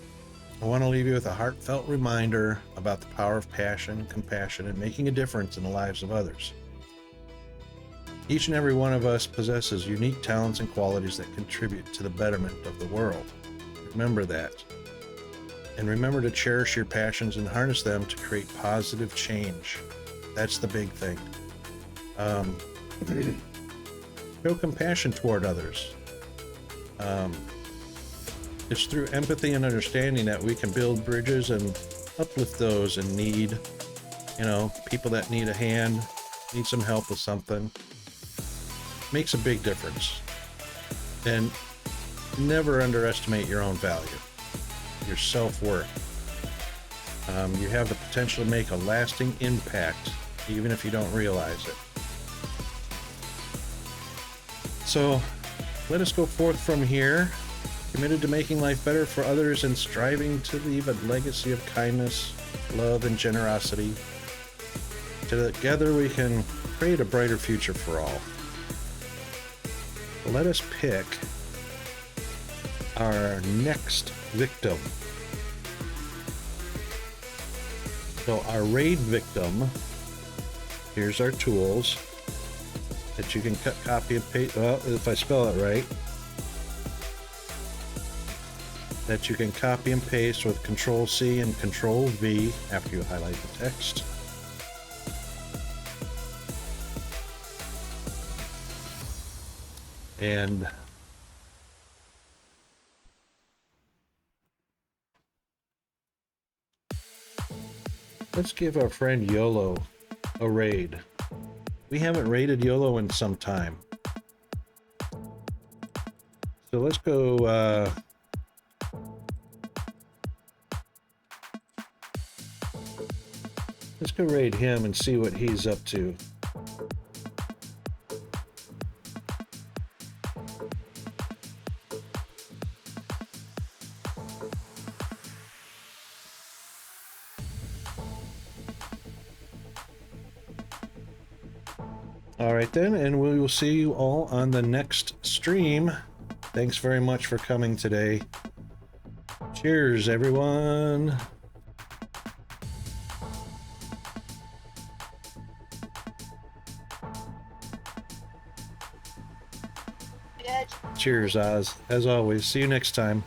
I want to leave you with a heartfelt reminder about the power of passion, compassion, and making a difference in the lives of others. Each and every one of us possesses unique talents and qualities that contribute to the betterment of the world. Remember that. And remember to cherish your passions and harness them to create positive change. That's the big thing. Show compassion toward others. It's through empathy and understanding that we can build bridges and uplift those in need. You know, people that need a hand, need some help with something. Makes a big difference. And never underestimate your own value, your self-worth. You have the potential to make a lasting impact, even if you don't realize it. So let us go forth from here committed to making life better for others and striving to leave a legacy of kindness, love, and generosity. Together we can create a brighter future for all. Let us pick our next victim. So our raid victim, here's our tools that you can cut, copy, and paste, well, if I spell it right, that you can copy and paste with Control-C and Control-V after you highlight the text. And let's give our friend YOLO a raid. We haven't raided YOLO in some time. So let's go raid him and see what he's up to. All right then, and we will see you all on the next stream. Thanks very much for coming today. Cheers, everyone. Cheers, Oz. As always, see you next time.